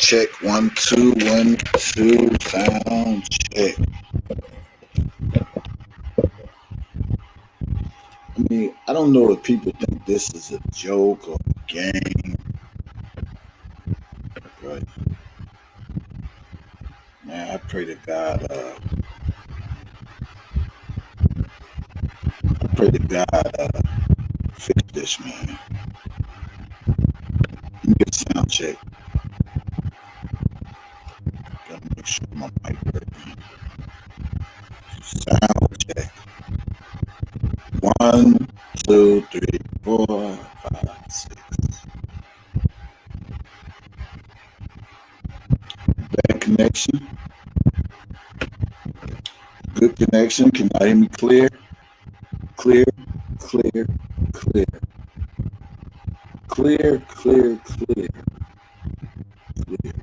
check. 1 2 1 2. Sound check. I mean, I don't know if people think this is a joke or a game, but man, I pray to God. I pray to God fix this, man. Let me get a sound check. Gotta make sure my mic working. Sound check. 1 2 3 4 5 6. Bad connection. Good connection. Can you hear me clear? Clear, clear, clear. Clear, clear, clear. Clear.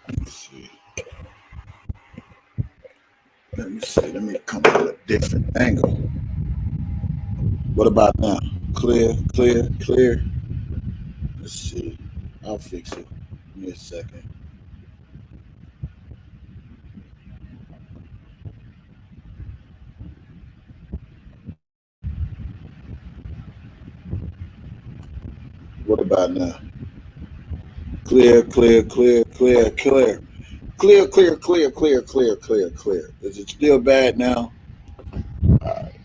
Let me see. Let me see. Let me come from a different angle. What about now? Clear, clear, clear. Let's see. I'll fix it. Give me a second. What about now? Clear, clear, clear, clear, clear. Clear, clear, clear, clear, clear, clear, clear. Is it still bad now? All right.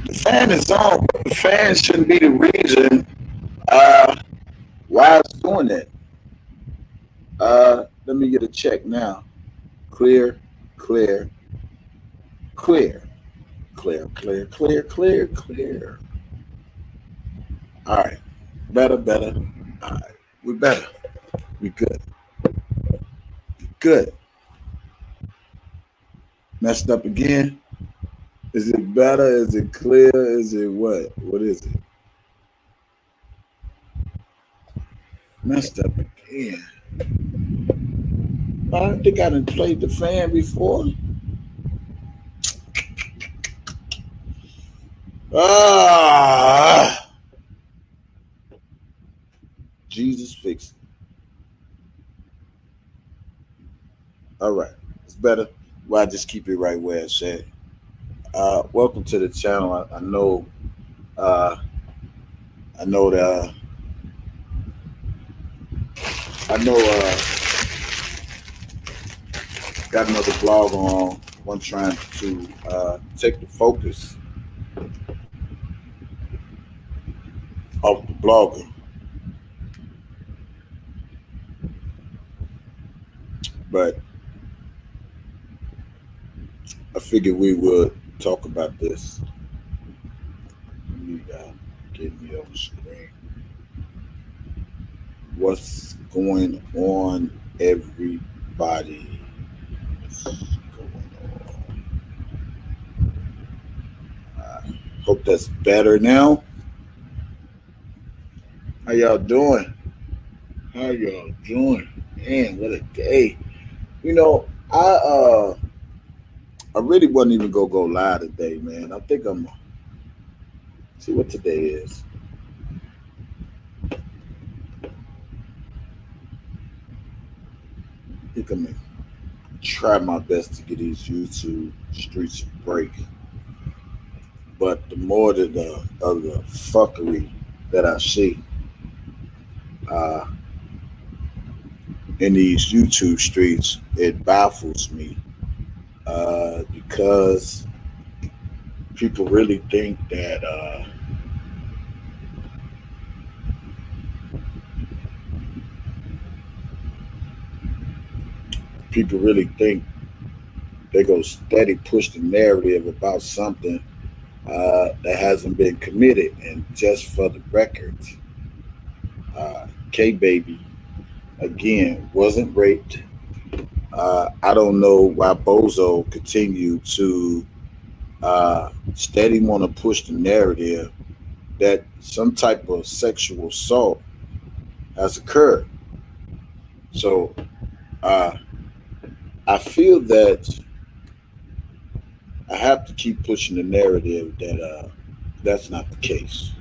The fan is on, but the fan shouldn't be the reason why it's doing that. Let me get a check now. Clear, clear, clear, clear, clear, clear, clear, clear. All right. Better, better. All right. We better. We good. We good. Messed up again. Is it better? Is it clear? Is it what? What is it? Messed up again. I don't think I done played the fan before. Ah, Jesus fix it. All right, it's better. Well, I just keep it right where it's at. Welcome to the channel. I know. I know that. I know. Got another blog on. One trying to take the focus off the blogger, but I figured we would talk about this. Let me get me on the screen. What's going on, everybody? What's going on? Hope that's better now. How y'all doing? How y'all doing? Man, what a day. You know, I really wasn't even gonna go live today, man. I think I'm see what today is. I think I'm gonna try my best to get these YouTube streets a break. But the more of the fuckery that I see uh, in these YouTube streets, it baffles me because people really think that people really think they go steady push the narrative about something that hasn't been committed. And just for the record, K Baby again wasn't raped. I don't know why Bozo continued to steady want to push the narrative that some type of sexual assault has occurred. So uh, I feel that I have to keep pushing the narrative that that's not the case.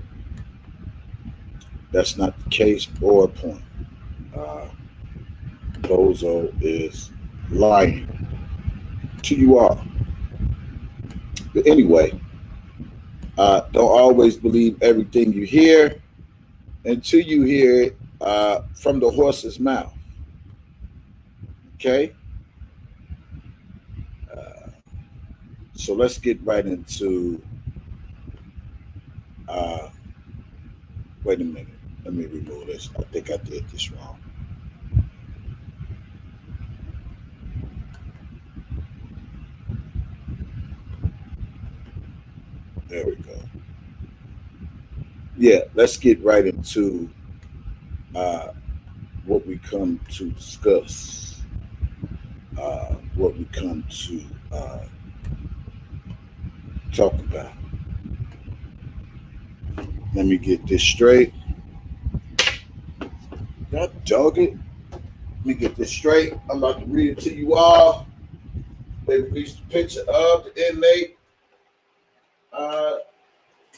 That's not the case or a point. Uh, Bozo is lying to you all. But anyway, don't always believe everything you hear until you hear it from the horse's mouth. Okay? Uh, so let's get right into. Uh, Wait a minute. Let me remove this. I think I did this wrong. There we go. Yeah, let's get right into uh, what we come to discuss, what we come to talk about. Let me get this straight. God dog it. Let me get this straight. I'm about to read it to you all. They released a picture of the inmate uh,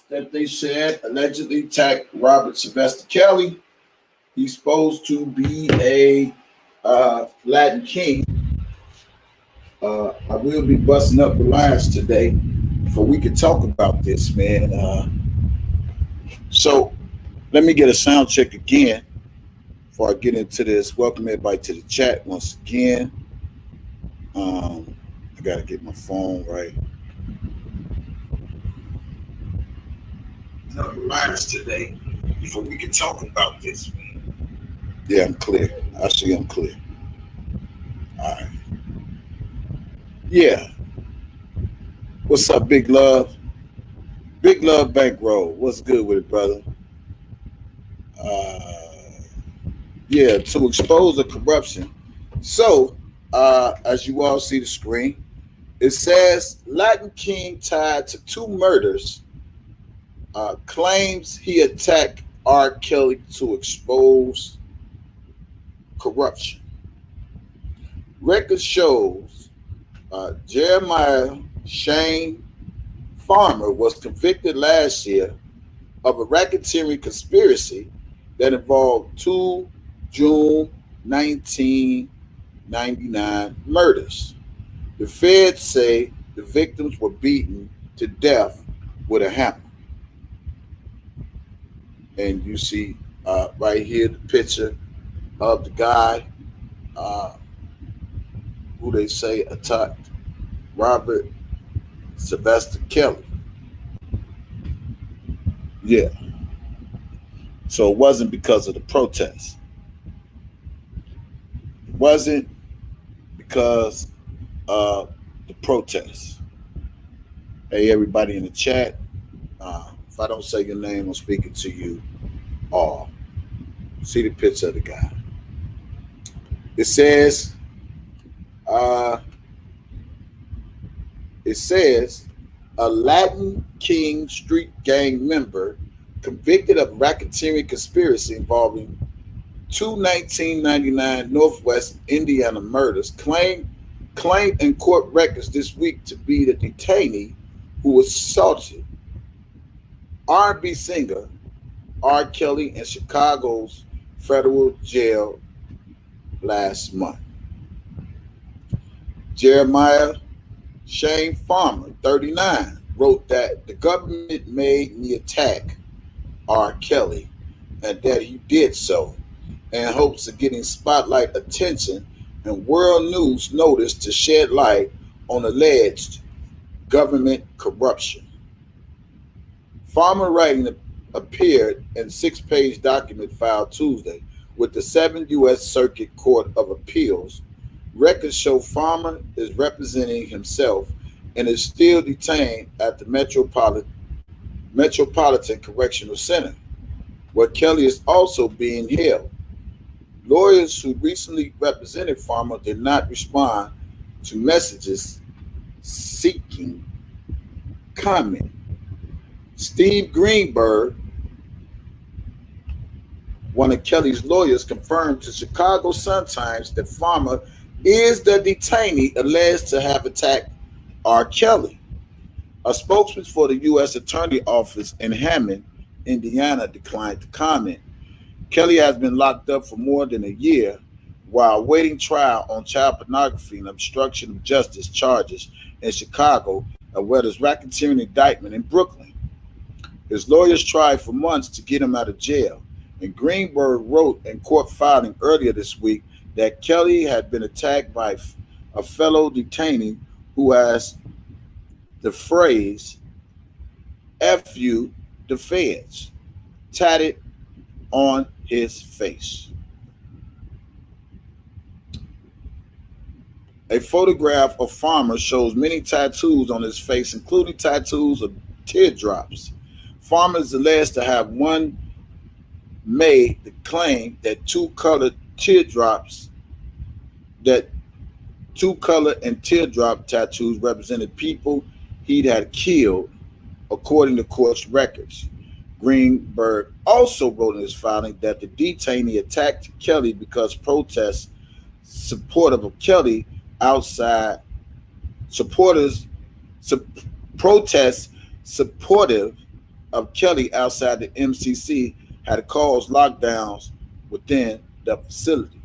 that they said allegedly attacked Robert Sylvester Kelly. He's supposed to be a Latin king. I will be busting up the lines today so we can talk about this, man. So let me get a sound check again before I get into this. Welcome everybody to the chat once again. I gotta get my phone right. Up the lines today before we can talk about this, man. Yeah, I'm clear. I see I'm clear. All right. Yeah. What's up, Big Love? Big Love Bankroll. What's good with it, brother? Uh, yeah, to expose the corruption. So, as you all see the screen, it says Latin King tied to two murders claims he attacked R.Kelly to expose corruption. Record shows Jeremiah Shane Farmer was convicted last year of a racketeering conspiracy that involved two June 1999 murders. The feds say the victims were beaten to death with a hammer. And you see right here the picture of the guy uh, who they say attacked Robert Sylvester Kelly. Yeah. So it wasn't because of the protests. It wasn't because of the protests. Hey, everybody in the chat. If I don't say your name, I'm speaking to you all. See the picture of the guy. It says, uh, a Latin King street gang member convicted of racketeering conspiracy involving two 1999 Northwest Indiana murders claimed in court records this week to be the detainee who assaulted R&B singer R. Kelly in Chicago's federal jail last month. Jeremiah Shane Farmer, 39, wrote that the government made me attack R. Kelly and that he did so in hopes of getting spotlight attention and world news notice to shed light on alleged government corruption. Farmer writing appeared in a 6-page document filed Tuesday with the 7th U.S. Circuit Court of Appeals. Records show Farmer is representing himself and is still detained at the Metropolitan Correctional Center, where Kelly is also being held. Lawyers who recently represented Farmer did not respond to messages seeking Comment. Steve Greenberg, one of Kelly's lawyers, confirmed to Chicago Sun-Times that Farmer is the detainee alleged to have attacked R. Kelly. A spokesman for the U.S. Attorney Office in Hammond, Indiana, declined to comment. Kelly has been locked up for more than a year while awaiting trial on child pornography and obstruction of justice charges in Chicago, as well as racketeering indictment in Brooklyn. His lawyers tried for months to get him out of jail, and Greenberg wrote in court filing earlier this week that Kelly had been attacked by a fellow detainee who has the phrase "F you, the feds" tatted on his face. A photograph of Farmer shows many tattoos on his face, including tattoos of teardrops. Farmer is alleged to have one made the claim that two color and teardrop tattoos represented people he'd had killed, according to court's records. Greenberg also wrote in his filing that the detainee attacked Kelly because protests supportive of Kelly outside protests supportive of Kelly outside the MCC had caused lockdowns within the facility.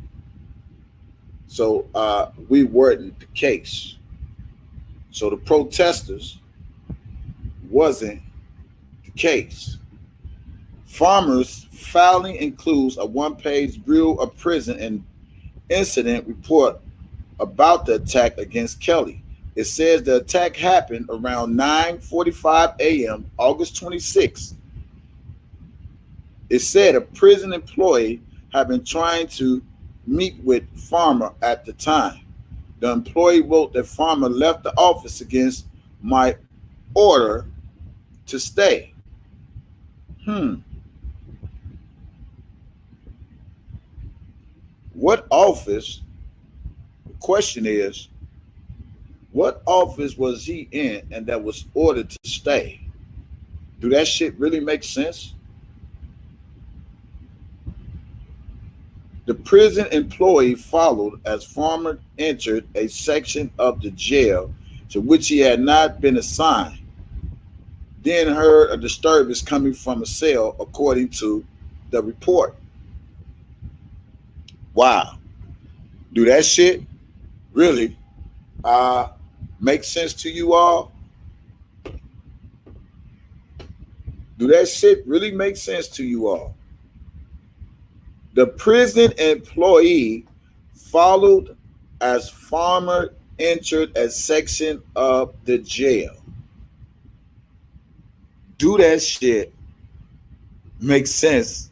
So we weren't the case. So the protesters wasn't the case. Farmer's filing includes a one-page Bureau of Prison and incident report about the attack against Kelly. It says the attack happened around 9:45 a.m. August 26. It said a prison employee had been trying to meet with Farmer at the time. The employee wrote that Farmer left the office against my order to stay. What office? The question is, what office was he in and that was ordered to stay? Do that shit really make sense? The prison employee followed as Farmer entered a section of the jail to which he had not been assigned, then heard a disturbance coming from a cell, according to the report. Wow. Do that shit really make sense to you all? Do that shit really make sense to you all? The prison employee followed as Farmer entered a section of the jail. Do that shit make sense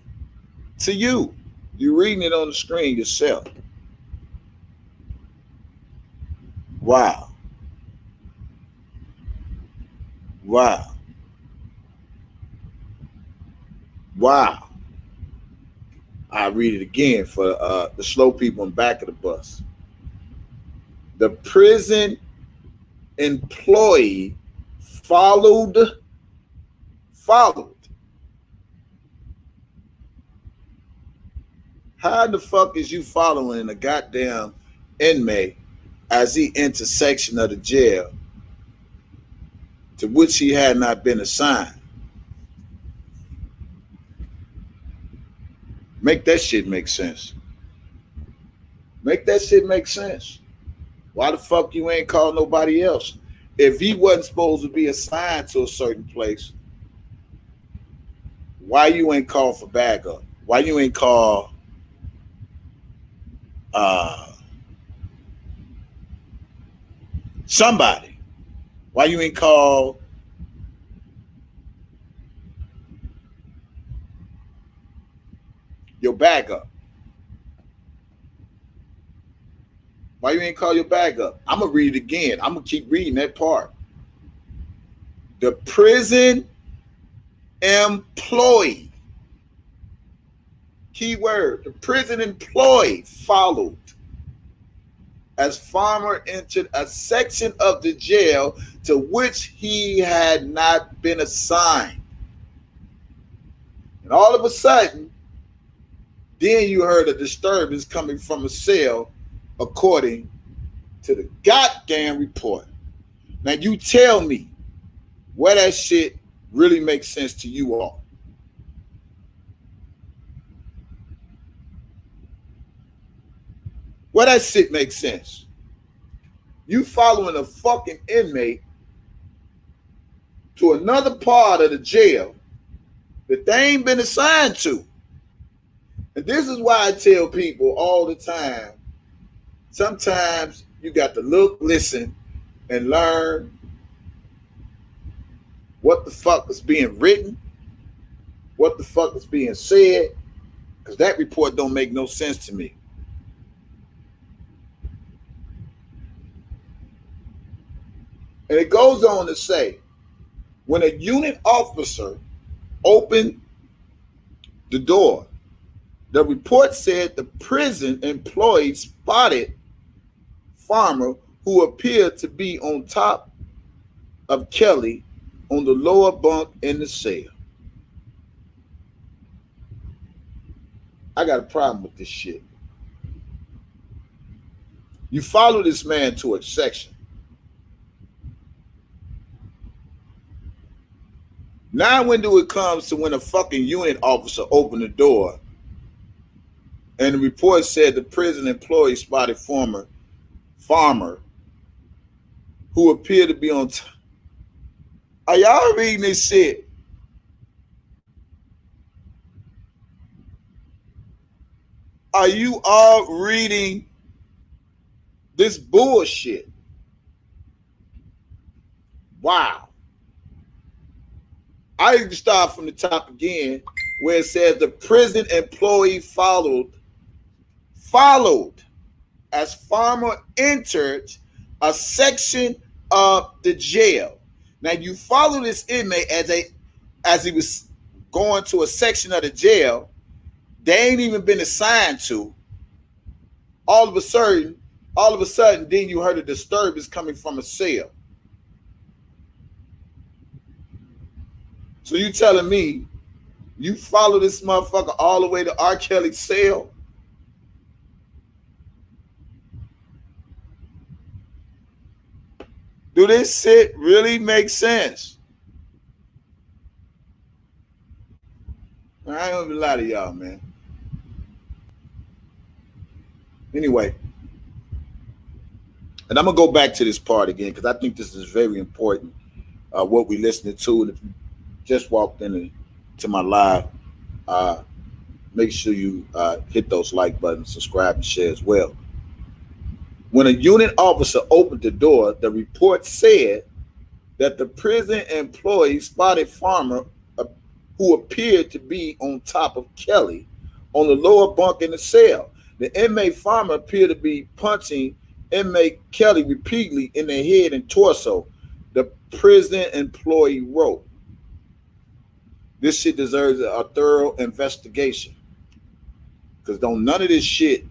to you? You're reading it on the screen yourself. Wow. Wow. Wow. I read it again for the slow people in back of the bus. The prison employee followed. How the fuck is you following a goddamn inmate as he enters section of the jail to which he had not been assigned? Make that shit make sense. Make that shit make sense. Why the fuck you ain't call nobody else? If he wasn't supposed to be assigned to a certain place, why you ain't call for backup? Why you ain't call somebody? Why you ain't call your backup? Why you ain't call your backup? I'm going to read it again. I'm going to keep reading that part. The prison employee, key word, the prison employee followed as Farmer entered a section of the jail to which he had not been assigned. And all of a sudden, then you heard a disturbance coming from a cell, according to the goddamn report. Now you tell me where that shit really makes sense to you all. Where that shit makes sense. You following a fucking inmate to another part of the jail that they ain't been assigned to. And this is why I tell people all the time, sometimes you got to look, listen, and learn what the fuck is being written, what the fuck is being said, because that report don't make no sense to me. And it goes on to say, when a unit officer opened the door, the report said the prison employee spotted Farmer, who appeared to be on top of Kelly on the lower bunk in the cell. I got a problem with this shit. You follow this man to a section. Now when do it comes to when a fucking unit officer opened the door and the report said the prison employee spotted Farmer, who appeared to be on top. Are y'all reading this shit? Are you all reading this bullshit? Wow. I need to start from the top again, where it says the prison employee followed as Farmer entered a section of the jail. Now you follow this inmate as he was going to a section of the jail they ain't even been assigned to. All of a sudden, then you heard a disturbance coming from a cell. So you telling me you follow this motherfucker all the way to R.Kelly's cell? Do this shit really make sense? I ain't gonna lie to y'all, man. Anyway, and I'm gonna go back to this part again because I think this is very important. What we listening to, and if you just walked into my live, make sure you hit those like buttons, subscribe, and share as well. When a unit officer opened the door, the report said that the prison employee spotted Farmer, who appeared to be on top of Kelly on the lower bunk in the cell. The inmate Farmer appeared to be punching inmate Kelly repeatedly in the head and torso, the prison employee wrote. This shit deserves a thorough investigation because none of this shit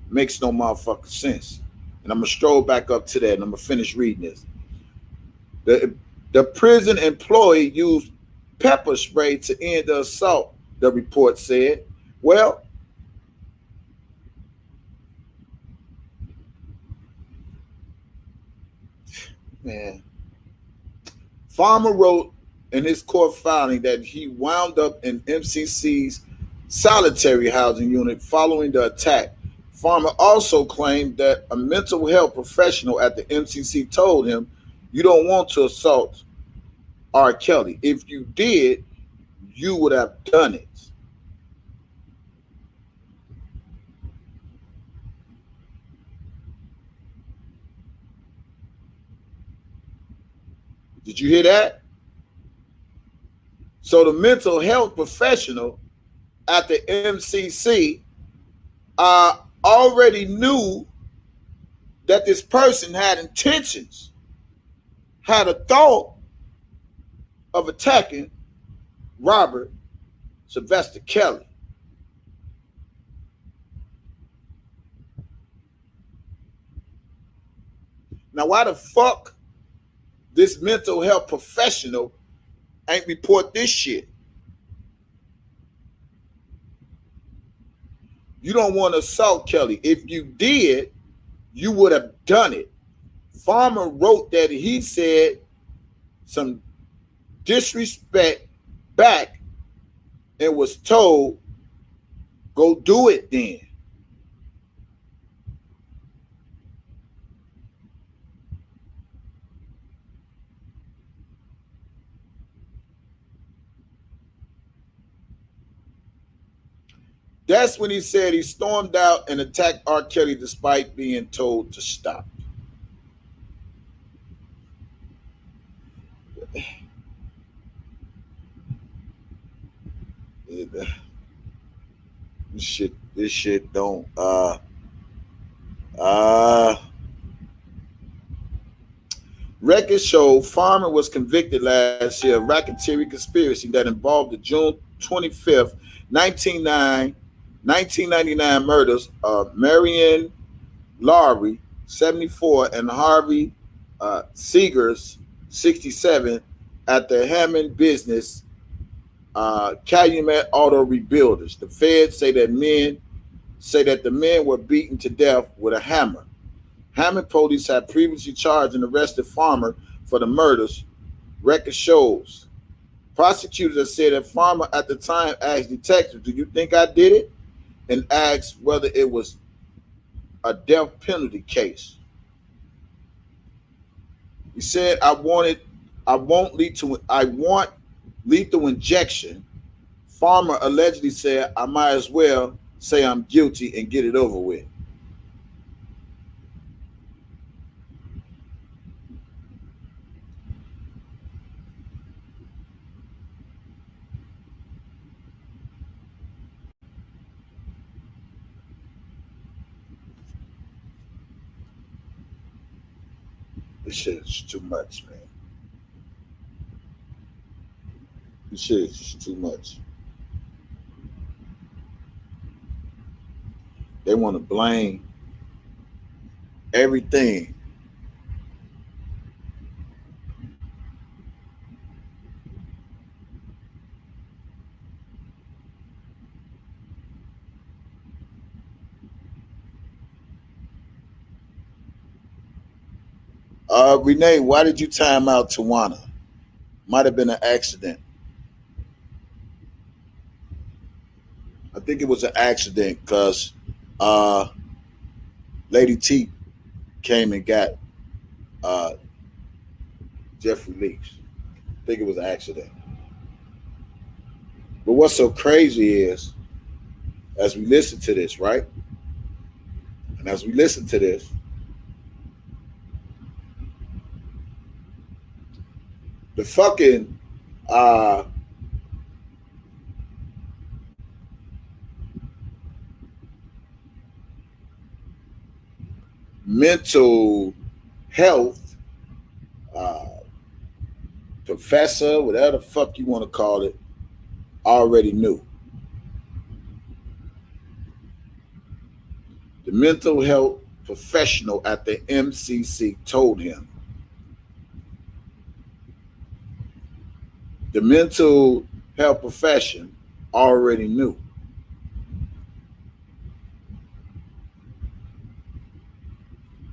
makes no motherfucking sense. And I'm going to stroll back up to that and I'm going to finish reading this. The prison employee used pepper spray to end the assault, the report said. Well, man, Farmer wrote in his court filing that he wound up in MCC's solitary housing unit following the attack. Farmer also claimed that a mental health professional at the MCC told him, "You don't want to assault R.Kelly. If you did, you would have done it." Did you hear that? So the mental health professional at the MCC already knew that this person had intentions, had a thought of attacking Robert Sylvester Kelly. Now, why the fuck this mental health professional ain't report this shit? You don't want to assault Kelly. If you did, you would have done it. Farmer wrote that he said some disrespect back and was told, go do it then. That's when he said he stormed out and attacked R.Kelly despite being told to stop. This shit don't records show Farmer was convicted last year of racketeering conspiracy that involved the June 25th, 1999 murders of Marion Lowry, 74, and Harvey Seegers, 67, at the Hammond business Calumet Auto Rebuilders. The feds say that the men were beaten to death with a hammer. Hammond police had previously charged and arrested Farmer for the murders. Record shows. Prosecutors said that Farmer at the time asked detectives, "Do you think I did it?" and asked whether it was a death penalty case. He said, I want lethal injection. Farmer allegedly said, I might as well say I'm guilty and get it over with. This shit is too much, man. This shit is too much. They want to blame everything. Renee, why did you time out Tawana? Might have been an accident. I think it was an accident because Lady T came and got Jeffrey Leach. I think it was an accident. But what's so crazy is, as we listen to this, right? And as we listen to this, the fucking mental health uh, professor, whatever the fuck you want to call it, already knew. The mental health professional at the MCC told him. The mental health profession already knew.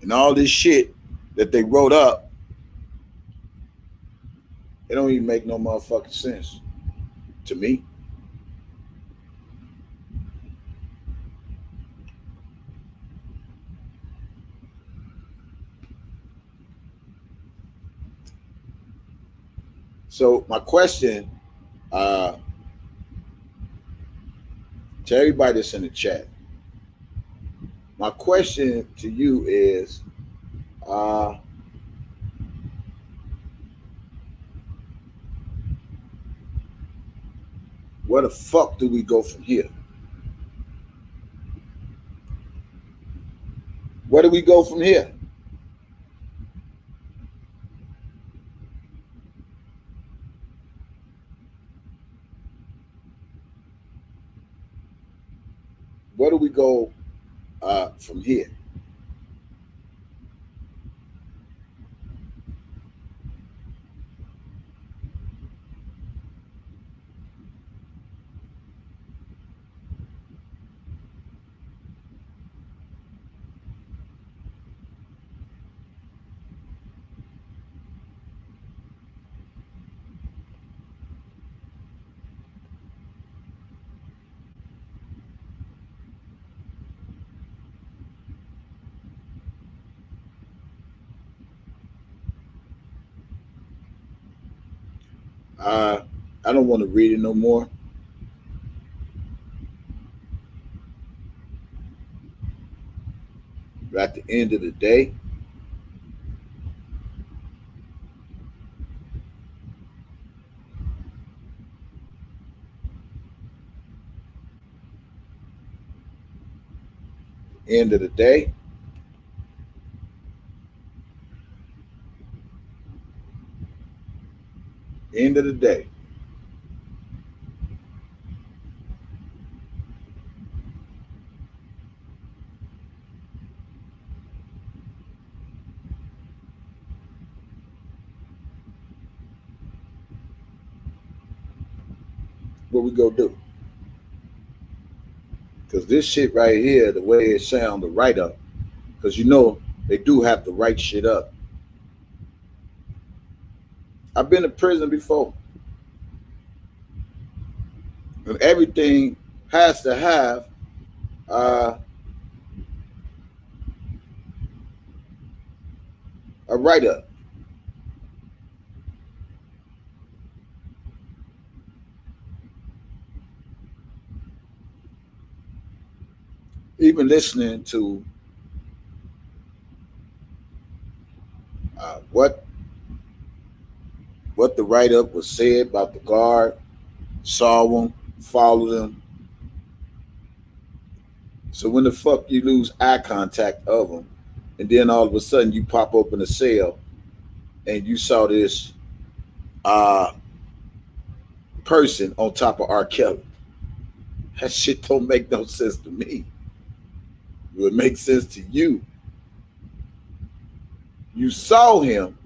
And all this shit that they wrote up, it don't even make no motherfucking sense to me. So my question to everybody that's in the chat, my question to you is, where the fuck do we go from here? Where do we go from here? Where do we go from here? I don't want to read it no more. But at the end of the day, end of the day, end of the day, what we go do? Because this shit right here, the way it sound, the write up, because you know they do have to write shit up. I've been to prison before, and everything has to have uh, a write up. Even listening to what the write up was said about the guard, saw them, followed them. So when the fuck you lose eye contact of them, and then all of a sudden you pop open a cell and you saw this uh, person on top of R.Kelly. That shit don't make no sense to me. It would make sense to you. You saw him.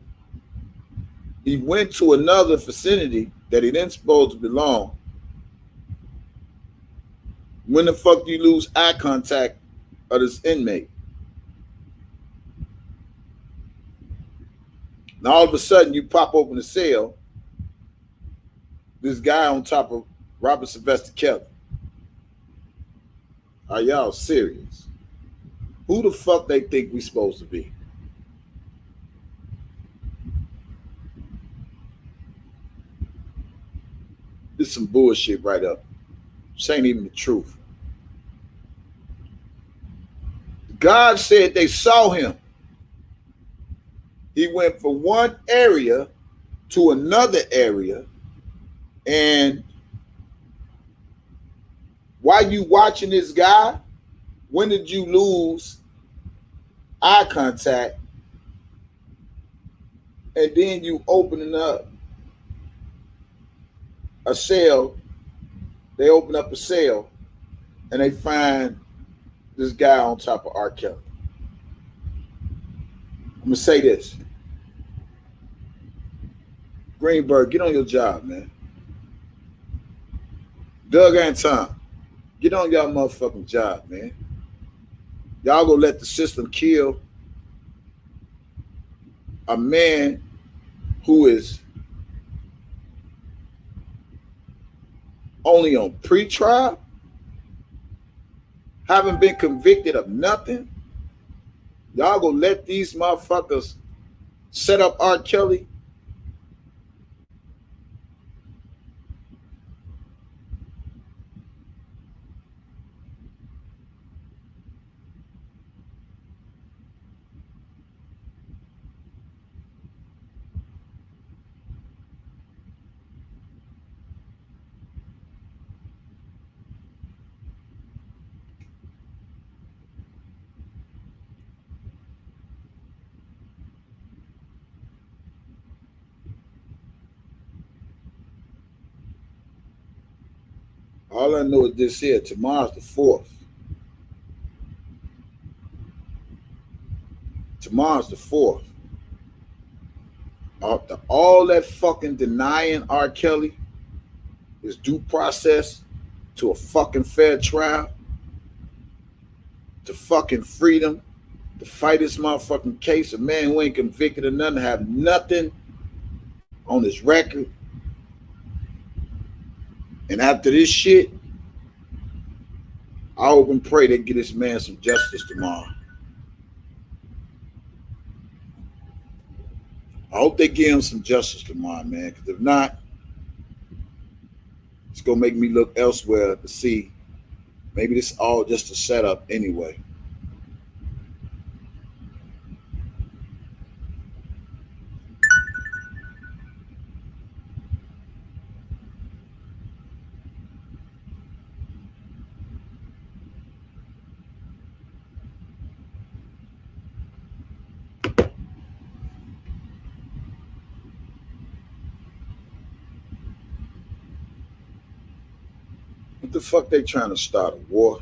He went to another vicinity that he didn't supposed to belong. When the fuck do you lose eye contact of this inmate? Now all of a sudden you pop open the cell, this guy on top of Robert Sylvester Kelly. Are y'all serious? Who the fuck they think we supposed to be? This is some bullshit right up. This ain't even the truth. God said they saw him. He went from one area to another area, and while you watching this guy, when did you lose eye contact? And then you opening up a cell. They open up a cell and they find this guy on top of R.Kelly. I'm gonna say this. Greenberg, get on your job, man. Doug and Tom, get on y'all motherfucking job, man. Y'all gonna let the system kill a man who is only on pre-trial, haven't been convicted of nothing. Y'all gonna let these motherfuckers set up R. Kelly? All I know is this here. Tomorrow's the 4th. Tomorrow's the 4th. After all that fucking denying R. Kelly his due process to a fucking fair trial, to fucking freedom, to fight this motherfucking case, a man who ain't convicted of nothing, have nothing on his record. And after this shit, I hope and pray they get this man some justice tomorrow. I hope they give him some justice tomorrow, man. Because if not, It's gonna make me look elsewhere to see. Maybe this all just a setup anyway. What the fuck they trying to start a war?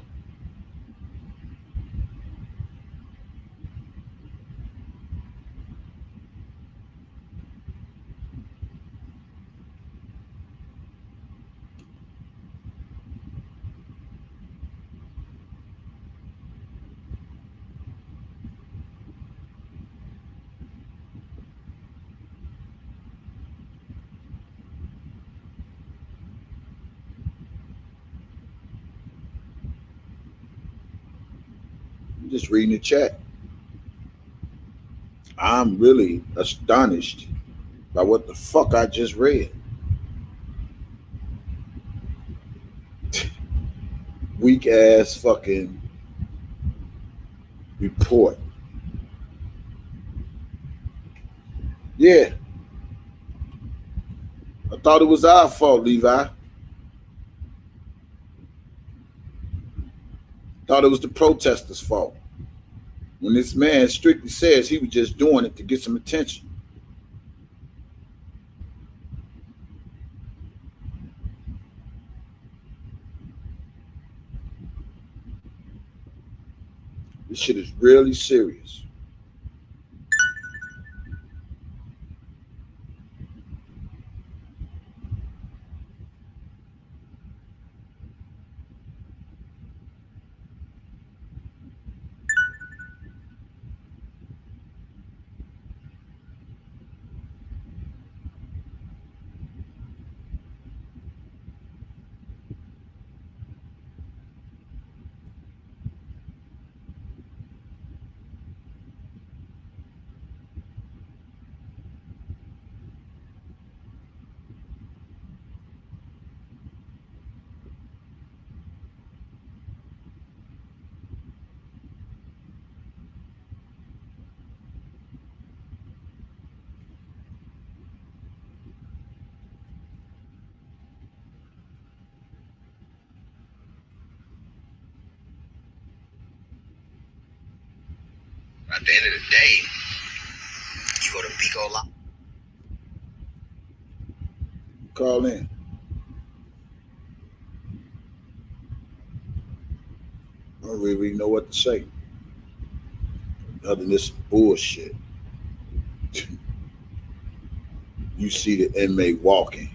I'm just reading the chat. I'm really astonished by what the fuck I just read. Weak ass fucking report. Yeah, I thought it was our fault, Levi. Thought it was the protesters' fault. When this man strictly says he was just doing it to get some attention. This shit is really serious. At the end of the day, you go to Pico Line. Call in. I don't really know what to say. Other than this bullshit. You see the inmate walking,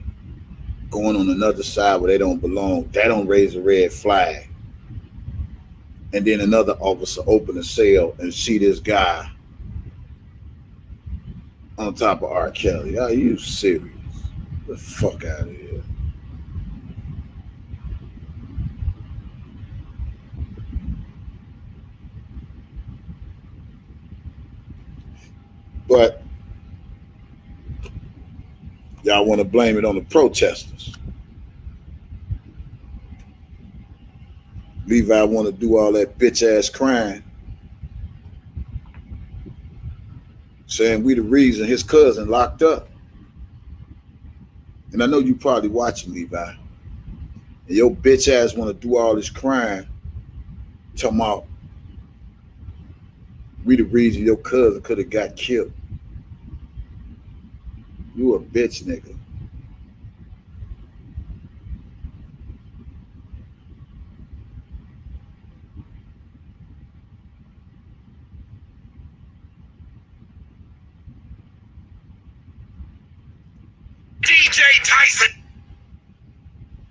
going on another side where they don't belong. They don't raise a red flag. And then another officer open a cell and see this guy on top of R.Kelly. Are you serious? Get the fuck out of here. But y'all want to blame it on the protesters. Levi want to do all that bitch ass crying, saying we the reason his cousin locked up. And I know you probably watching, Levi. And your bitch ass want to do all this crying, talking about we the reason your cousin could have got killed. You a bitch, nigga. DJ Tyson.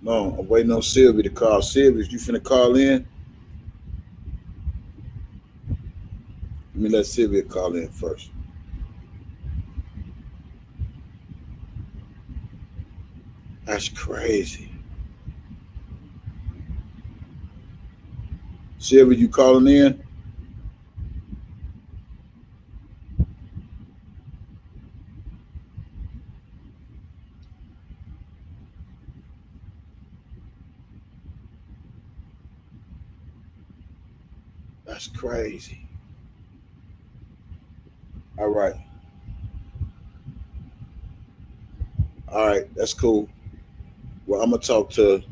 No, I'm waiting on Sylvia to call. Sylvia, you finna call in? Let me let Sylvia call in first. That's crazy. Sylvia, you calling in? That's crazy. All right. All right. That's cool. Well, I'm gonna talk to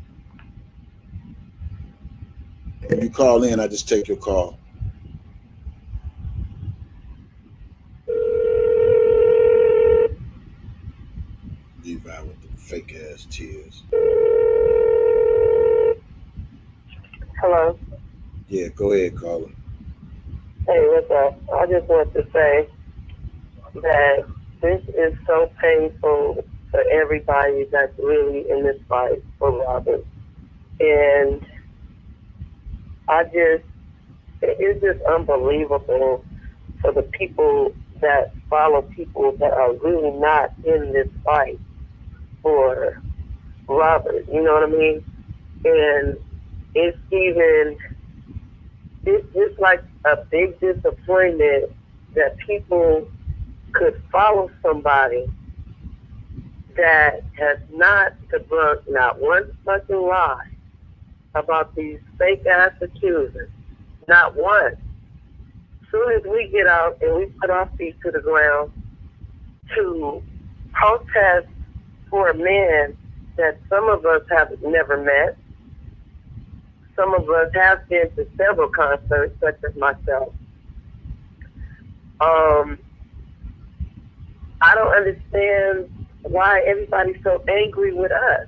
when you call in. I just take your call. Leave out with the fake ass tears. Hello. Yeah, go ahead, caller. Hey, what's up? I just want to say that this is so painful for everybody that's really in this fight for Robert. And it's just unbelievable for the people that follow people that are really not in this fight for Robert. You know what I mean? And it's just like a big disappointment that people could follow somebody that has not debunked not one fucking lie about these fake ass accusers. Not one. As soon as we get out and we put our feet to the ground to protest for a man that some of us have never met, some of us have been to several concerts, such as myself. I don't understand why everybody's so angry with us.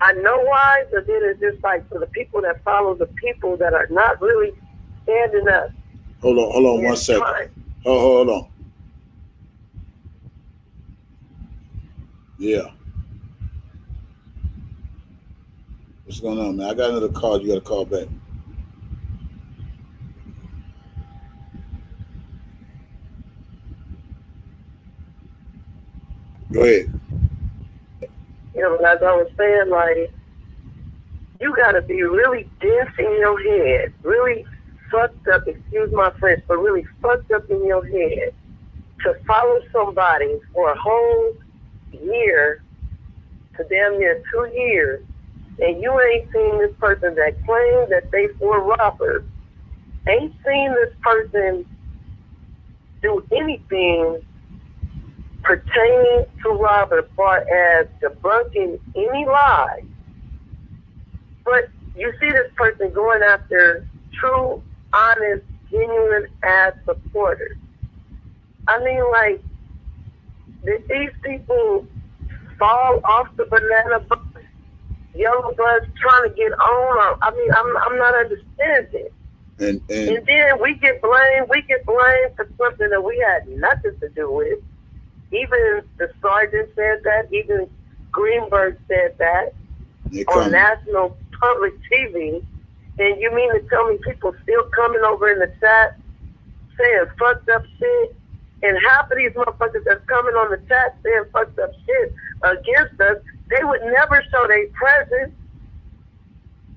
I know why, but then it's just like for the people that follow the people that are not really standing up. Hold on 1 second. Hold on. Yeah. What's going on, man? I got another call. You got to call back. Go ahead. You know, as I was saying, like, you got to be really dense in your head, really fucked up, excuse my French, but really fucked up in your head to follow somebody for a whole year to damn near 2 years, and you ain't seen this person that claimed that they for robbers, ain't seen this person do anything pertaining to Robert as far as debunking any lies. But you see this person going after true, honest, genuine ass supporters. I mean, like, did these people fall off the banana bus, yellow bus, trying to get on? Or, I mean, I'm not understanding. And then we get blamed for something that we had nothing to do with. Even the sergeant said that. Even Greenberg said that on national public TV. And you mean to tell me people still coming over in the chat saying fucked up shit? And half of these motherfuckers that's coming on the chat saying fucked up shit against us, they would never show their presence.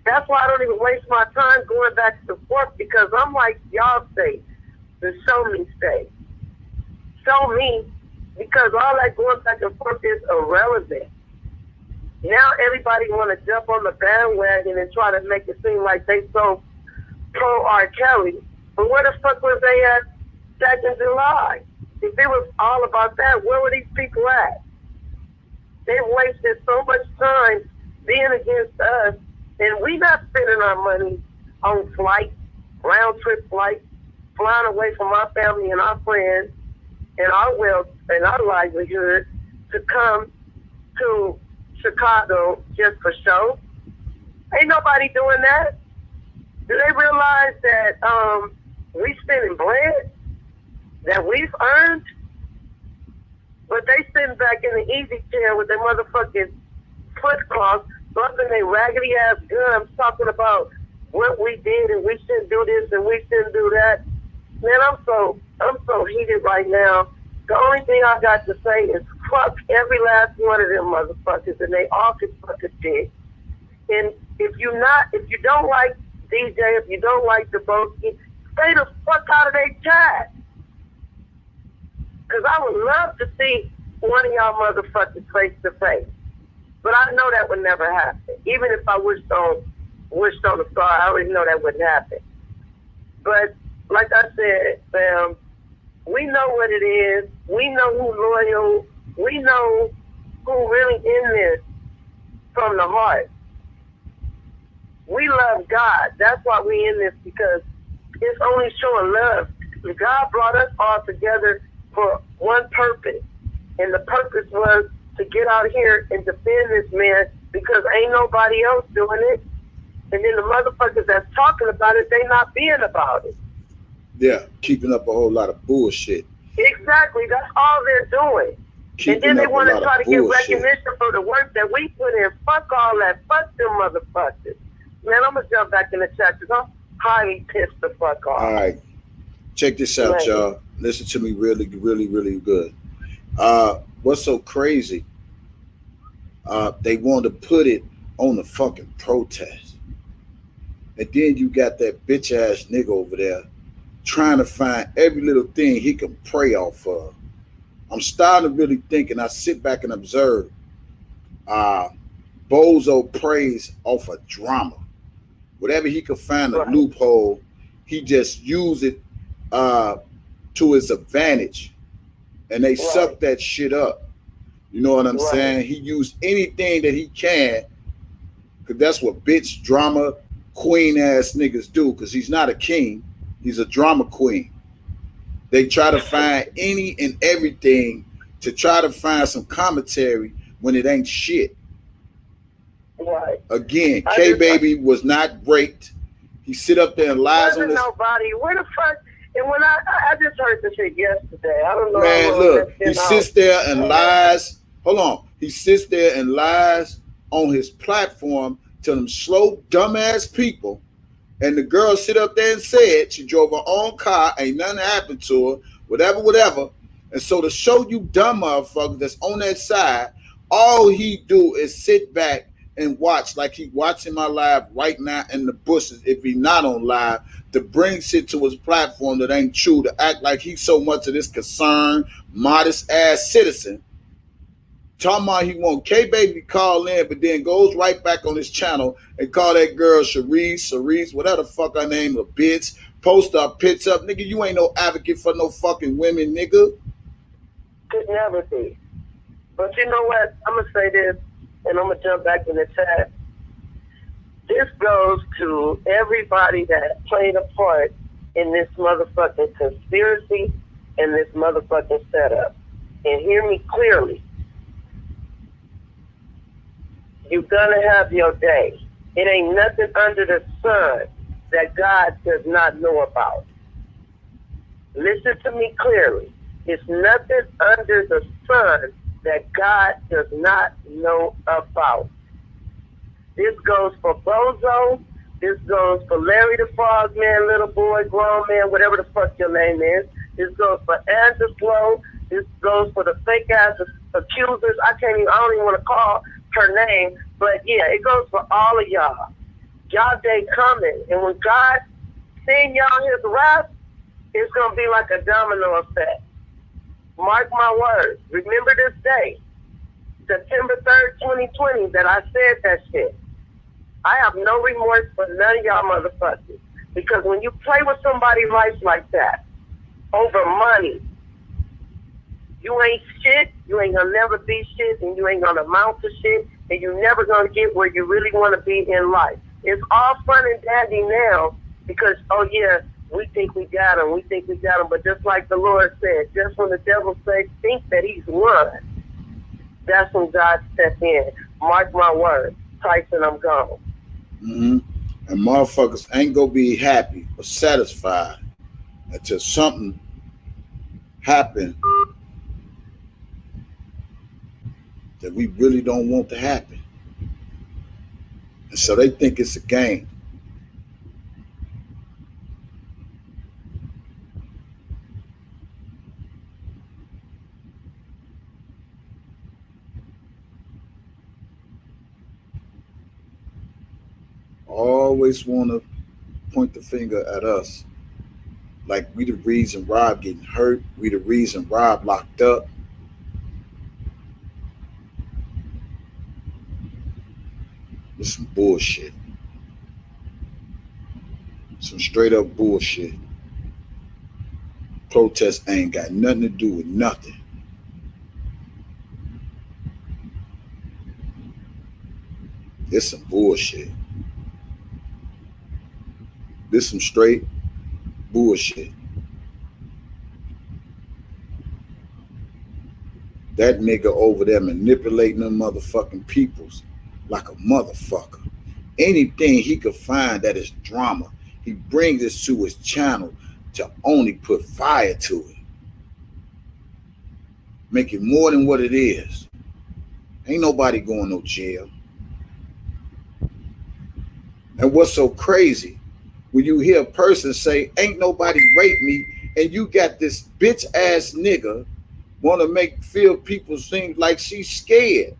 That's why I don't even waste my time going back and forth, because I'm like, y'all say, the show me say. Show me, because all that going back and forth is irrelevant. Now everybody want to jump on the bandwagon and try to make it seem like they so pro R.Kelly. But where the fuck was they at back in July? If it was all about that, where were these people at? They wasted so much time being against us, and we not spending our money on flights, round trip flights, flying away from our family and our friends and our wealth and our livelihood to come to Chicago just for show. Ain't nobody doing that. Do they realize that we spending bread that we've earned? But they sitting back in the easy chair with their motherfucking foot crossed, busting their raggedy ass gums, talking about what we did and we shouldn't do this and we shouldn't do that. Man, I'm so heated right now. The only thing I got to say is fuck every last one of them motherfuckers, and they all can fuck a dick. And if you don't like DJ, if you don't like the Boski, stay the fuck out of their chat. Because I would love to see one of y'all motherfuckers face to face. But I know that would never happen. Even if I wished on a star, I already know that wouldn't happen. But like I said, fam, we know what it is. We know who's loyal. We know who really in this from the heart. We love God. That's why we in this, because it's only showing love. God brought us all together for one purpose. And the purpose was to get out here and defend this man, because ain't nobody else doing it. And then the motherfuckers that's talking about it, they not being about it. Yeah, keeping up a whole lot of bullshit. Exactly. That's all they're doing. And then they want to try to get recognition for the work that we put in. Fuck all that. Fuck them motherfuckers. Man, I'm going to jump back in the chat because I'm highly pissed the fuck off. All right. Check this out, y'all. Listen to me really, really, really good. What's so crazy? They want to put it on the fucking protest. And then you got that bitch ass nigga over there trying to find every little thing he can prey off of. I'm starting to really think, and I sit back and observe, Bozo prays off of drama. Whatever he could find a loophole, he just use it to his advantage. And they suck that shit up. You know what I'm saying? He used anything that he can, because that's what bitch drama queen ass niggas do, because he's not a king. He's a drama queen. They try to find any and everything to try to find some commentary when it ain't shit. Right. Again, K-Baby was not raped. He sit up there and lies on this. Nobody. Where the fuck? And when I just heard this shit yesterday. I don't know. Man, look, he sits there and lies. Hold on. He sits there and lies on his platform to them slow, dumbass people. And the girl sit up there and said she drove her own car, ain't nothing happened to her, whatever. And so to show you dumb motherfuckers that's on that side, all he do is sit back and watch like he watching my live right now in the bushes, if he not on live, to bring shit to his platform that ain't true, to act like he's so much of this concerned, modest ass citizen. Talking about he want K-Baby to call in, but then goes right back on his channel and call that girl Cerise, whatever the fuck her name, a bitch, post up, pitch up. Nigga, you ain't no advocate for no fucking women, nigga. Could never be. But you know what? I'm going to say this, and I'm going to jump back in the chat. This goes to everybody that played a part in this motherfucking conspiracy and this motherfucking setup. And hear me clearly. You're going to have your day. It ain't nothing under the sun that God does not know about. Listen to me clearly. It's nothing under the sun that God does not know about. This goes for Bozo. This goes for Larry the Frogman, little boy, grown man, whatever the fuck your name is. This goes for Angelo. This goes for the fake ass accusers. I don't even want to call her name, but yeah, it goes for all of y'all. Y'all day coming, and when God send y'all his wrath, it's gonna be like a domino effect. Mark my words. Remember this day, September 3rd, 2020, that I said that shit. I have no remorse for none of y'all motherfuckers, because when you play with somebody's life like that over money, you ain't shit, you ain't gonna never be shit, and you ain't gonna amount to shit, and you're never gonna get where you really want to be in life. It's all fun and dandy now because, oh yeah, we think we got him, but just like the Lord said, just when the devil says, think that he's won, that's when God steps in. Mark my words, Tyson, I'm gone. Mm-hmm. And motherfuckers ain't gonna be happy or satisfied until something happen that we really don't want to happen. And so they think it's a game. Always want to point the finger at us. Like we the reason Rob getting hurt. We the reason Rob locked up. It's some bullshit. Some straight up bullshit. Protests ain't got nothing to do with nothing. It's some bullshit. This some straight bullshit. That nigga over there manipulating them motherfucking peoples like a motherfucker. Anything he could find that is drama, he brings it to his channel to only put fire to it. Make it more than what it is. Ain't nobody going no jail. And what's so crazy, when you hear a person say, ain't nobody raped me, and you got this bitch ass nigga want to make feel people seem like she's scared.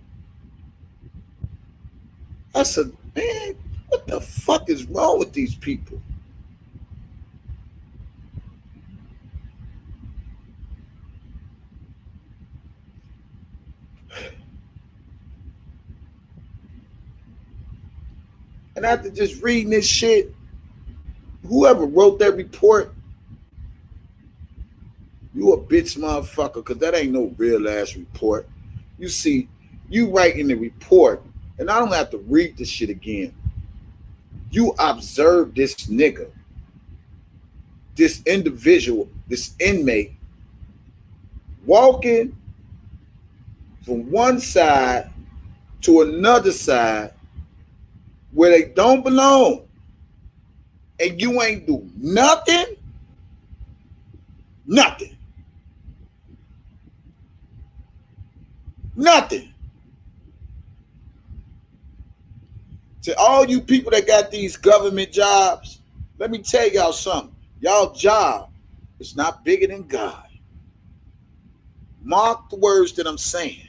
I said, man, what the fuck is wrong with these people? And after just reading this shit, whoever wrote that report, you a bitch motherfucker, because that ain't no real ass report. You see, you writing the report, and I don't have to read this shit again. You observe this nigga, this individual, this inmate, walking from one side to another side where they don't belong, and you ain't do nothing. To all you people that got these government jobs, let me tell y'all something. Y'all job is not bigger than God. Mark the words that I'm saying.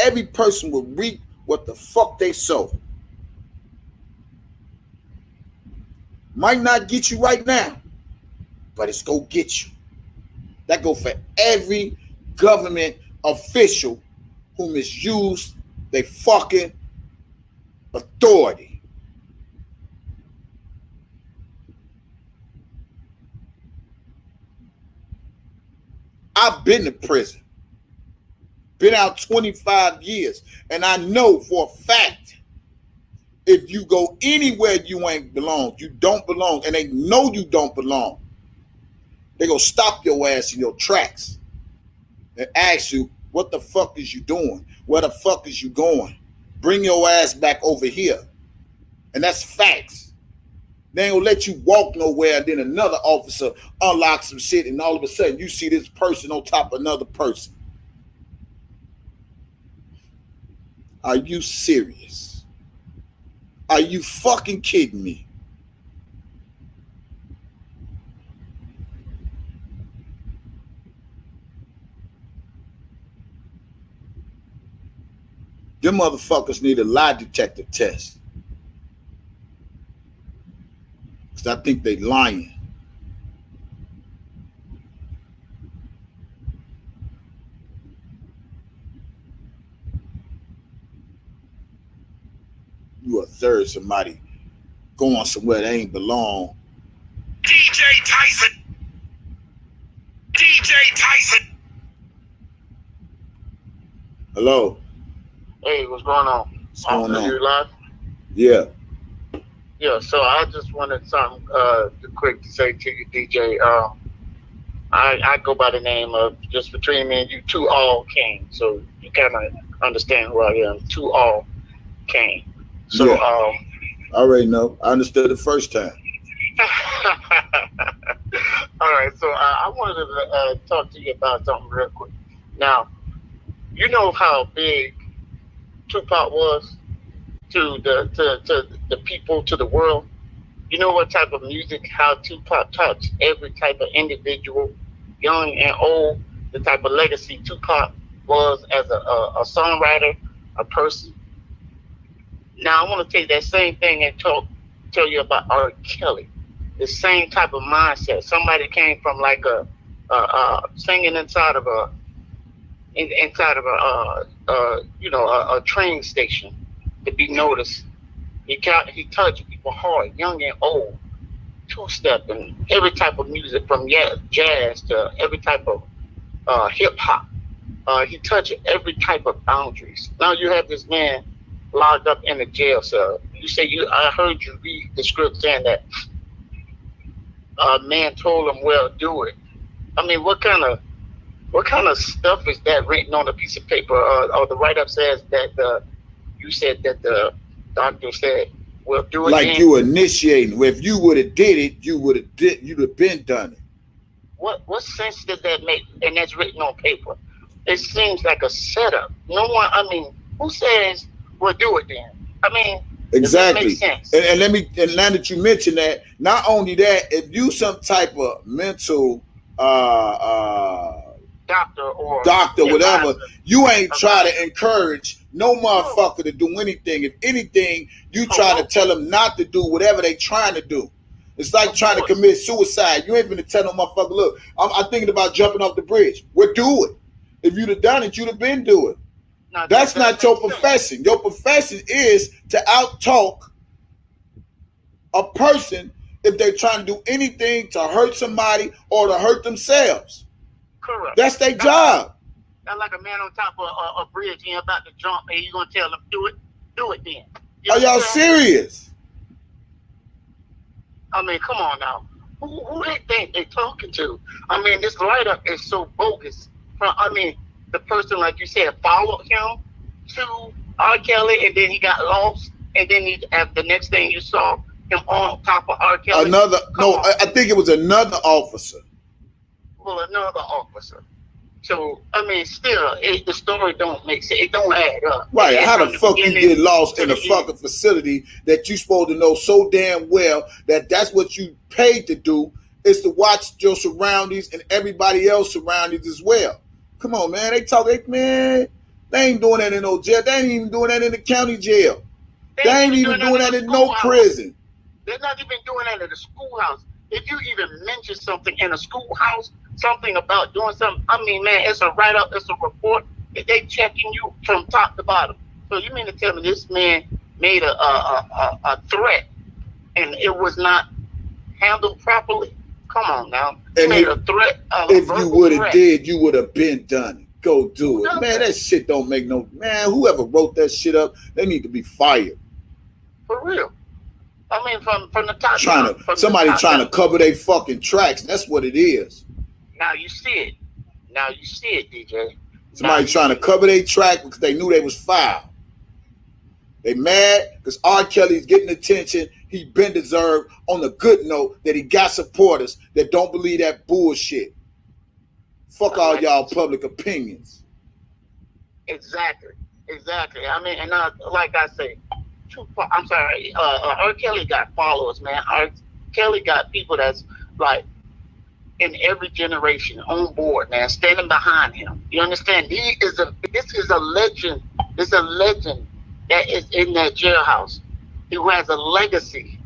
Every person will reap what the fuck they sow. Might not get you right now, but it's gonna get you. That go for every government official who misused their fucking authority. I've been to prison. Been out 25 years. And I know for a fact, if you go anywhere you ain't belong, you don't belong, and they know you don't belong, they gonna stop your ass in your tracks and ask you, what the fuck is you doing? Where the fuck is you going? Bring your ass back over here. And that's facts. They ain't gonna let you walk nowhere, and then another officer unlocks some shit, and all of a sudden you see this person on top of another person. Are you serious? Are you fucking kidding me? Them motherfuckers need a lie detector test. Because I think they lying. You observe somebody going somewhere they ain't belong. DJ Tyson. DJ Tyson. Hello. Hey, what's going on? What's going on? You live? Yeah. Yeah, so I just wanted something quick to say to you, DJ. I go by the name of, just between me and you, 2 All King. So you kind of understand who I am. 2 All King. So, yeah. I already know. I understood the first time. All right, so I wanted to talk to you about something real quick. Now, you know how big Tupac was to the people, to the world. You know what type of music, how Tupac touched every type of individual, young and old, the type of legacy Tupac was as a songwriter, a person. Now I want to take that same thing and tell you about R.Kelly. The same type of mindset. Somebody came from like a singing inside of a train station to be noticed He touched people hard, young and old, two-step and every type of music from jazz to every type of hip hop. He touched every type of boundaries. Now you have this man locked up in a jail cell. You say I heard you read the script saying that a man told him, "Well, do it." I mean, what kind of stuff is that written on a piece of paper? Or the write-up says that you said that the doctor said, "Well, do it." Like you initiating. If you would have did it, you'd have been done it. What sense does that make? And that's written on paper. It seems like a setup. No one. I mean, who says, "Well, do it then"? I mean, exactly. Does that make sense? And now that you mention that, not only that, if you some type of mental doctor or whatever, you ain't try to encourage no motherfucker to do anything. If anything, you try to tell them not to do whatever they trying to do. It's like trying to commit suicide. You ain't gonna tell no motherfucker, look, I'm thinking about jumping off the bridge. Well, do it. If you'd have done it, you'd have been doing it. No, that's not your profession. Your profession is to out-talk a person if they're trying to do anything to hurt somebody or to hurt themselves. Correct. That's their job. That's like a man on top of a bridge and about to jump, and you're gonna tell him, "Do it then." Are y'all serious? I mean, come on now. Who they think they talking to? I mean, this write-up is so bogus. I mean, the person, like you said, followed him to R.Kelly, and then he got lost, and then the next thing you saw him on top of R.Kelly. I think it was another officer. Well, another officer. So, I mean, still, the story don't make sense. It don't add up. Right. How the fuck you get lost in a fucking facility that you supposed to know so damn well that's what you paid to do, is to watch your surroundings and everybody else's surroundings as well. Come on, man. They ain't doing that in no jail. They ain't even doing that in the county jail. They ain't even doing that in no prison. They're not even doing that in the schoolhouse. If you even mention something in a schoolhouse, something about doing something, I mean, man, it's a write-up, it's a report. They checking you from top to bottom. So you mean to tell me this man made a threat and it was not handled properly? Come on now. He made a threat. If you would have did, you would have been done it. Go do it. Man, that shit don't make no... Man, whoever wrote that shit up, they need to be fired. For real. I mean, from the top. Somebody trying to cover their fucking tracks. That's what it is. Now you see it, DJ. Somebody trying to cover their track because they knew they was foul. They mad because R. Kelly's getting attention. He been deserved on a good note that he got supporters that don't believe that bullshit. Fuck all y'all public opinions. Exactly. I mean, and like I say, R. Kelly got followers, man. R. Kelly got people that's like in every generation on board, man, standing behind him. You understand? This is a legend. It's a legend that is in that jailhouse who has a legacy.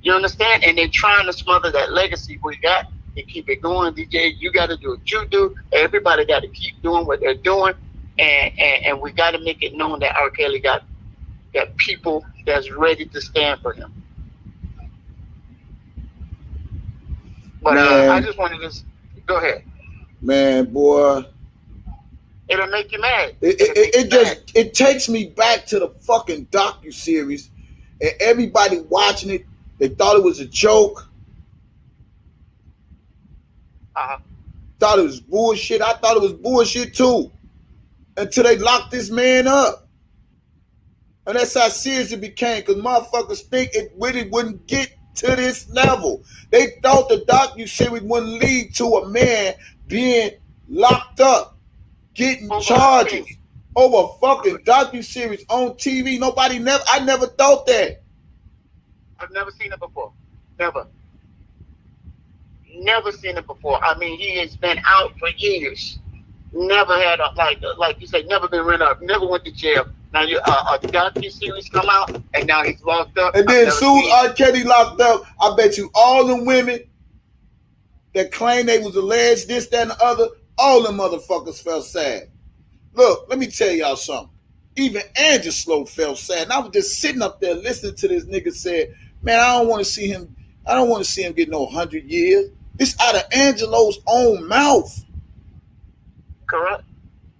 You understand? And they're trying to smother that legacy we got to keep it going. DJ, you got to do what you do. Everybody got to keep doing what they're doing. And we got to make it known that R. Kelly got people that's ready to stand for him. But I just wanted to go ahead. Man, boy. It'll make you mad. It takes me back to the fucking docuseries, and everybody watching it, they thought it was a joke. Thought it was bullshit. I thought it was bullshit too. Until they locked this man up. And that's how serious it became, because motherfuckers think it really wouldn't get to this level. They thought the docuseries wouldn't lead to a man being locked up, getting charges over a fucking docuseries on TV. I never thought that. I've never seen it before. Never seen it before. I mean, he has been out for years. Never had like you said, never been written up, never went to jail. Now a docuseries come out, and now he's locked up. And then soon R. Kelly locked up, I bet you all the women that claimed they was alleged this, that, and the other, all them motherfuckers felt sad. Look, let me tell y'all something. Even Angelo felt sad. And I was just sitting up there listening to this nigga say, man, I don't want to see him get no 100 years. It's out of Angelo's own mouth. Correct.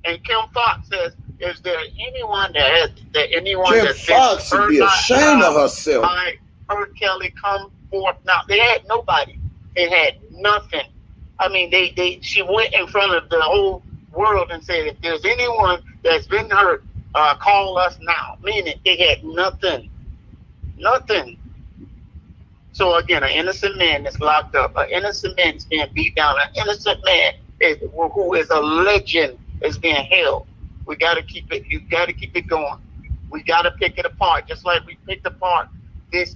And Kim Fox says, is there anyone Kim Fox should be ashamed of herself. R.Kelly come forth. Now, they had nobody. They had nothing. I mean, she went in front of the whole world and said, if there's anyone that's been hurt, call us now. Meaning they had nothing. Nothing. So again, an innocent man is locked up. An innocent man is being beat down. An innocent man who is a legend is being held. We got to keep it. You got to keep it going. We got to pick it apart, just like we picked apart this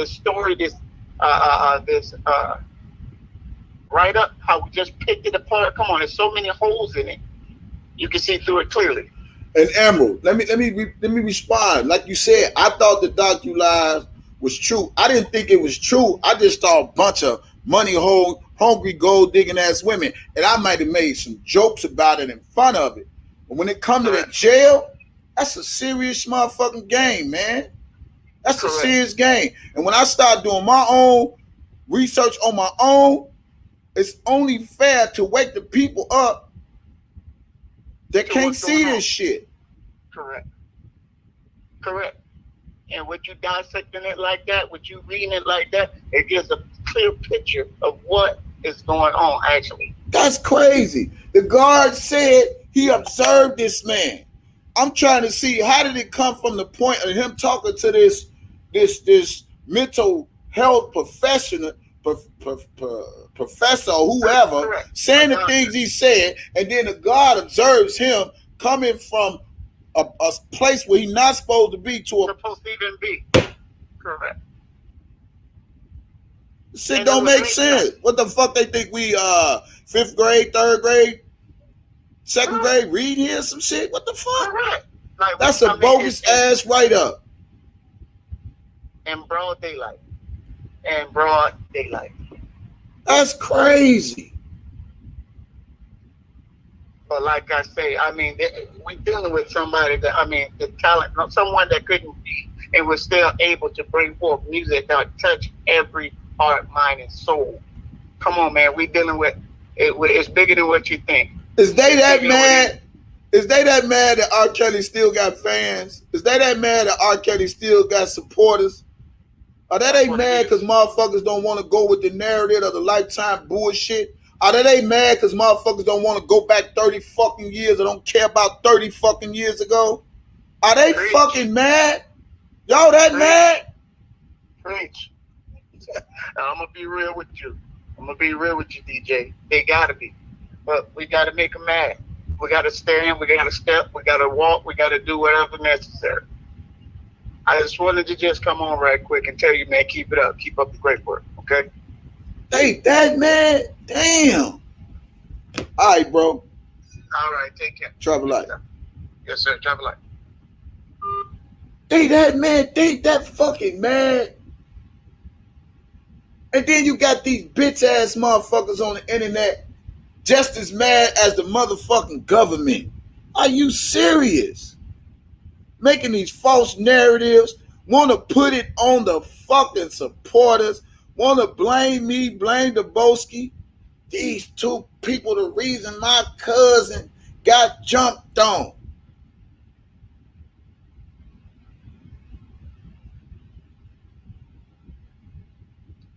story, this write up. How we just picked it apart. Come on, there's so many holes in it. You can see through it clearly. And Emerald, let me respond. Like you said, I thought the docu-live was true. I didn't think it was true. I just saw a bunch of money hungry, gold digging ass women, and I might have made some jokes about it in front of it. But when it comes to that jail, that's a serious motherfucking game, man. That's a serious game. And when I start doing my own research on my own, it's only fair to wake the people up that can't see this shit. Correct. And with you dissecting it like that, with you reading it like that, it gives a clear picture of what is going on actually. That's crazy. The guard said he observed this man. I'm trying to see, how did it come from the point of him talking to this mental health professional, professor or whoever, saying the things he said, and then the guard observes him coming from a place where he's not supposed to be supposed to even be. Correct. This shit don't make sense. What the fuck they think we 5th grade, 3rd grade, 2nd grade reading here some shit? What the fuck? Correct. Like, that's a bogus ass write up. In broad daylight. That's crazy. But like I say, I mean, we're dealing with somebody that, I mean, the talent, someone that couldn't be and was still able to bring forth music that touch every heart, mind, and soul. Come on, man. We're dealing with it. It's bigger than what you think. Is they that mad? Is they that mad that R. Kelly still got fans? Is they that mad that R. Kelly still got supporters? Are they mad because motherfuckers don't want to go with the narrative of the Lifetime bullshit? Are they mad because motherfuckers don't want to go back 30 fucking years or don't care about 30 fucking years ago? Are they fucking mad? Y'all that mad? Preach. I'm going to be real with you. DJ. They got to be. But we got to make them mad. We got to stand. We got to step. We got to walk. We got to do whatever necessary. I just wanted to just come on right quick and tell you, man, keep it up. Keep up the great work, okay? They that mad? Damn. All right, bro. All right, take care. Travel light. Yes, sir. Travel light. They that mad? They that fucking mad? And then you got these bitch ass motherfuckers on the internet just as mad as the motherfucking government. Are you serious? Making these false narratives, want to put it on the fucking supporters, want to blame me, blame the Boski. These two people, the reason my cousin got jumped on.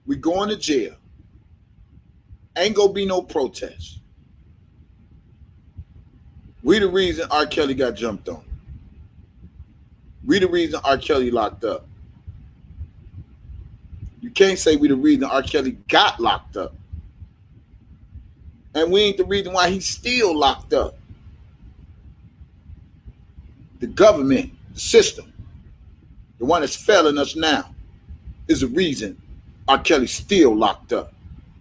We going to jail. Ain't gonna be no protest. We the reason R. Kelly got jumped on. We the reason R. Kelly locked up. You can't say we the reason R. Kelly got locked up. And we ain't the reason why he's still locked up. The government, the system, the one that's failing us now, is the reason R. Kelly's still locked up.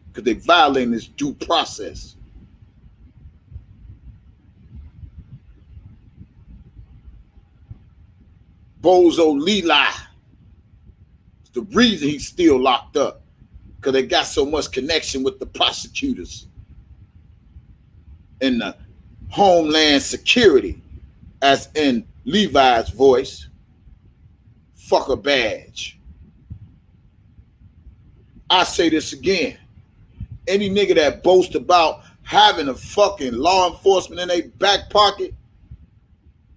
Because they violating this due process. Bozo Lila. It's the reason he's still locked up. Because they got so much connection with the prosecutors and the Homeland Security, as in Levi's voice. Fuck a badge. I say this again. Any nigga that boasts about having a fucking law enforcement in their back pocket,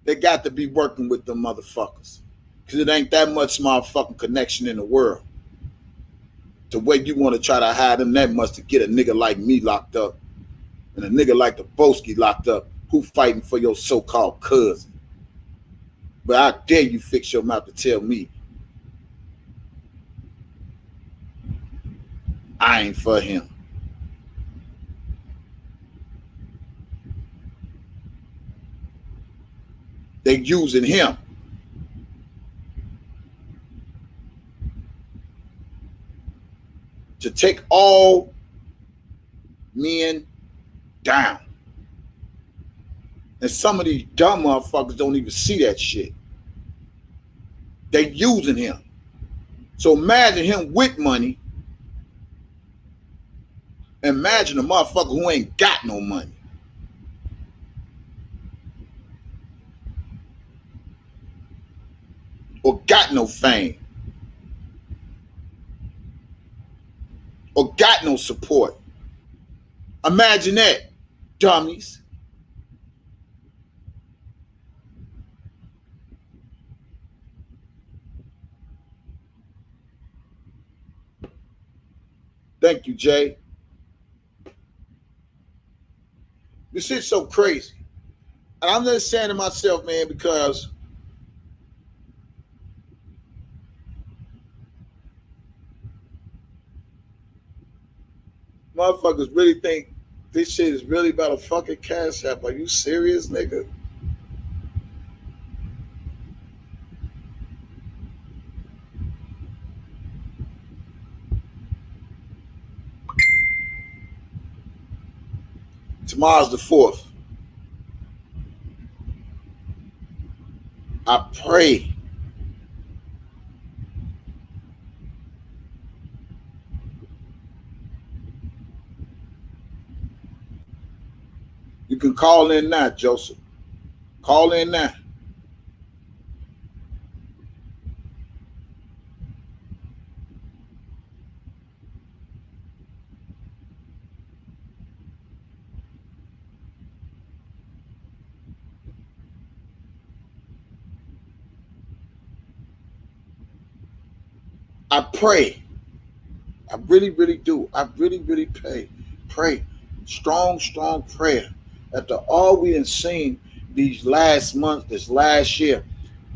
they got to be working with them motherfuckers. Because it ain't that much motherfucking connection in the world. The way you want to try to hide them that much to get a nigga like me locked up and a nigga like the Boski locked up who fighting for your so-called cousin. But I dare you fix your mouth to tell me I ain't for him. They using him. To take all men down. And some of these dumb motherfuckers don't even see that shit. They using him. So imagine him with money. Imagine a motherfucker who ain't got no money. Or got no fame. Or got no support. Imagine that, dummies. Thank you, Jay. This shit's so crazy. And I'm just saying to myself, man, because motherfuckers really think this shit is really about a fucking cash app. Are you serious, nigga? Tomorrow's the 4th. I pray you can call in now, Joseph. Call in now. I pray. I really, really do. I really, really pray. Strong prayer. After all we done seen these last months, this last year,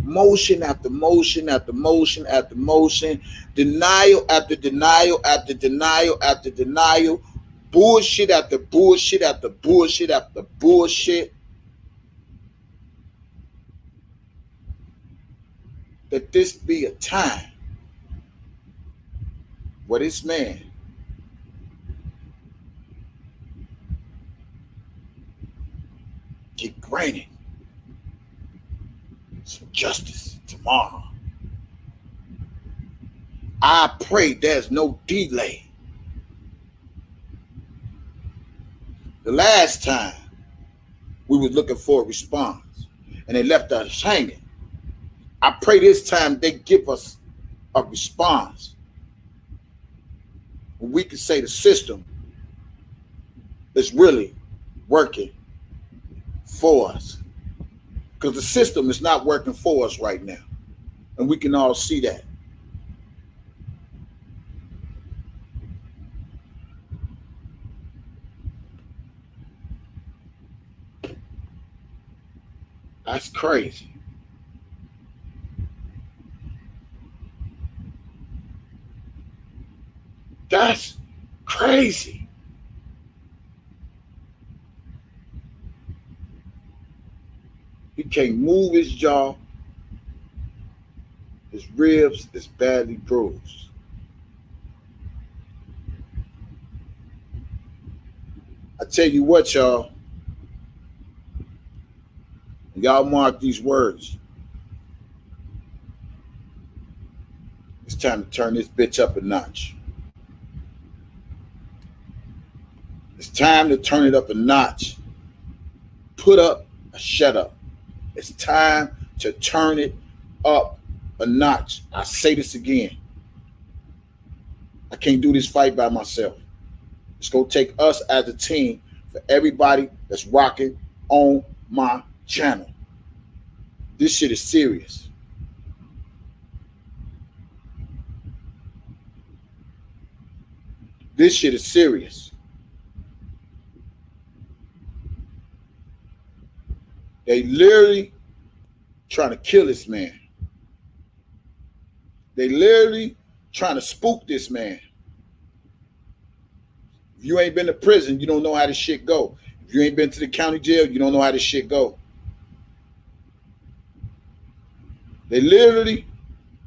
motion after motion after motion after motion, denial after denial after denial after denial, bullshit after bullshit after bullshit after bullshit. That this be a time where this man get granted some justice tomorrow. I pray there's no delay. The last time we was looking for a response and they left us hanging. I pray this time they give us a response. We can say the system is really working for us. Because the system is not working for us right now. And we can all see that. That's crazy. That's crazy. He can't move his jaw. His ribs is badly bruised. I tell you what, y'all. Y'all mark these words. It's time to turn this bitch up a notch. It's time to turn it up a notch. Put up or shut up. It's time to turn it up a notch. I say this again. I can't do this fight by myself. It's going to take us as a team for everybody that's rocking on my channel. This shit is serious. This shit is serious. They literally trying to kill this man. They literally trying to spook this man. If you ain't been to prison, you don't know how this shit go. If you ain't been to the county jail, you don't know how this shit go. They literally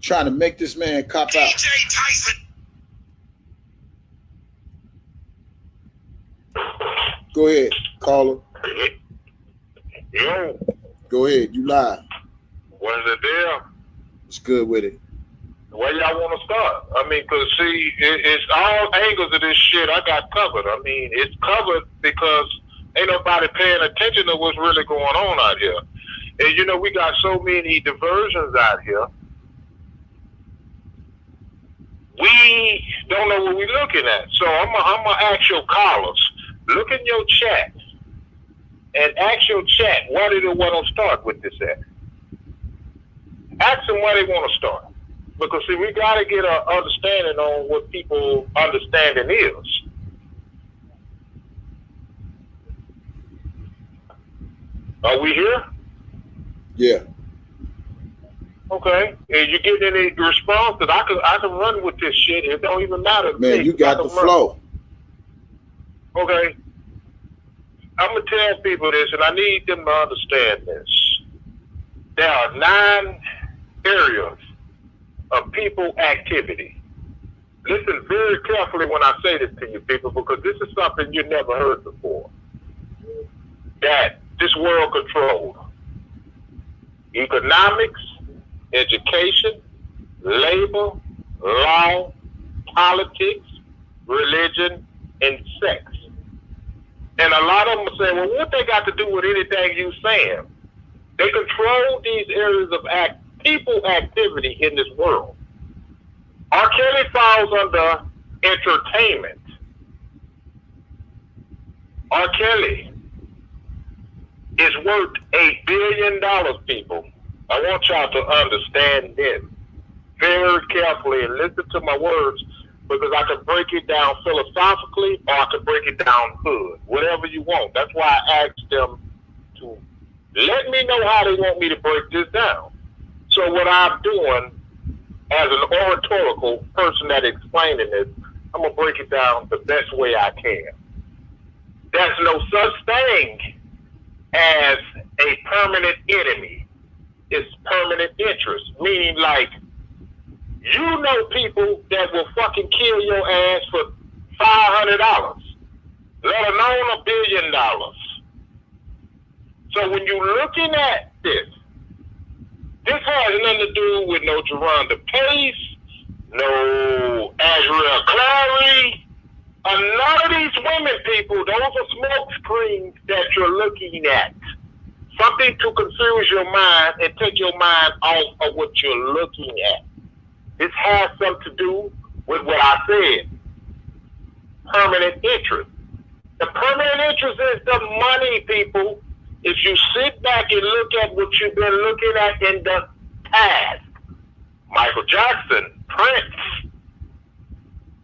trying to make this man cop out. DJ Tyson. Go ahead, caller. Yo, Go ahead, you live. what's the deal? What's good with it? Where y'all want to start? I mean, because see, it's all angles of this shit I got covered. I mean, it's covered because ain't nobody paying attention to what's really going on out here. And you know, we got so many diversions out here. We don't know what we're looking at. So I'm gonna ask your callers, look in your chat and ask your chat why do they want to start with this at. Ask them why they want to start. Because see, we got to get an understanding on what people understanding is. Are we here? Yeah. Okay. And you get any responses? I can run with this shit. It don't even matter. Man, you got the flow. Okay. I'm gonna tell people this, and I need them to understand this. There are 9 areas of people activity. Listen very carefully when I say this to you people, because this is something you never heard before. That this world controlled. Economics, education, labor, law, politics, religion, and sex. And a lot of them are saying, well, what they got to do with anything you saying? They control these areas of people activity in this world. R.Kelly falls under entertainment. R.Kelly is worth $1 billion, people. I want y'all to understand this very carefully and listen to my words, because I can break it down philosophically or I can break it down hood, whatever you want. That's why I asked them to let me know how they want me to break this down. So what I'm doing as an oratorical person that explaining this, I'm going to break it down the best way I can. There's no such thing as a permanent enemy. It's permanent interest, meaning like, you know people that will fucking kill your ass for $500, let alone $1 billion. So when you're looking at this has nothing to do with no Geronda Pace, no Azrael Clary. A lot of these women, people, those are smoke screens that you're looking at. Something to confuse your mind and take your mind off of what you're looking at. This has something to do with what I said. Permanent interest. The permanent interest is the money, people. If you sit back and look at what you've been looking at in the past, Michael Jackson, Prince,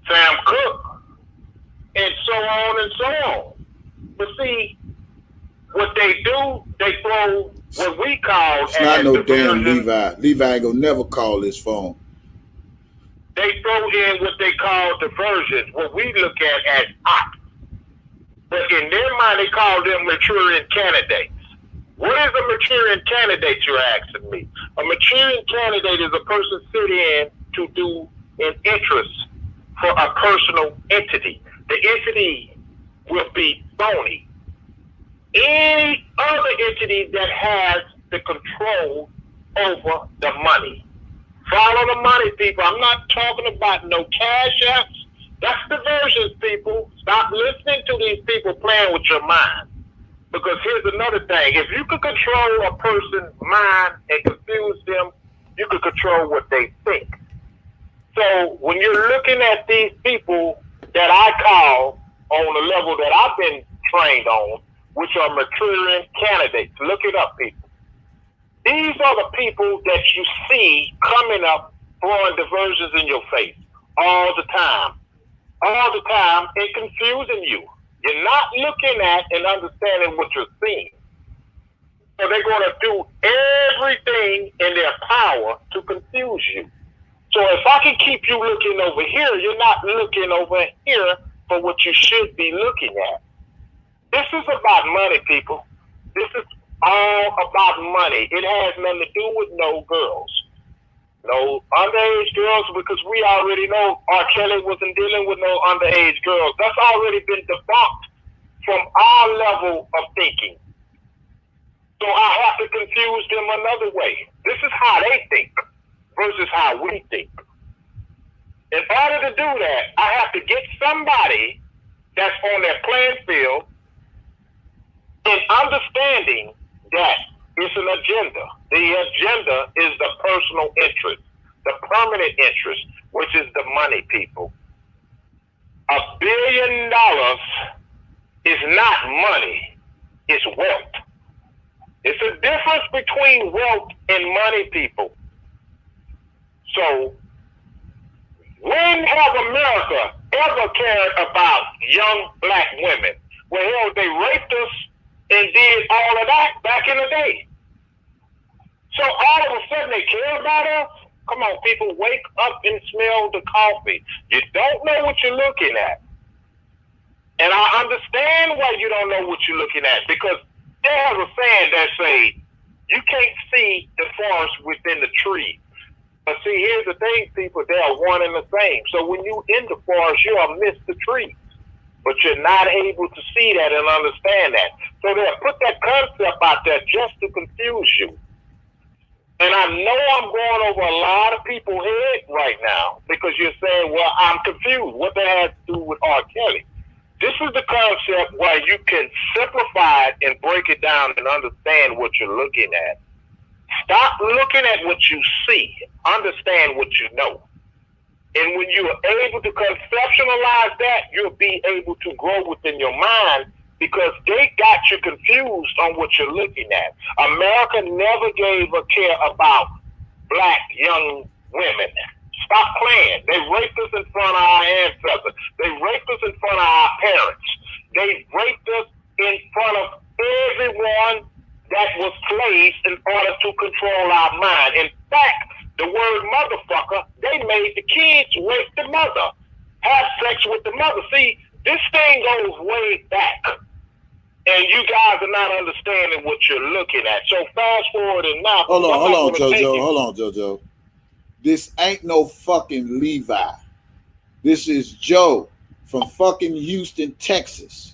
Sam Cooke, and so on and so on. But see, what they do, they throw what we call it's not no damn Levi. Levi ain't gonna never call his phone. They throw in what they call diversions, what we look at as ops. But in their mind, they call them maturing candidates. What is a maturing candidate, you're asking me? A maturing candidate is a person sitting in to do an interest for a personal entity. The entity will be phony. Any other entity that has the control over the money. Follow the money, people. I'm not talking about no cash apps. That's diversions, people. Stop listening to these people playing with your mind. Because here's another thing. If you could control a person's mind and confuse them, you could control what they think. So when you're looking at these people that I call on the level that I've been trained on, which are maturing candidates, look it up, people. These are the people that you see coming up throwing diversions in your face all the time and confusing you. You're not looking at and understanding what you're seeing. So they're going to do everything in their power to confuse you. So if I can keep you looking over here, you're not looking over here for what you should be looking at. This is about money, people. This is all about money. It has nothing to do with no girls. No underage girls, because we already know R.Kelly wasn't dealing with no underage girls. That's already been debunked from our level of thinking. So I have to confuse them another way. This is how they think versus how we think. In order to do that, I have to get somebody that's on their playing field and understanding that it's an agenda. The agenda is the personal interest, the permanent interest, which is the money, people. $1 billion is not money, it's wealth. It's a difference between wealth and money, people. So, when have America ever cared about young black women? Well, hell, they raped us and did all of that back in the day. So all of a sudden they care about us? Come on, people, wake up and smell the coffee. You don't know what you're looking at. And I understand why you don't know what you're looking at, because there's a saying that say, you can't see the forest within the tree. But see, here's the thing, people, they are one and the same. So when you in the forest, you'll miss the tree. But you're not able to see that and understand that. So they'll put that concept out there just to confuse you. And I know I'm going over a lot of people's head right now because you're saying, well, I'm confused. What that has to do with R.Kelly? This is the concept where you can simplify it and break it down and understand what you're looking at. Stop looking at what you see. Understand what you know. And when you are able to conceptualize that, you'll be able to grow within your mind, because they got you confused on what you're looking at. America never gave a care about black young women. Stop playing. They raped us in front of our ancestors. They raped us in front of our parents. They raped us in front of everyone that was slaves in order to control our mind. In fact, the word motherfucker, they made the kids rape the mother, have sex with the mother. See, this thing goes way back. And you guys are not understanding what you're looking at. So fast forward and now. Hold on, JoJo. This ain't no fucking Levi. This is Joe from fucking Houston, Texas.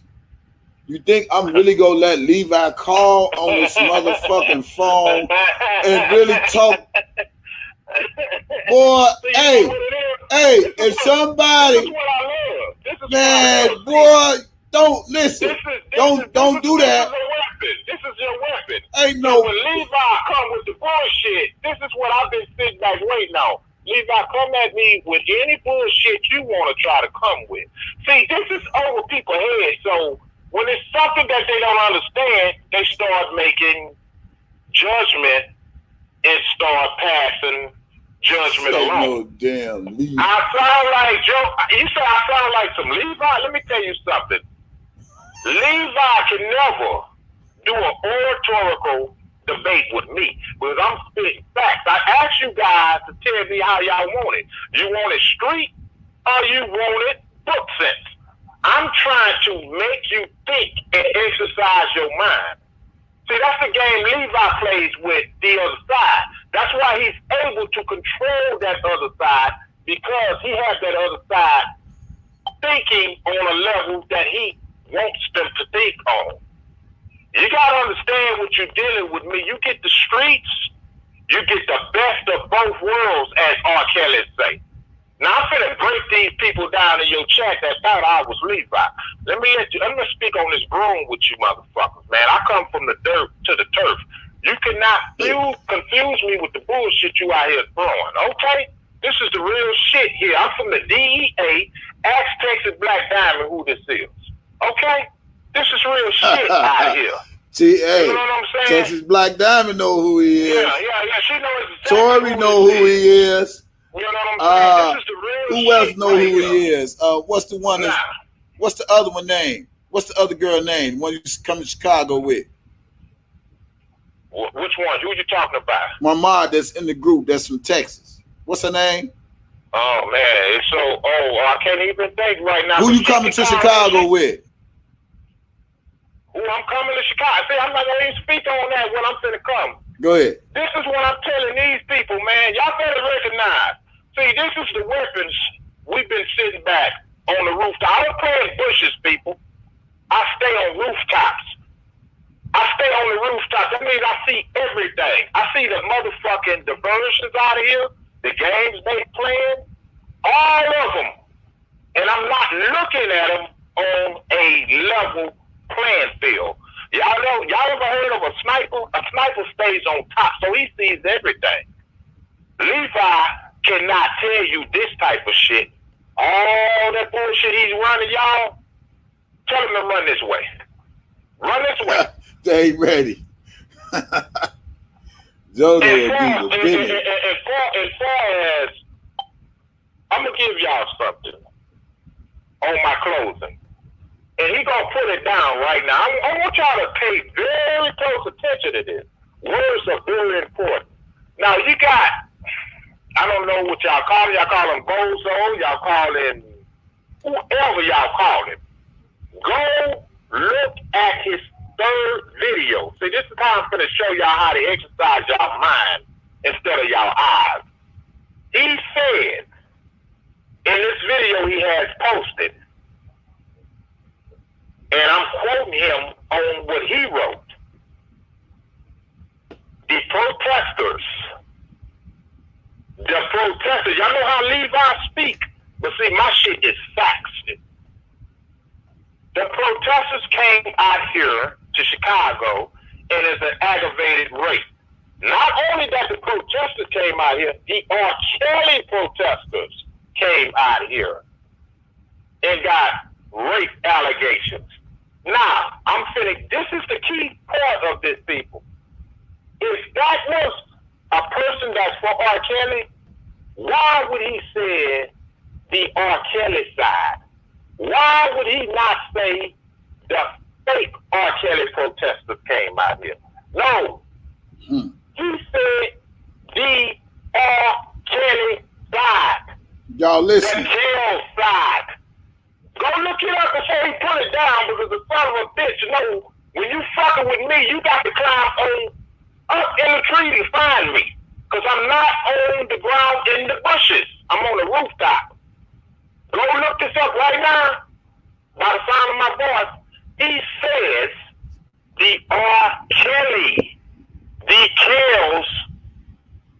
You think I'm really gonna let Levi call on this motherfucking phone and really talk? Boy, hey, if somebody, man, boy, don't listen. Don't do that. This is your weapon. Ain't no. So when Levi come with the bullshit, this is what I've been sitting back waiting on. Levi, come at me with any bullshit you want to try to come with. See, this is over people's heads. So when it's something that they don't understand, they start making judgment and start passing judgment along. No damn Levi. I sound like Joe. You say I sound like some Levi? Let me tell you something. Levi can never do an oratorical debate with me, because I'm spitting facts. I asked you guys to tell me how y'all want it. You want it street or you want it book sense? I'm trying to make you think and exercise your mind. See, that's the game Levi plays with the other side. That's why he's able to control that other side, because he has that other side thinking on a level that he wants them to think on. You got to understand what you're dealing with me. You get the streets, you get the best of both worlds, as R. Kelly say. Now I'm finna break these people down in your chat that thought I was Levi. Let me speak on this broom with you motherfuckers, man. I come from the dirt to the turf. You cannot confuse me with the bullshit you out here throwing, okay? This is the real shit here. I'm from the DEA. Ask Texas Black Diamond who this is, okay? This is real shit out here. See, hey, you know what I'm saying? Texas Black Diamond know who he is. Yeah. She knows exactly Tori know who he is. You know what I'm saying? This is the real who else shit know right who here. he is? What's the one that's, what's the other one name? What's the other girl name? The one you come to Chicago with? Which one? Who you talking about? My mom that's in the group that's from Texas. What's her name? Oh man, it's so I can't even think right now. Who you coming to Chicago with? Who I'm coming to Chicago? See, I'm not gonna even speak on that when I'm finna come. Go ahead. This is what I'm telling these people, man. Y'all better recognize. See, this is the weapons we've been sitting back on the rooftop. I don't play in bushes, people. I stay on rooftops. I stay on the rooftop. That means I see everything. I see the motherfucking diversions out of here, the games they playing, all of them. And I'm not looking at them on a level playing field. Y'all ever heard of a sniper? A sniper stays on top, so he sees everything. Levi cannot tell you this type of shit. All that bullshit he's running, y'all, tell him to run this way. Run this way. They ain't ready. Joe as far as, I'm going to give y'all something on my closing. And he going to put it down right now. I want y'all to pay very close attention to this. Words are very important. Now, you got, I don't know what y'all call him. Y'all call him Bozo. Y'all call him whoever y'all call him. Go look at his third video. See, this is how I'm going to show y'all how to exercise y'all mind instead of y'all eyes. He said in this video he has posted, and I'm quoting him on what he wrote. The protesters, y'all know how Levi speak, but see, my shit is facts. The protesters came out here to Chicago, and it's an aggravated rape. Not only that the protesters came out here, the R.Kelly protesters came out here and got rape allegations. Now, this is the key part of this, people. If that was a person that's for R. Kelly, why would he say the R. Kelly side? Why would he not say the fake R. Kelly protesters came out here? No. He said the R. Kelly side. Y'all listen. The jail side. Go look it up before he put it down, because the son of a bitch, when you fucking with me, you got to climb up in the tree to find me. Because I'm not on the ground in the bushes. I'm on the rooftop. Go look this up right now. By the sound of my voice, he says the R. Kelly, the Kells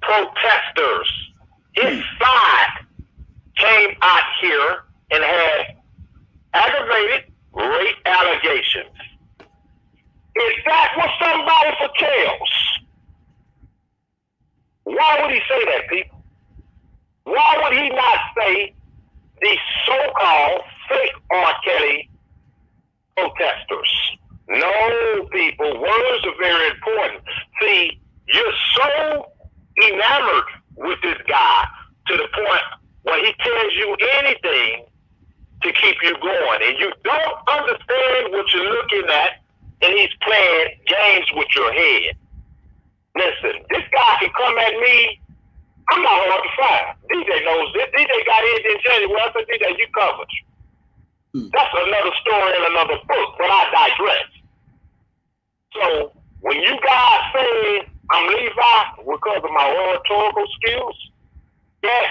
protesters, his side came out here and had aggravated rape allegations. If that was somebody for Kells, why would he say that, people? Why would he not say the so-called fake R. Kelly protesters? No, people, words are very important. See, you're so enamored with this guy to the point where he tells you anything to keep you going, and you don't understand what you're looking at, and he's playing games with your head. Listen, this guy can come at me. I'm not hard to find. DJ knows this. DJ got anything January. I said, DJ, you covered. That's another story in another book, but I digress. So when you guys say I'm Levi because of my oratorical skills, yes,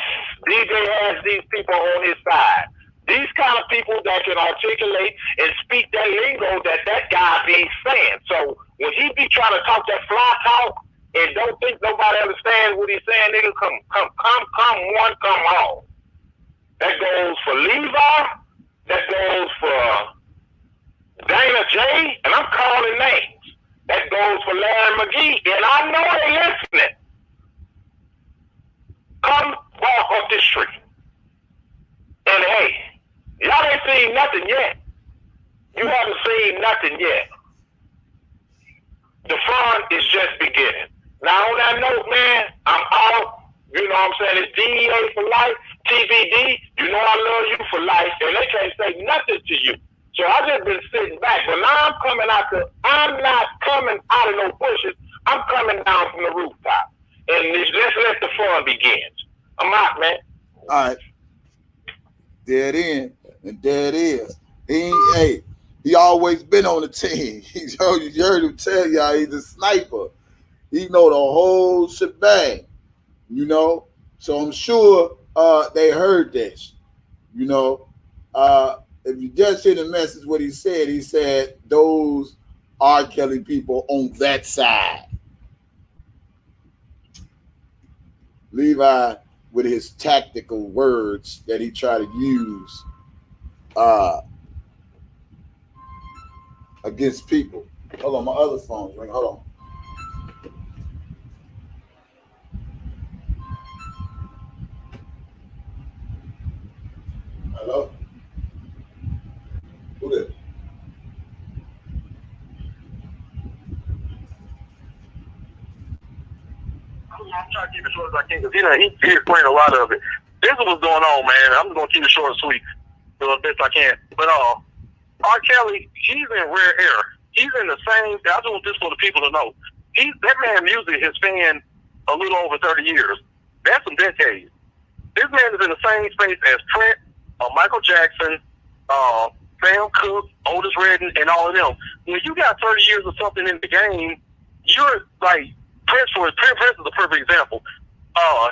DJ has these people on his side. These kind of people that can articulate and speak that lingo that guy be saying. So when he be trying to talk that fly talk and don't think nobody understands what he's saying, nigga, come one, come home. That goes for Levi. That goes for Dana J. And I'm calling names. That goes for Larry McGee. And I know they listening. Come walk up this street. And hey, y'all ain't seen nothing yet. You haven't seen nothing yet. The fun is just beginning. Now on that note, man, I'm out. You know what I'm saying? It's DEA for life, TVD. You know I love you for life, and they can't say nothing to you. So I just been sitting back. But now I'm not coming out of no bushes. I'm coming down from the rooftop. And let's let the fun begin. I'm out, man. All right. There it is. And there it is. He always been on the team. You heard him tell y'all he's a sniper. He know the whole shebang, you know. So I'm sure they heard this, you know. If you just hear the message, what he said those R.Kelly people on that side. Levi, with his tactical words that he tried to use against people. Hold on, my other phone's ringing. Hold on. Hello? Who is it? I'm trying to keep it short as I can because he explained a lot of it. This is what's going on, man. I'm just going to keep it short and sweet as best I can. But R. Kelly, he's in rare air. He's in the same. I just want this for the people to know. That man music has spanned a little over 30 years. That's some decades. This man is in the same space as Prince, Michael Jackson, Sam Cooke, Otis Redding, and all of them. When you got 30 years of something in the game, you're like Prince is a perfect example.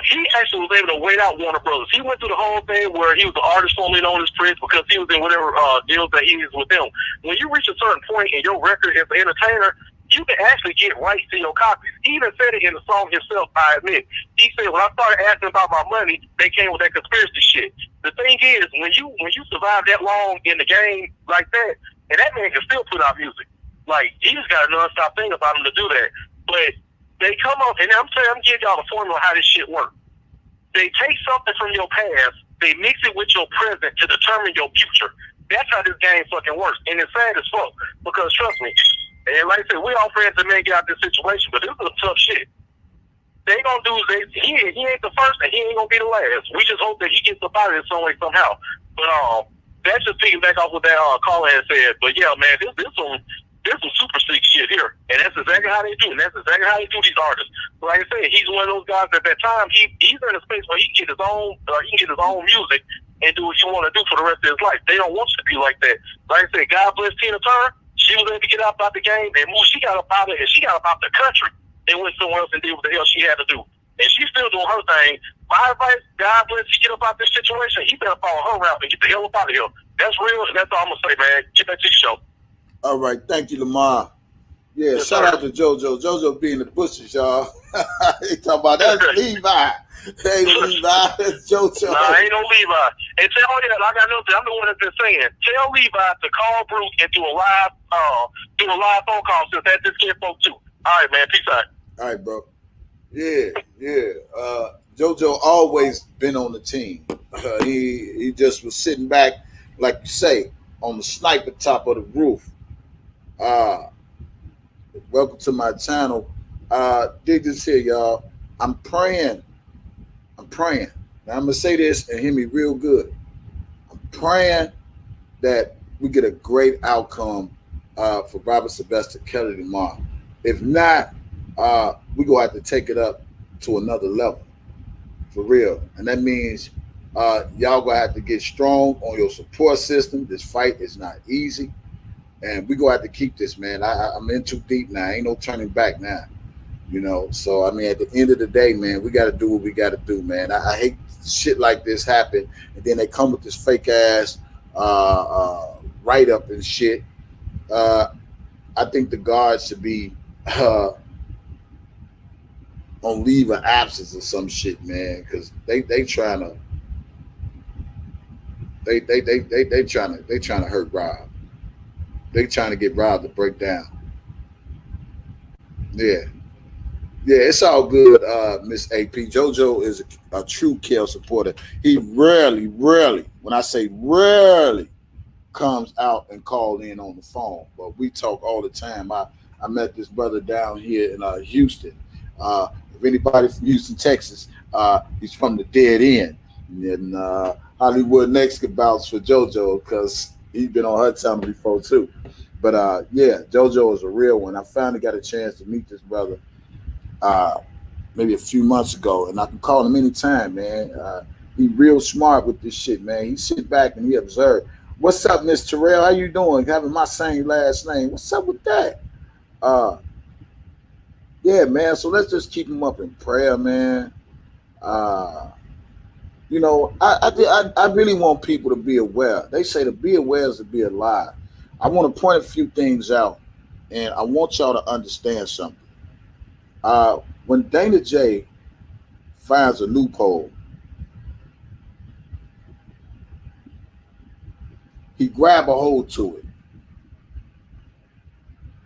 He actually was able to wait out Warner Brothers. He went through the whole thing where he was the artist formerly known as Prince because he was in whatever deals that he is with them. When you reach a certain point in your record as an entertainer, you can actually get rights to your copies. He even said it in the song himself, I admit. He said, when I started asking about my money, they came with that conspiracy shit. The thing is, when you survive that long in the game like that, and that man can still put out music. Like, he just got a non-stop thing about him to do that. But they come up, and I'm giving y'all the formula how this shit works. They take something from your past, they mix it with your present to determine your future. That's how this game fucking works. And it's sad as fuck. Because trust me, and like I said, we all friends that may get out this situation, but this is a tough shit. They gonna do he ain't the first and he ain't gonna be the last. We just hope that he gets up out of it some way, somehow. But that's just picking back off what that caller had said. But yeah, man, this some super sick shit here. And that's exactly how they do. And that's exactly how they do these artists. Like I said, he's one of those guys at that time, he's in a space where he can get his own music and do what you want to do for the rest of his life. They don't want you to be like that. Like I said, God bless Tina Turner. She was able to get out the game and move. She got up out of it. She got up out the country and went somewhere else and did what the hell she had to do. And she's still doing her thing. My advice, God bless you, get up out this situation. He better follow her route and get the hell up out of here. That's real, and that's all I'm going to say, man. Get back to your show. All right. Thank you, Lamar. Yeah, yes, shout out to JoJo. JoJo be in the bushes, y'all. He talking about that's Levi. Hey, Levi, that's JoJo. Nah, ain't no Levi. And tell you that I got nothing. I'm the one that's been saying. Tell Levi to call Bruce and do a live phone call since that this kid folk too. All right, man. Peace out. All right, bro. Yeah. JoJo always been on the team. He just was sitting back, like you say, on the sniper top of the roof. Welcome to my channel. Dig this here, y'all. I'm praying. Now I'm gonna say this and hear me real good. I'm praying that we get a great outcome for Robert Sylvester Kelly tomorrow. If not, we're gonna have to take it up to another level. For real. And that means y'all gonna have to get strong on your support system. This fight is not easy. And we're gonna have to keep this, man. I'm in too deep now. Ain't no turning back now. You know, so I mean, at the end of the day, man, we got to do what we got to do, man. I hate shit like this happen, and then they come with this fake ass write up and shit. I think the guards should be on leave of absence or some shit, man, because they trying to They trying to hurt Rob. They trying to get Rob to break down. Yeah. Yeah, it's all good, Miss AP. JoJo is a true Kel supporter. He rarely, when I say rarely, comes out and call in on the phone, but we talk all the time. I met this brother down here in Houston. If anybody from Houston, Texas, he's from the dead end. And Hollywood next could vouch for JoJo because he's been on her time before too. But yeah, JoJo is a real one. I finally got a chance to meet this brother maybe a few months ago, and I can call him anytime, man. He real smart with this shit, man. He sit back and he observe. What's up, Miss Terrell? How you doing? Having my same last name. What's up with that? Yeah, man. So let's just keep him up in prayer, man. You know, I really want people to be aware. They say to be aware is to be alive. I want to point a few things out, and I want y'all to understand something. When Dana J finds a loophole, he grab a hold to it,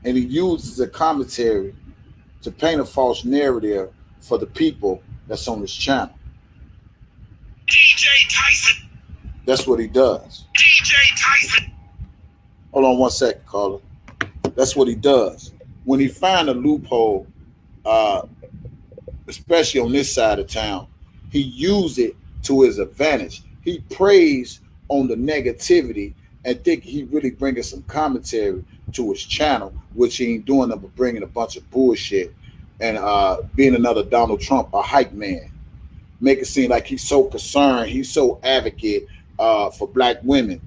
and he uses a commentary to paint a false narrative for the people that's on his channel. DJ Tyson. That's what he does. DJ Tyson. Hold on one second, caller. That's what he does. When he find a loophole, especially on this side of town, he use it to his advantage. He preys on the negativity and think he really bringing some commentary to his channel, which he ain't doing nothing but bringing a bunch of bullshit and being another Donald Trump, a hype man. Make it seem like he's so concerned, he's so advocate for black women.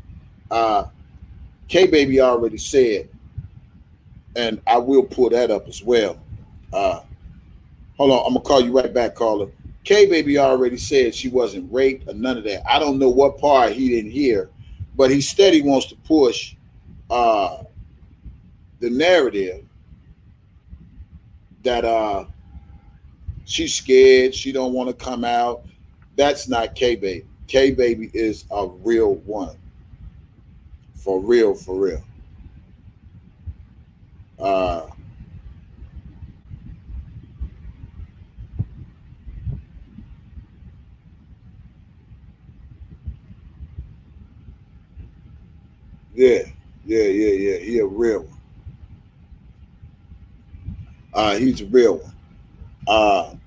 K-Baby already said, and I will pull that up as well. Hold on, I'm gonna call you right back, caller. K-Baby already said she wasn't raped or none of that. I don't know what part he didn't hear, but he steady wants to push the narrative that she's scared, she don't want to come out. That's not K-Baby. K-Baby is a real one. For real, for real. Yeah. He a real one. He's a real one.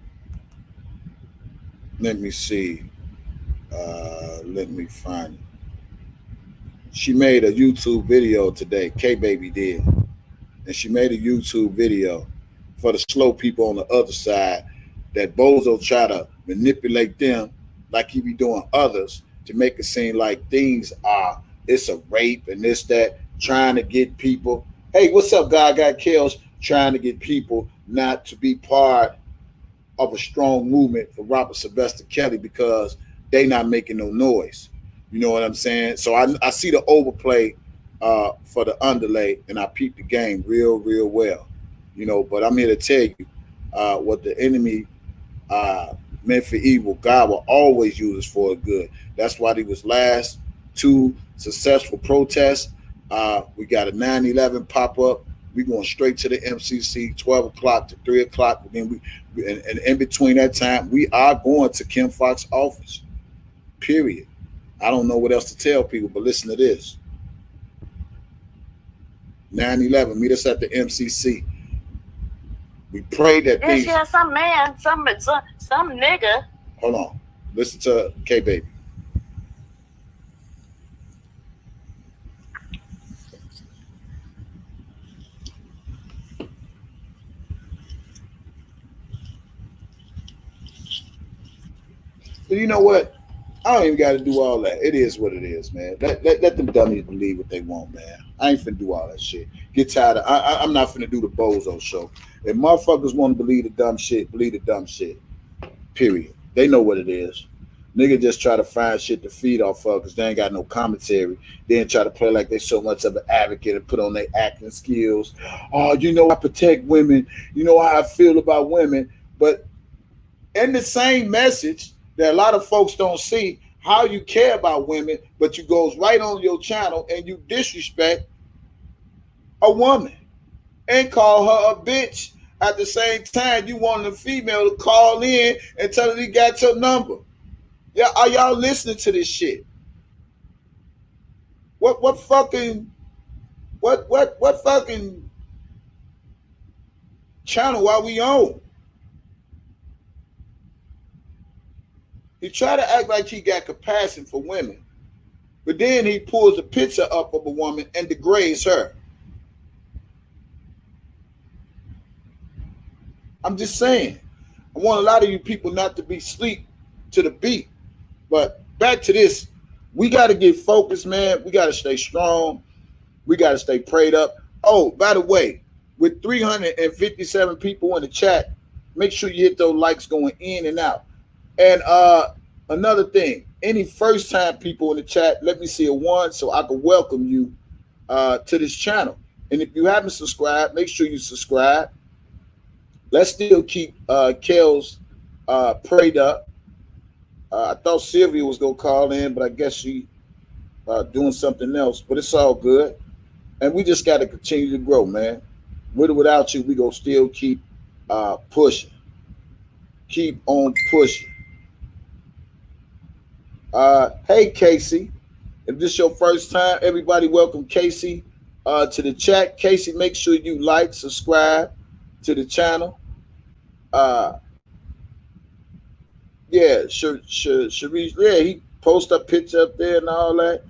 Let me see. Let me find it. She made a YouTube video today. K-Baby did. And she made a YouTube video for the slow people on the other side that Bozo try to manipulate them like he be doing others to make it seem like things are, it's a rape and this, that, trying to get people. Hey, what's up, God Got Kills? Trying to get people not to be part of a strong movement for Robert Sylvester Kelly because they not making no noise. You know what I'm saying? So I see the overplay for the underlay, and I peep the game real well. You know, but I'm here to tell you what the enemy meant for evil, God will always use us for good. That's why there was last two successful protests. We got a 9/11 pop up. We going straight to the MCC, 12 o'clock to 3 o'clock. And then and in between that time, we are going to Kim Fox's office. Period. I don't know what else to tell people, but listen to this. 9/11, meet us at the MCC. We pray that these. Yeah, some man, some nigga. Hold on. Listen to K-Baby. But you know what? I don't even got to do all that. It is what it is, man. Let them dummies believe what they want, man. I ain't finna do all that shit. Get tired of. I'm not finna do the Bozo show. If motherfuckers want to believe the dumb shit, believe the dumb shit. Period. They know what it is. Nigga just try to find shit to feed off of because they ain't got no commentary. Then try to play like they so much of an advocate and put on their acting skills. Oh, you know I protect women. You know how I feel about women. But in the same message that a lot of folks don't see, how you care about women, but you goes right on your channel and you disrespect a woman and call her a bitch. At the same time, you want the female to call in and tell her he got your number. Yeah, are y'all listening to this shit? What fucking channel are we on? He tried to act like he got compassion for women, but then he pulls a picture up of a woman and degrades her. I'm just saying. I want a lot of you people not to be asleep to the beat. But back to this, we got to get focused, man. We got to stay strong. We got to stay prayed up. Oh, by the way, with 357 people in the chat, make sure you hit those likes going in and out. And another thing, any first-time people in the chat, let me see a 1 so I can welcome you to this channel. And if you haven't subscribed, make sure you subscribe. Let's still keep Kels prayed up. I thought Sylvia was going to call in, but I guess she doing something else. But it's all good. And we just got to continue to grow, man. With or without you, we going to still keep pushing. Keep on pushing. Hey, Casey. If this is your first time, everybody welcome Casey to the chat. Casey, make sure you like, subscribe to the channel. Yeah, Sharice, yeah, he posted a picture up there and all that.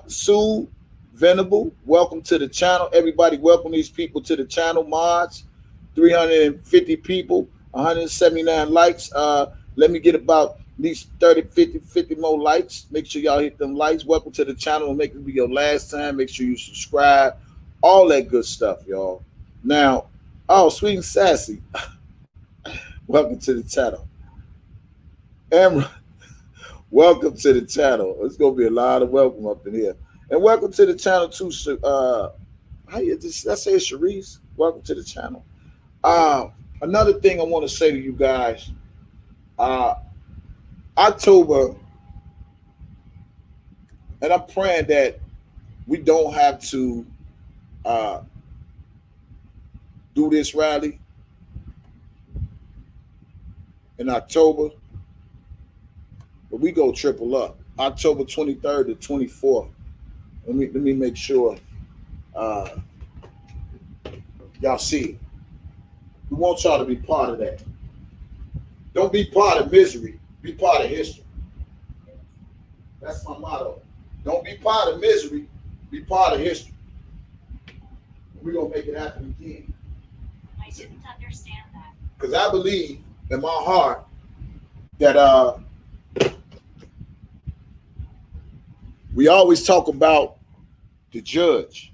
Sue Venable, welcome to the channel. Everybody, welcome these people to the channel. Mods, 350 people, 179 likes. Let me get about these 30, 50 more likes. Make sure y'all hit them likes. Welcome to the channel. Make it be your last time. Make sure you subscribe. All that good stuff, y'all. Now, oh, Sweet and Sassy. Welcome to the channel. Amber, welcome to the channel. It's gonna be a lot of welcome up in here. And welcome to the channel too. How you just I say Sharice? Welcome to the channel. Another thing I want to say to you guys, October, and I'm praying that we don't have to do this rally in October. But we go triple up. October 23rd to 24th. Let me make sure y'all see it. We want y'all to be part of that. Don't be part of misery. Be part of history. That's my motto. Don't be part of misery. Be part of history. We're going to make it happen again. I didn't understand that. Because I believe in my heart that we always talk about the judge.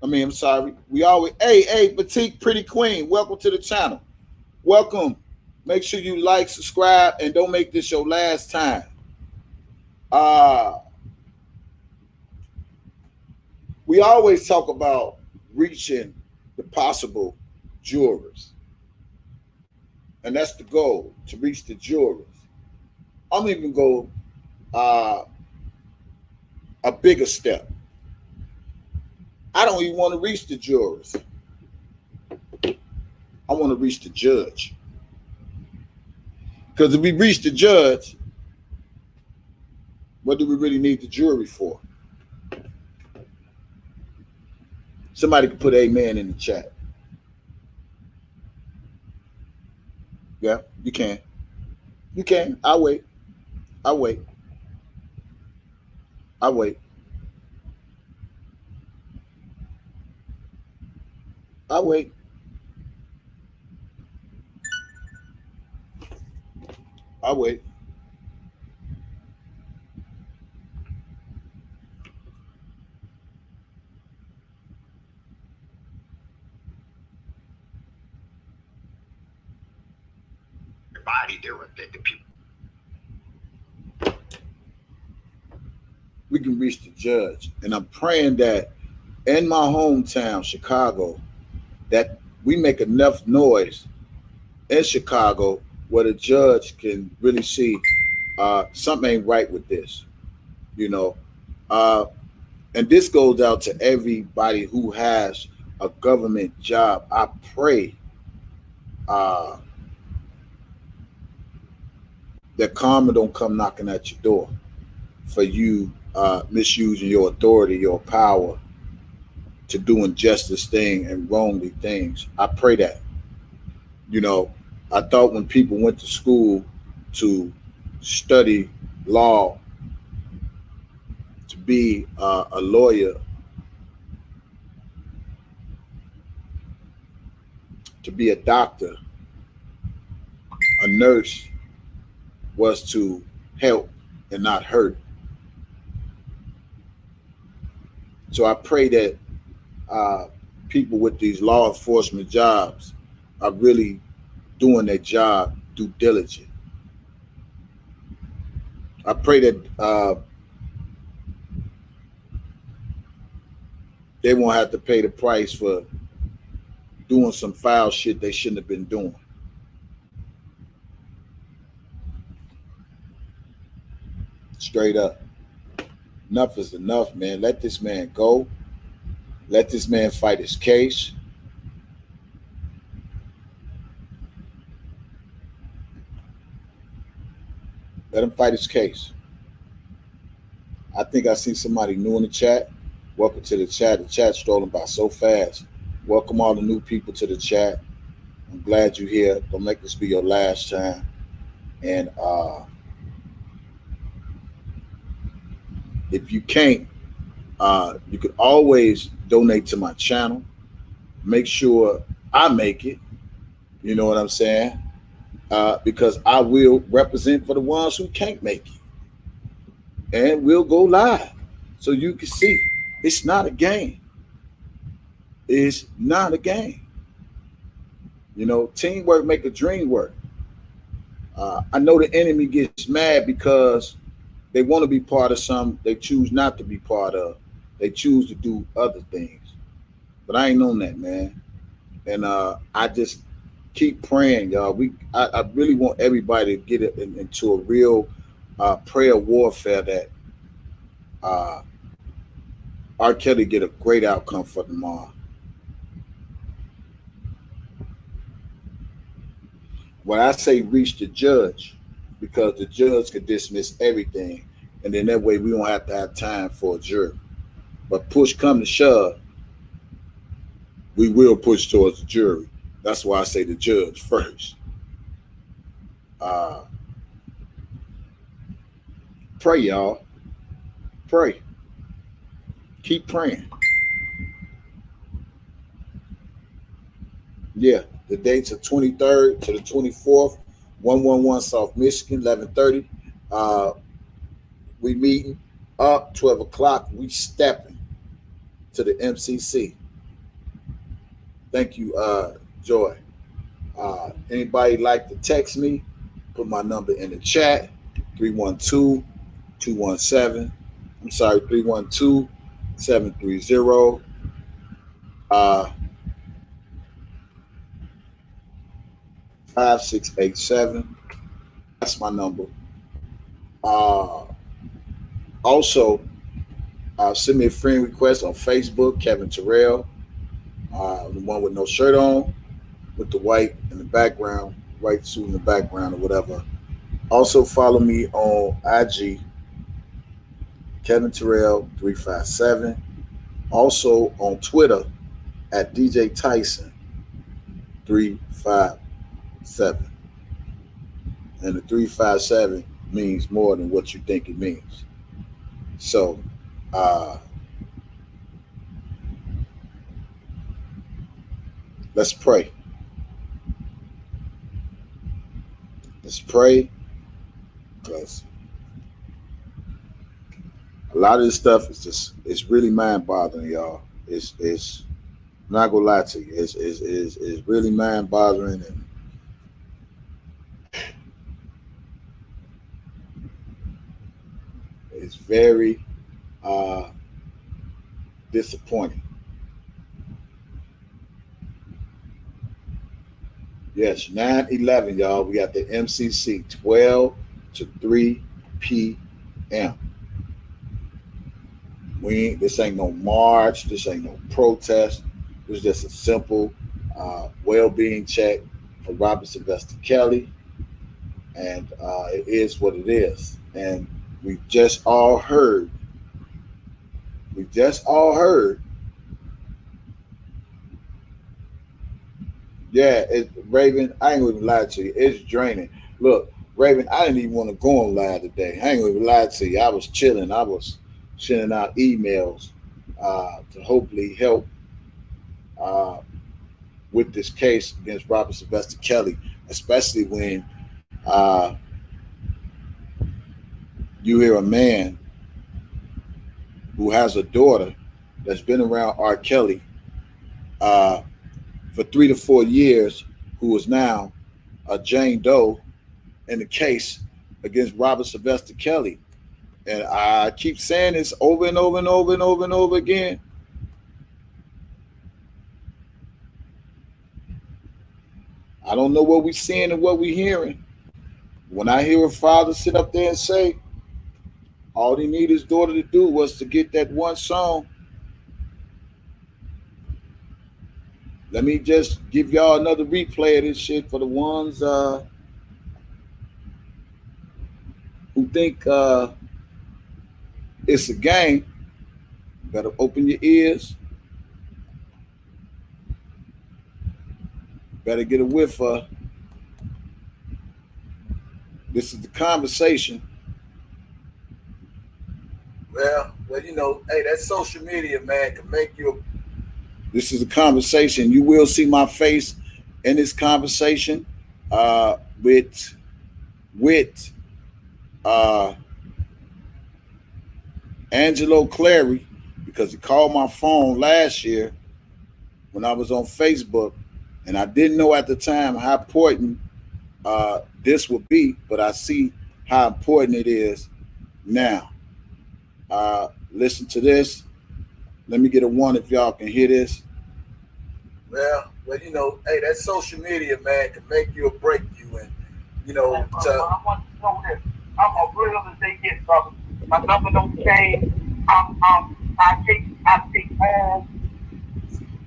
I'm sorry. We always, hey, Petite Pretty Queen, welcome to the channel. Welcome. Make sure you like, subscribe, and don't make this your last time. We always talk about reaching the possible jurors. And that's the goal, to reach the jurors. I'm even go a bigger step. I don't even want to reach the jurors. I want to reach the judge. Because if we reach the judge, what do we really need the jury for? Somebody could put amen in the chat. Yeah, you can. You can. I'll wait. I'll wait. I'll wait. I'll wait. I'll wait. Everybody doing the people. We can reach the judge. And I'm praying that in my hometown, Chicago, that we make enough noise in Chicago where the judge can really see something ain't right with this, you know. Uh, and this goes out to everybody who has a government job. I pray uh, that karma don't come knocking at your door for you misusing your authority, your power to do injustice thing and wrongly things. I pray that. You know, I thought when people went to school to study law, to be a lawyer, to be a doctor, a nurse, was to help and not hurt. So I pray that uh, people with these law enforcement jobs are really doing their job due diligent. I pray that they won't have to pay the price for doing some foul shit they shouldn't have been doing. Straight up. Enough is enough, man. Let this man go. Let this man fight his case. Let him fight his case. I think I see somebody new in the chat. Welcome to the chat. The chat's strolling by so fast. Welcome all the new people to the chat. I'm glad you're here. Don't make this be your last time. And if you can't, you can always donate to my channel. Make sure I make it. You know what I'm saying? Because I will represent for the ones who can't make it. And we'll go live so you can see it's not a game. It's not a game. You know, teamwork make a dream work. I know the enemy gets mad because they want to be part of something they choose not to be part of. They choose to do other things. But I ain't on that, man. And I just keep praying, y'all. I really want everybody to get into a real prayer warfare that R.Kelly get a great outcome for tomorrow. When I say reach the judge, because the judge could dismiss everything, and then that way we don't have to have time for a jury. But push come to shove, we will push towards the jury. That's why I say the judge first. Pray, y'all. Pray. Keep praying. Yeah, the dates are 23rd to the 24th, 111 South Michigan, 11:30. We meeting up 12 o'clock. We stepping to the MCC. Thank you, Joy. Anybody like to text me? Put my number in the chat, 312-217. I'm sorry, 312-730. 5687. That's my number. Also, send me a friend request on Facebook, Kevin Terrell, the one with no shirt on, with the white in the background, white suit in the background or whatever. Also follow me on IG, Kevin Terrell 357. Also on Twitter at DJ Tyson 357. And the 357 means more than what you think it means. So let's pray. Let's pray, because a lot of this stuff is it's really mind boggling, y'all. It's I'm not gonna lie to you. It's really mind boggling, and it's very disappointing. Yes, 9/11, y'all. We got the MCC 12 to 3 p.m. This ain't no march. This ain't no protest. It's just a simple well-being check for Robert Sylvester Kelly, and it is what it is. And we just all heard. Yeah, Raven, I ain't gonna even lie to you. It's draining. Look, Raven, I didn't even want to go on live today. I ain't gonna even lie to you. I was chilling. I was sending out emails to hopefully help with this case against Robert Sylvester Kelly, especially when you hear a man who has a daughter that's been around R. Kelly for 3 to 4 years, who is now a Jane Doe in the case against Robert Sylvester Kelly. And I keep saying this over and over and over and over and over again. I don't know what we're seeing and what we're hearing. When I hear a father sit up there and say, all he needed his daughter to do was to get that one song. Let me just give y'all another replay of this shit for the ones who think it's a game. You better open your ears. Better get a whiff. This is the conversation. Well, you know, hey, that social media, man, can make you. This is a conversation. You will see my face in this conversation with Angelo Clary, because he called my phone last year when I was on Facebook, and I didn't know at the time how important this would be, but I see how important it is now. Listen to this. Let me get a one if y'all can hear this. Well, you know, hey, that social media, man, can make you or break you. And, you know, I want to know this. I'm a real as they get, brother. My number don't change. I take all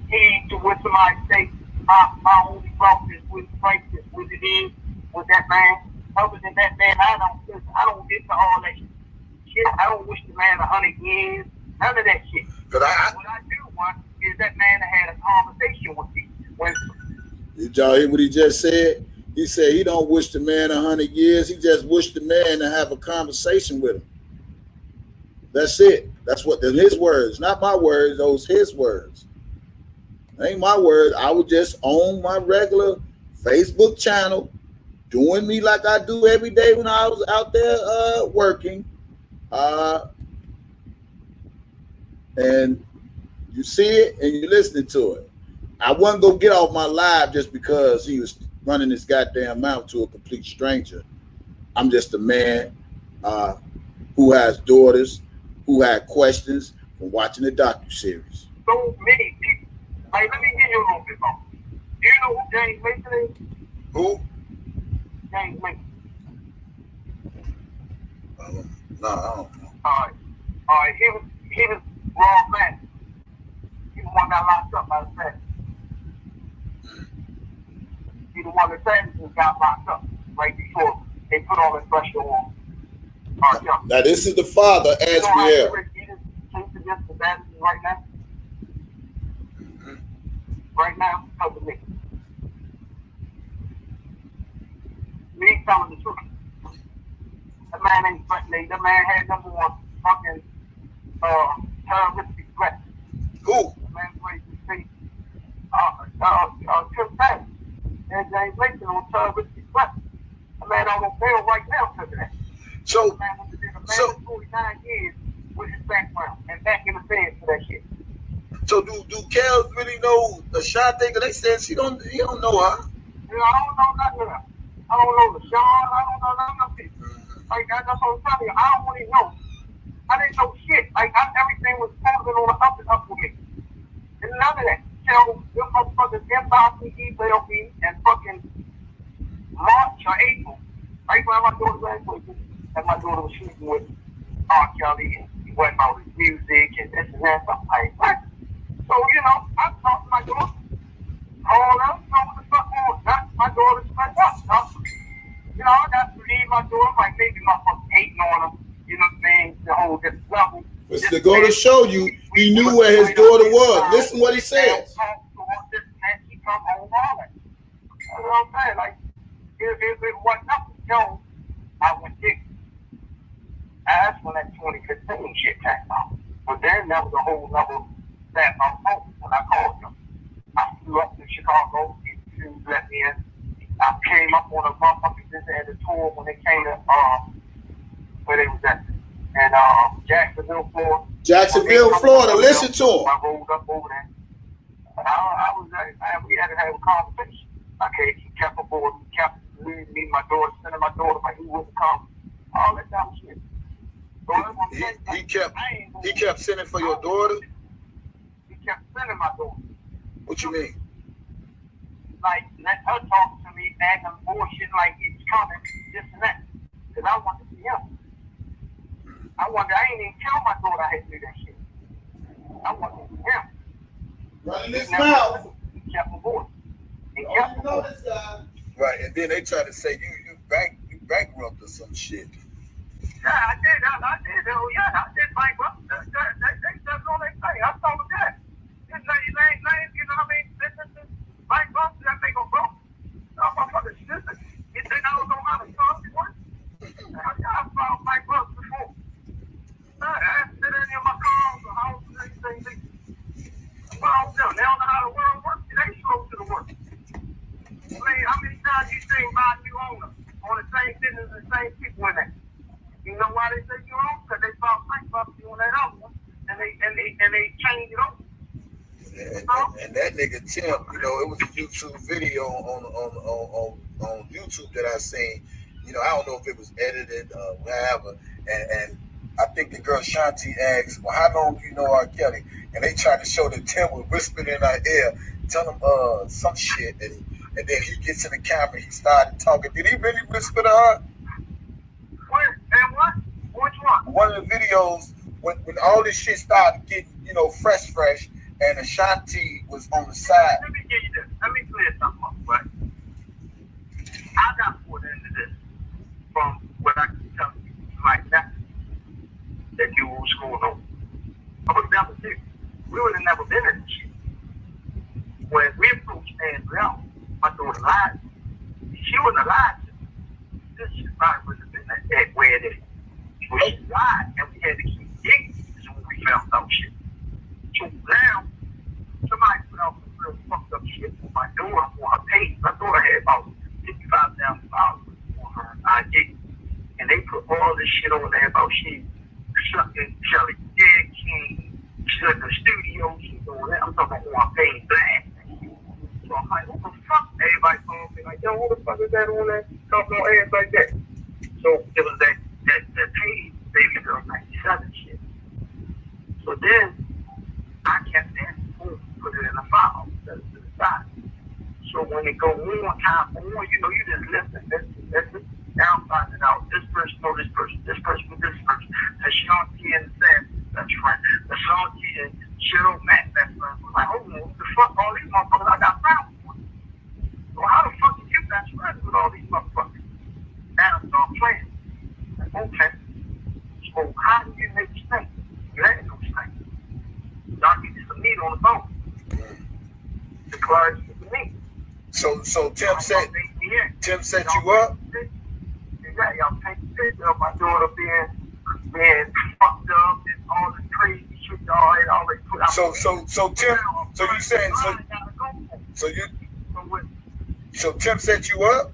heed to what somebody say. My only problem is with Christ is what it is with that man. Other than that, man, I don't get to all that shit. I don't wish the man 100 years. None of that shit. What I do want is that man that had a conversation with me. Did y'all hear what he just said? He said he don't wish the man 100 years. He just wished the man to have a conversation with him. That's it. That's what his words, not my words. Those his words. Ain't my words. I would just own my regular Facebook channel, doing me like I do every day when I was out there working. And you see it and you're listening to it. I wasn't gonna get off my live just because he was running his goddamn mouth to a complete stranger. I'm just a man who has daughters who had questions from watching the docuseries. So many people. Like, let me give you a little bit more. Do you know who James Mason is? Who? James Mason. No, I don't know. All right. He was raw man. He the one that locked up by the Fed. He the one that said got locked up right before they put all the pressure on R.Kelly. Now this is the father, Asriel. Right now. Right now, because of me. Me telling the truth. That man ain't threatening. That man had number one fucking terroristic threat. Who? That man raised his face. Tim Patton and James Mason on terroristic threat. That man on bail right now because of that. So, that man was in a man 49 years with his background and back in the feds for that shit. So do Kel really know Ashante? Because they said he don't know her. Yeah, I don't know nothing of that. I don't know LaShawn. I don't know none of it. Like, that's what I'm telling you. I don't really know. I didn't know shit. Like, everything was moving on the up and up with me. And none of that. So, them motherfuckers inboxed me, emailed me, and fucking March or April. Right when my daughter graduated, and my daughter daughter was sleeping with R.Kelly and he wasn't about his music and this and that. So I'm like, what? So, you know, I talked to my daughter. All else, you know what the fuck on? Not my daughter's my daughter. You know, I got to leave my daughter, like maybe my fucking hating on him. You know what I mean? The whole different level. But to go to show you, he knew where his daughter was. Listen what he says. He come home hollering. That's what I'm saying. Like, if it wasn't nothing, Joe, I would dig. That's when that 2015 shit came out. But then that was a whole level that I was when I called him. I flew up to Chicago, he let me in. I came up on a motherfucking visit at a tour when they came to where they was at. And Jacksonville, Florida. Jacksonville, Florida. Listen to him. I rolled up over there. I was like, we had to have a conversation. Okay, he kept aboard, he kept leaving me, my daughter, sending my daughter, but he wouldn't come. All that dumb shit. So He kept sending for your daughter? He kept sending my daughter. What you mean? Like, let her talk to me, acting bullshit like it's coming, this and that. Because I wanted to see him. I ain't even tell my daughter I had to do that shit. I wanted to see him. Running his mouth. He kept aboard. Right, and then they try to say you bankrupt or some shit. Yeah, I did. Oh, yeah, I did bankrupt. That's all they say. I told them that. You know what I mean? This bankrupt, that make them broke. I'm motherfucking stupid. You think I don't know how to solve it? What? I've filed bankrupt before. I sit in my cars or houses and anything. Well, they don't know how the world works. They slow to the work. I mean, how many times you think about you own them on the same business and the same people in there? You know why they say you own? Because they filed bankruptcy on that other one, and they changed it over. And that nigga Tim, you know, it was a YouTube video on YouTube that I seen. You know, I don't know if it was edited or whatever. And I think the girl Shanti asked, "Well, how long do you know R.Kelly?" And they tried to show that Tim was whispering in her ear, tell him some shit, and then he gets in the camera, he started talking. Did he really whisper to her? What? Which one? One of the videos when all this shit started getting, you know, fresh, and Ashanti was on the side. Let me give you this. Let me clear something up, right? I got pulled into this from what I can tell you like that you was going on. I would have never did. We would have never been in this shit. When we approached Andrea, my daughter lied. She wouldn't have lied to me. This shit probably wouldn't have been that way it is. But she lied, and we had to keep digging when we found out shit. So now, somebody put out some real fucked up shit for my daughter on her page. My daughter had about $55,000 on her IG. And they put all this shit on there about she sucking Kelly dick, she shut the studio, she doing that. I'm talking about on her page black. So I'm like, what the fuck? Everybody calling me like, yo, who the fuck is that on there? Talking on ass like that. So it was that page, Baby Girl 97 shit. So then I kept that, put it in a file, set it to the side. So when it go on time, you know, you just listen. Now I'm finding out this person know this person, this person with this person. The Shanti and Sam, that's right. The Shanti and Cheryl Matt, that's right. I'm like, oh, what the fuck, all these motherfuckers I got friends with. So how the fuck did you best friends with all these motherfuckers? Now I'm start playing. Okay. So how do you make snake? You ain't no snake. Y'all get you some meat on the bone. The clients get the meat. So Tim set you up? Yeah, y'all take the picture of my daughter being fucked up and all the crazy shit y'all had already put out. So Tim, so you saying so Tim set you up?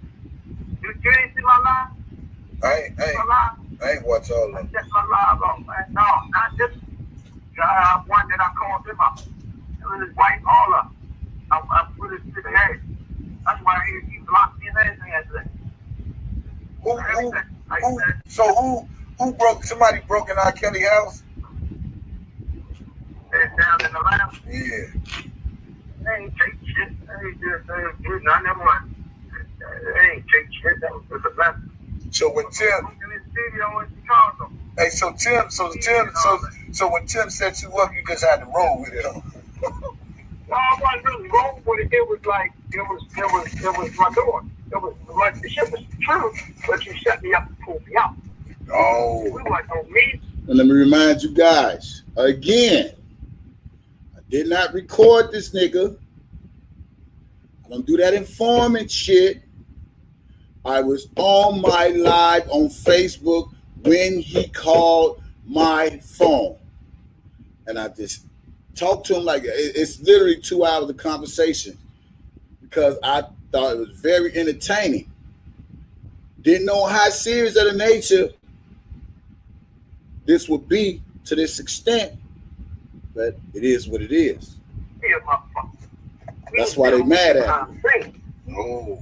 You didn't see my live? I ain't watch all of them. I checked my live off, man. No, not this one that I called him up. It was his wife, all of them. I put it to the head. That's why he blocked me and everything after that. Somebody broke in R.Kelly house? Down in the lab? Yeah. They ain't take shit. They ain't do none of them. They ain't take shit. That was the left. So when Tim studio in Chicago. Hey, so when Tim set you up, you just had to roll with it, huh? No, I wasn't really wrong with it. It was like, it was my daughter. It was like, the shit was true, but you set me up to pull me out. Oh. We weren't on me. And let me remind you guys, again, I did not record this nigga. I don't do that informant shit. I was on my live on Facebook when he called my phone. And I just talked to him like it's literally 2 hours of conversation because I thought it was very entertaining. Didn't know how serious of a nature this would be to this extent, but it is what it is. That's why they mad at me. Oh.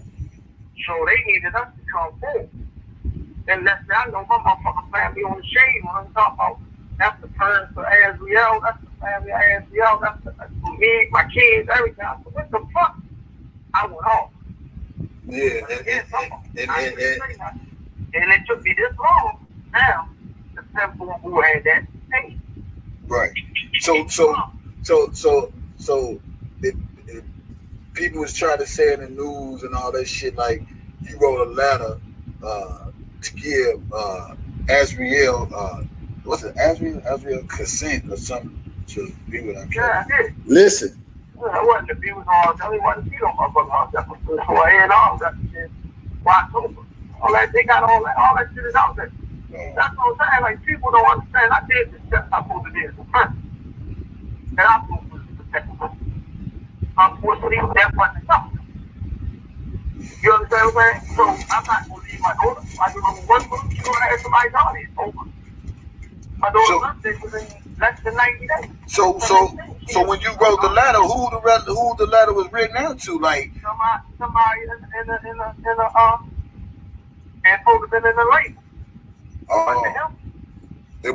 So they needed us to come forward. And that's, I know my motherfucking family on the shade when I'm talking about that's the parents of Azriel, that's the family of Azriel, that's for me, my kids, everything. So what the fuck? I went off. Yeah, and it took me this long now to tell who had that pain. Right. So people was trying to say in the news and all that shit, like you wrote a letter to give Azriel, what's it, Azriel consent or something to be with R.Kelly. Yeah, I did. Listen. I wasn't to be with R.Kelly, wasn't to be on my brother. That's what I had all that shit. October. All that, they got all that shit is out there. That's what I'm saying. Like, people don't understand. I did this stuff I'm supposed to do as a person. And I'm supposed to protect the person. Unfortunately, that wasn't enough. You understand what I'm saying? So, I'm not going to leave my daughter. I do know one book, she's going to have somebody's daughter. It's over. My daughter's birthday was in less than 90 days. So when you wrote the letter, who the letter was written out to? Like somebody in a and supposed to been in the lake. What the hell? They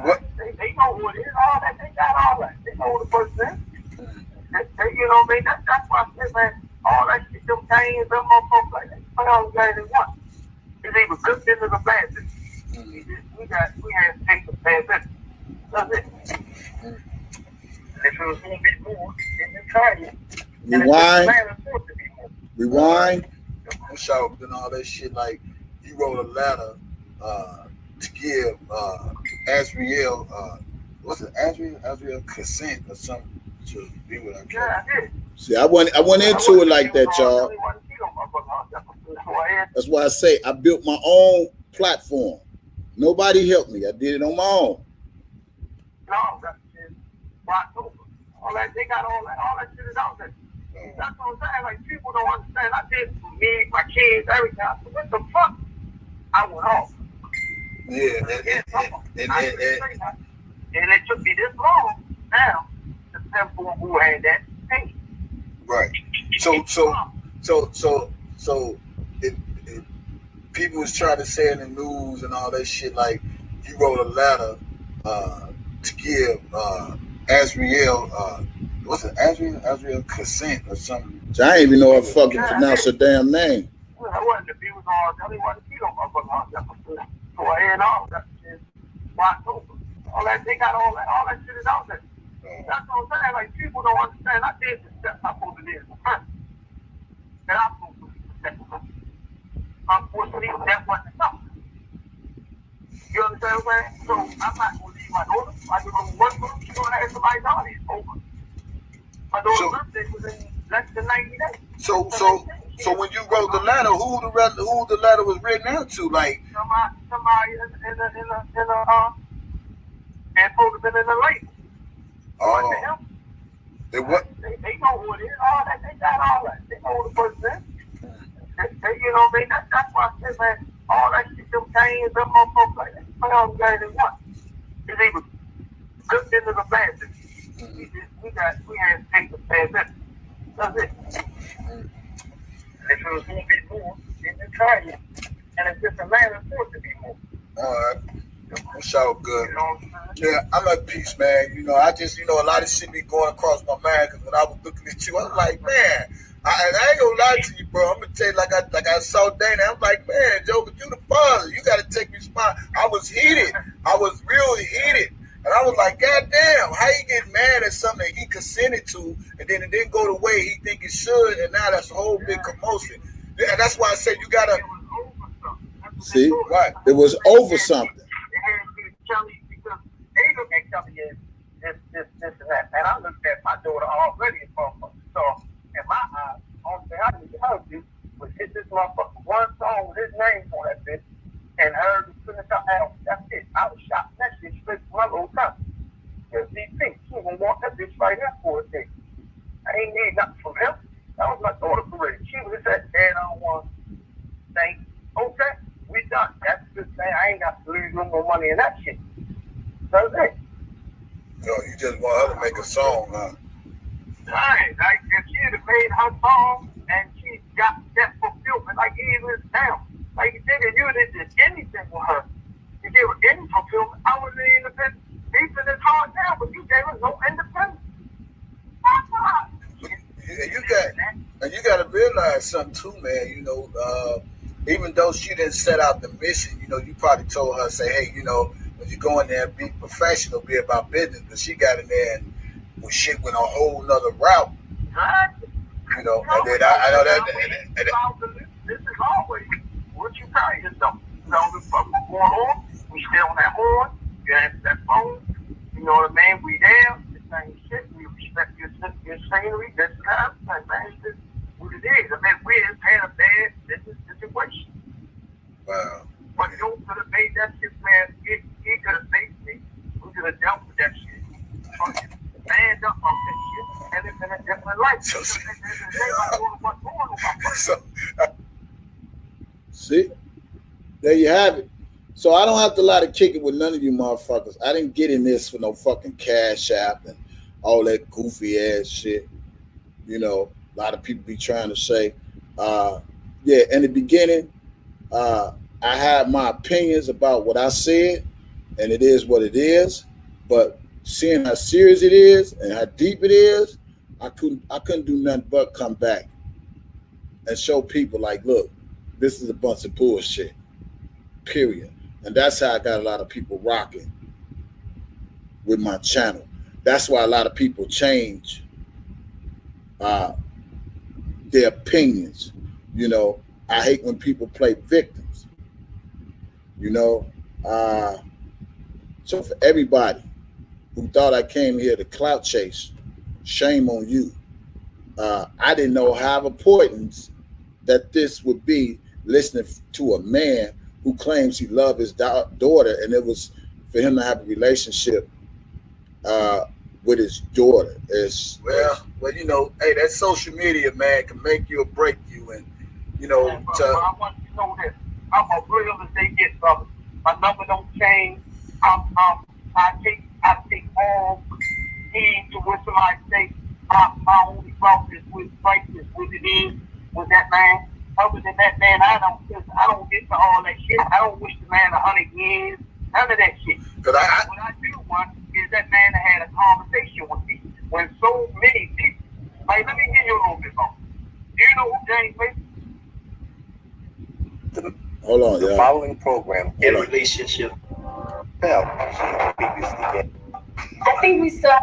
know who it is. All that, they got all that. They know who the person is. You know what I mean? That's why I said, man, all that shit, them games, them motherfuckers, like, they play all the games they want. It's either good business or bad business. We had to take the bad business. That's it. If it was going to be more, then you try it. Rewind. I'm sure and all that shit. Like you wrote a letter to give Azriel, what's it, Azriel consent or something to be with R.Kelly. Yeah, I did. See, I went into it like that, y'all. That's why I say I built my own platform. Nobody helped me. I did it on my own. No, that's shit. October. All that, they got all that shit is out there. That's what I'm saying. Like, people don't understand. I did for me, my kids, everything. So what the fuck? I went off. Yeah, and it took me this long now to tell who had that pain. Right. So people was trying to say in the news and all that shit, like you wrote a letter to give Azriel, what's it, Azriel consent or something. I didn't even know I fucking pronounce her damn name. Well, I wasn't to be with R.Kelly, wasn't to be on my brother. So I had all that shit. October. All that, they got all that shit is out there. That's what I'm saying. Like, people don't understand. I did this stuff I'm supposed to do as a person. And I'm supposed to protect the person. Unfortunately, that wasn't enough. You understand what I'm saying? So I'm not going to leave my daughter. I do know one book, she's going to have somebody's daughter. It's over. My daughter's birthday was in less than 90 days. So when you wrote the letter, who the letter was written out to? Like somebody in a and supposed to been in the lake. What the hell? They know who it is. All that, they got all that. They know who the person is. You know what I mean? That's why I said, man, all that shit, them games, them motherfuckers, like, they play all the games they want. It's either good business or bad business. We had to take the bad business. That's it. If it was going to be more, then you try it. And it's just a matter of force to be more. All right. It's all good. Yeah, I'm at peace, man. You know, I just, a lot of shit be going across my mind because when I was looking at you, I was like, man, I ain't gonna lie to you, bro. I'm gonna tell you like I saw Dana. I'm like, man, Joker, you the father. You gotta take responsibility. I was heated. I was really heated. And I was like, God damn, how you get mad at something that he consented to and then it didn't go the way he think it should, and now that's a whole big commotion. Yeah, and that's why I said you gotta see, right. It was over something. Kelly, because they look at Kelly as this and that. And I looked at my daughter already from so in my eyes, only thing I need to her do was hit this motherfucker one song with his name on that bitch and her to finish her album. That's it. I was shot that shit straight from my little cousin. Because DP, she gonna want that bitch right here for a day. I ain't need nothing from him. That was my daughter for it. She was said, Dad, I don't want to thank. Okay, we done. That's a good thing. I ain't got to lose no more money in that shit. That's it. No, you just want her to make a song, huh? Right. Like, if she had made her song and she got that fulfillment, like he was down. Like, you did, you didn't do anything with her. You gave her any fulfillment. I wouldn't even been beefing this hard now, but you gave her no independence. And you got to realize something too, man. You know, even though she didn't set out the mission, you know, you probably told her, say, hey, you know, when you go in there and be professional, be about business. But she got in there and shit went a whole nother route. You know, and then I know that. This is always what you carry yourself. You know, the fuck what's going on. We stay on that horn. You answer that phone. You know what I mean? We there. The same shit. We respect your scenery. This time, man, it's just what it is. I mean, we just had a bad business situation. Wow. But you could have made that shit, man. He could have faced me. We could have dealt with that shit. Fucking manned up on that shit. And it's in a different life. See? There you have it. So I don't have to lie to kick it with none of you motherfuckers. I didn't get in this for no fucking Cash App and all that goofy ass shit. You know, a lot of people be trying to say, yeah, in the beginning, I had my opinions about what I said, and it is what it is. But seeing how serious it is and how deep it is, I couldn't do nothing but come back and show people like, look, this is a bunch of bullshit. Period. And that's how I got a lot of people rocking with my channel. That's why a lot of people change their opinions. You know, I hate when people play victims. You know, so for everybody who thought I came here to clout chase, shame on you. I didn't know how important that this would be, listening to a man who claims he loved his daughter, and it was for him to have a relationship with his daughter. Well, you know, hey, that social media, man, can make you or break you, and you know. I want you to know this. I'm a real as they get, brother. My number don't change. I take all heed to what somebody say. My only fault is with prices, what it is with that man. Other than that, man, I don't get to all that shit. I don't wish the man 100 years. None of that shit. What I do want is that man that had a conversation with me when so many people. Like, let me give you a little bit more. Do you know who James Mason? Hold on, the following program in relationship. I think we still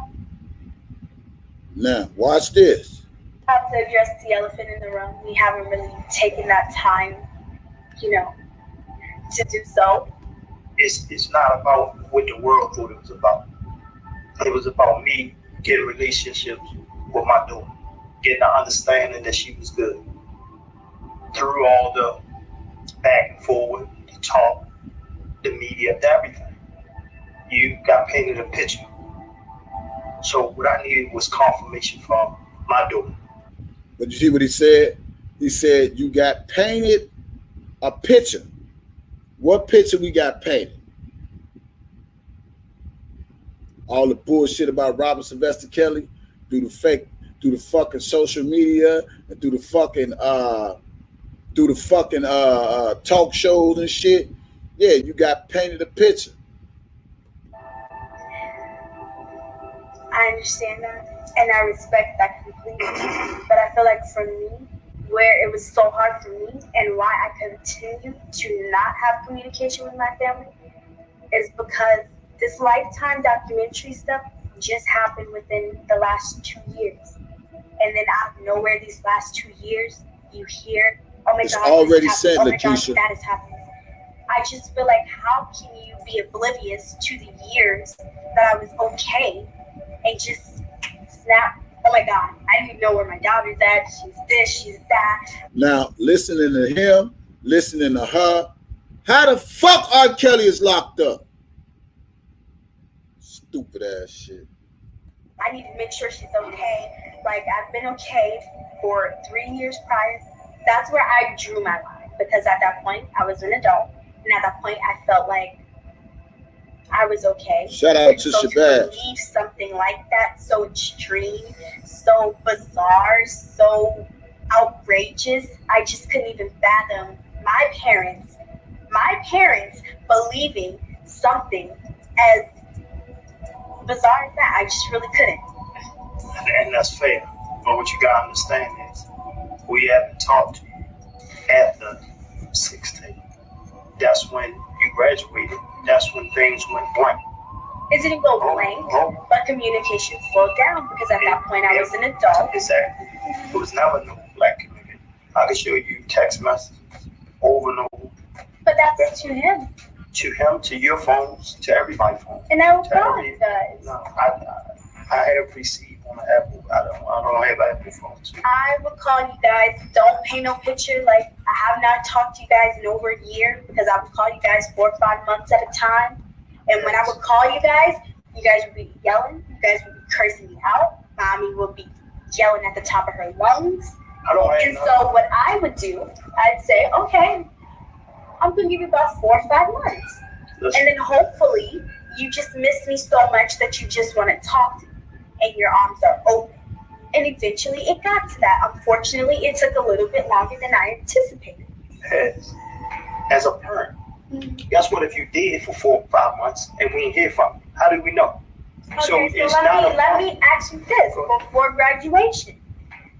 Now, watch this. have to address the elephant in the room. We haven't really taken that time, you know, to do so. It's not about what the world thought it was about. It was about me getting relationships with my daughter, getting an understanding that she was good. Through all the back and forward, the talk, the media, everything, you got painted a picture. So what I needed was confirmation from my daughter. But you see what he said? He said, you got painted a picture. What picture we got painted? All the bullshit about Robert Sylvester Kelly through the fucking social media and through the fucking talk shows and shit. Yeah, you got painted a picture. I I understand that, and I respect that completely. But I feel like for me, where it was so hard for me, and why I continue to not have communication with my family, is because this Lifetime documentary stuff just happened within the last 2 years. And then out of nowhere, these last 2 years, you hear, oh my It's God, already this is said, happening. Oh my Lakeisha. God, that is happening. I just feel like, how can you be oblivious to the years that I was okay and just snap, oh my God, I didn't know where my daughter's at, she's this, she's that. Now, listening to him, listening to her, how the fuck R. Kelly is locked up? Stupid ass shit. I need to make sure she's okay. Like, I've been okay for 3 years prior. That's where I drew my line, because at that point, I was an adult. And at that point, I felt like I was okay. Shout out to So Shabazz. to believe something like that, so extreme, so bizarre, so outrageous, I just couldn't even fathom my parents believing something as bizarre as that. I just really couldn't. And that's fair. But what you gotta understand is, we haven't talked to you after 16. That's when you graduated. That's when things went blank. It didn't go blank, but communication slowed down, because at that point I was an adult. Exactly. It was never no black community. I can show you text messages over and over. But that's to him. To him, to your phones, to everybody's phone. And I would To call every- you guys. No, I have received on the Apple. I don't have Apple phones. I would call you guys. Don't paint no picture. Like, I have not talked to you guys in over a year, because I would call you guys 4 or 5 months at a time. And when I would call you guys would be yelling. You guys would be cursing me out. Mommy would be yelling at the top of her lungs. And so what I would do, I'd say, okay, I'm going to give you about 4 or 5 months. And then hopefully you just miss me so much that you just want to talk to me and your arms are open. And eventually it got to that. Unfortunately, it took a little bit longer than I anticipated. As a parent, guess what if you did for 4 or 5 months and we didn't hear from you? How do we know? Okay, so let me ask you this. Before graduation,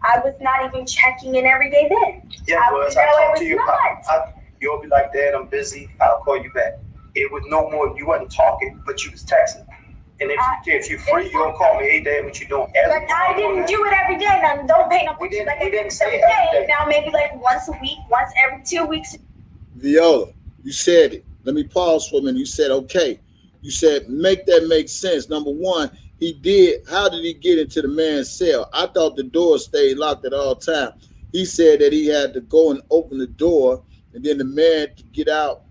I was not even checking in every day then. Yeah, I talked to you about you'll be like, Dad, I'm busy. I'll call you back. It was no more. You wasn't talking, but you was texting. And if you're free, you don't call me. Hey, Dad, what you doing? Like, I didn't do it every day. Now, don't paint no picture like I did every day. Now, maybe like once a week, once every 2 weeks. Viola, you said it. Let me pause for a minute. You said, okay. You said, make that make sense. Number one, he did. How did he get into the man's cell? I thought the door stayed locked at all times. He said that he had to go and open the door, and then the man could get out.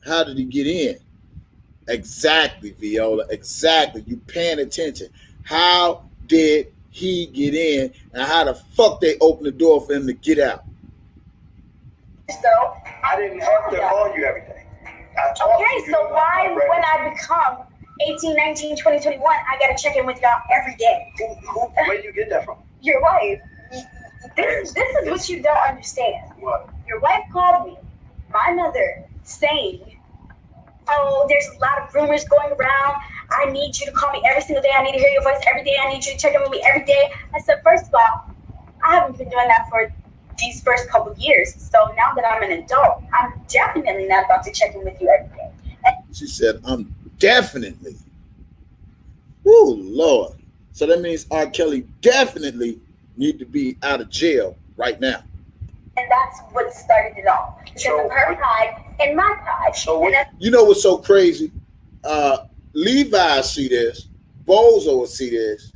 How did he get in? Exactly, Viola. Exactly. You paying attention. How did he get in, and how the fuck they open the door for him to get out? So I didn't have to call you every day. Okay, so why, when I become 18, 19, 20, 21, I gotta check in with y'all every day? Where do you get that from? Your wife. This is what you don't understand. What? Your wife called me, my mother, saying, oh, there's a lot of rumors going around. I need you to call me every single day. I need to hear your voice every day. I need you to check in with me every day. I said, first of all, I haven't been doing that for these first couple of years. So now that I'm an adult, I'm definitely not about to check in with you every day. She said, I'm definitely. Woo, Lord. So that means R. Kelly definitely need to be out of jail right now. And that's what started it all. Because of her pride and my pride. You know what's so crazy? Levi see this, Bozo will see this,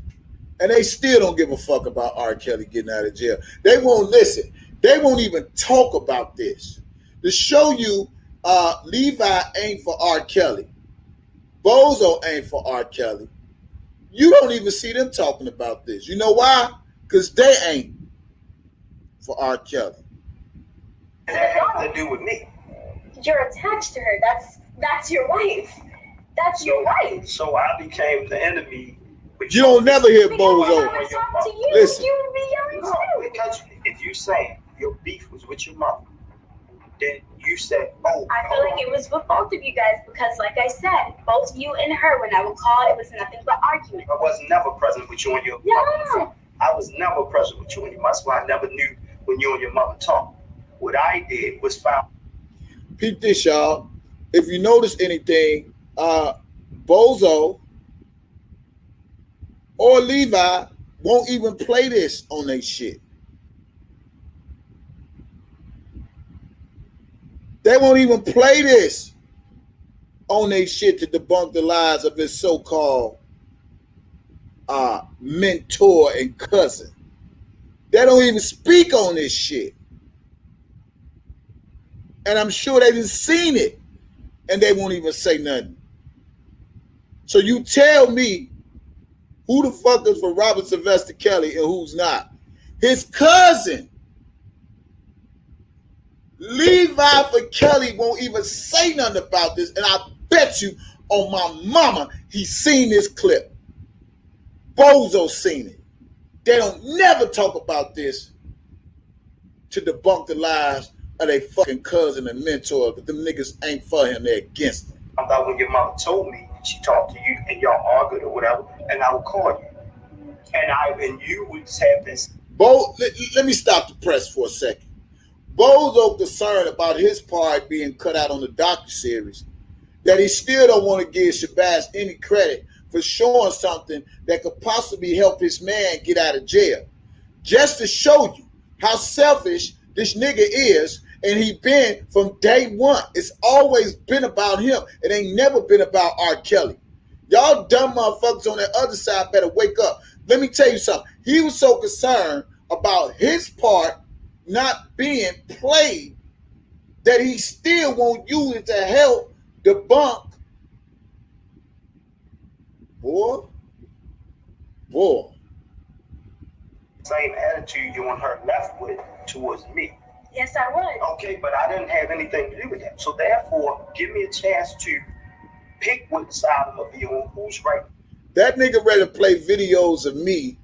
and they still don't give a fuck about R. Kelly getting out of jail. They won't listen. They won't even talk about this. To show you, Levi ain't for R. Kelly. Bozo ain't for R. Kelly. You don't even see them talking about this. You know why? Because they ain't for R. Kelly. That has to do with me. You're attached to her. That's your wife. That's your wife. So I became the enemy. You don't never hear Bozo. Listen. You would be yelling too. Because if you saying your beef was with your mother, then you said, oh. I feel like it was with both of you guys because, like I said, both you and her, when I would call, it was nothing but arguments. I was never present with you and your mother. I was never present with you and your mother. That's why I never knew when you and your mother talked. What I did was found. Peep this, y'all. If you notice anything, Bozo or Levi won't even play this on their shit. They won't even play this on their shit to debunk the lies of his so-called mentor and cousin. They don't even speak on this shit. And I'm sure they didn't seen it, and they won't even say nothing. So you tell me who the fuck is for Robert Sylvester Kelly and who's not. His cousin, Levi for Kelly, won't even say nothing about this, and I bet you on my mama he's seen this clip. Bozo seen it. They don't never talk about this to debunk the lies of their fucking cousin and mentor, but them niggas ain't for him, they're against him. I thought when your mother told me, she talked to you and y'all argued or whatever, and I would call you. And you would have this. Let me stop the press for a second. Bozo concerned about his part being cut out on the docuseries, that he still don't want to give Shabazz any credit for showing something that could possibly help his man get out of jail. Just to show you how selfish this nigga is, and he been from day one. It's always been about him. It ain't never been about R.Kelly. Y'all dumb motherfuckers on the other side better wake up. Let me tell you something. He was so concerned about his part not being played that he still won't use it to help debunk. Boy. Same attitude you and her left with towards me. Yes, I would. Okay, but I didn't have anything to do with that. So therefore, give me a chance to pick what side I'm gonna be on, who's right. That nigga rather play videos of me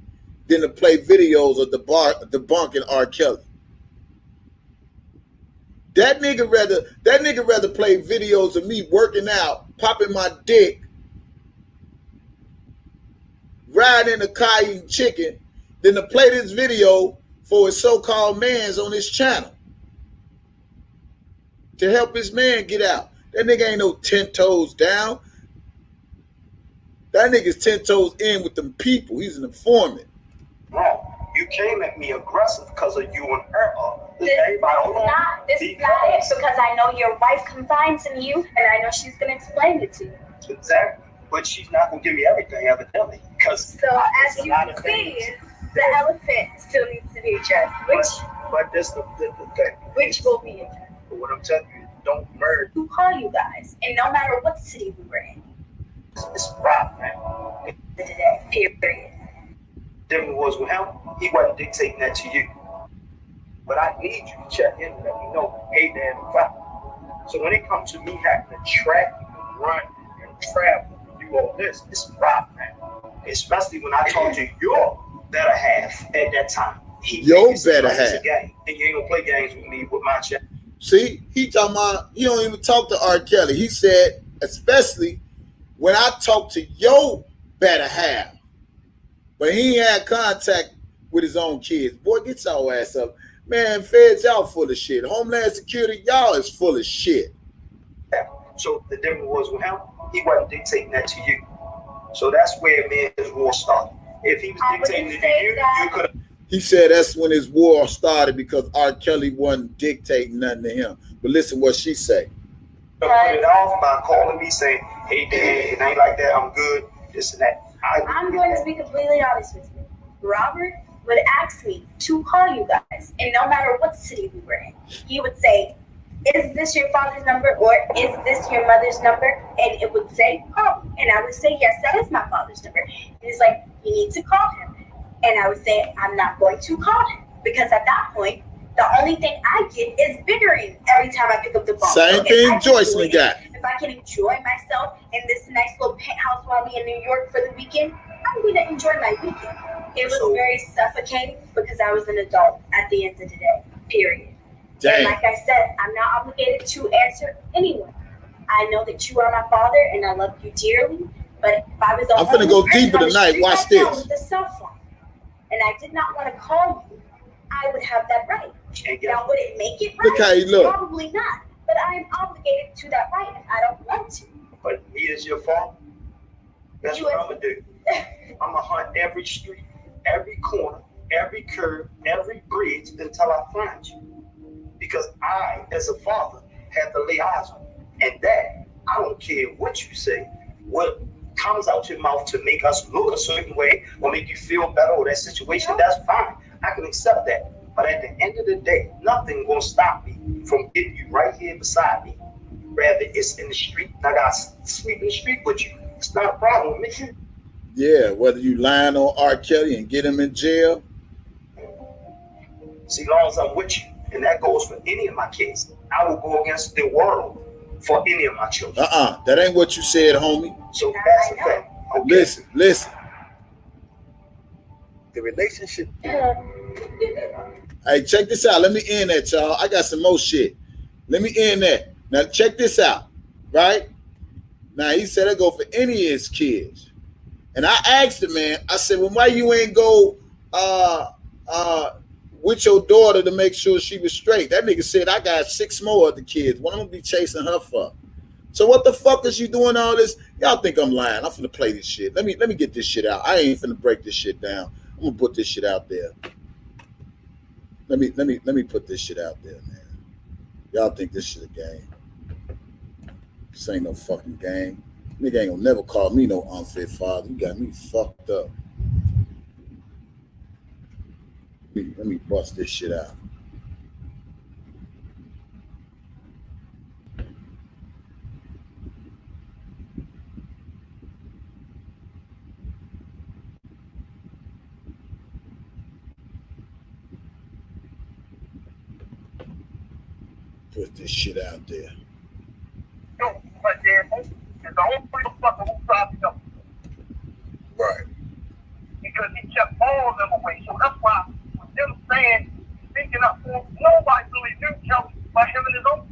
than to play videos of debunking R. Kelly. That nigga rather play videos of me working out, popping my dick, riding in a car eating chicken, than to play this video for his so-called mans on his channel to help his man get out. That nigga ain't no 10 toes down. That nigga's 10 toes in with them people. He's an informant. Wrong. You came at me aggressive because of you and her. This is not it, because I know your wife confides in you, and I know she's going to explain it to you. Exactly. But she's not going to give me everything, evidently. So as you can see, the elephant still needs to be addressed. But this the thing. Which will be addressed. But what I'm telling you, don't murder. Who call you guys? And no matter what city we were in. It's a problem, man. Today, period. Different was with him, he wasn't dictating that to you. But I need you to check in and let me know, hey, Dad, I'm fine. So when it comes to me having to track and run and travel and do all this, it's a problem, man. Especially when I talk to your better half at that time. Your better half. Game, and you ain't gonna play games with me with my check. See, he talking about, he don't even talk to R. Kelly. He said, especially when I talk to your better half. But he ain't had contact with his own kids. Boy, get your ass up. Man, feds, y'all full of shit. Homeland Security, y'all is full of shit. So the difference was with him, he wasn't dictating that to you. So that's where me and his war started. If he was dictating it to you, you could have. He said that's when his war started because R. Kelly wasn't dictating nothing to him. But listen what she say. Put it off by calling me saying, hey, Dad, it ain't like that, I'm good, this and that. I'm going to be completely honest with you. Robert would ask me to call you guys, and no matter what city we were in, he would say, is this your father's number or is this your mother's number? And it would say, oh, and I would say, yes, that is my father's number. And he's like, you need to call him. And I would say, I'm not going to call him because at that point, the only thing I get is bickering every time I pick up the phone. Same thing Joycelyn got. If I can enjoy myself in this nice little penthouse while I'm in New York for the weekend, I'm going to enjoy my weekend. It was very suffocating because I was an adult at the end of the day, period. And like I said, I'm not obligated to answer anyone. I know that you are my father, and I love you dearly. But if I was the I'm finna go deeper tonight. Watch this. With the cell phone, and I did not want to call you, I would have that right. Now, would it make it right? Look how you look. Probably not. But I am obligated to that right if I don't want to. But me as your father, that's what I'm gonna do. I'm gonna hunt every street, every corner, every curve, every bridge until I find you. Because I, as a father, have to lay eyes on you. And that, I don't care what you say, what comes out your mouth to make us look a certain way or make you feel better or that situation, that's fine. I can accept that. But at the end of the day, nothing gonna stop me from getting you right here beside me. Rather it's in the street, I gotta sleep in the street with you. It's not a problem with me. Yeah, whether you lying on R.Kelly and get him in jail. See, as long as I'm with you, and that goes for any of my kids, I will go against the world for any of my children. That ain't what you said, homie. So that's a fact. Okay. Listen. The relationship. Hey, check this out. Let me end that, y'all. I got some more shit. Let me end that. Now, check this out, right? Now, he said I go for any of his kids. And I asked the man, I said, well, why you ain't go with your daughter to make sure she was straight? That nigga said, I got 6 more other kids. What I'm going to be chasing her for? So what the fuck is you doing all this? Y'all think I'm lying. I'm finna play this shit. Let me get this shit out. I ain't finna break this shit down. I'm gonna put this shit out there. Let me put this shit out there, man. Y'all think this shit a game. This ain't no fucking game. Nigga ain't gonna never call me no unfit father. You got me fucked up. Let me bust this shit out. Put this shit out there. No, but then is the only motherfucker who tried to help. Right. Because he kept all of them away. So that's why with them saying, speaking up for him, nobody really knew Kelly by him and his own.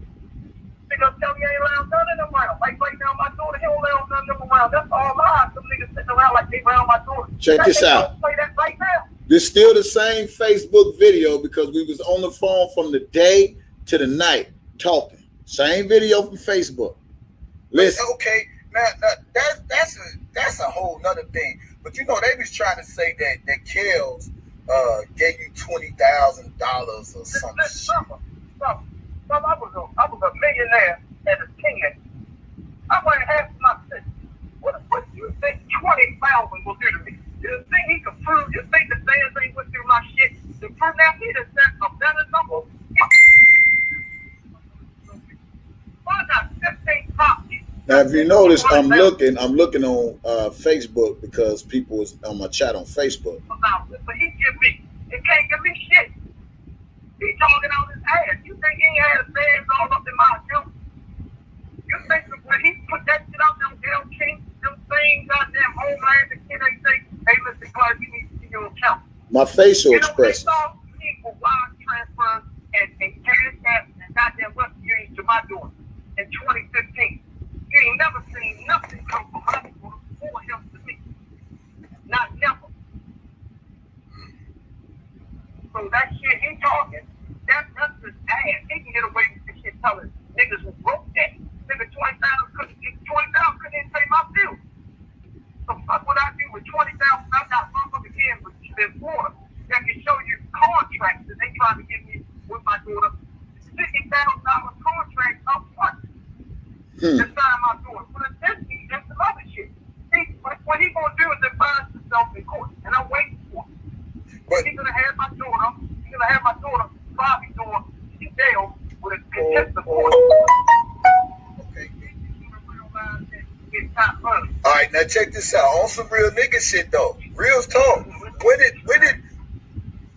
Because Kelly ain't allowed none of them around. Like right now, my daughter, he don't allow none of them around. That's all lies. Some niggas sitting around like they around my daughter. Check this out. Play that right now. This still the same Facebook video because we was on the phone from the day to the night talking. Same video from Facebook. Listen. Okay, now that's a whole nother thing. But you know they was trying to say that Kells gave you $20,000 or something. I was a millionaire as a teenager. I went and asked myself, what do you think 20,000 will do to me? You think he can prove? You think the fans ain't went through my shit to prove that he done set a better number? Why not 15 copies? Now, if you notice, I'm looking on Facebook because people was on my chat on Facebook. But he can't give me shit. He talking on his ass. You think he had his fans all up in my account? You think when he put that shit out, them damn king, them things, goddamn homeland, the kid ain't say, hey, Mr. Clark, you need to see your account. My facial expression. You know, they saw wire transfers and cash apps and goddamn Western Union to my daughter in 2015. You ain't never seen nothing come from my daughter for him to me. Not never. So that shit he talking, that's his ass. He can get away with this shit telling niggas who broke that. Nigga 20,000 couldn't even pay my bill. So fuck what I do with 20,000. I got motherfucking kids in Florida that can show you contracts that they trying to give me with my daughter. $50,000 contract up front. To sign my daughter. But this is just some other shit. See, what he gonna do is advance himself in court, and I'm waiting for him. But he's gonna have my daughter, Bobby daughter, in jail with a contempt of court. Okay. All right, now check this out. On some real nigga shit though. Real talk. When did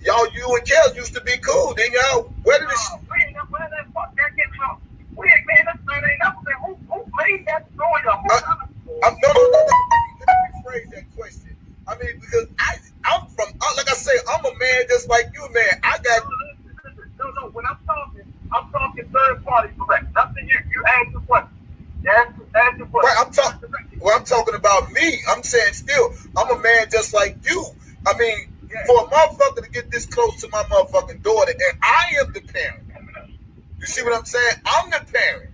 y'all, you and Kells used to be cool? Then y'all, where did this? Where did that fuck that get from? Weird man, this man ain't never been. Who made that story up? No. Let me rephrase that question. I mean, because I'm from, like I say, I'm a man just like you, man. I got. No, when I'm talking, saying? Still, I'm a man just like you. I mean, for a motherfucker to get this close to my motherfucking daughter, and I am the parent. You see what I'm saying? I'm the parent.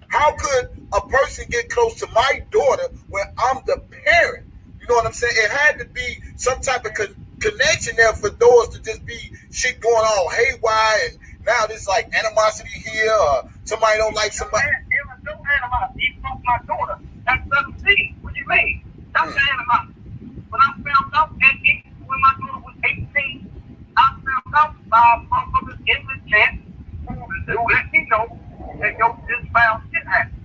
How could a person get close to my daughter when I'm the parent? You know what I'm saying? It had to be some type of connection there for doors to just be shit going all haywire, and now there's like animosity here, or somebody don't like somebody. There was no animosity. He broke my daughter at 17. What do you mean? That's the animosity. When I found out at 8, when my daughter was 18, I found out by motherfuckers in the chat who let me know that this foul shit happened.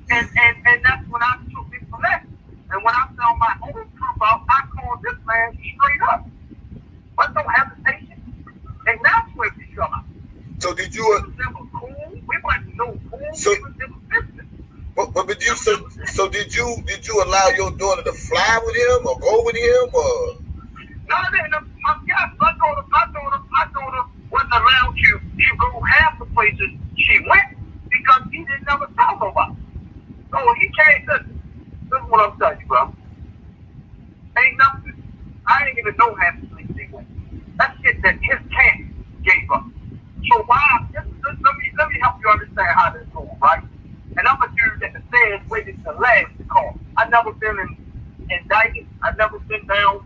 And that's when I took it from that. And when I found my own proof out, I called this man straight up. But no hesitation. And that's where we come out. So did you? We was never cool. We wasn't no cool. So, we was never business. But you so did you allow your daughter to fly with him or go with him or? No, my daughter wasn't allowed to go half the places she went because he didn't never tell nobody. So he can't listen. This is what I'm telling you, bro. Ain't nothing. I ain't even know half the places they went. That's shit that his camp gave us. So why? Let me help you understand how this goes, right? And I'm a dude that says waited to last to call. I never been indicted. I never been down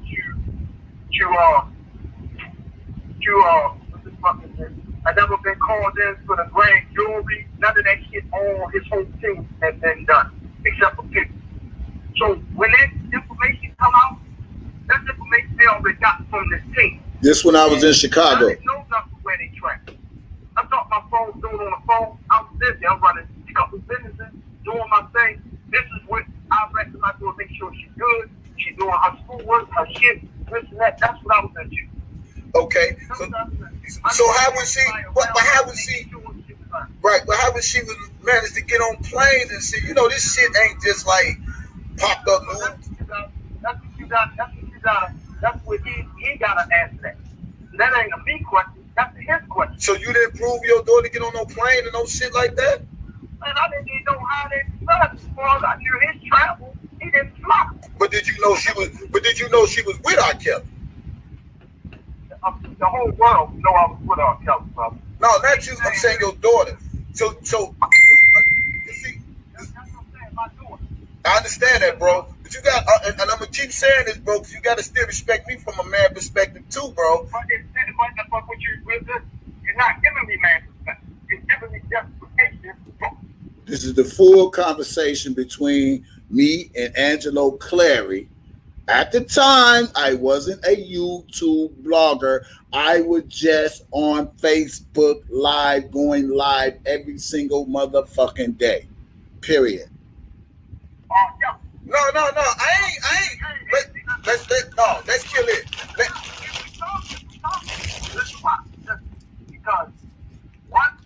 what's this fucking thing? I never been called in for the grand jury. None of that shit. All his whole team has been done, except for people. So when that information come out, that's information they already got from this team. This when I was in Chicago. I didn't know nothing where they tracked. I thought my phone was doing on the phone. I was busy. I'm running a couple businesses, doing my thing. This is what I reckon I do to make sure she's good. She's doing her schoolwork, her shit, this and that. That's what I was into. Okay. So how was she? But how was she? Right. But how was she manage to get on planes and see? You know, this shit ain't just like popped up news. That's what you got. That's what he gotta answer that. That ain't a me question. That's a his question. So you didn't prove your daughter to get on no plane and no shit like that? Man, I didn't even know how they fly. As far as I knew his travel, he didn't fly. But did you know she was? But did you know she was with R.Kelly? The whole world know I was with R.Kelly, brother. No, not you. I'm saying your daughter. So you see, that's what I'm saying, my daughter. I understand that, bro. But you got, and I'm gonna keep saying this, bro, because you got to still respect me from a man perspective too, bro. But you're not giving me man perspective. You're giving me justification. This is the full conversation between me and Angelo Clary. At the time, I wasn't a YouTube blogger. I was just on Facebook Live, going live every single motherfucking day. Period. No. I ain't. Let's kill it. Because one,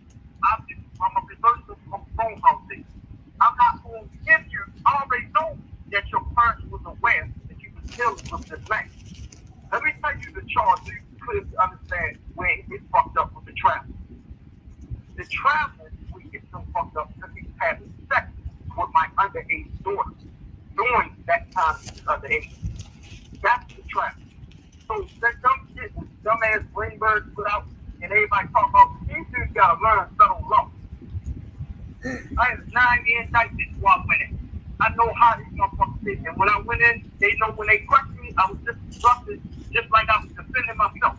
I'm a reversal from phone call thing. I'm not going to give you. I already know that your parents was aware that you was dealing with this man. Let me tell you the charge so you can clearly understand where it fucked up with the travel. The travel we get so fucked up because he's having sex with my underage daughter during that time he was underage. That's the travel. So that dumb shit, dumbass Greenberg put out, and everybody talk about these dudes gotta learn subtle law. I had a 9-year indictment before I went in. I know how these motherfuckers think. And when I went in, they know when they questioned me, I was just disrupted, just like I was defending myself.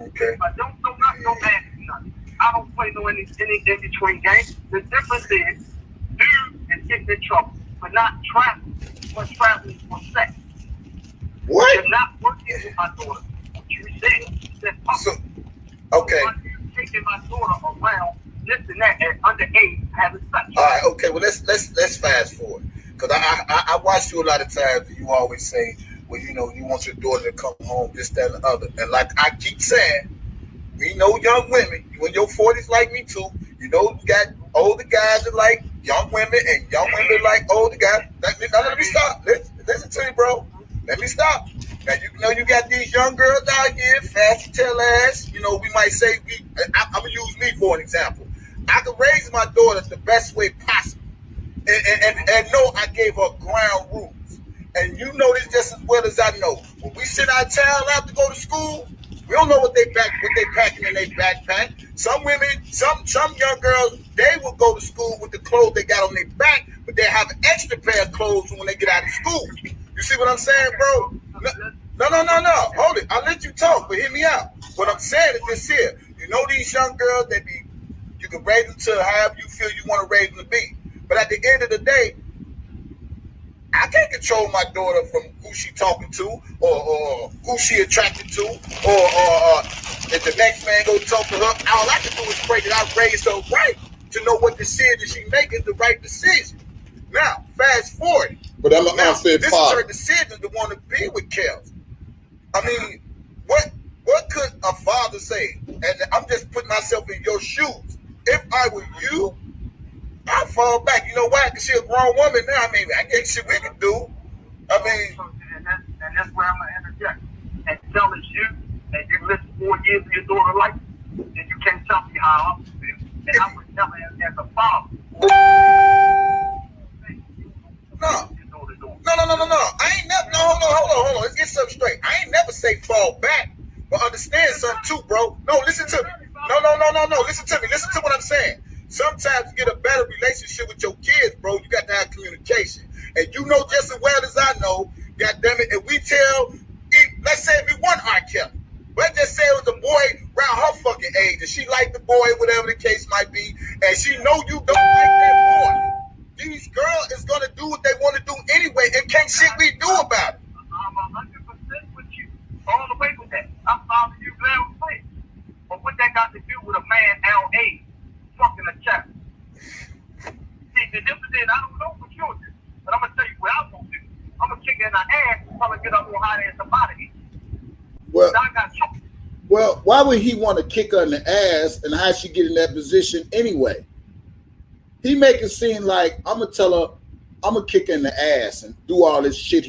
Okay. If I don't know nothing, don't ask me nothing. I don't play no any in-between games. The difference is, dude is getting in trouble for not traveling, but traveling for sex. What? You're not working with my daughter. You said, so, okay. Taking my daughter around, this and that, and underage, having sex. All right, okay. Well, let's fast forward, because I watch you a lot of times. And you always say, well, you know, you want your daughter to come home, this, that, and the other. And like I keep saying, we know young women. You in your 40s like me too. You know, you got older guys that like young women, and young women like older guys. Let me stop. Listen to me, bro. Let me stop. Now, you know, you got these young girls out here, fast tail ass. You know, we might say, I'm going to use me for an example. I can raise my daughter the best way possible. And no, I gave her ground rules. and you know this just as well as I know. When we send our child out to go to school, we don't know what they packing in their backpack. Some women, some young girls, they will go to school with the clothes they got on their back, but they have an extra pair of clothes when they get out of school. You see what I'm saying, bro? No. Hold it. I'll let you talk, but hear me out. What I'm saying is this here. You know these young girls, you can raise them to however you feel you want to raise them to be. But at the end of the day, I can't control my daughter from who she talking to or who she attracted to or if the next man go talk to her. All I can do is pray that I raised her right to know what decision she make is the right decision. Now, fast forward. But I'm an unfit this father. is her decision to want to be with Kels. I mean, what could a father say? And I'm just putting myself in your shoes. If I were you, I'll fall back. You know why? Because she's a grown woman now. I mean, I ain't shit we can do. I mean, and that's where I'm gonna interject. And tell us you, and you lived 4 years of your daughter's life, and you can't tell me how I'm feel. And I would tell her as a father. No. I ain't never. No, hold on. Let's get something straight. I ain't never say fall back, but understand something too, bro. No, listen to me. No. Listen to me. Listen to what I'm saying. Sometimes to get a better relationship with your kids, bro, you got to have communication. And you know just as well as I know, goddammit, if we tell, let's say if we want R.Kelly, let's just say it was a boy around her fucking age, and she liked the boy, whatever the case might be, and she know you don't like that boy. These girls is going to do what they want to do anyway, and can't shit we do about it. I'm 100% with you, all the way with that. I'm following you loud and clear. But what that got to do with a man our age? Fucking a child. See, the difference is I don't know what you'll do, but I'm gonna tell you what I'm gonna do. I'm gonna kick in the ass and probably get up on hot ass about it. Well, why would he want to kick her in the ass, and how she get in that position anyway? He make it seem like I'm gonna tell her I'm gonna kick her in the ass and do all this shit.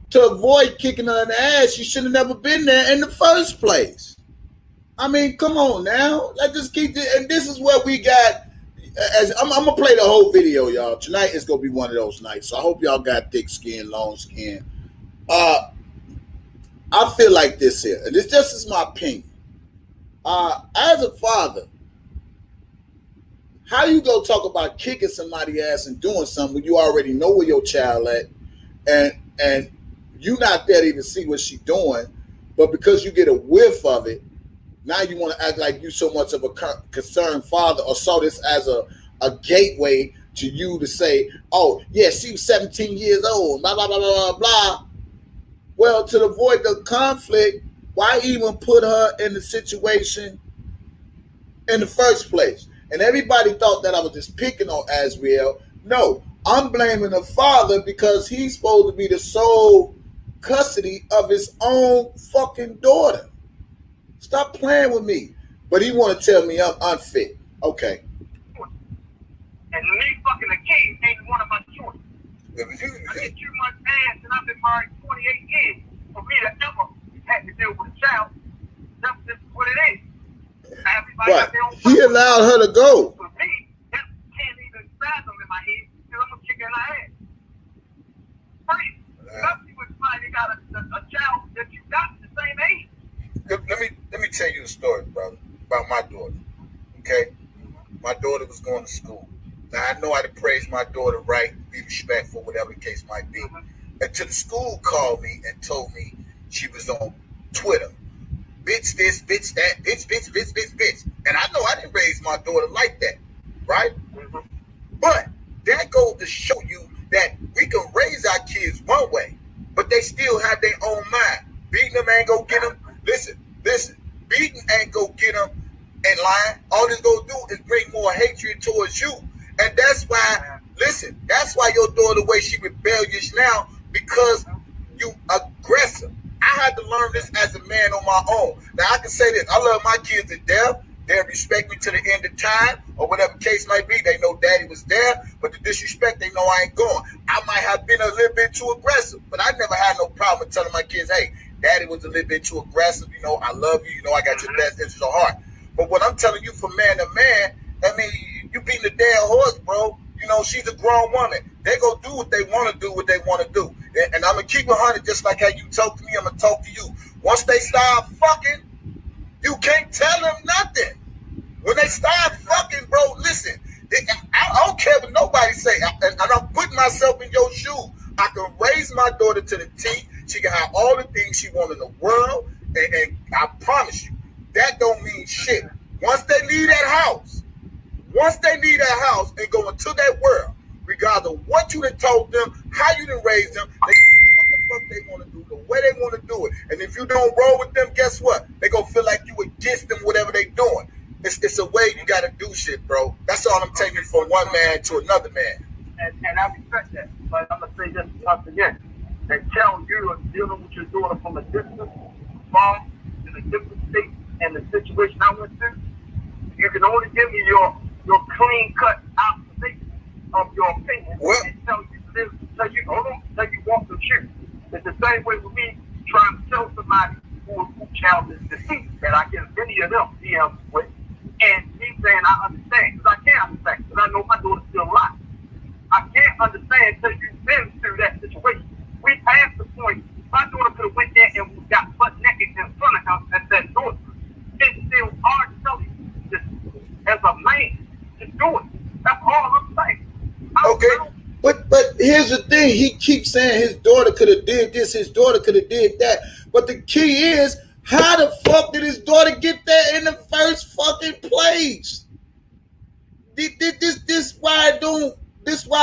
To avoid kicking her in the ass, she should have never been there in the first place. I mean, come on now. Let's just keep this. And this is what we got. I'm going to play the whole video, y'all. Tonight is going to be one of those nights. So I hope y'all got thick skin, long skin. I feel like this here. And this just is my opinion. As a father, how you go talk about kicking somebody's ass and doing something when you already know where your child at and you not there to even see what she doing, but because you get a whiff of it, now you want to act like you so much of a concerned father or saw this as a gateway to you to say, oh, yeah, she was 17 years old, blah, blah, blah, blah, blah, blah. Well, to avoid the conflict, why even put her in the situation in the first place? And everybody thought that I was just picking on Azriel. No, I'm blaming the father because he's supposed to be the sole custody of his own fucking daughter. Stop playing with me. But he want to tell me I'm unfit. Okay. And me fucking a kid ain't one of my choices. I get too much ass and I've been married 28 years for me to ever have to deal with a child. That's just what it is. Everybody got their own he allowed her to go. For me, that can't even fathom in my head because I'm going to kick in her ass. Free. Especially with somebody got a child that you got the same age. Let me tell you a story, brother, about my daughter. Okay? My daughter was going to school. Now, I know how to praise my daughter right, be respectful, whatever the case might be. Until the school called me and told me she was on Twitter. Bitch this, bitch that, bitch. And I know I didn't raise my daughter like that, right? But that goes to show you that we can raise our kids one way, but they still have their own mind. Beating them ain't gonna get them. Listen. Beating ain't gonna get them in line. All it's gonna do is bring more hatred towards you. And that's why, that's why your daughter, the way she rebellious now, because you aggressive. I had to learn this as a man on my own. Now, I can say this. I love my kids to death. They respect me to the end of time, or whatever case might be. They know daddy was there, but the disrespect, they know I ain't going. I might have been a little bit too aggressive, but I never had no problem telling my kids, hey, daddy was a little bit too aggressive. You know, I love you. You know, I got your best interest at heart. But what I'm telling you from man to man, I mean, you beating the damn horse, bro. You know, she's a grown woman. They go do what they want to do, And I'm going to keep it 100 just like how you talk to me, I'm going to talk to you. Once they start fucking, you can't tell them nothing. When they start fucking, bro, listen, I don't care what nobody say. And I'm putting myself in your shoe. I can raise my daughter to the T. She can have all the things she wants in the world. And I promise you, that don't mean shit. Once they leave that house and go into that world, regardless of what you done told them, how you done raised them, they gonna do what the fuck they want to do, the way they want to do it. And if you don't roll with them, guess what? They gonna feel like you against them, whatever they doing. It's a way you gotta do shit, bro. That's all I'm taking from one man to another man. And I respect that. But I'm gonna say this once again. Until you are dealing with your daughter from a distance, from in a different state, and the situation I went through, you can only give me your clean cut observation of your opinion until you walk the truth. It's the same way with me trying to tell somebody who child is deceased that I get many of them DMs with, and me saying I understand, because I can't understand, because I know my daughter's still alive. I can't understand until you've been through that situation. We passed the point. My daughter could have went there and got butt naked in front of him and said, "Do it." It's still R.Kelly, as a man, to do it. That's all I'm saying. Okay, but here's the thing. He keeps saying his daughter could have did this, his daughter could have did that. But the key is, how the fuck did his daughter get there in the first fucking place? This why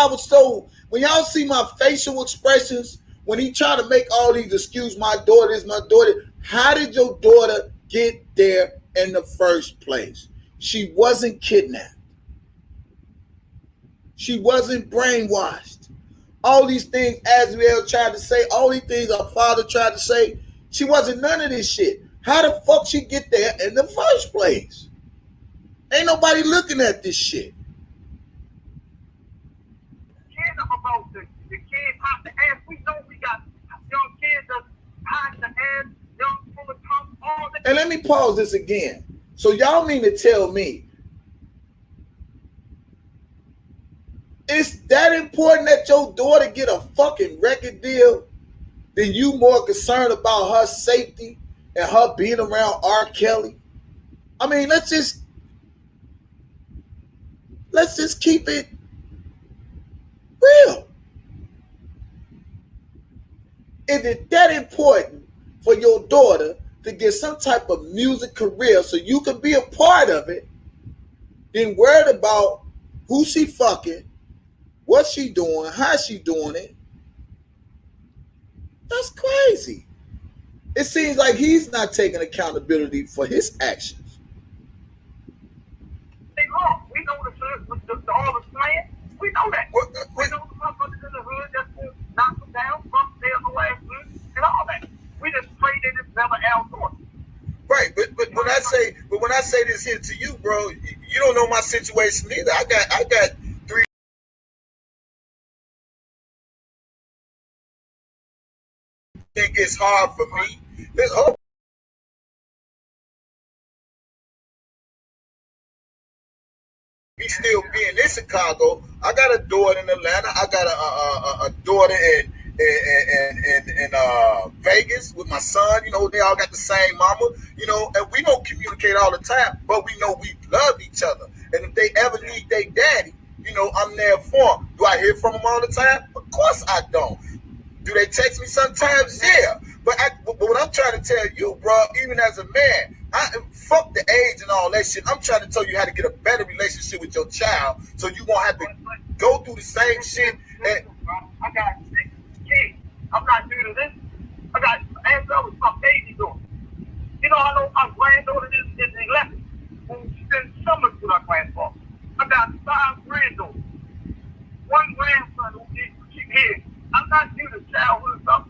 I was so, when y'all see my facial expressions, when he try to make all these excuses, my daughter is my daughter. How did your daughter get there in the first place? She wasn't kidnapped. She wasn't brainwashed. All these things Azrael tried to say, all these things our father tried to say, she wasn't none of this shit. How the fuck she get there in the first place? Ain't nobody looking at this shit. Kids are about the kids have to ask. We know we got young kids that have to ask, young full of tongue, all that. And let me pause this again. So y'all mean to tell me it's that important that your daughter get a fucking record deal? Then you more concerned about her safety and her being around R.Kelly? I mean, let's just keep it real. Is it that important for your daughter to get some type of music career so you can be a part of it, then worried about who she fucking, what she doing, how she doing it? That's crazy. It seems like he's not taking accountability for his actions. Hey, look, we know all the slang. We know that. We know the motherfuckers in the hood that's going to knock them down, bump their whole ass and all that. We just pray that it's never outdoors. Right, but when I say this here to you, bro, you don't know my situation either. I got 3. Think it's hard for me. Me still being in Chicago, I got a daughter in Atlanta. I got a daughter in Vegas with my son. You know, they all got the same mama. You know, and we don't communicate all the time, but we know we love each other. And if they ever need their daddy, you know, I'm there for them. Do I hear from them all the time? Of course I don't. Do they text me sometimes? Yeah. But what I'm trying to tell you, bro, even as a man, fuck the age and all that shit. I'm trying to tell you how to get a better relationship with your child so you won't have to go through the same shit. And I got 6 kids. I'm not new to this. I got Angela with my baby doing. You know, I know my granddaughter is 11. She spends summers with her grandfather. I got 5 granddaughters. 1 grandson who she's here. I'm not new to childhood stuff.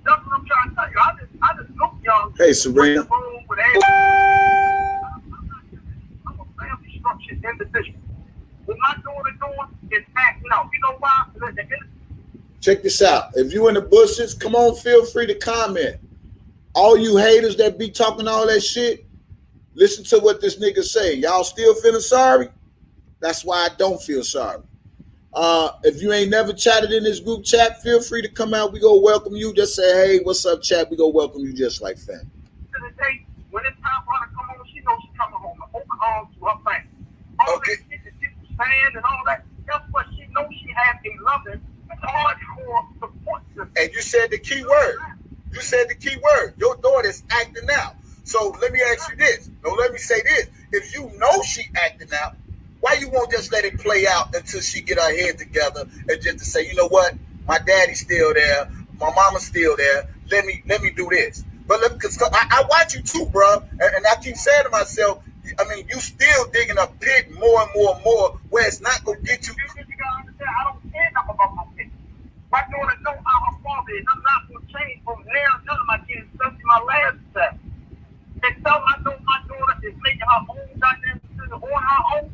That's what I'm trying to tell you. I just look young. Hey, Serena. I'm a family structured individual. What my daughter doing is acting out. You know why? Check this out. If you in the bushes, come on, feel free to comment. All you haters that be talking all that shit, listen to what this nigga say. Y'all still feeling sorry? That's why I don't feel sorry. If you ain't never chatted in this group chat, feel free to come out. We go welcome you. Just say, hey, what's up, chat? We go welcome you just like family. To the day when it's time for her to come home, she knows she's coming home. Open arms to her family. All Okay. that shit that people saying and all that. Guess what? She knows she has a loving, hardcore support system. And you said the key word. You said the key word. Your daughter's acting out. So let me ask you this. No, let me say this. If you know she acting out, why you won't just let it play out until she get her head together and just to say, you know what, my daddy's still there, my mama's still there. Let me do this. But look, cause I watch you too, bro, and I keep saying to myself, I mean, you still digging a pit more and more and more where it's not gonna get you. You gotta understand, I don't care nothing about my kids. My daughter know how her father is. I'm not gonna change from now none of my kids, especially my last set. Until I know my daughter is making her own dynamic decision on her own,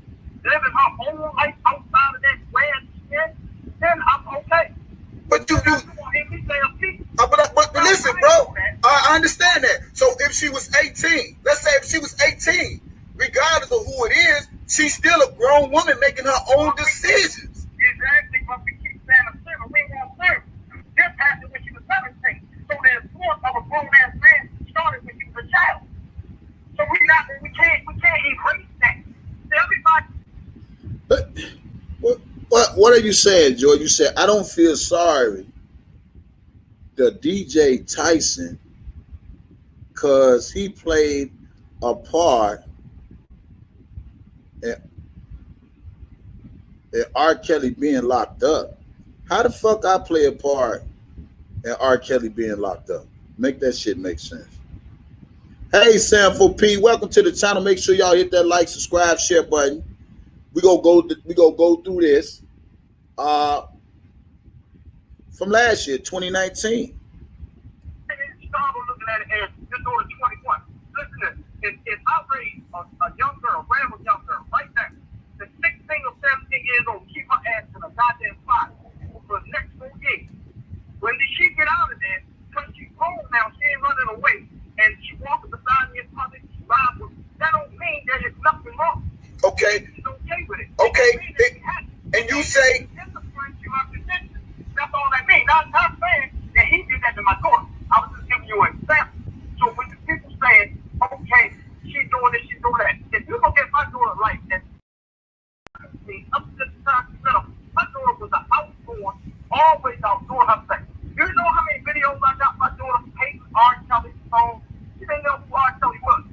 living her own life outside of that grand shit, then I'm okay. But but listen, bro, I understand that. So if she was 18, let's say if she was 18, regardless of who it is, she's still a grown woman making her own decisions. Exactly, but we keep saying a servant, we won't serve. This happened when she was 17. So the influence of a grown-ass man started when she was a child. So we can't erase that. Everybody. What are you saying, George? You said, I don't feel sorry the DJ Tyson because he played a part in R.Kelly being locked up. How the fuck I play a part in R.Kelly being locked up? Make that shit make sense. Hey, Samful P, welcome to the channel. Make sure y'all hit that like, subscribe, share button. We gonna go through this from last year, 2019. Start looking at it as your daughter's 21. Listen, if I raise a young girl, random young girl, right now, the 16 or 17 years old, keep her ass in a goddamn spot for the next 4 years. When did she get out of there? Because she's grown now, she ain't running away, and she walks beside me in public, she rides with me. That don't mean that there's nothing wrong. Okay. She's okay with it. Okay. And you say, that's all that means. Not saying that he did that to my daughter. I was just giving you an example. So when the people saying, okay, she's doing this, she's doing that. If you look at my daughter like that, up to this time, my daughter was an outgoing, always outdoing her thing. You know how many videos I got my daughter hating R.Kelly songs? She didn't know who R.Kelly was.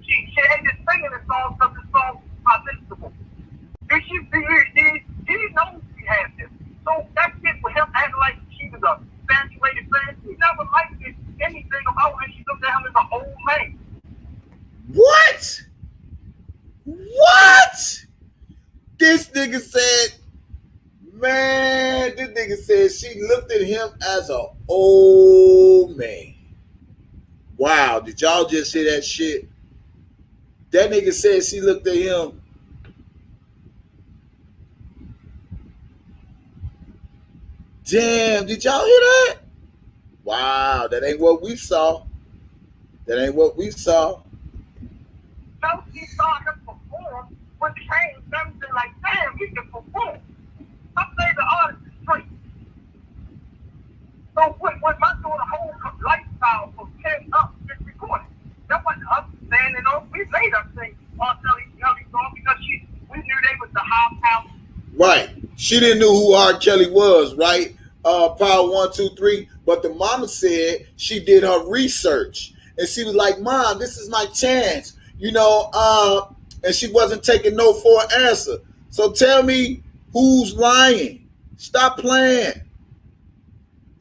She hated singing the song because the song was unlistenable. She knows she has this. So that shit with him acting like she was a infatuated fan, she never liked anything about her. She looked at him as an old man. What? What? This nigga said, man, this nigga said she looked at him as an old man. Wow, did y'all just hear that shit? That nigga said she looked at him. Damn, did y'all hear that? Wow, that ain't what we saw. That ain't what we saw. So she saw him perform with change everything like, damn, he can perform. Some favorite artist is straight. So when my daughter whole lifestyle was 10 up, just recorded. That wasn't us standing on. We made her sing R.Kelly song because we knew they was the high house. Right. She didn't know who R.Kelly was, right? Power 1, 2, 3. But the mama said she did her research. And she was like, Mom, this is my chance. You know, and she wasn't taking no for an answer. So tell me who's lying. Stop playing.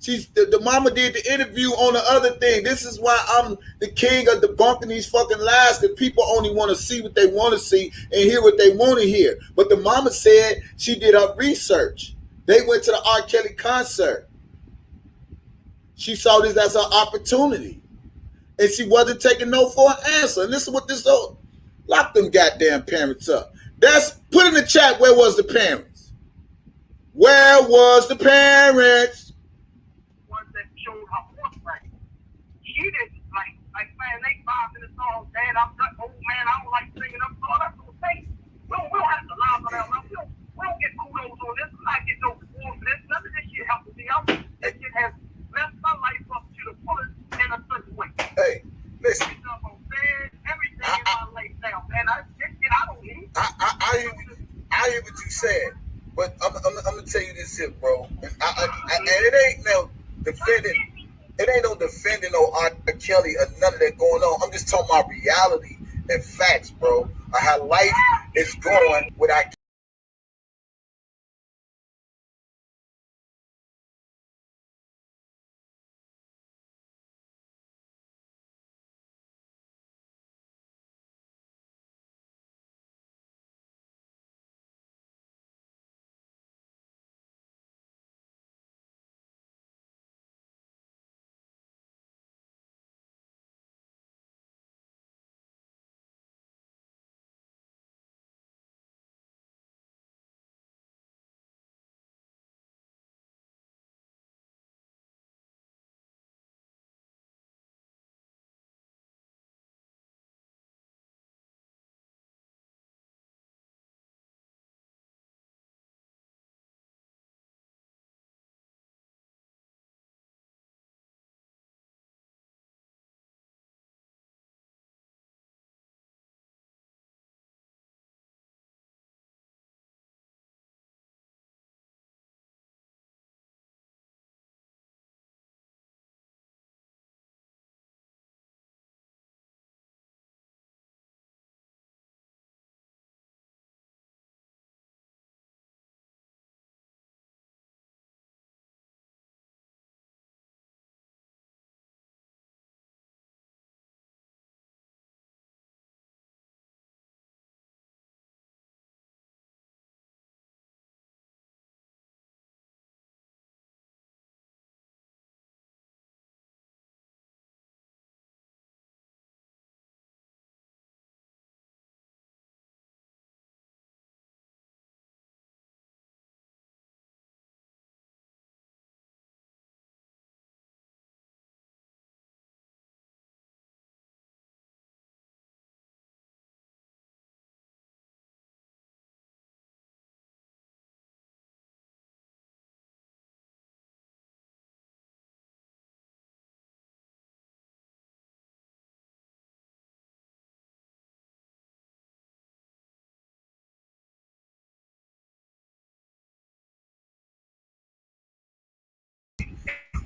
The mama did the interview on the other thing. This is why I'm the king of debunking these fucking lies, that people only want to see what they want to see and hear what they want to hear. But the mama said she did her research. They went to the R. Kelly concert. She saw this as her opportunity. And she wasn't taking no for an answer. And this is what this old, lock them goddamn parents up. Put in the chat, where was the parents? Where was the parents? Ones that showed her voice right. She didn't like man, they vibed in the song, Dad, I'm that old man, I don't like singing up, all that's okay. We don't have to lie for that. We don't get kudos on this. I get no reward for this. None of this shit helping me out. This shit has messed my life up to the fullest in a certain way. Hey, listen. Everything in my life now, man. I don't need. I hear what you said, but I'm gonna tell you this here, bro. And it ain't no defending. It ain't no defending no R.Kelly or none of that going on. I'm just talking about reality and facts, bro. Of how life is going without.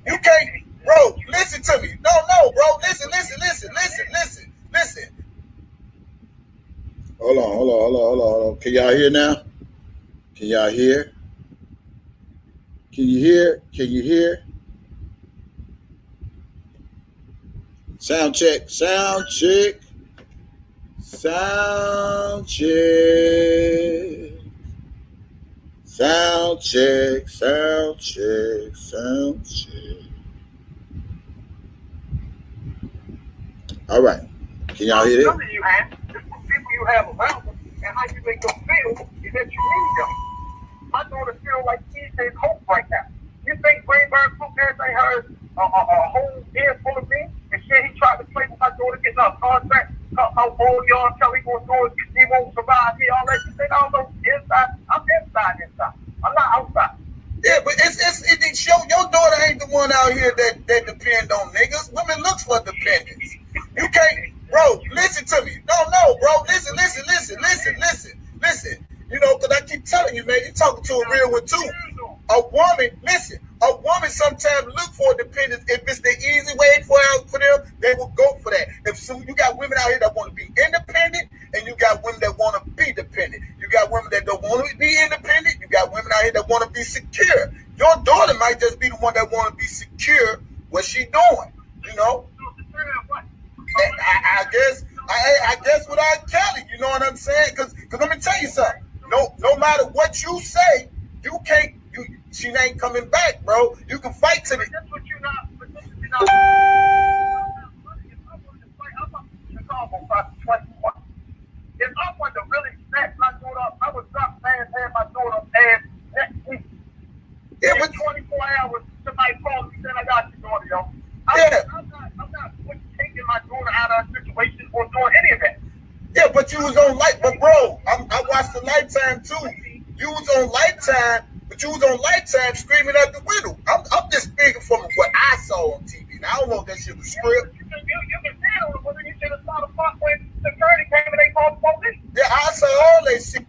You can't, bro. Listen to me. No, bro. Listen. Hold on. Can y'all hear now? Can y'all hear? Can you hear? Sound check. Sound check. All right. Can y'all hear Some of you have, just the people you have around them, and how you make them feel is that you need them. My daughter feels like she's in hope right now. You think Greenberg took everything hers a whole year full of me? And shit, he tried to play with my daughter, getting a contract, how old y'all tell he gonna do it, he won't survive here, all that. You think I don't know inside? I'm inside. I'm not outside. Yeah, but it's your daughter ain't the one out here that depend on niggas. Women looks for dependence. You can't, bro. Listen to me. No, bro. Listen. You know, because I keep telling you, man, you're talking to a real one too. A woman sometimes look for dependence. If it's the easy way for them, they will go for that. You got women out here that want to be independent, and you got women that want to be dependent. You got women that don't want to be independent. You got women out here that want to be secure. Your daughter might just be the one that want to be secure. What she doing? You know? I guess with R.Kelly, you know what I'm saying? Because let me tell you something. No matter what you say, you can't. She ain't coming back, bro. You can fight to the. That's what you're not. If I wanted to really snatch my daughter up, I would stop saying have my daughter and next week. Yeah, but 24 hours, somebody called me and said I got your daughter, yo. I'm not taking my daughter out of a situation or doing any of that. Yeah, but you was on but bro, I watched the Lifetime too. You was on Lifetime, but you was on Lifetime screaming out the window. I'm just speaking from what I saw on TV. Now, I don't know if that shit was script. You can say it on the window. You should have saw the fuck when security came and they called the police. Yeah, I saw all that shit.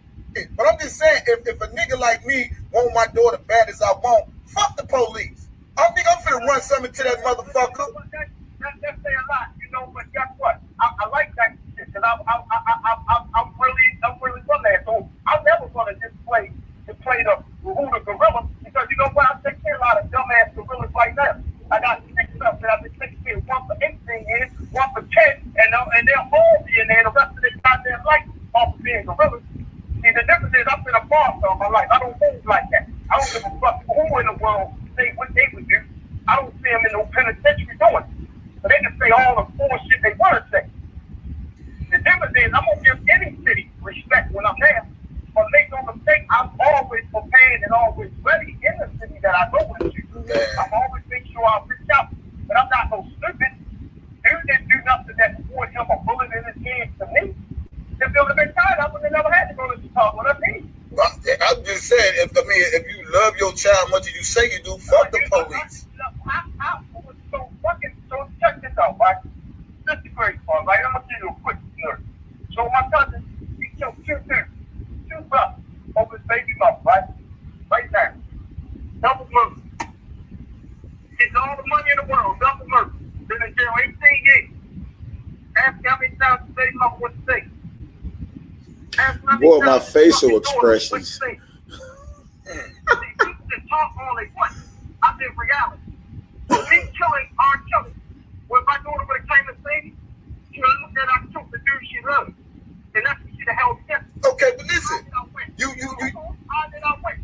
But I'm just saying, if a nigga like me want my daughter bad as I want, fuck the police. I think I'm finna run something to that motherfucker. That's say a lot, you know. But guess what? I like that shit because I'm really from there. So I'm never gonna just play the who the gorilla because you know what? I take care of a lot of dumbass gorillas like that. I got 6 of them that I've been taking care of, 1 for 18 years, 1 for 10, and they'll all be in there the rest of their goddamn life off of being gorillas. See, the difference is I've been a boss all my life. I don't move like that. I don't give a fuck who in the world say what they would do. I don't see them in no penitentiary doing it. So they can say all the bullshit they want to say. The difference is I'm going to give any city respect when I'm there. But make no mistake, I'm always prepared and always ready in the city that I go into. I'm always making sure I reach out. But I'm not no stupid. Dude didn't do nothing that poured him a bullet in his head to me. If it would have been time, I would have never had to go to Chicago. What I mean? I'm just saying, if you love your child much as you say you do, fuck the police. So check this out, right? This is the great part, right? I'm gonna give you a quick scenario. So my cousin, he killed 2 brothers over his baby mother, right? Right now. Double murder. Gets all the money in the world, double murder. Been in jail 18 years. Ask how many times the baby mother went to say. Boy, my facial expressions. See, people can talk all they want. I live reality. He's killing R.Kelly. When my daughter would have came and seen me, she would have looked at I took the dude she loved. And that's what she'd have held against. Okay, but listen. How did I win?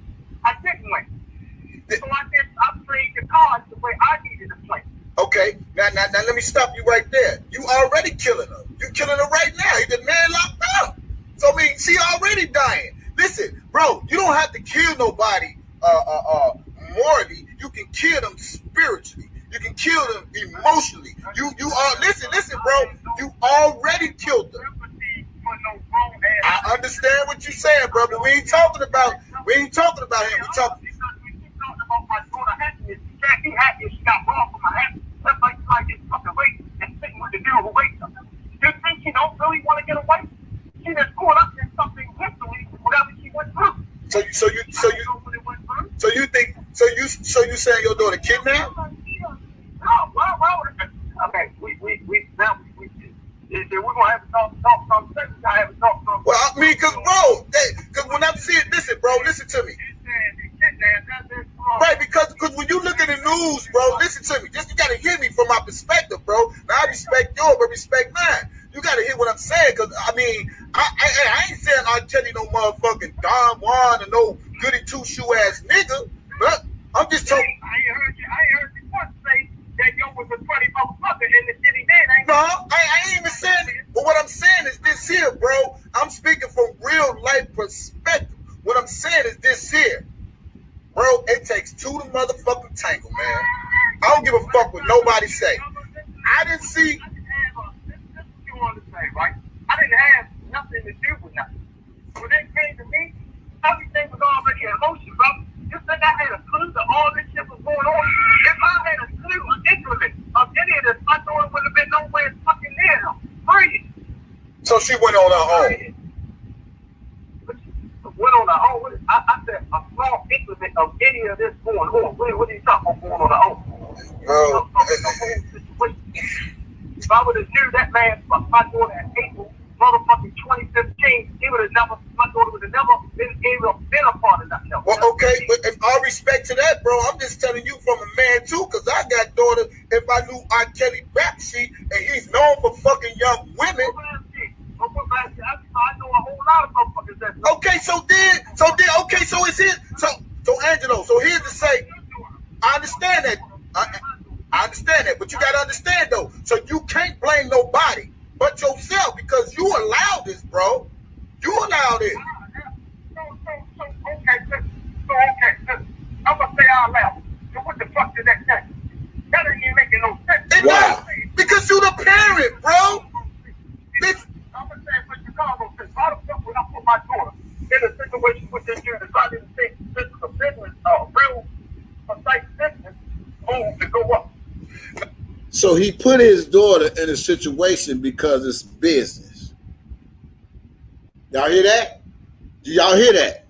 I didn't win. So I played the cards the way I needed to play. Okay, now let me stop you right there. You already killing her. You killing her right now. The man locked up. So I mean, she already dying. Listen, bro, you don't have to kill nobody morally. You can kill them spiritually. You can kill them emotionally. You are listen, bro. You already killed them. I understand what you're saying, bro, but we ain't talking about him. We talking about my daughter happiness. She happy she got wrong for my happiness. That's like I get fucking away and sitting with the dude who wakes up. You think she don't really want to get away? She just caught up in something mentally, whatever she went through. So you saying your daughter kidnapped? No, why would it? Okay, we're gonna have to talk conversation. I have to talk conversation. Well, I mean, because when I'm seeing, listen to me. Right, because when you look at the news, bro, listen to me. Just you gotta hear me from my perspective, bro. Now I respect yours, but respect mine. You gotta hear what I'm saying, because I mean, I ain't saying R.Kelly no motherfucking Don Juan or no goody two-shoe ass nigga, but I'm just talking. I ain't heard you once say that yo was a funny motherfucker in the city then. No, I ain't even saying it. But what I'm saying is this here, bro. I'm speaking from real life perspective. What I'm saying is this here. Bro, it takes 2 to motherfucking tangle, man. I don't give a fuck what nobody say. I didn't see. Right? I didn't have nothing to do with nothing. When they came to me, everything was already in motion, bro. You think I had a clue that all this shit was going on? If I had a clue, an inkling of any of this, my daughter would have been nowhere fucking near them. Free. So she went on her own. Went on her own. I said a small inkling of any of this going on. What are you talking about going on her own? Bro. If I would have knew that man fucked my daughter in April, motherfucking 2015, my daughter would have never been a part of that. Well, okay, but in all respect to that, bro, I'm just telling you from a man too, because I got daughter. If I knew R.Kelly backseat, and he's known for fucking young women. I know a whole lot of motherfuckers that. Okay, so it's his. So Angelo, so here's to say, I understand that. I understand that, but you gotta understand though. So you can't blame nobody but yourself because you allowed this, bro. You allowed it. Okay. I'm gonna say I allowed it. So what the fuck did that say? That ain't even making no sense. Wow. Because you the parent, bro. I'm gonna say for Chicago, because why the fuck would I put my daughter in a situation with this dude? So he put his daughter in a situation because it's business. Y'all hear that? Do y'all hear that?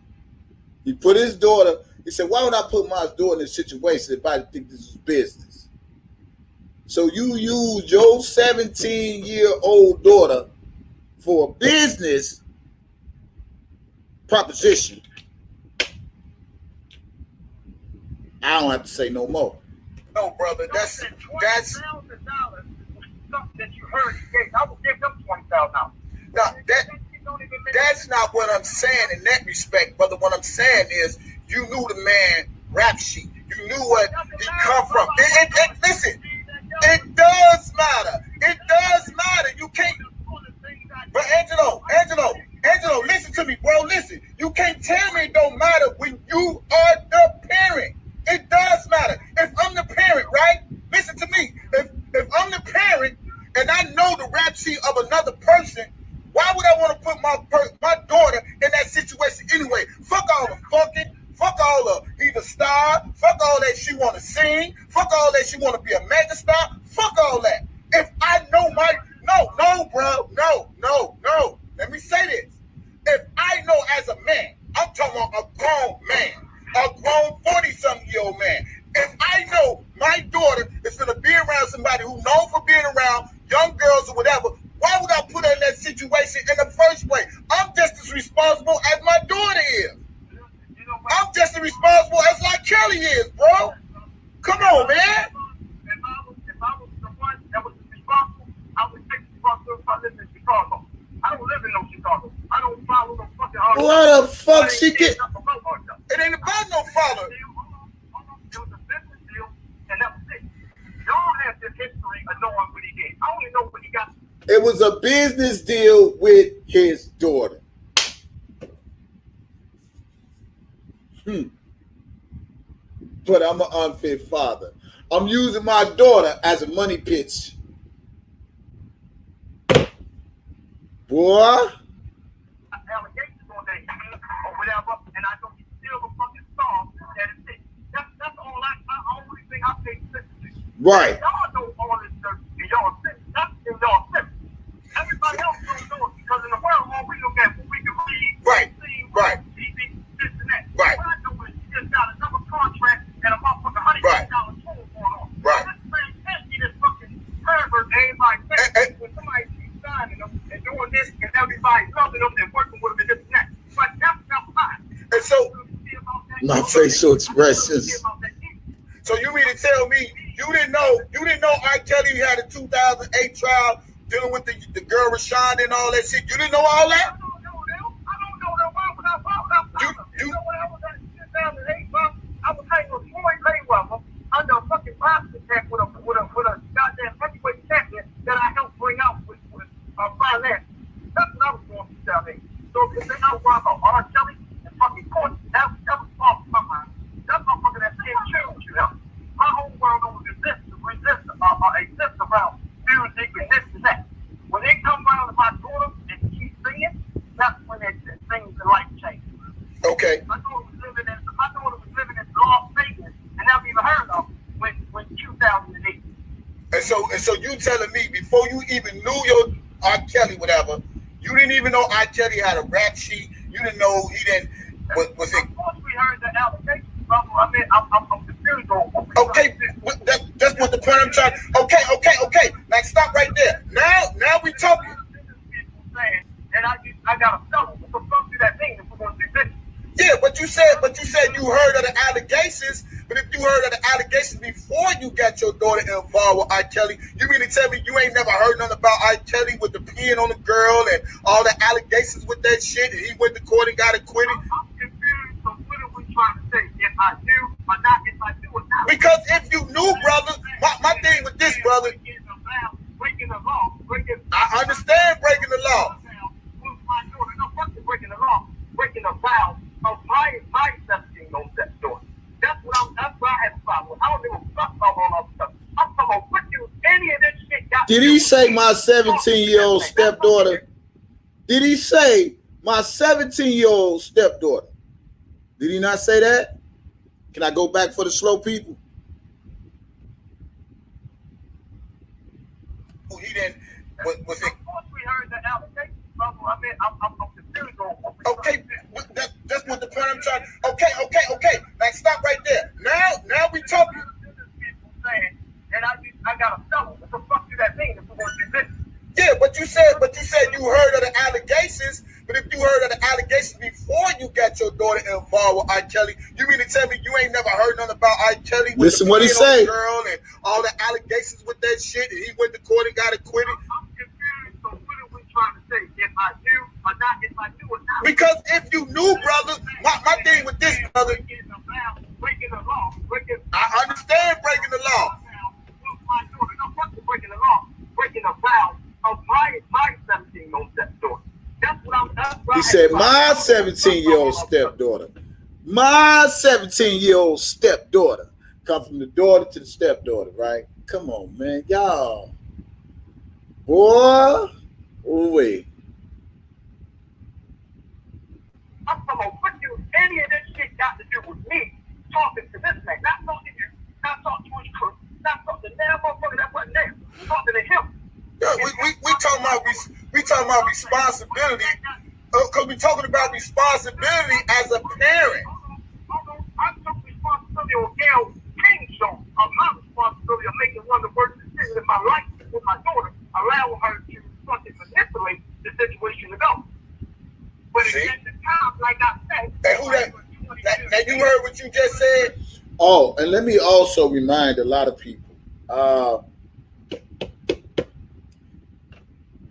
He put his daughter, he said, why would I put my daughter in a situation if I think this is business? So you use your 17-year-old daughter for a business proposition. I don't have to say no more. No, brother, that's $20,000 was something that you heard he gave. I would give them $20,000. No, that's not what I'm saying in that respect, brother. What I'm saying is you knew the man rap sheet. You knew what he come from. Listen, it does matter. It does matter. You can't. But Angelo, listen to me, bro. Listen. You can't tell me it don't matter when you are the parent. It does matter. If I'm the parent, right? Listen to me. If I'm the parent and I know the rap sheet of another person, why would I want to put my daughter in that situation anyway? Fuck all the fucking, fuck all the he's a star, fuck all that she want to sing, fuck all that she want to be a mega star, fuck all that. If I know no, bro, no. Let me say this. If I know as a man, I'm talking about a grown man, a grown 40-something-year-old man. If I know my daughter is going to be around somebody who's known for being around young girls or whatever, why would I put her in that situation in the first place? I'm just as responsible as my daughter is. I'm just as responsible as R.Kelly is, bro. Come on, man. If I was the one that was responsible, I would take responsibility if I lived in Chicago. I don't live in no Chicago. I don't follow no fucking hard. What the fuck she get? It ain't about no follow. It was a business deal, and that was it. Y'all have the history of knowing what he did. I only know what he got. It was a business deal with his daughter. But I'm an unfit father. I'm using my daughter as a money pitch. Boy. Allegations on that or whatever, and I know he's still a fucking star. That is it. That's all I only thing I pay attention to. Right. Y'all know all this stuff, and y'all sit. That's in y'all sit. Everybody else don't know it because in the world, all we look at what we can read, right, see, right, TV, this and that. Right. What I know is he just got another contract and a motherfucking $100,000 tool going on. Right. This man can't be this fucking pervert. Everybody thinks when somebody keeps signing them and doing this, and everybody's loving them and working with them and this and that. But that's not fine. And so, my facial expressions. So you mean to tell me you didn't know R.Kelly had a 2008 trial dealing with the girl Rashawn and all that shit? You didn't know all that? I don't know them. Why would I? You know what I was at 2008, bro? I was hanging with Floyd Mayweather under a fucking boxing tag with a goddamn heavyweight champion that I helped bring out with finance. That's what I was doing in 2008. So if they know about R.Kelly and fucking Courtney, that was off my mind. That motherfucker that can't choose, you know. My whole world don't exist around music and this and that. When they come around to my daughter and she's singing, that's when things in life change. Okay. My daughter was living in Las Vegas and never even heard of when 2008. And so you telling me before you even knew your R.Kelly, whatever, you didn't even know R.Kelly had a rap sheet. You didn't know he didn't. Was it? Of course, we heard the allegations. I mean, I'm confused on. Okay, that's what the point I'm trying. Okay. Like stop right there. Now we talking. And I got a fellow. What the fuck do that mean if we're going to do business? Yeah, but you said you heard of the allegations. But if you heard of the allegations before you got your daughter involved with R.Kelly, you mean to tell me you ain't never heard nothing about R.Kelly with the peeing on the girl and all the allegations with that shit? And he went to court and got acquitted. I'm confused. So what are we trying to say? If I do or not? If I do or not? Because if you knew, brother, my thing with this, brother. Breaking the law. I understand breaking the law. Breaking the law. Breaking the vows of my 17-year-old stepdaughter. That's what I have a problem with. I don't give a fuck about all that stuff. I'm talking about what you, any of this shit got. Did he say my 17-year-old stepdaughter? Did he say my 17-year-old stepdaughter? Did he not say that? Can I go back for the slow people? He didn't. Was it? Of course, we heard the allegation, brother. I mean, I'm confused on what we're Okay, trying to say. that's what the point I'm trying. Okay. Now stop right there. Now we talking. People saying, and I got a fellow. What the fuck do that mean if we want to do this? Yeah, but you said you heard of the allegations. But if you heard of the allegations before you got your daughter involved with R.Kelly, you mean to tell me you ain't never heard nothing about R.Kelly? Listen what he say. Girl and all the allegations with that shit, and he went to court and got acquitted. I'm confused. So what are we trying to say? If I knew or not? If I knew or not? Because if you knew, brother, my thing with this, brother, Breaking the law. I understand breaking the law. Breaking the law. Breaking the vow of my 17-year-old stepdaughter. He said, my 17-year-old stepdaughter. My 17-year-old stepdaughter. Come from the daughter to the stepdaughter, right? Come on, man. Y'all. Boy. Oh, wait. I'm talking about what do any of this shit got to do with me talking to this man? Not talking to you, not talking to his crew, not talking to that motherfucker that wasn't there. Talking to him. Yeah, we talking about responsibility. Because we talking about responsibility as a parent. I took responsibility on Gail King's show of my responsibility of making one of the worst decisions in my life with my daughter, allowing her to fucking manipulate the situation to go. But at the time, like I said, and who that? Now you heard what you just said. Oh, and let me also remind a lot of people.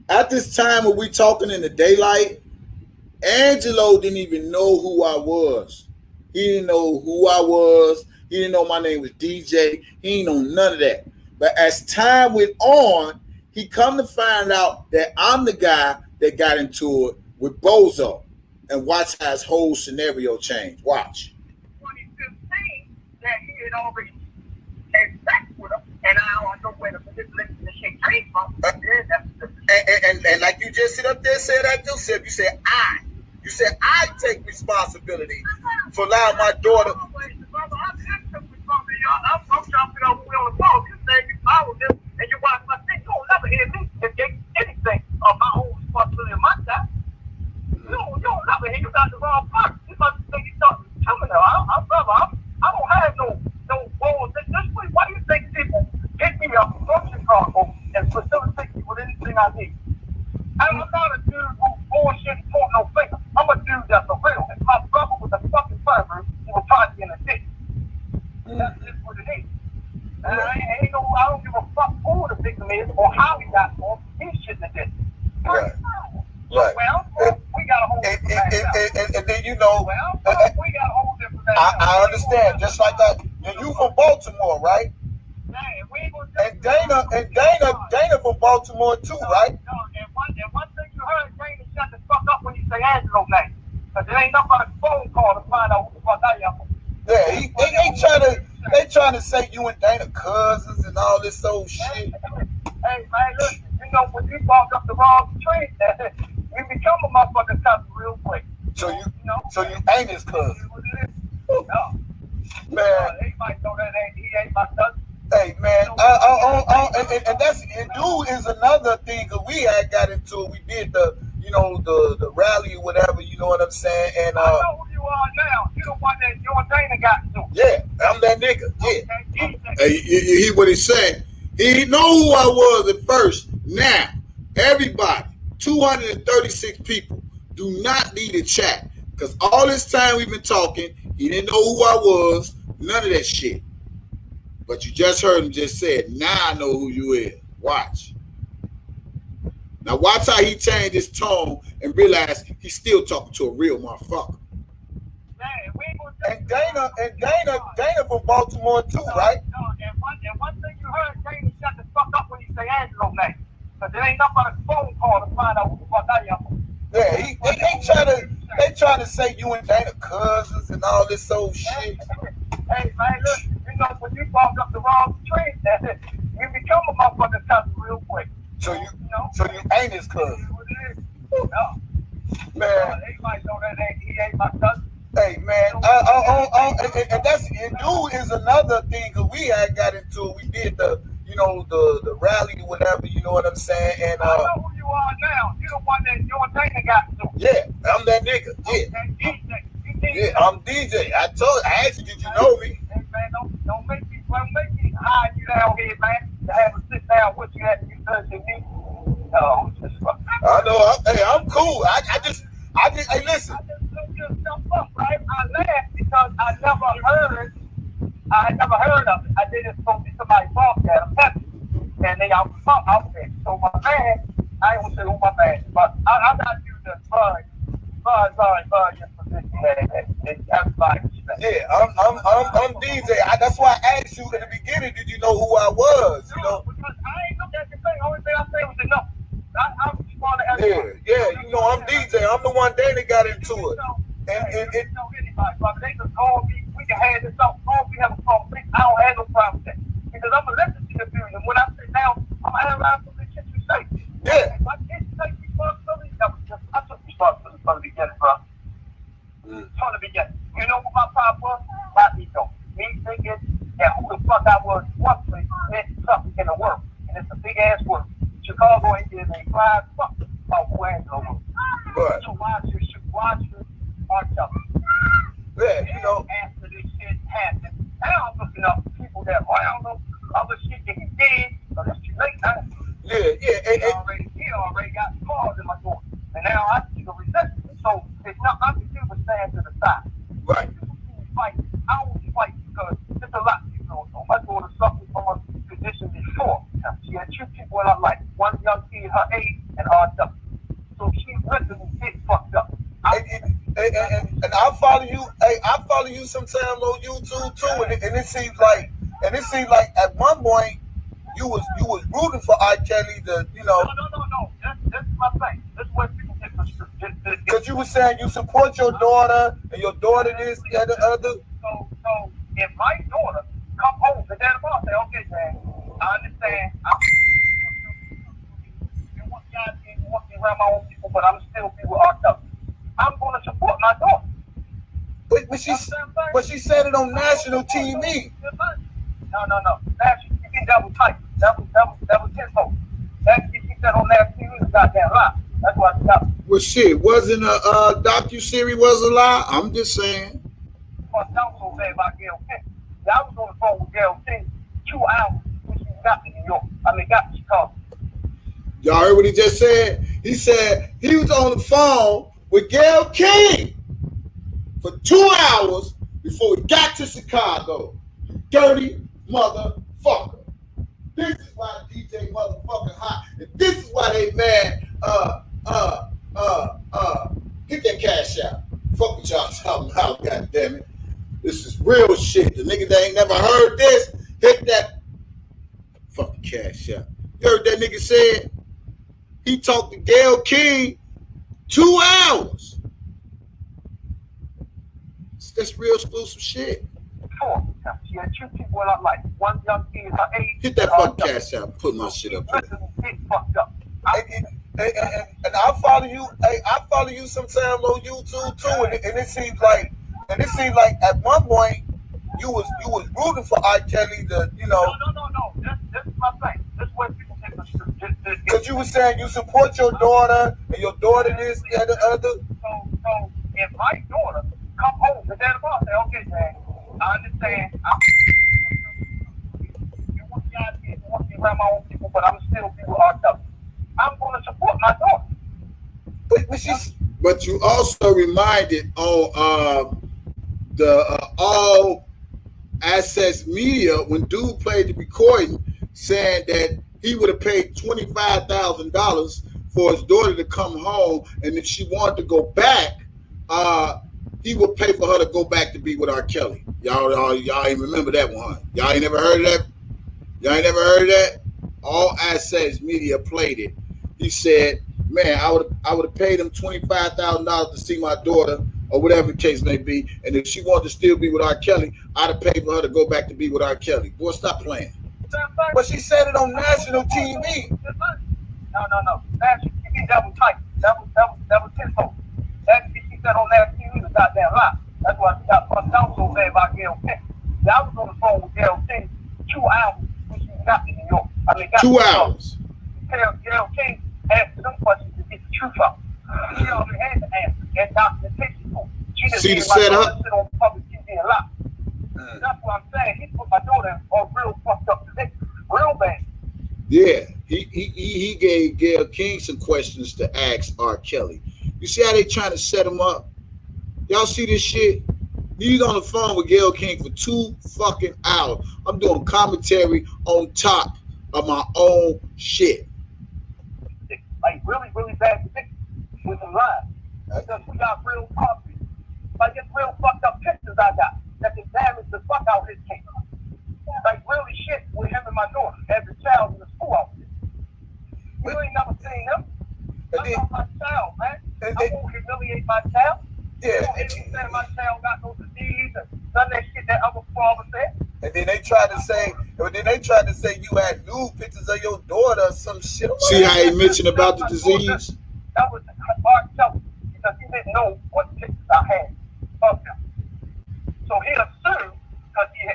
At this time when we talking in the daylight, Angelo didn't even know who I was. He didn't know who I was. He didn't know my name was DJ. He didn't know none of that. But as time went on, he come to find out that I'm the guy that got into it with Bozo. And watch how his whole scenario changed. Watch. 2015, that he had already had sex with her, and I don't know where the manipulation the shit came from. And like you just sit up there and said that yourself, you said I take responsibility for allowing my daughter. I'm trying to figure out who we on the phone. You say you follow this and you watch my thing. You don't never hear me take anything of my own responsibility on my side. You don't never hear. You got the wrong part. You about to think you start coming there. I don't have no balls. This way, why do you think people pick me up from function cargo and facilitate me with anything I need? I'm not a dude who bullshit point no finger. I'm a dude that's a real. If my brother was a fucking pervert, he would probably be in a dick. That's just what it is. And I don't give a fuck who the victim is or how he got for. He shouldn't have did. Right. Well, we got a whole different and then you know, we got a whole different I understand. Just like that, you from Baltimore, right? And Dana from Baltimore too, right? And one thing you heard, Dana shut the fuck up when you say Angelo name. Because there ain't nothing but a phone call to find out who the fuck I am. Yeah, they trying to say you and Dana cousins and all this old shit. Hey man, listen, you know when you walk up the wrong tree, you become a motherfucking cousin real quick. So you ain't his cousin. No. Man. Everybody know that he ain't my cousin. Hey man, and dude is another thing, cause we had got into it. We did the rally or whatever, you know what I'm saying? And I know who you are now. You the one that you and Dana got into. Yeah, I'm that nigga. Yeah. Hey, you hear what he said? He didn't know who I was at first. Now, everybody, 236 people, do not need to chat. Because all this time we've been talking, he didn't know who I was. None of that shit. But you just heard him just said, now I know who you is. Watch. Now watch how he changed his tone and realize he's still talking to a real motherfucker. And Dana from Baltimore too, right? And one thing you heard, Dana shut the fuck up when you say Angelo name. Because there ain't nothing but a phone call to find out who the fuck I am. Yeah, they trying to say you and Dana cousins and all this old shit. Hey man, listen, you know when you walk up the wrong tree, you become a motherfucking cousin real quick. So you ain't his cousin. No. Man. Everybody know that he ain't my cousin. Hey man, and dude is another thing, cause we had got into it. We did the the rally or whatever, you know what I'm saying? And I know who you are now. You're the one that your Dana got to. yeah, I'm that nigga. Yeah. Okay, DJ. Yeah, I'm DJ. I asked you, did you know me? Hey man, don't make me hide you down here, man. To have a sit down with you at you touching me. No, just fuck. I know. I'm cool. I just hey, listen. I just looked yourself up, right? I laughed because I never heard of it. I did it supposed to be somebody's fault that I'm happy. And they out there. So my man, I ain't gonna say who my man, but I'm not using the bud your position that everybody respects. Yeah, I'm DJ. That's why I asked you in the beginning, did you know who I was? You know? Because I ain't looked at the thing. Only thing I say was enough. I'm responding as Yeah, you know, I'm DJ. I'm the one Dana got into it. And know anybody, but they can call me. We can have this up. We have a conversation. I don't have no problem with that because I'm gonna listen to your views. And when I sit down, I'm gonna analyze some of the shit you say. Yeah. If I didn't take responsibility, I took responsibility from the beginning, bro. From the beginning. You know what my problem was? My ego. Me thinking that who the fuck I was one place meant something in the world. And it's a big ass word. Chicago ain't getting a fly fuck about who Angelo was. Right. So watch your R.Kelly. Yeah, you know. After this shit happened, now I'm looking up people that around them, other shit that he did. So this too late now. Yeah. He already got claws in my door. And now I see the resistance. So it's not up to you to stand to the side. Right. Fight. I only fight because there's a lot of people. My daughter suffered from a condition before. She had two people in her life. One young kid her age and R.Kelly. So she literally get fucked up. And I follow you. Hey, I follow you sometimes on YouTube too. And it seems like at one point you was rooting for R.Kelly to, you know. No. That's my thing. That's what people get frustrated. Because you were saying you support your daughter and your daughter this, that, the other. So if my daughter come home and then about say, okay, man, I understand. You want me around my own people, but I'm still people R.Kelly. I'm going to support my daughter. But she said it on national TV. No. National TV, that was tight. That was tenfold. That she said on national TV was goddamn lie. That's why she got. Well, shit, wasn't a docu-series was a lie? I'm just saying. That was so bad about Gail King. I was on the phone with Gail King 2 hours when she got to New York. Got to Chicago. Y'all heard what he just said? He said he was on the phone with Gail King for 2 hours before he got to Chicago. You dirty motherfucker. This is why DJ motherfucking hot. And this is why they mad. Hit that cash out. Fuck what y'all talking about, goddammit. This is real shit. The nigga that ain't never heard this, hit that fucking cash out. You heard that nigga said he talked to Gail King 2 hours. That's real exclusive shit. She had two people in her life. One young kid her age. Hit that fucking cash out and put my shit up there. And I follow you. Hey, I follow you sometimes on YouTube too. And it seems like at one point you was rooting for R.Kelly to, you know. No. That's my thing. That's what people get frustrated. Because you were saying you support your daughter and your daughter this, that, the other. So if my daughter come home and then about say, okay, man, I understand. You want me around my own people, but I'm still people R.Kelly. I'm going to support my daughter. But you also reminded on the All Access Media when dude played the recording saying that he would have paid $25,000 for his daughter to come home, and if she wanted to go back, he would pay for her to go back to be with R.Kelly. Y'all ain't remember that one, huh? Y'all ain't never heard of that? Y'all ain't never heard of that? All Access Media played it. He said, man, I would have paid him $25,000 to see my daughter, or whatever the case may be, and if she wanted to still be with R.Kelly, I'd have paid for her to go back to be with R.Kelly. Boy, stop playing. But she said it on national TV. No. National TV, that was tight. That was tenfold. That she said on national TV was goddamn lie. That's why she got fucked out so bad about Gail King. I was on the phone with Gail King 2 hours when she got to New York. 2 hours. Gayle King asked them questions to get the truth out. She already had the answer and documentation for it. She just didn't like to sit on public TV and lie. That's what I'm saying. He put my daughter on real fucked up position, real bad. Yeah, he gave Gayle King some questions to ask R.Kelly. You see how they trying to set him up? Y'all see this shit? He's on the phone with Gayle King for 2 fucking hours. I'm doing commentary on top of my own shit. Like really, really bad position with some lies. Because we got real copies. Like it's real fucked up pictures I got that can damage the fuck out of his case. Like really shit with him and my daughter as a child in the school outfit. You ain't never seen him. I love my child, man. I won't humiliate my child. Yeah. I won't even say my child got no disease and none of that shit that other father said. And then they tried to say you had nude pictures of your daughter or some shit. See how he mentioned about the disease? That was R.Kelly because he didn't know what pictures I had of him. So he assumed because he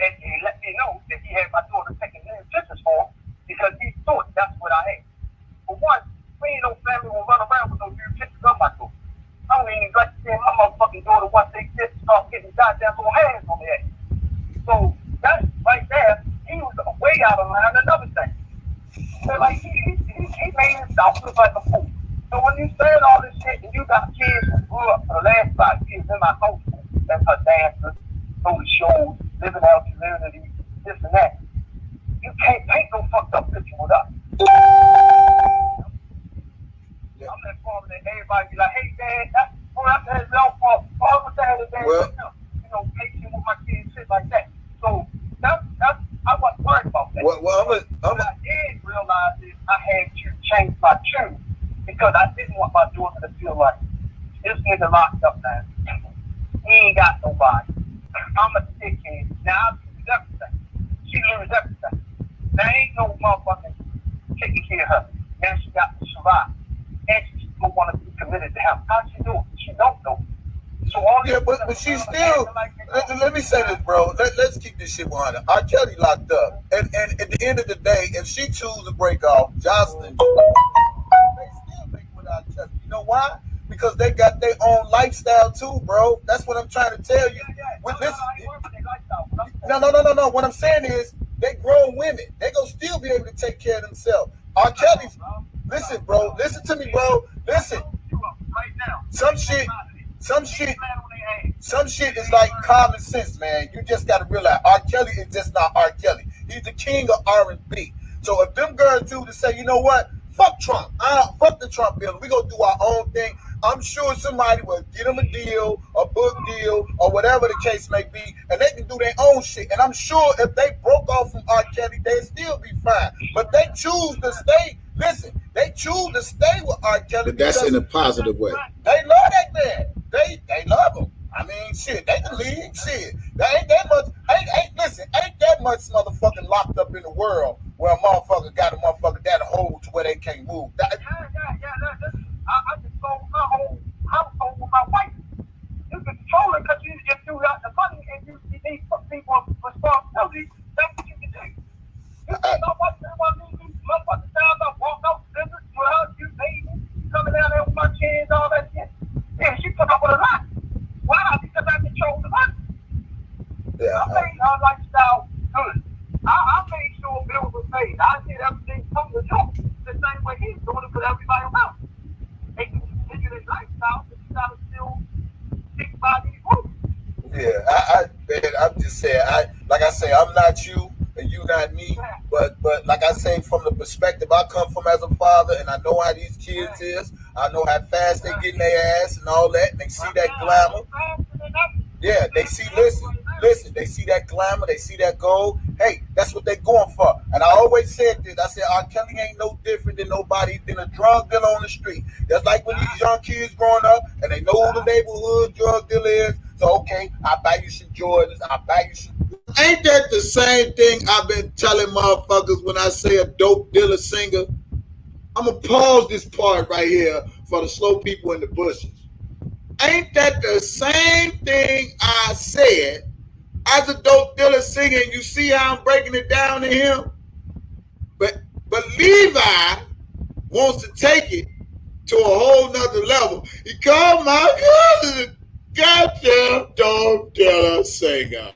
let me know that he had my daughter taking his pictures for him because he thought that's what I had. For one, we ain't no family will run around with no nude pictures of my daughter. I don't even like to see my motherfucking daughter once they just start getting goddamn little hands on their head. So that right there, he was way out of line. Another thing, so like he made himself look like a fool. So when you said all this shit and you got kids who grew up for the last 5 years in my household, that's her dancers, go to shows, living out community, this and that. You can't paint no fucked up picture with us. I'm that father that everybody be like, hey dad, that's his own fault. What the hell is that? You know, patient with my kids, shit like that. So that's I wasn't worried about that. What I did realize is I had to change my tune because I didn't want my daughter to feel like this nigga locked up now. He ain't got nobody. I'm a dickhead. Now I lose everything. She lose everything. There ain't no motherfucking taking care of her. Now she got to survive. And she still want to be committed to him. How she do it? She don't know. So all but she's still. Let me say this, bro. Let's keep this shit 100. R.Kelly locked up, and at the end of the day, if she chooses to break off, Jocelyn, they still make it with R.Kelly. You know why? Because they got their own lifestyle too, bro. That's what I'm trying to tell you. No. What I'm saying is, they grown women. They gonna still be able to take care of themselves. R.Kelly, listen, bro. Listen to me, bro. Listen. Some shit is like common sense, man. You just gotta realize R.Kelly is just not R.Kelly. He's the king of R&B. So if them girls do to say, you know what? Fuck Trump. Fuck the Trump bill. We gonna do our own thing. I'm sure somebody will get them a deal, a book deal, or whatever the case may be, and they can do their own shit. And I'm sure if they broke off from R. Kelly, they'd still be fine. But they choose to stay. Listen, they choose to stay with R. Kelly. But that's in a positive way. They love that man. They love him. I mean, shit, they can leave. Shit, there ain't that much. Ain't that much motherfucking locked up in the world where a motherfucker got a motherfucker that hole to where they can't move. I just sold my whole household with my wife. You can control it because if you got the money and you need people responsibility, that's what you can do. You see my wife, motherfucker down, I walked out the business with her, you baby, coming down there with my kids, all that shit. Yeah, she put up with a lot. Why? Because I control the money. Yeah. I made her lifestyle good. I made sure bills were paid. I did everything from the joke the same way he's doing it for everybody else. They can continue their lifestyle, but you gotta still stick by these rules. Yeah, I'm just saying, like I say, I'm not you and you not me, but like I say, from the perspective I come from as a father, and I know how these kids is, I know how fast they get in their ass and all that, and they see that glamour. Yeah, they see, listen, they see that glamour, they see that gold. Hey, that's what they going for. And I always said this, I said, R. Kelly ain't no different than a drug dealer on the street. That's like when these young kids growing up and they know who the neighborhood drug dealer is. So, okay, I buy you some Jordans, I buy you some. Ain't that the same thing I've been telling motherfuckers when I say a dope dealer singer? I'm going to pause this part right here for the slow people in the bushes. Ain't that the same thing I said as a dope dealer singer? And you see how I'm breaking it down to him? But But Levi wants to take it to a whole nother level. He called my cousin goddamn dog killer singer.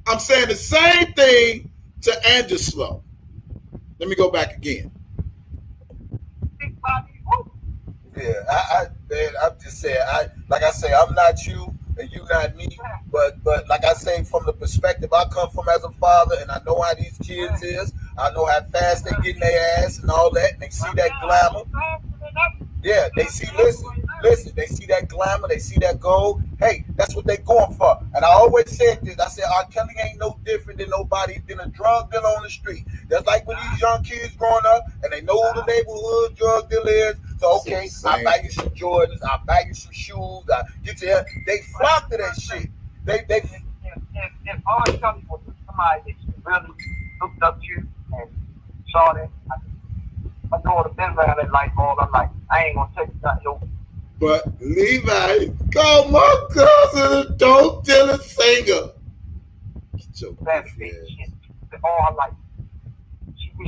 I'm saying the same thing to Anderslow. Let me go back again. Yeah, I'm just saying, like I say, I'm not you and you not me, but like I say, from the perspective I come from as a father, and I know how these kids is, I know how fast they get in their ass and all that, and they see that glamour. Yeah, they see, listen, they see that glamour, they see that gold. Hey, that's what they going for. And I always said this, I said, R.Kelly ain't no different than nobody than a drug dealer on the street. That's like when these young kids growing up, and they know who the neighborhood drug dealer is. So, okay, I buy you some Jordans, I buy you some shoes, I get you here. They flock to that shit. If R.Kelly was somebody that really looked up to and saw that, my daughter been around that life all her life. I ain't gonna take that no. But Levi called my cousin a dope dealer singer. That bitch all her life.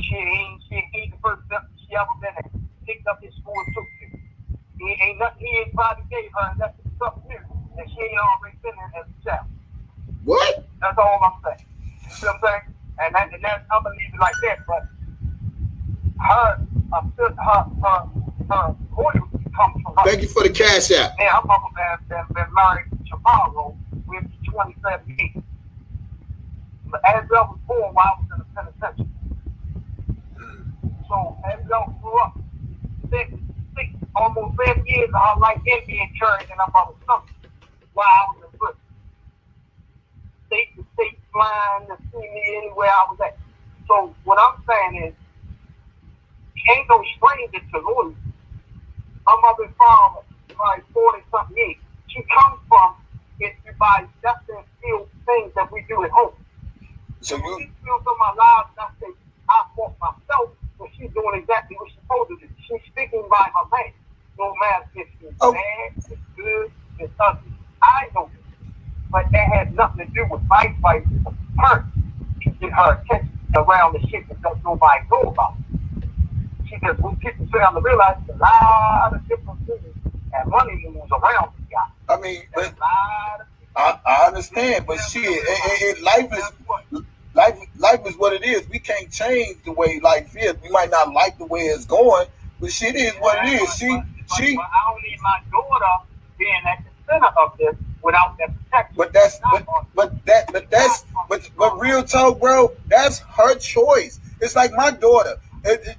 She ain't the first step she ever been at. Picked up his school and took it. He ain't probably gave her nothing something new that she ain't already been in as a child. What? That's all I'm saying. You see what I'm saying? And that's I'm gonna leave it like that, but her loyalty comes from her. Thank you for the cash app. Yeah, her mother has been married to Chicago with 27 years. But as I was born while I was in the penitentiary. So as I grew up, almost 7 years of her life in being carried in her mother's stomach while I was in prison. State to state, flying to see me anywhere I was at. So what I'm saying is, ain't no stranger to loyalty. My mother and father, like 40-something years. She comes from by that's the still things that we do at home. So she feels on my lives, and I say, I fought myself, but she's doing exactly what she's supposed to do. She's speaking by her man. No matter if it's bad, it's good, it's ugly. I know this. But that has nothing to do with my fight. Her to get her attention around the shit that nobody knows about. She just, when people sit down to realize there's a lot of different things and money moves around the guy. I mean, but I understand, but shit, life is what it is. We can't change the way life is. We might not like the way it's going, but shit is what it is. But I don't need my daughter being at the center of this without that protection. But real talk, bro, that's her choice. It's like my daughter.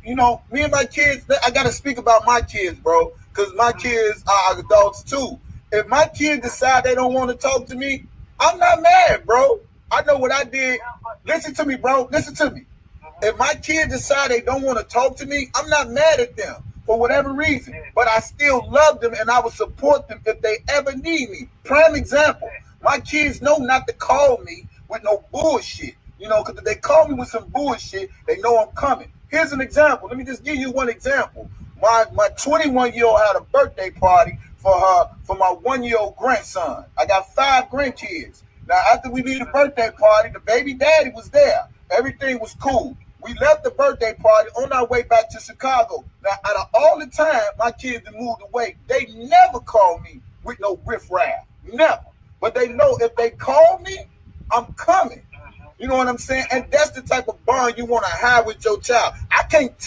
You know, me and my kids, I got to speak about my kids, bro, because my kids are adults too. If my kids decide they don't want to talk to me, I'm not mad, bro. I know what I did. Listen to me, bro. Listen to me. If my kids decide they don't want to talk to me, I'm not mad at them for whatever reason. But I still love them and I will support them if they ever need me. Prime example, my kids know not to call me with no bullshit. You know, because if they call me with some bullshit, they know I'm coming. Here's an example. Let me just give you one example. My 21-year-old had a birthday party for my 1-year-old grandson. I got 5 grandkids. Now, after we did the birthday party, the baby daddy was there. Everything was cool. We left the birthday party on our way back to Chicago. Now, out of all the time my kids have moved away, they never call me with no riffraff. Never. But they know if they call me, I'm coming. You know what I'm saying? And that's the type of bond you want to have with your child. I can't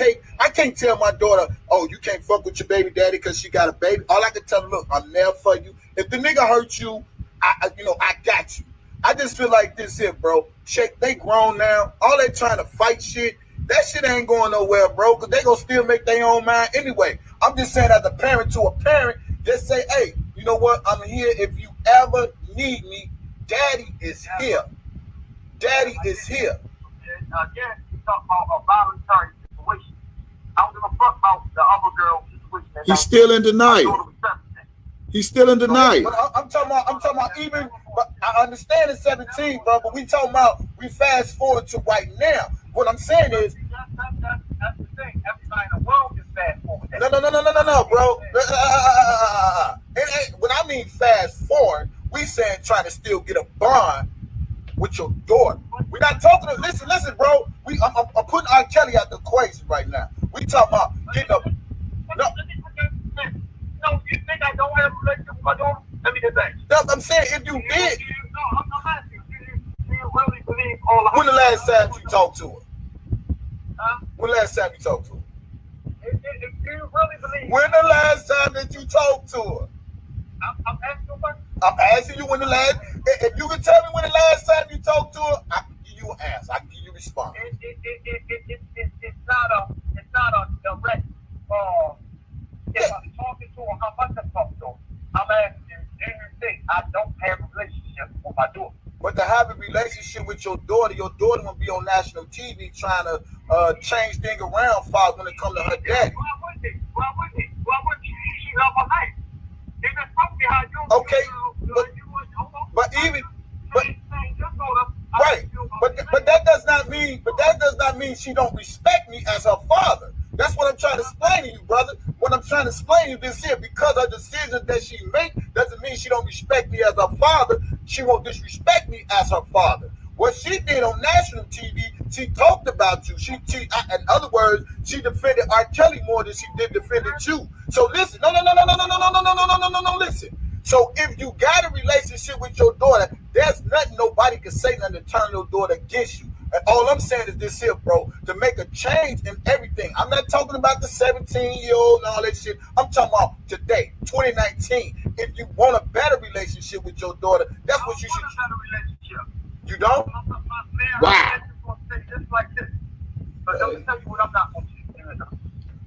tell my daughter, oh, you can't fuck with your baby daddy because she got a baby. All I can tell her, look, I'm there for you. If the nigga hurt you, I got you. I just feel like this here, bro. Shake, they grown now. All they trying to fight shit, that shit ain't going nowhere, bro, because they gonna still make their own mind anyway. I'm just saying as a parent to a parent, just say, hey, you know what? I'm here if you ever need me. Daddy is here. Daddy is here. Again, you talk about a voluntary situation. I don't give a fuck about the other girl situation. He's still in denial. He's still in denial. But I'm talking about even. But I understand it's 17, bro. But we talking about we fast forward to right now. What I'm saying is. That's the thing. Everybody in the world is fast forward. No, bro. When I mean fast forward, we saying trying to still get a bond with your daughter. We're not talking to, listen, bro. I'm putting R.Kelly out the talked to her? When last time you talked to her? If you really believe. When the last time that you talked to her? I'm asking you a question. I'm asking you when the last. If you can tell me when the last time you talked to her, I can give you an answer. I can give you a response. It's not a direct. If I'm talking to her, how much I'm talking to her? I'm asking you, do you think I don't have a relationship with my daughter? But to have a relationship with your daughter will be on national TV trying to change things around, Father, when it comes to her daddy. Why wouldn't he? Why wouldn't she love her life? If it's something how you okay, but that does not mean she don't respect me as her father. That's what I'm trying to explain to you, brother. What I'm trying to explain to you this here, because of decisions that she make doesn't mean she don't respect me as her father. She won't disrespect me as her father. What she did on national TV, she talked about you. In other words, she defended R.Kelly more than she did defended you. So listen, no, listen. So if you got a relationship with your daughter, there's nothing nobody can say nothing to turn your daughter against you. And all I'm saying is this here, bro, to make a change in everything. I'm not talking about the 17-year-old and all that shit. I'm talking about today, 2019. If you want a better relationship with your daughter, that's what you should. I want a better relationship. You don't? Wow. Just like this. But let me tell you what I'm not going to do.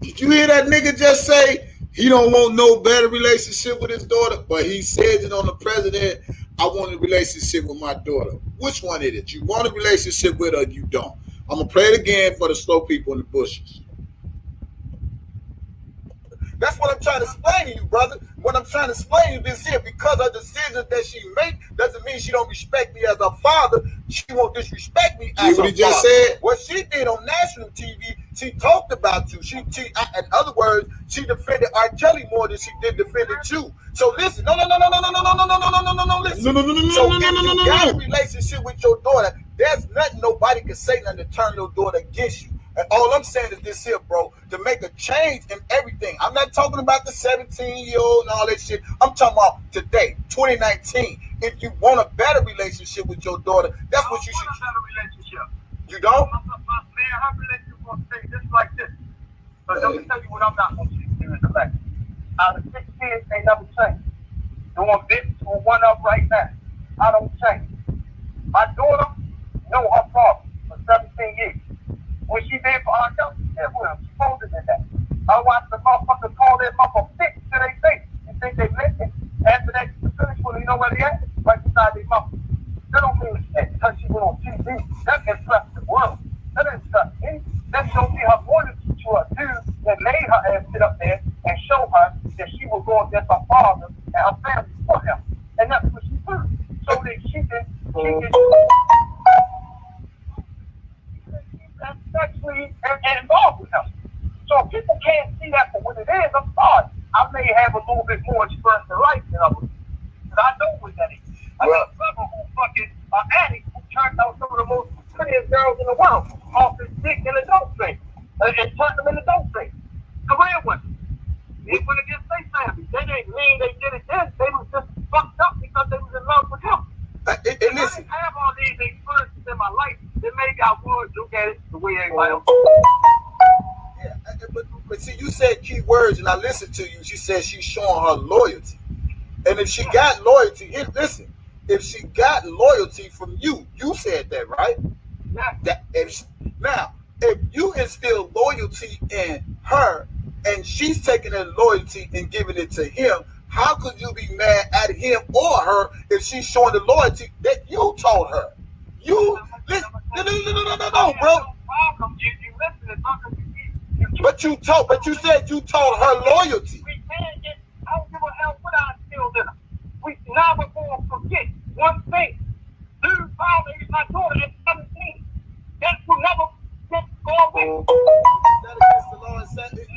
Did you hear that nigga just say he don't want no better relationship with his daughter? But he says it on the president, I want a relationship with my daughter. Which one is it? You want a relationship with her or you don't? I'm going to play it again for the slow people in the bushes. That's what I'm trying to explain to you, brother. What I'm trying to explain to you this here, because of decisions that she make doesn't mean she don't respect me as her father. She won't disrespect me as her father. Said? What she did on national TV, she talked about you. In other words, she defended R.Kelly more than she did defended you. So listen, no, listen. So if you got a relationship with your daughter, there's nothing nobody can say nothing to turn your daughter against you. And all I'm saying is this here, bro, to make a change in everything. I'm not talking about the 17-year-old and all that shit. I'm talking about today, 2019. If you want a better relationship with your daughter, that's what you should. I want a better relationship. You don't? Man, her relationship is going to stay just like this. But let me tell you what I'm not going to do in the fact. Out of 6 kids, they never change. Doing this or one up right now. I don't change. My daughter know her father for 17 years. When she did for R.Kelly, she did with him. She posted in that. I watched the motherfuckers call that motherfucker bitch to their face. You think they listen? After that, she finished with it, you know where they at? Right beside their mouth. That don't mean shit because she went on TV. That impressed the world. That didn't impress me. That showed me her loyalty to her dude that made her ass sit up there and show her that she was going against her father and her family for him. And that's what she did. So that she can sexually involved with him. So if people can't see that for what it is, I'm sorry. I may have a little bit more experience in life than others. But I know what that is. I got a brother who fucking addict who turned out some of the most prettiest girls in the world off his dick in a dope thing. And turned them in a dope thing. Career women. He went against their family. They didn't mean they did it then. They was just fucked up because they was in love with him. And listen. I didn't have all these experiences in my life. Then maybe I would look at it the way everybody else. Yeah, but see, you said key words, and I listened to you. She said she's showing her loyalty. And if she got loyalty, listen, if she got loyalty from you, you said that, right? Yeah. Now, if you instill loyalty in her, and she's taking that loyalty and giving it to him, how could you be mad at him or her if she's showing the loyalty that you told her? You listen, no, bro. But you said you told her loyalty. We can't get. I don't give a hell what I still did. We never gonna forget one thing. Dude, father is my daughter at 17. That will never get go away. That against the law and sentence.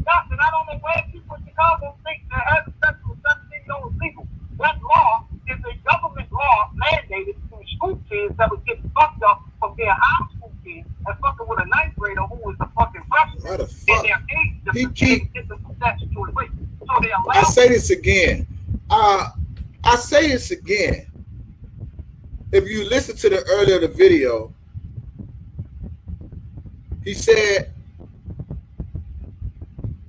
Yes, and I don't know where people in Chicago think that having sex with 17-year-olds is legal. That law is a government law mandated to school kids that was getting fucked up from being high school kids and fucking with a 9th grader who was a fucking freshman. What the fuck? In their age difference, they get the statutory rape. So they allow. I say this again. if you listen to the earlier the video, he said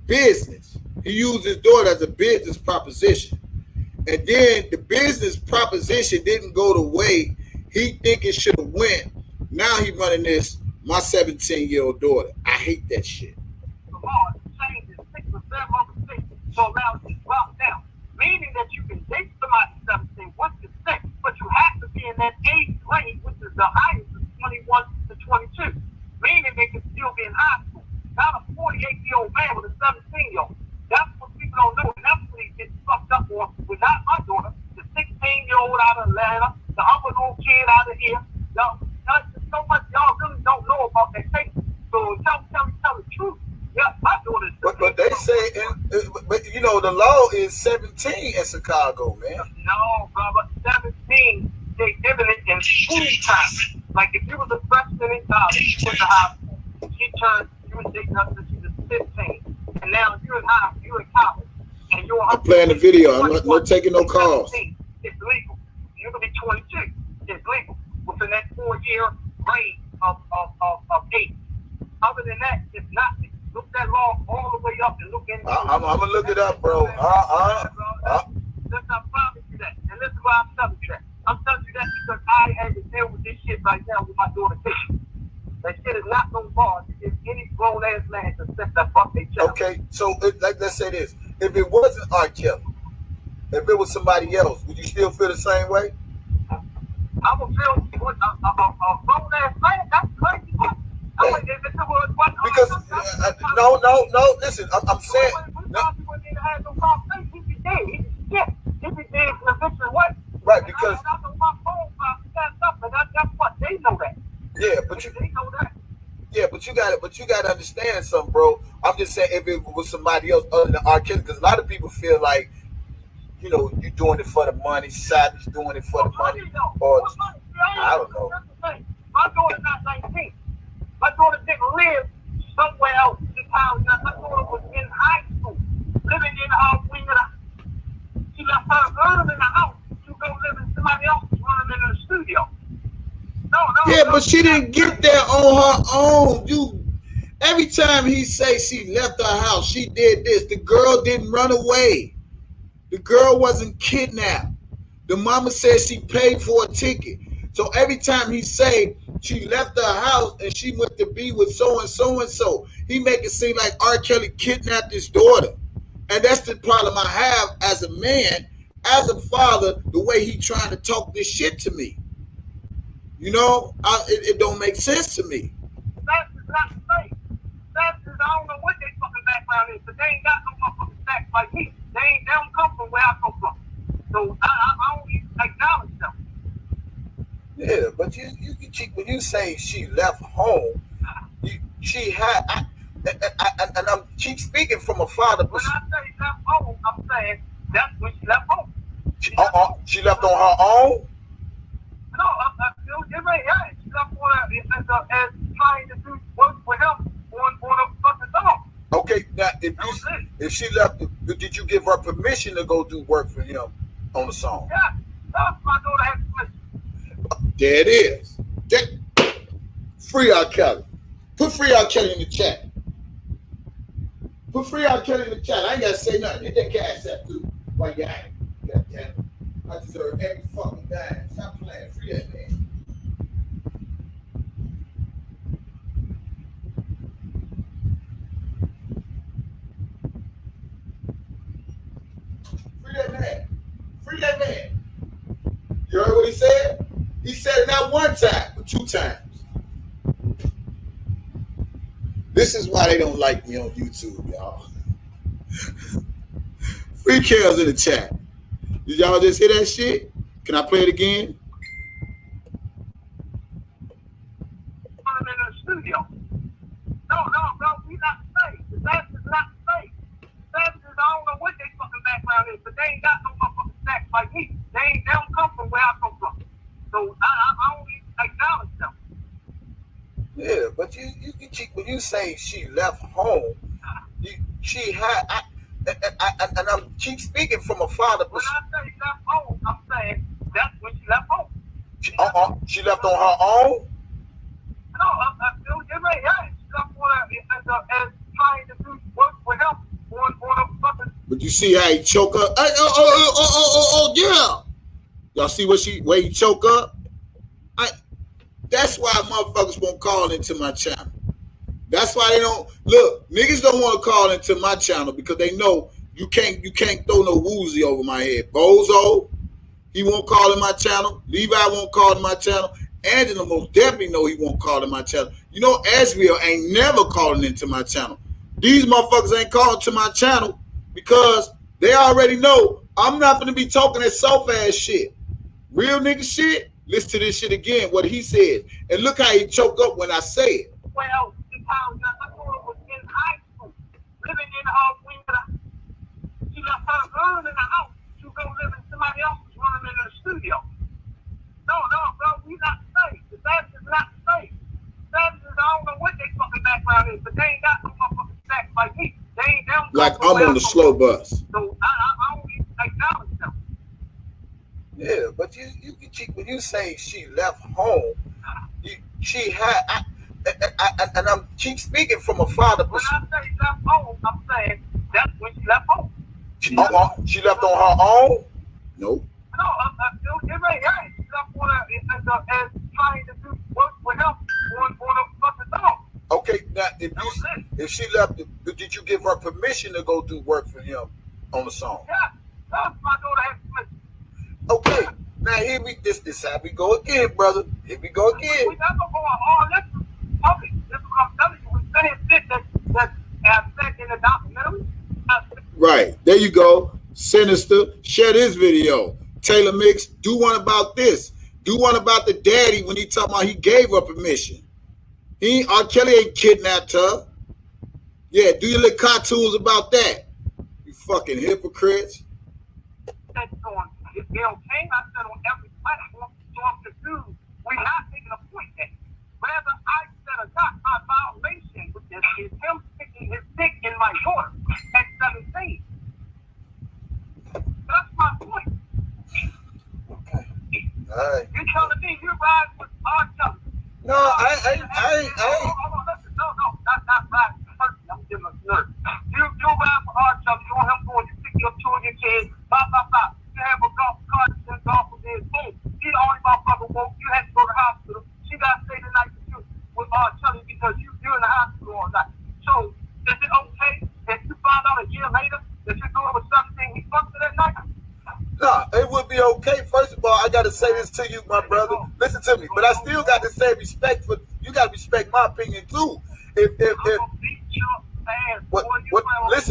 business. He used his daughter as a business proposition. And then the business proposition didn't go the way he think it should have went. Now he running this, my 17-year-old daughter. I hate that shit. The law changes 6 or 7 other states to allow you to drop down. Meaning that you can date somebody 17 with consent, but you have to be in that age range, which is the highest of 21 to 22. Meaning they can still be in high school. Not a 48-year-old man with a 17-year-old. That's what people don't know, and that's what he gets fucked up on. With not my daughter, the 16-year-old out of Atlanta, the other little kid out of here. Y'all, so much y'all really don't know about that case. So tell the truth. Yeah, my daughter's. But they say, but you know, the law is 17 in Chicago, man. No, brother, 17. They given it in school time. Like if you was a freshman in college, you went to high school. You was dating her since she was 15. And now you're in college, and you're. I'm playing the video. I'm not taking no calls. It's legal. You can be 22. It's legal within that 4-year range of 8. Other than that, it's not. Look that law all the way up and look into it. I'm gonna look it up, bro. Listen, I promise you that, and this is why I'm telling you that. I'm telling you that because I had to deal with this shit right now with my daughter. That shit is not no bar if any grown ass man can set that fuck they child. Okay, so let's say this: if it wasn't R.Kelly, if it was somebody else, would you still feel the same way? I would feel a grown ass man. That's crazy. Yeah. Because no. Listen, I'm saying. Right, because. They know that. Yeah, but you. Yeah, but you got to understand something, bro. I'm just saying if it was somebody else other than R.Kelly, because a lot of people feel like, you know, you're doing it for the money, Savage doing it for the money, or I don't know. My daughter's not 19. My daughter didn't live somewhere else in town. My daughter was in high school, living in her wing of the. She left her room in the house to go live in somebody else's room in the studio. Yeah, but she didn't get there on her own. Every time he say she left her house, she did this. The girl didn't run away. The girl wasn't kidnapped. The mama said she paid for a ticket. So every time he say she left her house and she went to be with so and so, he make it seem like R. Kelly kidnapped his daughter. And that's the problem I have as a man, as a father, the way he trying to talk this shit to me. You know, it don't make sense to me. That is not safe. I don't know what they fucking background is, but they ain't got no motherfucking facts like me. They don't come from where I come from. So I don't even acknowledge them. Yeah, but when you say she left home, she had, and I'm keep speaking from a father. When I say left home, I'm saying that's when she left home. She left on her own? No, she left on her as trying to do work for him on a fucking song. Okay, now if she left, did you give her permission to go do work for him on the song? Yeah, that's my daughter has permission. There it is. Free R.Kelly. Put free R.Kelly in the chat. Put free R.Kelly in the chat. I ain't got to say nothing. Hit that cash app too. Why you ain't? God damn it. I deserve every fucking dime. Stop playing. Free that man. Free that man. Free that man. You heard what he said? He said it not one time, but 2 times. This is why they don't like me on YouTube, y'all. Free Kells in the chat. Did y'all just hear that shit? Can I play it again? I'm in the studio. No, we not safe. That is not safe. That is, I don't know what they fucking background is, but they ain't got no motherfucking facts like me. They don't come from where I come from. So I don't even acknowledge them. Yeah, but when you say she left home, she had, and I keep speaking from a father. When I say left home, I'm saying that's when she left home. She left on her own? No, Inmate, yeah, she left and trying to do work with him on a fucking. But you see how he choke up? Yeah. Y'all see where he choke up? That's why motherfuckers won't call into my channel. That's why they don't look. Niggas don't want to call into my channel because they know you can't throw no woozy over my head. Bozo, he won't call in my channel. Levi won't call in my channel. Angela most definitely know he won't call in my channel. You know, Asriel ain't never calling into my channel. These motherfuckers ain't calling to my channel because they already know I'm not going to be talking that soft ass shit. Real nigga shit. Listen to this shit again, what he said. And look how he choked up when I say it. Well, because my daughter was in high school, living in a house where she left her room in the house to go live in somebody else's room in the studio. No, bro, we not safe. The status is not safe. Status is, I don't know what they fucking background is, but they ain't got no motherfucking status like me. They ain't them. Like I'm on the slow bus. So I don't even acknowledge them. Yeah, but you when you say she left home, she had, and I'm keep speaking from a father. When I say left home, I'm saying that's when she left home. She left on her own? Nope. No, Inmate, yeah, she left on and trying to do work with him on a fucking song. Okay, now if she left, did you give her permission to go do work for him on the song? Yeah, that's my daughter has permission. Okay, now here this how we go again, brother. Here we go again. We never go on this public. This is what I'm telling you. We saying shit that's said in the documentary. Right, there you go. Sinister, share this video. Taylor Mix, do one about this. Do one about the daddy when he talking about he gave her permission. R.Kelly ain't kidnapped her. Yeah, do your little cartoons about that. You fucking hypocrites. If they don't change, I said on every platform, so I'm confused. We're not making a point there. Whether I said or not, my violation with this is him sticking his dick in my daughter at 17. That's my point. Okay. All right. You're telling me you ride with R.Kelly. No, I ain't. Hold on, listen. No, not ride. I'm giving a nerve. You ride with R.Kelly. You want him going, you pick your two of your kids, blah, blah, blah. You have a golf cart and golf with his boom. He the only motherfucker woke. You had to go to the hospital. She got to stay the night with you with R.Kelly because you're in the hospital all night. So, is it okay if you find out a year later that you're doing with something he fucked with that night? No, it would be okay. First of all, I got to say this to you, my brother. Listen to me, but I still got to say respect for you. Got to respect my opinion too.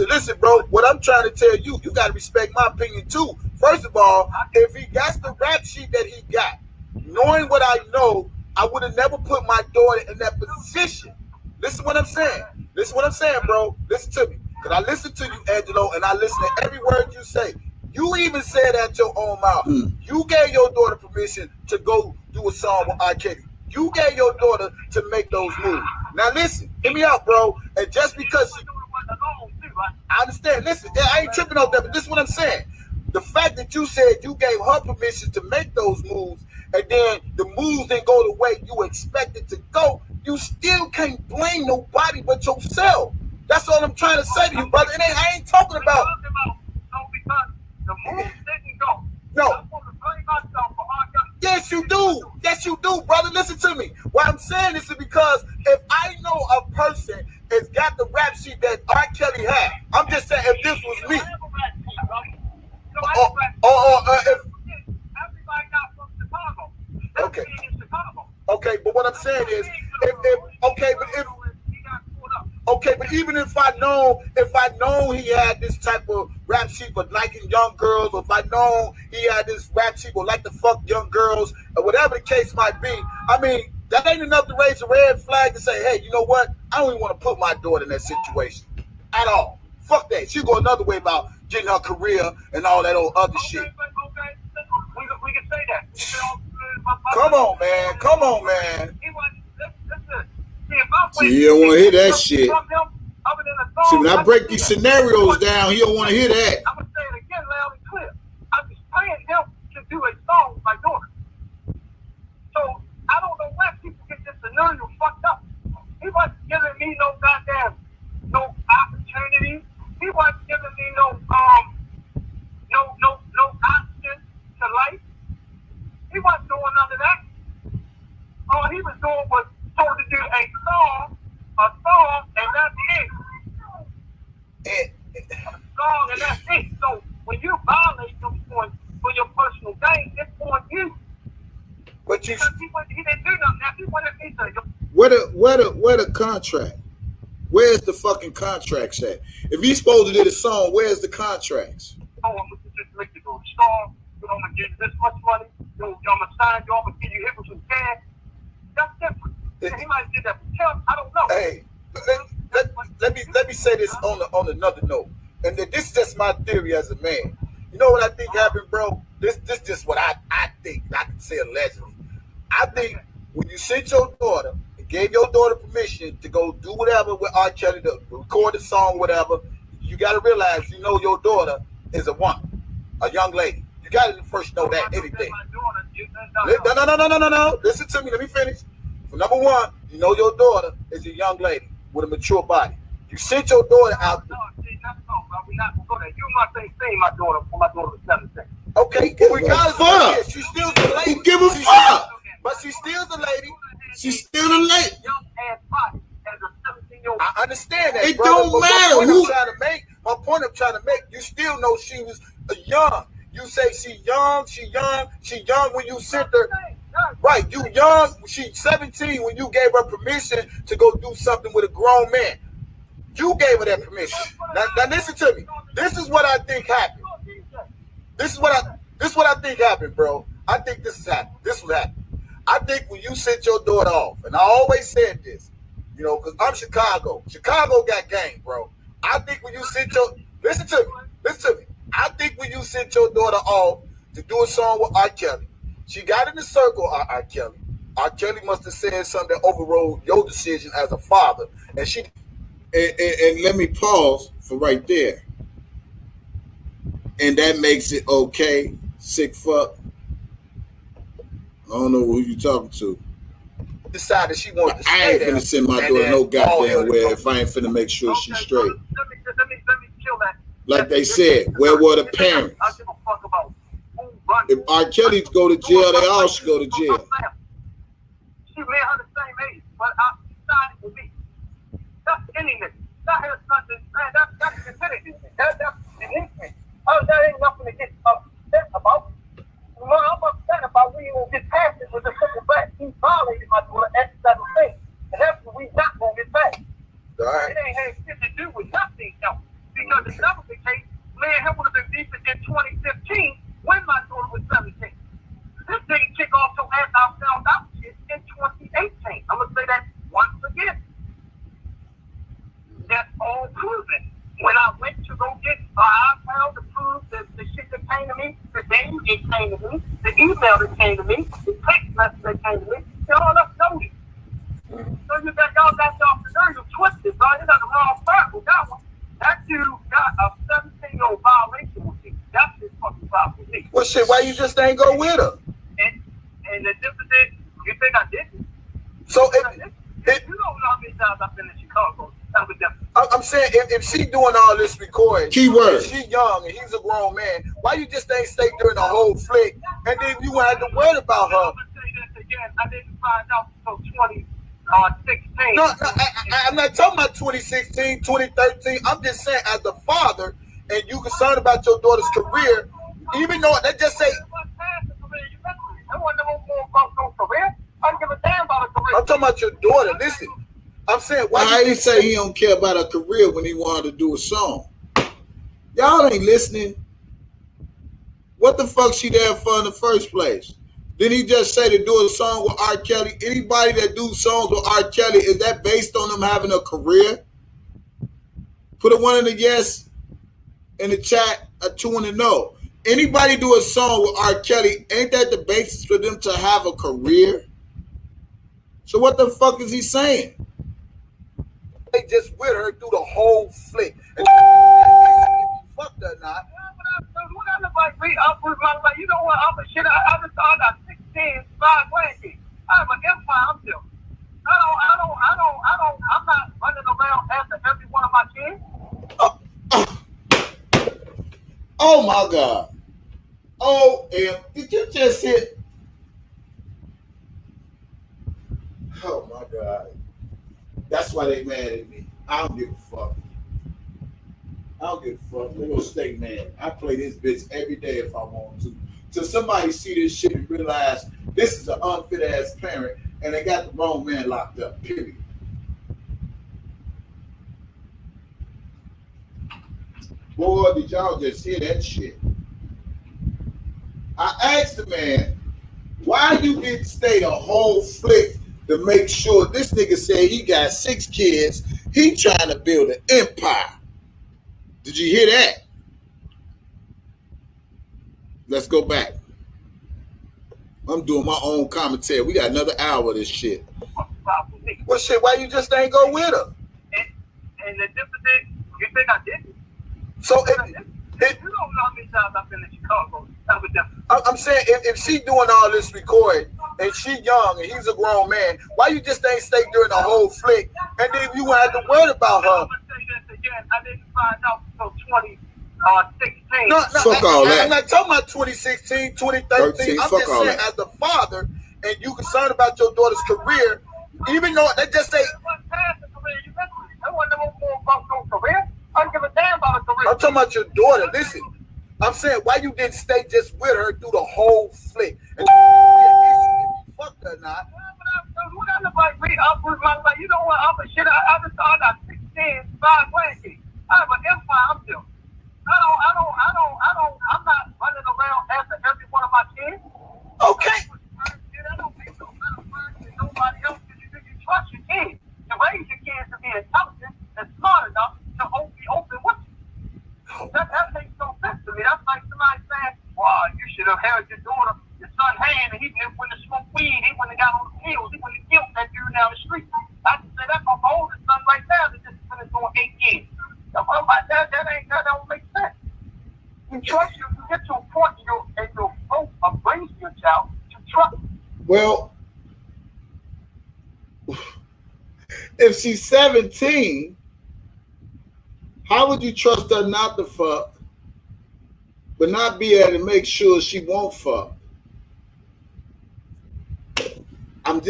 Listen, bro. What I'm trying to tell you, you got to respect my opinion too. First of all, if he got the rap sheet that he got, knowing what I know, I would have never put my daughter in that position. Listen what I'm saying. Listen what I'm saying, bro. Listen to me. Because I listen to you, Angelo, and I listen to every word you say. You even said at your own mouth. You gave your daughter permission to go do a song with R.Kelly. You gave your daughter to make those moves. Now listen, hear me out, bro. And just because I understand, listen, I ain't tripping off that, but this is what I'm saying. The fact that you said you gave her permission to make those moves, and then the moves didn't go the way you expected to go, you still can't blame nobody but yourself. That's all I'm trying to say to you, brother. I ain't talking about. The move didn't go. No. Yes, you do. Yes, you do, brother. Listen to me. What I'm saying is because if I know a person has got the rap sheet that R.Kelly had, I'm just saying if this was me. Everybody got from Chicago. Okay. Okay, but what I'm saying is, but even if I know he had this type of rap sheet for liking young girls, or if I know he had this rap sheet for like to fuck young girls, or whatever the case might be, I mean, that ain't enough to raise a red flag to say, hey, you know what? I don't even want to put my daughter in that situation at all. Fuck that. She'll go another way about getting her career and all that old other shit. Okay. We can say that. Come on, man. Come on, man. See, you don't want to hear that shit. See, when I break these scenarios down, he don't want to hear that. I'm going to say it again loud and clear. I'm just paying him to do a song with my daughter. entrepreneurial fucked up. He wasn't giving me no goddamn opportunity. He wasn't giving me no option to life. He wasn't doing none of that. All he was doing was told to do a song, and that's it. A song, and that's it. So when you violate them points for your personal gain, it's on you. But you, he didn't do nothing. Now, he wanted me to. Where the contract? Where's the fucking contracts at? If he's supposed to do the song, where's the contracts? Oh, I'm gonna just make you go strong. I'm gonna give you this much money. I'm gonna sign you. I'm gonna give you hit with some cash. That's different. He might do that for him. I don't know. Hey, let me say this on another note, and this is just my theory as a man. You know what I think happened, bro? This just what I think. I can say allegedly. I think when you sent your daughter and gave your daughter permission to go do whatever with R.Kelly, to record a song, whatever, you got to realize, you know, your daughter is a woman, a young lady. You got to first know that anything. No. Listen to me. Let me finish. For number one, you know your daughter is a young lady with a mature body. You sent your daughter out. No, see, that's no, bro. We're not gonna go there. You must say my daughter when my daughter was 17. Okay, regardless of that, she's still the lady. Who give a fuck? But she's still the lady. She's still the lady. Young ass body as a 17-year-old. I understand that. It brother, don't matter. My point I'm trying to make, you still know she was young. You say she young when you sent her. Right, you young. She's 17 when you gave her permission to go do something with a grown man. You gave her that permission. Now listen to me. This is what I think happened. This is what I think happened, bro. I think this happened. This what happened. I think when you sent your daughter off, and I always said this, you know, because I'm Chicago. Chicago got game, bro. I think when you sent listen to me. I think when you sent your daughter off to do a song with R.Kelly, she got in the circle of R.Kelly. R.Kelly must have said something that overrode your decision as a father, and she. And let me pause for right there. And that makes it okay. Sick fuck. I don't know who you talking to. Decided she wanted to stay I ain't finna send my daughter no goddamn where if I ain't finna make sure she's straight. Let me kill that. Like they said, where were the parents? I give a fuck about who runs. If R.Kelly go to jail, they all should go to jail. She made her the same age, but I decided with me. That's any nigga. That has nothing, man. That's considered. That's an infant. Oh, that ain't nothing to get upset about. Well, I'm upset about we won't get past it with a simple fact. He violated my daughter at 17. And that's what we not gonna get past. All right. It ain't had shit to do with nothing else. Because if that was the case, me and him would have been beefing in 2015 when my daughter was 17. This didn't kick off till after I found out shit in 2018. I'm gonna say that once again. That's all proven. When I went to go get, I found the proof that the shit that came to me, the name that came to me, the email that came to me, the text message that came to me, y'all know it. So you got y'all got your entrepreneurial twisted, bro. You got the wrong part with that one. That dude got a 17-year-old violation with me. That's his fucking problem with me. Well, shit, why you just ain't go with her? And the difference is, you think I didn't? So you don't know how many times I've been in Chicago. I'm saying if she doing all this recording, keyword, she young and he's a grown man, why you just ain't stay during the whole flick and then you won't have to worry about her? I'm gonna say this again. I didn't find out until 2016. No, I'm not talking about 2016, 2013. I'm just saying as a father and you concerned about your daughter's career, even though they just say I want to know more about no career. I don't give a damn about a career. I'm talking about your daughter. Listen. I'm saying, why he say he don't care about a career when he wanted to do a song? Y'all ain't listening. What the fuck she there for in the first place? Didn't he just say to do a song with R. Kelly? Anybody that do songs with R. Kelly, is that based on them having a career? Put a 1 in the yes in the chat, a 2 in the no. Anybody do a song with R. Kelly, ain't that the basis for them to have a career? So what the fuck is he saying? They just with her through the whole flick. And fucked her or not. You know what? I'm a shit. I got 16, 5 grandkids. I have an empire. I'm building. I I'm not running around after every one of my kids. Oh my God. Oh, did you just hit? Oh my God. That's why they mad at me. I don't give a fuck. I don't give a fuck. They're gonna stay mad. I play this bitch every day if I want to. Till somebody see this shit and realize this is an unfit ass parent and they got the wrong man locked up. Period. Boy, did y'all just hear that shit? I asked the man, why you didn't stay the whole flick to make sure this nigga said he got 6 kids, he trying to build an empire. Did you hear that? Let's go back. I'm doing my own commentary. We got another hour of this shit. Well, shit, why you just ain't go with her? And the difference is, you think I didn't? So you don't know how many times I've been in Chicago. I'm saying if she doing all this recording and she young and he's a grown man, why you just ain't stay during the whole flick and then you won't have to worry about her? I'm gonna say this again. I didn't find out until 2016. No, fuck all that. I'm not talking about 2016, 2013. I'm just saying as the father and you concerned about your daughter's career, even though they just say I want to know more about your career. I don't give a damn about a career. I'm talking about your daughter. Listen, I'm saying why you didn't stay just with her through the whole flick. And fucked her or not. You know what? I'm a shit. I just thought I got 6 kids, 5 grandkids. I have an empire. I'm building. I'm not running around after every one of my kids. Okay. I don't think so. I don't mind nobody else because you trust your kids. You raise your kids to be intelligent and smart enough to be open with you. That makes no sense to me. That's like somebody saying, well, you should have held your daughter, your son hand, and he wouldn't have smoked weed, he wouldn't have got on the pills, he wouldn't have killed that dude down the street. I can say that for my oldest son right now that just finished doing 8 years. So that don't make sense. You trust you get to a point in your hope of raising your child, you trust. Well, if she's 17, how would you trust her not to fuck, but not be able to make sure she won't fuck? I'm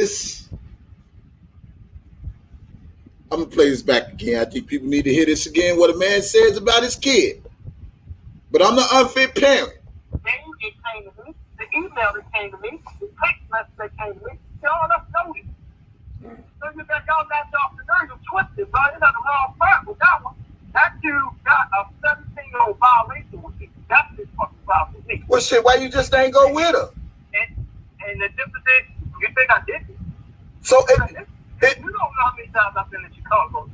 gonna play this back again. I think people need to hear this again, what a man says about his kid. But I'm the unfit parent. Then it came to me, the email that came to me, the text message that came to me, y'all don't know it. So you got y'all got the nerve, you twisted, bro. You got the wrong part with that one. That dude got a 17-year-old violation with me. That's his fucking problem with me. Well, shit, why you just ain't go with her? And the difference is, you think I didn't? So you don't know how many times I've been in Chicago.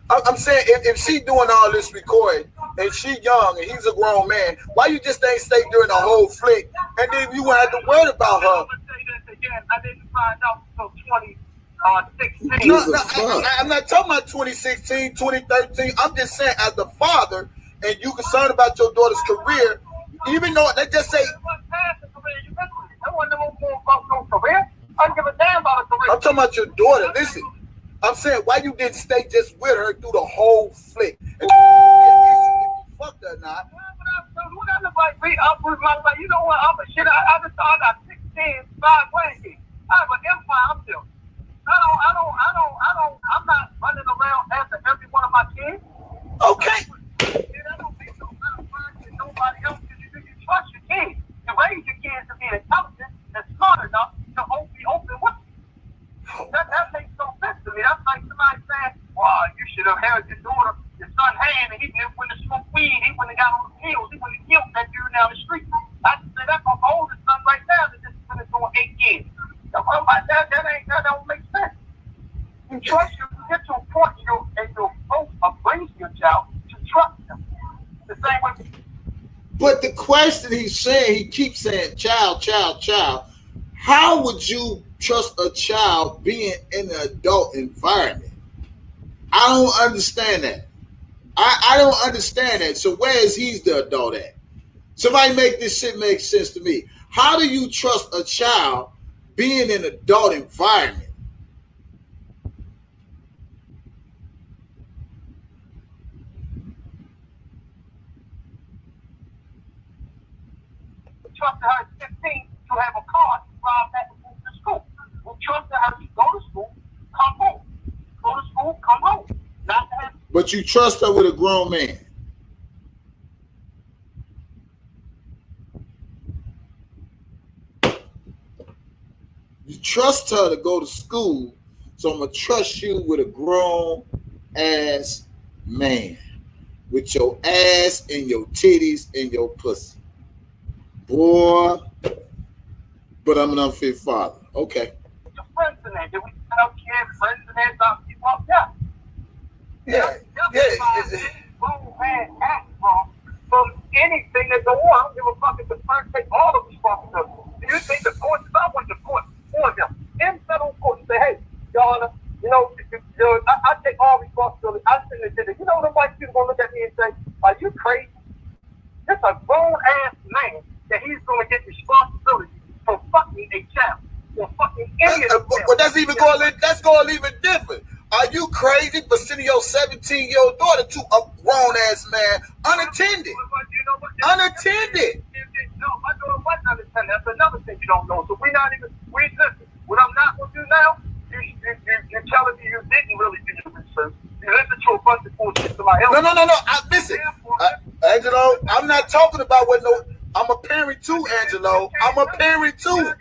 I'm saying if she doing all this recording and she young and he's a grown man, why you just ain't stay during the whole flick and then you won't have to worry about her? I'm gonna say this again. I didn't find out until 2016. No, I'm not talking about 2016, 2013. I'm just saying as the father and you concerned about your daughter's career, even though they just say I want to know more about your career. I don't give a damn about a career. I'm talking about your daughter. Listen, I'm saying why you didn't stay just with her through the whole flick. And fucked her or not. You know what? I'm a shit. I just thought I got 6 kids, 5 grandkids. I have an empire. I'm building. I'm not running around after every one of my kids. Okay. I don't think so. I don't mind nobody else because you trust your kids. You raise your kids to be intelligent and smart enough to be open with you. That makes no sense to me. That's like somebody saying, well, you should have held your daughter, your son hand, and he wouldn't have smoked weed, he wouldn't have got on the pills, he wouldn't have killed that dude down the street. I can say that for my oldest son right now that just finished doing 8 years. So that don't make sense. You trust you get to a point in your hope of raising your child, you trust them. The same way. But the question he's saying, he keeps saying child. How would you trust a child being in an adult environment? I don't understand that. I don't understand that. So where is he the adult at? Somebody make this shit make sense to me. How do you trust a child being in an adult environment? trusted her at 15 to have a car to drive back and forth to school. We trusted her to go to school, come home. Go to school, come home. Not to have. But you trust her with a grown man. You trust her to go to school, so I'm going to trust you with a grown-ass man. With your ass and your titties and your pussy. Boy, but I'm an unfit father. Okay. The friends in there. Did we tell kids, friends in there, about people up there? Yeah. From anything that go on, I don't give a fuck if the first take all the responsibility. Do you think the court, if I went to court for them, in federal court, say, hey, Your Honor, I take all responsibility. I think they did it. You know the white people gonna look at me and say, are you crazy? That's a grown-ass man that he's gonna get responsibility for fucking a child. For fucking any of them. But that's going even different. Are you crazy for sending your 17-year-old daughter to a grown-ass man unattended? Unattended. No, my daughter wasn't unattended. That's another thing you don't know. So listen. What I'm not gonna do now, you're telling me you didn't really do your research. You listened to a bunch of bullshit somebody else. No. Listen, Angelo, I'm not talking about what no. I'm a parent too, Angelo. I'm a parent too.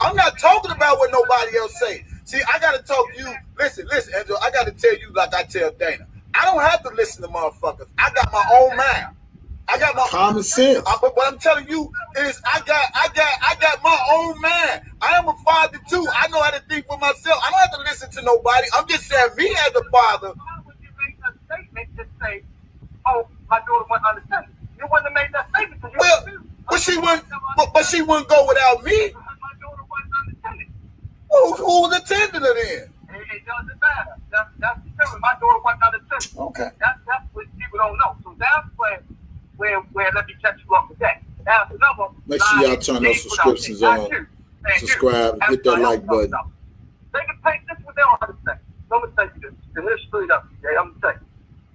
I'm not talking about what nobody else say. See, I gotta talk to you. Listen, Angelo. I gotta tell you like I tell Dana. I don't have to listen to motherfuckers. I got my own mind. I got my common sense. But what I'm telling you is, I got my own mind. I am a father too. I know how to think for myself. I don't have to listen to nobody. I'm just saying, me as a father. Why would you make a statement to say, "Oh, my daughter went unattended"? You wouldn't have made that statement because but she wouldn't go without me. My daughter wasn't unattended. Who was attending her then? It doesn't matter. That's different. My daughter wasn't unattended. Okay. That's what people don't know. So that's where let me catch you up with that. That's another. Make sure y'all turn those subscriptions on. Subscribe, hit that like button. They can take this what they don't understand. I'm gonna tell you this. And this straight up, okay? I'm gonna tell you.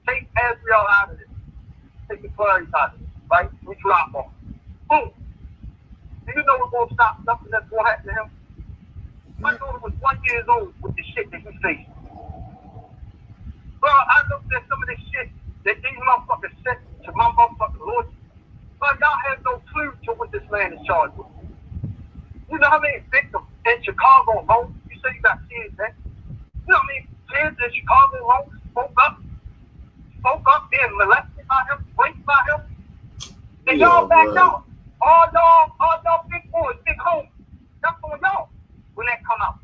Take Azrael out of this. Take the Clarice out of this, right? We drop on. Boom. Do you know we're gonna stop something that's gonna happen to him? My daughter was 1 year old with the shit that he faced. Bro, I looked at some of this shit that these motherfuckers said to my motherfucking lord. But y'all have no clue to what this man is charged with. You know how many victims in Chicago alone? You say you got kids, man. You know how many kids in Chicago alone spoke up being molested by him, raped by him? And y'all backed out. All y'all big boys, big homies. That's on y'all when that come out.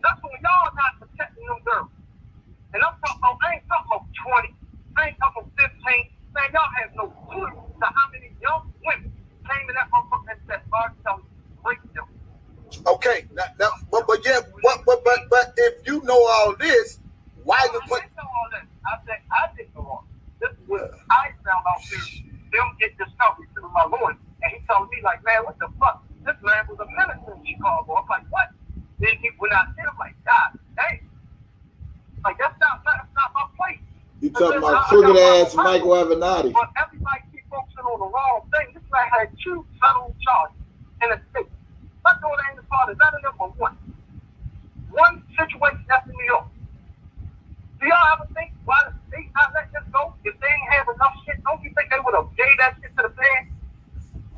That's on y'all not protecting them girls. And I'm talking about, I ain't talking about 20. I ain't talking about 15. Man, y'all have no clue to how many young women came in that motherfucker and said, rape them. Okay, but if you know all this, why you put? I didn't know all that. I said I didn't know all this. This is what I found out through them get discovery through my lawyer. And he told me, like, man, what the fuck? This man was a minister in Chicago. I'm like, what? Then he went out there, I'm like, God dang. Like, that's not my place. You talking about crooked ass Michael Avenatti. But everybody keep focusing on the wrong thing. This man had 2 federal charges in a state. My daughter ain't the father. That is number one. One situation that's in New York. Do y'all ever think why the state not letting this go? If they ain't have enough shit, don't you think they would have gave that shit to the fans?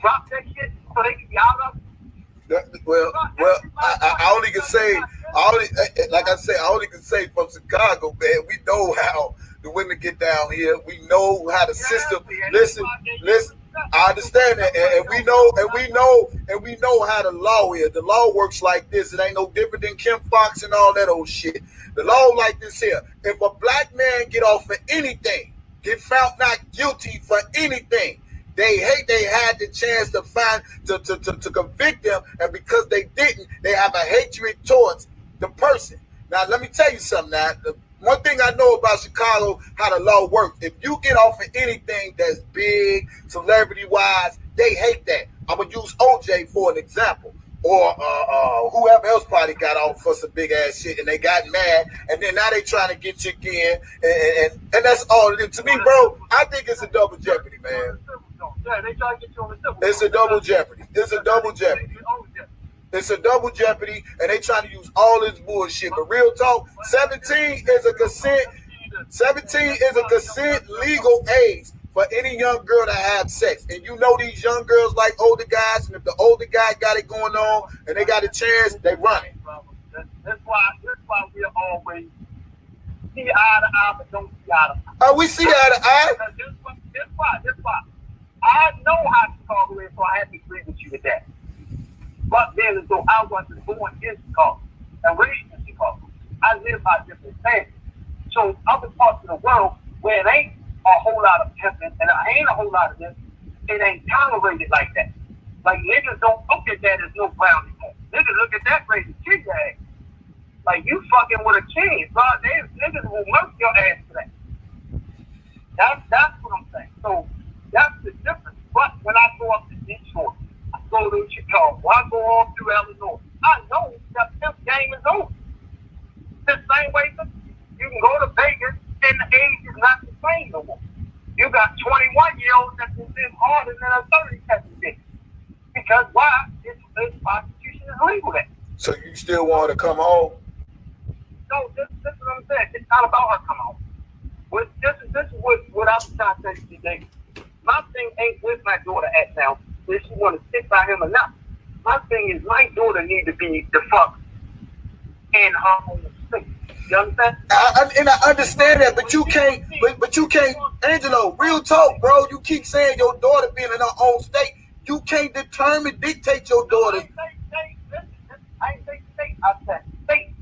Drop that shit so they can be out of it? Well, I only can say, like I said, I only can say from Chicago, man. We know how the women get down here. We know how the system. Listen. I understand that, and we know how the law is. The law works like this. It ain't no different than Kim Fox and all that old shit. The law like this here. If a black man get off for anything, get found not guilty for anything, they had the chance to convict them, and because they didn't, they have a hatred towards the person. Now, let me tell you something. Now, one thing I know about Chicago, how the law works. If you get off of anything that's big, celebrity-wise, they hate that. I'm gonna use OJ for an example, or whoever else probably got off for some big ass shit, and they got mad, and then now they trying to get you again, and that's all it is. To me, bro, I think it's a double jeopardy, man. Yeah, they try to get you on the double. It's a double jeopardy. It's a double jeopardy. It's a double jeopardy, and they trying to use all this bullshit. But real talk, 17 is a consent. 17 is a consent legal age for any young girl to have sex. And you know these young girls like older guys, and if the older guy got it going on and they got a chance, they run it. That's why we always see eye to eye, but don't see eye to eye. We see eye to eye. That's why. I know how Chicago is, so I have to agree with you with that. But then, as though I wasn't born in Chicago and raised in Chicago, I live by different standards. So other parts of the world where it ain't a whole lot of pimping and there ain't a whole lot of this, it ain't tolerated like that. Like niggas don't look at that as no ground anymore. Niggas look at that race as kid ass. Like you fucking with a kid, bro. Niggas will murk your ass for that. That's what I'm saying. So that's the difference. But when I go up to Detroit, I go to Chicago, I go all through Illinois, I know that this game is over. The same way you can go to Vegas and the age is not the same no more. You got 21-year-olds that can live harder than a 37-year-old. Because why? It's prostitution is legal there. So you still want to come home? No, this is what I'm saying. It's not about her come home. This is what I was trying to say to you today. My thing ain't with my daughter at now, if she want to stick by him or not. My thing is my daughter need to be the fuck in her own space. You understand? I understand that, but you can't. But you can't, Angelo. Real talk, bro. You keep saying your daughter being in her own state. You can't dictate your daughter. I ain't say state. I said state.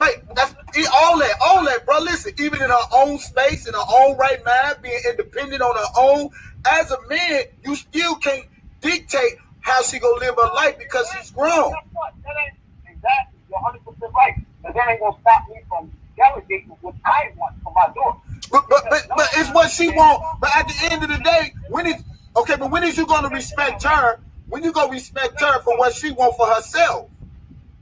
Hey, that's all that, bro. Listen, even in her own space, in her own right mind, being independent on her own, as a man, you still can't dictate how she gonna live her life because she's grown. Exactly, you're 100% right. But that ain't gonna stop me from delegating what I want for my daughter. But it's what she want. But at the end of the day, when is you gonna respect her? When you gonna respect her for what she want for herself?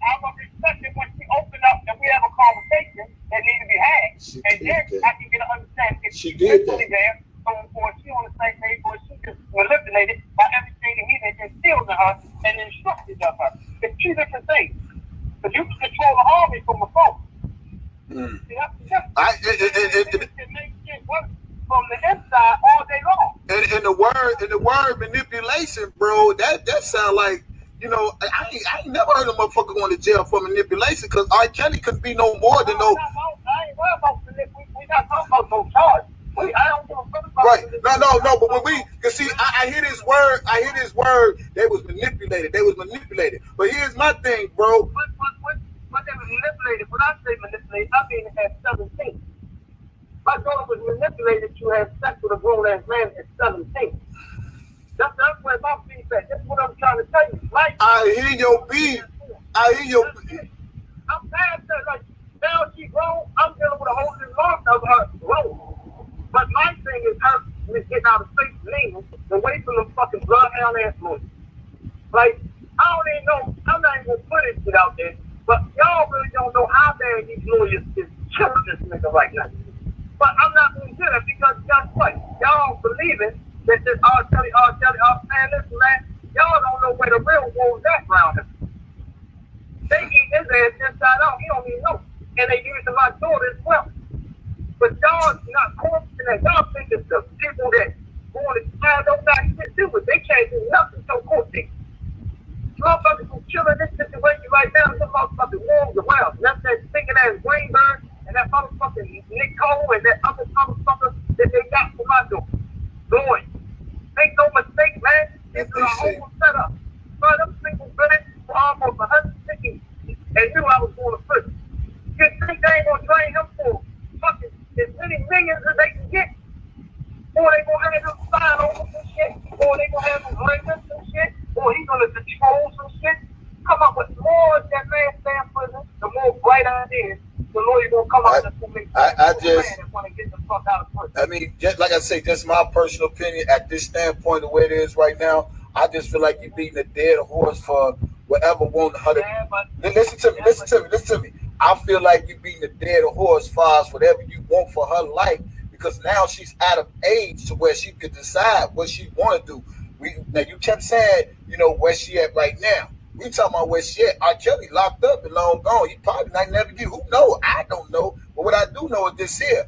I'm gonna respect it when she open up and we have a conversation that need to be had. And then I can get an understanding if she's really there, or she on the same page, or she just manipulated by everything that he had instilled in her and instructed of her. It's two different things. But you can control the army from a phone. See, it makes shit work from the inside all day long. And the word manipulation, bro, that sound like, you know, I ain't never heard a motherfucker going to jail for manipulation because R.Kelly couldn't be no more than no. I ain't worried about manipulation. We not talking about no charge. I don't give a fuck about right. No. But when cause see, I hear this word. They was manipulated. But here's my thing, bro. What they was manipulated? When I say manipulated, I mean at 17. My daughter was manipulated to have sex with a grown ass man at 17. That's where my beef at. That's what I'm trying to tell you. Like, I hear your beef. I'm past that. Like, now she grown. I'm dealing with a whole new lot of her growth. But my thing is her getting out of state legal away from them fucking bloodhound ass lawyers. Like, I don't even know. I'm not even going to put this shit out there. But y'all really don't know how bad these lawyers is killing this nigga right now. But I'm not going to do that because guess what? Y'all believing that this R.Kelly, man, this and that. Y'all don't know where the real war is at around him. They eat his ass inside out. He don't even know. And they using my daughter as well. But y'all not questioning that. Y'all think it's the people that going to trial don't got shit to do with. They can't do nothing so court things. Motherfuckers who kill in this situation right now, some motherfucking wolves around. That's that stinking ass Greenberg and that motherfucking Nick Cole and that other motherfucker that they got for my daughter. Lord, make no mistake, man. This is a whole setup. But them people been in for almost 150 years and knew I was going to prison. You think they ain't going to train him for fucking as many millions as they can get? Or they going to have him sign over some shit? Or they going to have him bring him some shit? Or he going to control some shit? Come up with more that man stay in prison, the more bright ideas. The lawyer going to come out and make want to get the fuck out of prison. I mean, just like I say, just my personal opinion at this standpoint, the way it is right now, I just feel like you're beating a dead horse for whatever wanted her to. Listen to me. I feel like you're beating a dead horse as far as whatever you want for her life because now she's out of age to where she could decide what she want to do. Now you kept saying, you know, where she at right now. We talking about where she at. R.Kelly locked up and long gone. He probably not never get. Who knows? I don't know. But what I do know is this here.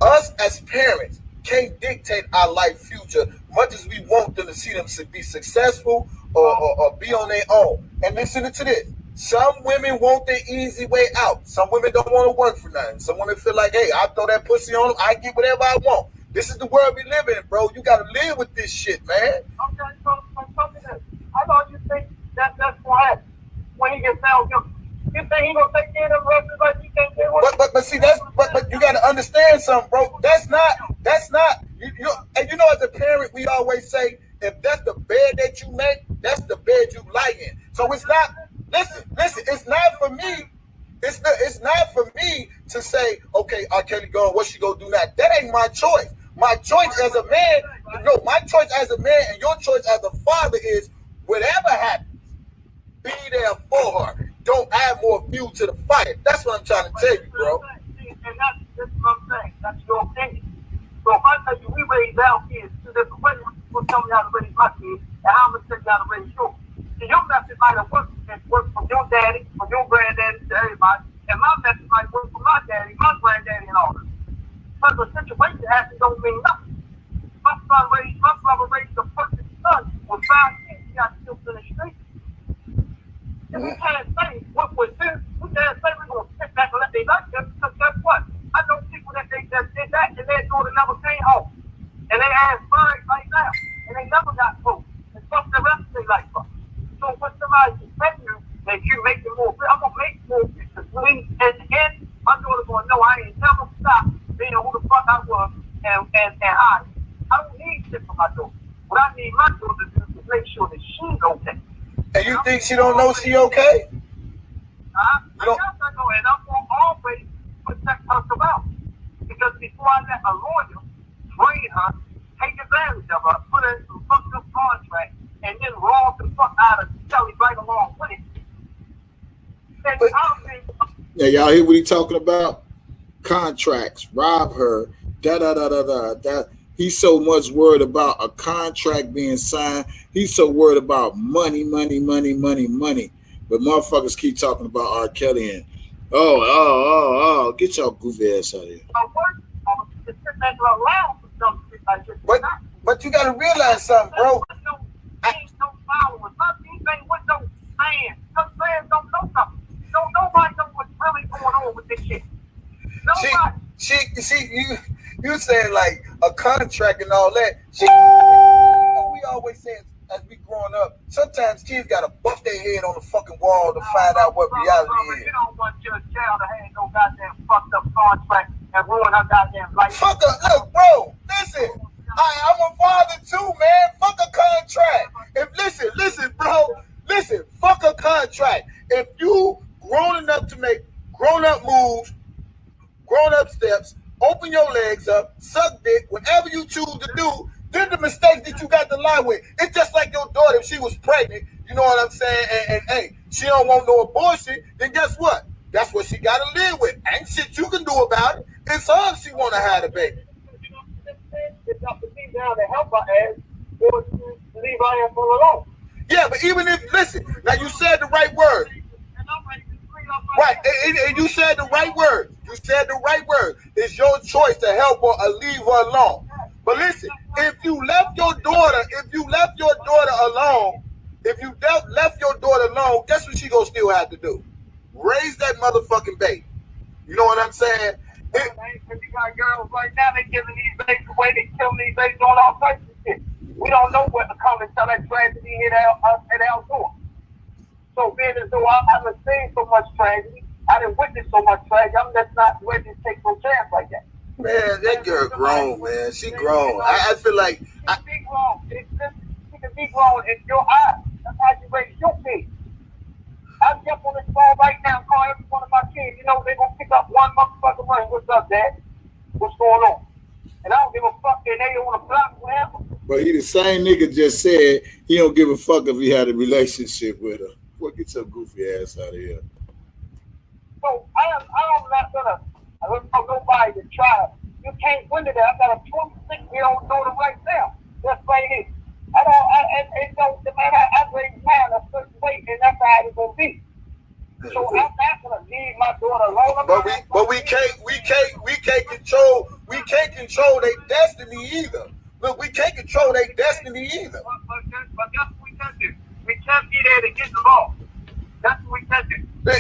Us as parents can't dictate our life future much as we want them to see them to be successful or be on their own. And listen to this. Some women want the easy way out. Some women don't want to work for nothing. Some women feel like, hey, I throw that pussy on them. I get whatever I want. This is the world we live in, bro. You got to live with this shit, man. Okay, so I thought you think that's what happens when he gets out. You think he gonna take care of the rest of like he can't do it? But see, that's but you got to understand something, bro. That's not you. And you know, as a parent, we always say, if that's the bed that you make, that's the bed you lie in. So it's not. Listen. It's not for me. It's not for me to say, okay, R.Kelly gone. What she gonna do now? That ain't my choice. My choice as a man, my choice as a man and your choice as a father is whatever happens, be there for her. Don't add more fuel to the fire. That's what I'm trying to tell you, bro. And that's what I'm saying. That's your opinion. So if I tell you we raise our kids two different ways, you'll tell me how to raise my kids, and I'm going to tell you how to raise yours. So your method might have worked from your daddy, from your granddaddy to everybody, and my method might work for my daddy, my granddaddy, and all that. But the situation happens don't mean nothing. My brother raised the perfect son with 5 kids. He got still in the street. And we can't say what was this. We can't say we're going to sit back and let they like them, because guess what? I know people that they just did that and their daughter never came home. And they ass buried right now. And they never got food. And fuck the rest of their life up. So when somebody expect you that you make the move, I'm going to make moves because and my daughter's going to know I ain't never stopped being who the fuck I was and I don't need shit for my daughter. What I need my daughter to do is make sure that she's okay. And you think she don't know she okay? I guess I know, and I'm going to always protect her about. Because before I let a lawyer train her, take advantage of her, put her in some fucked up contract, and then roll the fuck out of Kelly right along with it. Yeah, y'all hear what he talking about? Contracts, rob her, da. He's so much worried about a contract being signed. He's so worried about money. But motherfuckers keep talking about R. Kelly and get your goofy ass out of here. But you gotta realize something, bro. Nobody knows what's really going on with this shit. You saying like a contract and all that. You know, we always say as we growing up, sometimes kids gotta bump their head on the fucking wall to find out what reality is. You don't want your child to have no goddamn fucked up contract and ruin her goddamn life. Fuck her, look, bro. Listen, I'm a father too, man. Fuck a contract. Listen, bro. Listen, fuck a contract. If you grown enough to make grown-up moves, grown-up steps, open your legs up, suck dick, whatever you choose to do, then the mistakes that you got to lie with. It's just like your daughter, if she was pregnant, you know what I'm saying, and hey, she don't want no abortion, then guess what? That's what she got to live with. Ain't shit you can do about it. It's her if she want to have a baby. It's up to me now to help her ass or to leave her ass alone. Yeah, but even if, listen, now you said the right word. Right, and you said the right word. You said the right word. It's your choice to help her or leave her alone. But listen, if you left your daughter alone, guess what she gonna still have to do? Raise that motherfucking baby. You know what I'm saying? You got girls right now, they giving these babies away, they killing these babies, doing all types of shit. We don't know what to come until that tragedy hit our door. So being as though I haven't seen so much tragedy, I didn't witness so much tragedy, I'm just not ready to take no chance like that. Man, that girl grown, man. She grown. I feel like... She can be grown. She can be grown in your eyes. That's how you raise your kids. I jump on this phone right now and call every one of my kids. You know, they're going to pick up one motherfucker running. What's up, Dad? What's going on? And I don't give a fuck if they on the block, whatever. But he the same nigga just said he don't give a fuck if he had a relationship with her. Well, get your goofy ass out of here. So I'm not gonna allow nobody to try. You can't win today. I got a 26-year-old daughter right now. That's right here. It don't matter. I raise mine a certain way, and that's how it's gonna be. So I'm not gonna leave my daughter alone. But we can't control their destiny either. Look, we can't control their destiny either. But that's what we can do. We can't be there to get the law. That's what we can do. The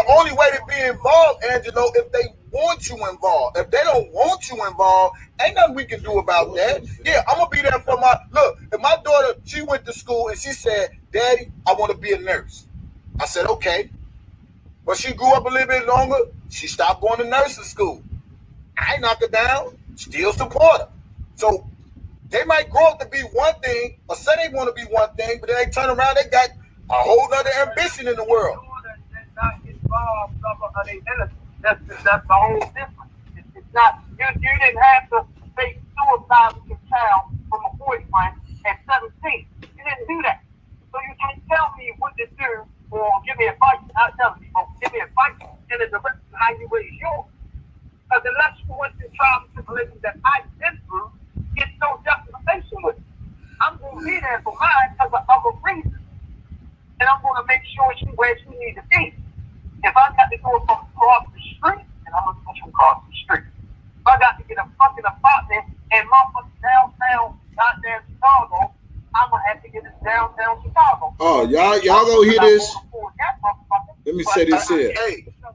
only way to be involved, Angelo, if they want you involved. If they don't want you involved, ain't nothing we can do about that. Yeah, I'm gonna be there for my look. If my daughter, she went to school and she said, "Daddy, I want to be a nurse," I said, "Okay." But she grew up a little bit longer. She stopped going to nursing school. I ain't knock her down. Still support her. So they might grow up to be one thing, or say they want to be one thing, but then they turn around, they got a whole other ambition in the world. That's the whole difference. It's not you didn't have to face suicide with your child from a boyfriend at 17. You didn't do that. So you can't tell me what to do or give me advice. Not tell me, but give me advice in the direction of how you raise yours. Because unless you went through trials and tribulations that I've been through, it's no justification with it. I'm going to be there for mine because of other reasons. And I'm going to make sure she's where she needs to be. If I got to go from across the street, and I'm going to push from across the street. If I got to get a fucking apartment in motherfucking downtown, goddamn Chicago, I'm going to have to get it downtown Chicago. Oh, y'all gonna hear this? Let me say this here.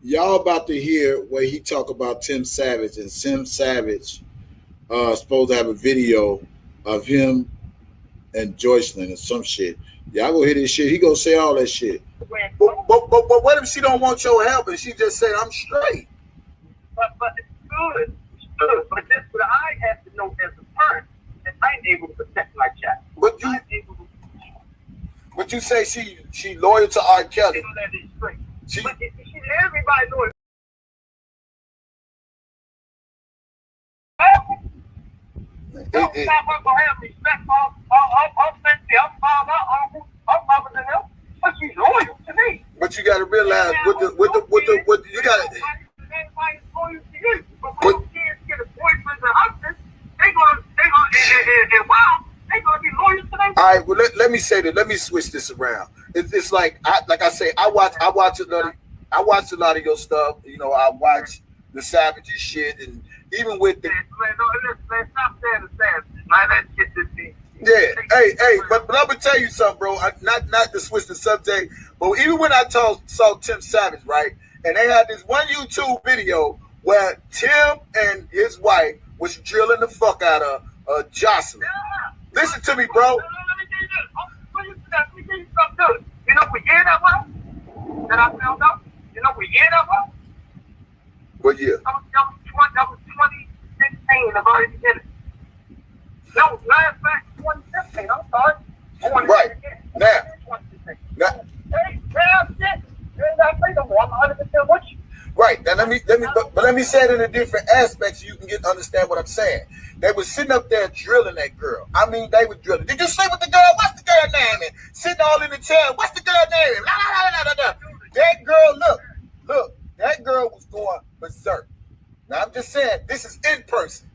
Y'all about to hear where he talk about Tim Savage, and Tim Savage supposed to have a video of him and Joycelyn or some shit. Y'all gonna hear this shit. He gonna say all that shit. But what if she don't want your help and she just said, "I'm straight"? But it's good. It's good. But that's what I have to know as a parent, that I'm able to protect my child. But you say she loyal to R.Kelly. That is straight. But everybody knows. Don't stop her for having respect for her family, her father, her uncle, her mother, and them. But she's loyal to me. But you got to realize with the you got to. Everybody's loyal to you. But when kids get a boyfriend and husband, they gonna be loyal to them. All right, well let me say that. Let me switch this around. It's like I say, I watch a lot of your stuff. You know, I watch the Savage shit, and even with the. Let's stop saying the Savage. Let's get this thing. Yeah, hey, but I'm gonna tell you something, bro. Not to switch the subject, but even when I saw Tim Savage, right, and they had this one YouTube video where Tim and his wife was drilling the fuck out of Jocelyn. Listen to me, bro. Let me tell you something good. You know what year that was? That I found out? You know what year that was? What year? That was 2016, the very beginning. No, last back 2015. I'm sorry. Right. Now. Hey, shit. I'm 100% with you. Right. Now let me say it in a different aspect so you can understand what I'm saying. They were sitting up there drilling that girl. I mean, they were drilling. Did you sleep with the girl? What's the girl name? And sitting all in the chair. What's the girl name? That girl, look, that girl was going berserk. Now I'm just saying, this is in person.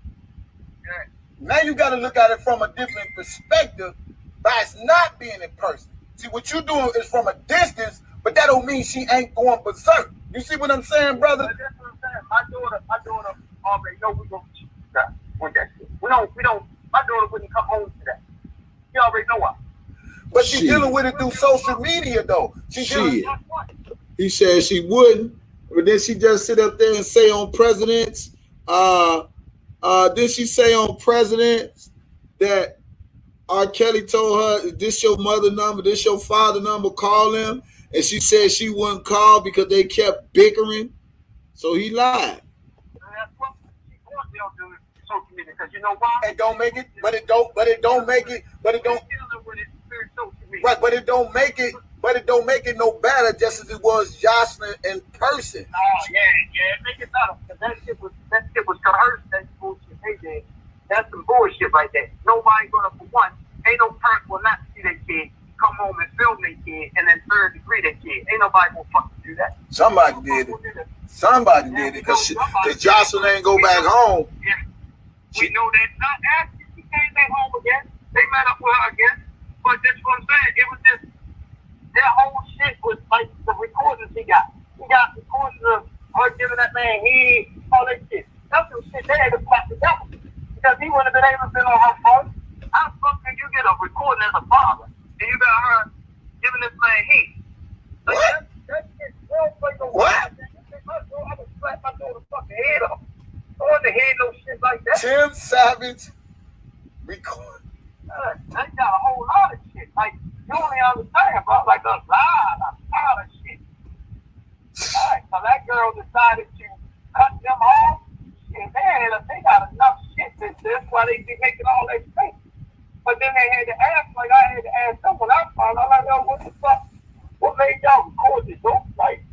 Now you got to look at it from a different perspective by it's not being in person. See, what you doing is from a distance, but that don't mean she ain't going berserk. You see what I'm saying, brother? That's what I'm saying. My daughter already know we gonna shoot that one day. We don't. My daughter wouldn't come home to that. She already know why. But she's dealing with it through social media, though. He said she wouldn't, but then she just sit up there and say on presidents. Did she say on presidents that R.Kelly told her, "This your mother number, this your father number, call him"? And she said she wouldn't call because they kept bickering. So he lied. That's what she wants to do social media, because you know why? It don't make it, but it don't make it. Right, but it don't make it no better just as it was Jocelyn in person. Oh yeah, make it better. Because that shit was coerced. That bullshit they did. That's some bullshit right there. Nobody gonna, for one, ain't no parent will not see their kid come home and film their kid and then third degree their kid. Ain't nobody gonna fucking do that. Somebody did it. Somebody did it because Jocelyn ain't go back home. Yeah. We know that not after she came back home again. They met up with her again. But that's what I'm saying. It was just that whole shit was like the recordings he got. He got recordings of her giving that man head, all that shit. That's some shit they had to slap together. Because he wouldn't have been able to be on her phone. How the fuck can you get a recording as a father? And you got her giving this man heat. Like, What? That shit won't play no What? I'm gonna slap my daughter's fucking head off. I want to hear no shit like that. Tim Savage record. They got a whole lot of shit. Like, you only understand, bro. Like, a lot of shit. Alright, so that girl decided to cut them off. And they got enough shit. That's why they be making all that shit. But then they had to ask, like I had to ask them when I found out, like, yo, what the fuck? What made y'all record this? Don't, like,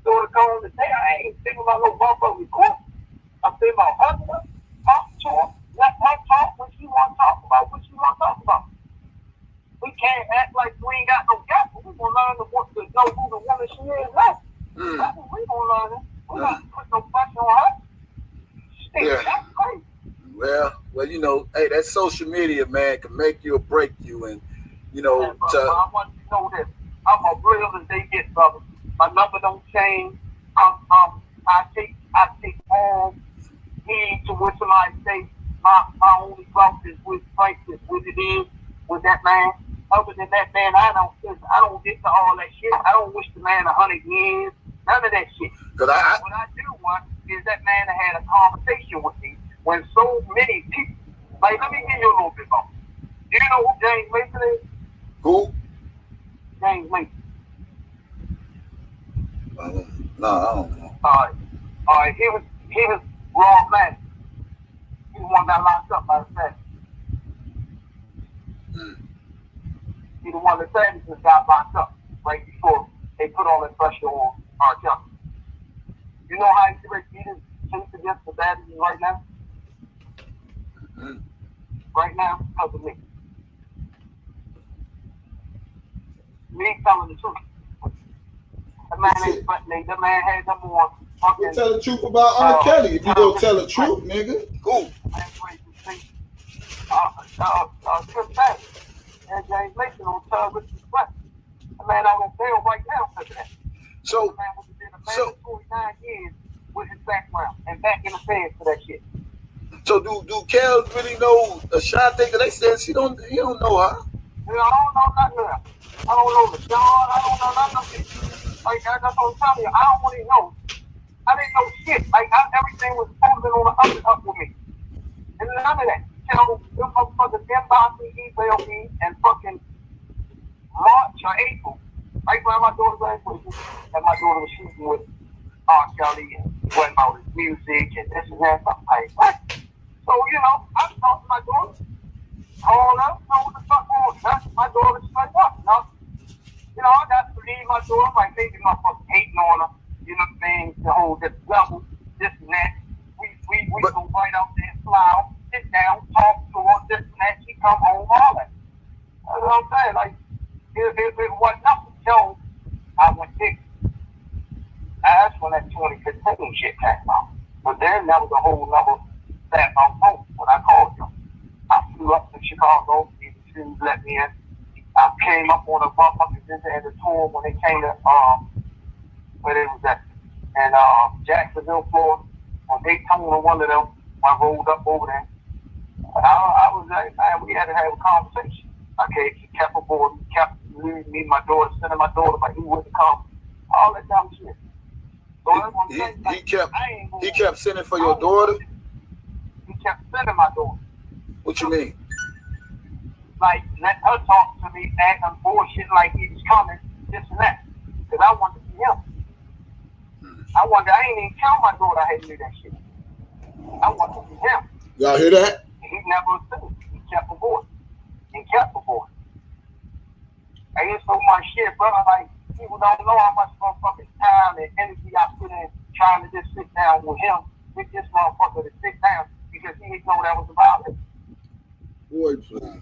so to come on and say, I ain't thinking about no motherfucker record. I'm thinking about hugging her, talk to her, let her talk what she want to talk about, what she want to talk about. We can't act like we ain't got no gap, but we gonna learn to know who the woman she is now. That's what we gonna learn. We don't put no pressure on her. Shit, Yeah. that's crazy. Well, you know, hey, that social media, man, can make you or break you, and you know, Yeah, but I want you to know this. I'm a real as they get, brother. My number don't change. I take all heed to what somebody say. My only fault is with Frank, is what it is with that man. Other than that, man, I don't get to all that shit. I don't wish the man 100 years. None of that shit. Cause what I do want is that man to have a conversation with me when so many people. Like, let me give you a little bit more. Do you know who James Mason is? who? James Mason. No, I don't know. All right. He was raw man. He the one got locked up by the Fed. He the one that said he got locked up right before they put all that pressure on R.Kelly. You know how he's beating case against the bad right now? Right now, because of me. Me telling the truth. The man ain't threatening. The man had them on. You tell the truth about R.Kelly. If you don't tell the truth, nigga, go. Chris Savage and James Mason on television. The man out on bail right now for that. So, the man was in a 49 years with his background and back in the feds for that shit. So do Kels really know Ashante? Cause they said he don't know her. You know, I don't know nothing of that. I don't know the John. I don't know nothing of it. Like, that's what I'm telling you. I don't really know. I didn't know shit. Like, everything was supposed to be on the up and up with me. And none of that. You know, them motherfuckers inbox me, email me, and fucking March or April. Right when my daughter graduated, and my daughter was shooting with R.Kelly and went about his music and this and that. Something like that. So, you know, I talked to my daughter, called her, know what the fuck on. My daughter's like, what? No. You know, I got to leave my daughter, like maybe motherfuckers hating on her, you know what I mean? The whole this level, this and that. We go right out there, fly out, sit down, talk to her, this and that. She come home, all that. That's what I'm saying. Like, if it wasn't nothing, so I went big. That's when that 2015 shit came out. But then that was a whole nother that on phone when I called them. I flew up to Chicago, the shoes let me in. I came up on a motherfucker at the tour when they came to where they was at. And Jacksonville, Florida, on Daytona, one of them, I rolled up over there. I was like, man, we had to have a conversation. Okay, he kept aboard, he kept leaving me, my daughter, sending my daughter, but he wouldn't come. All that dumb shit. So that's what I'm saying. He kept sending for your daughter? He kept sending my daughter. What you mean? Like, let her talk to me, acting bullshit like he was coming, this and that. Because I wanted to see him. I ain't even tell my daughter I had to do that shit. I wanted to see him. Y'all hear that? He never said it. He kept aboard. I just told my shit, brother, like, people don't know how much motherfucking time and energy I put in trying to just sit down with him, with this motherfucker to sit down, because he didn't know that was about it. Boy, please.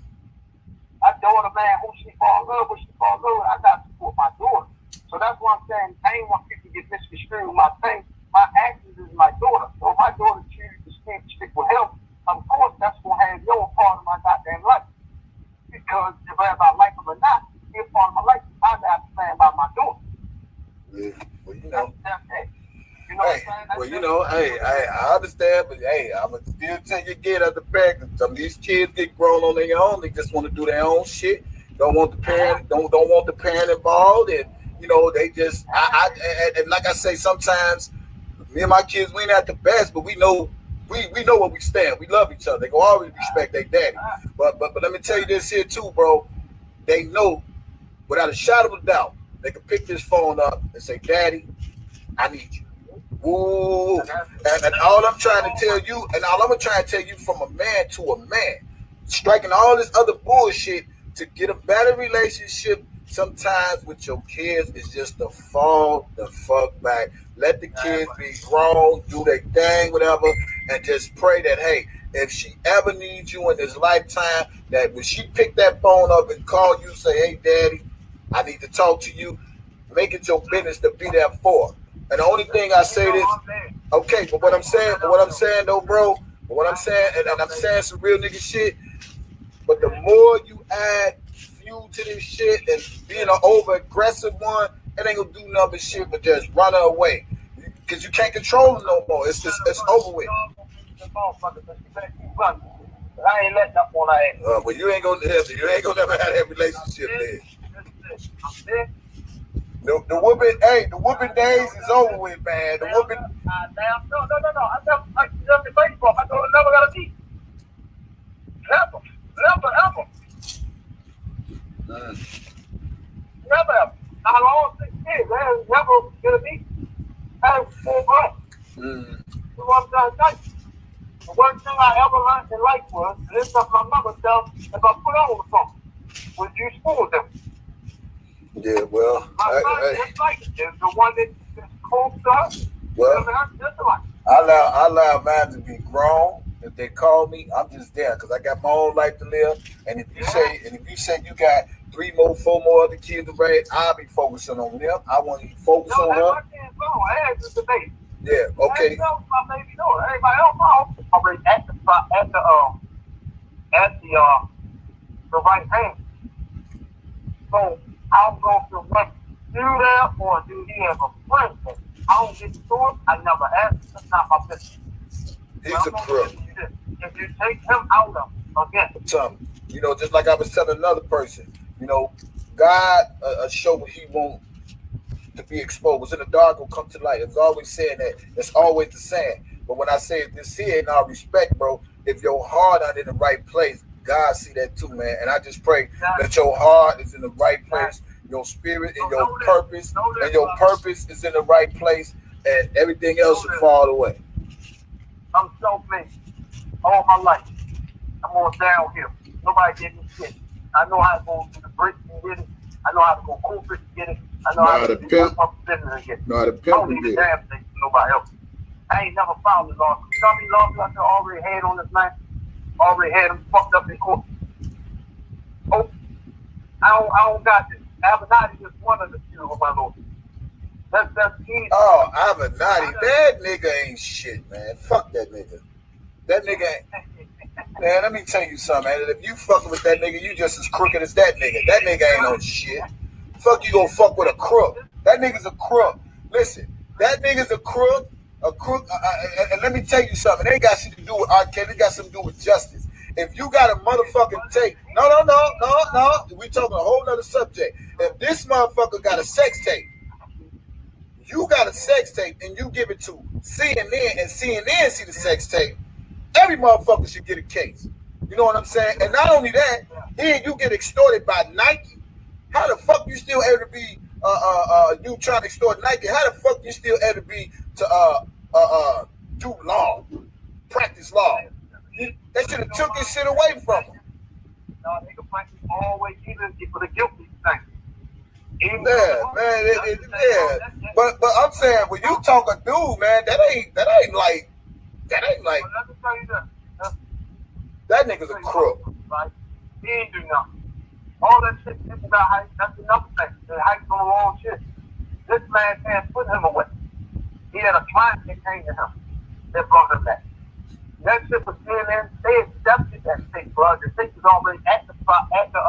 I daughter, man, who she fall in love with, I got to support my daughter. So that's why I'm saying I ain't want people to get misconstrued with my thing. My actions is my daughter. So if my daughter chooses to stick with him, of course that's gonna have your part of my goddamn life. Because whether I like him or not, he's part of my life. I have to stand by my daughter. Yeah. Well, you know. That's it. You know Hey, well, you know, hey, I understand, but hey, I'm gonna still tell you again at the back. Some of these kids get grown on their own. They just want to do their own shit. Don't want the parent, don't want the parent involved, and you know, they just, and like I say, sometimes me and my kids, we ain't at the best, but we know where we stand. We love each other. They gonna always respect their daddy. But let me tell you this here too, bro. They know without a shadow of a doubt, they can pick this phone up and say, "Daddy, I need you." Ooh. And all I'm trying to tell you, and all I'm gonna try to tell you from a man to a man, striking all this other bullshit to get a better relationship sometimes with your kids is just to fall the fuck back. Let the kids be grown, do their thing, whatever, and just pray that, hey, if she ever needs you in this lifetime, that when she pick that phone up and call you, say, "Hey, Daddy, I need to talk to you," make it your business to be there for her. And the only thing I say is, okay, but what I'm saying though, bro, and I'm saying some real nigga shit, but the more you add fuel to this shit and being an over aggressive one, it ain't gonna do nothing but shit but just run her away. Because you can't control her no more. It's over with. I ain't letting up on her ass. But you ain't gonna never have that relationship there. The whooping days is over with, man. The whooping. No. I never in baseball. I don't never got a beat. Never. Never. I lost 6 kids. I ain't never get a beat. I have 4 brothers. That's what I'm trying to tell you. The one thing I ever learned in life was, and this stuff my mother tells, if I put on the phone, would you school them? Yeah, well, my son just like it. Is the one that's close to us. Well, I allow mine to be grown. If they call me, I'm just there because I got my own life to live. And if you say you got 3 more, 4 more other kids to raise, I'll be focusing on them. I want to focus on her. My kids know. I asked the baby. Yeah, okay. My baby know. Everybody else know. Already at the right hand. So I'm going to run do that, or do he have a friend? I don't get to it. I never asked. That's not my business. He's a crook. If you take him out of again. Something. You know, just like I was telling another person, you know, God show what he wants to be exposed. What's in the dark will come to light. It's always saying that. It's always the same. But when I say this here, in all respect, bro, if your heart not in the right place, God see that too, man. And I just pray that your heart is in the right place, your spirit and your purpose, and your purpose is in the right place, and everything else will fall away. I'm self-made all my life. I'm on downhill. Nobody gave me shit. I know how to go to the bricks and get it. I know how to go corporate and get it. I know how to pimp business and get it. I don't need a damn thing from nobody else. I ain't never found the law. You know how many laws I already had on this man? Already had them fucked up in court. Oh, I don't got this. Avenatti is one of the few of my lawyers. That's easy. Oh, Avenatti, that nigga ain't shit, man. Fuck that nigga. That nigga ain't. Man, let me tell you something, man. If you fucking with that nigga, you just as crooked as that nigga. That nigga ain't no shit. Fuck you gonna fuck with a crook. That nigga's a crook. Listen, that nigga's a crook. And let me tell you something. It ain't got shit to do with R.Kelly. It got something to do with justice. If you got a motherfucking tape, no. We talking a whole nother subject. If this motherfucker got a sex tape, you got a sex tape and you give it to CNN and CNN see the sex tape, every motherfucker should get a case. You know what I'm saying? And not only that, here you get extorted by Nike. How the fuck you still able to be you trying to extort Nike? How the fuck you still able to be to do law, practice law? They should have took this shit away from them. No, they can practice always even for the guilty thing. Yeah, man, yeah. But I'm saying when you talk a dude, man, that ain't like. Let me tell you this. That nigga's a crook. Right? He ain't do nothing. All that shit people got hyped, that's another thing. They hyped on the wrong shit. had a client that came to him that brought him back. That shit was CNN. They accepted that state, bro. The state was already at the spot, at the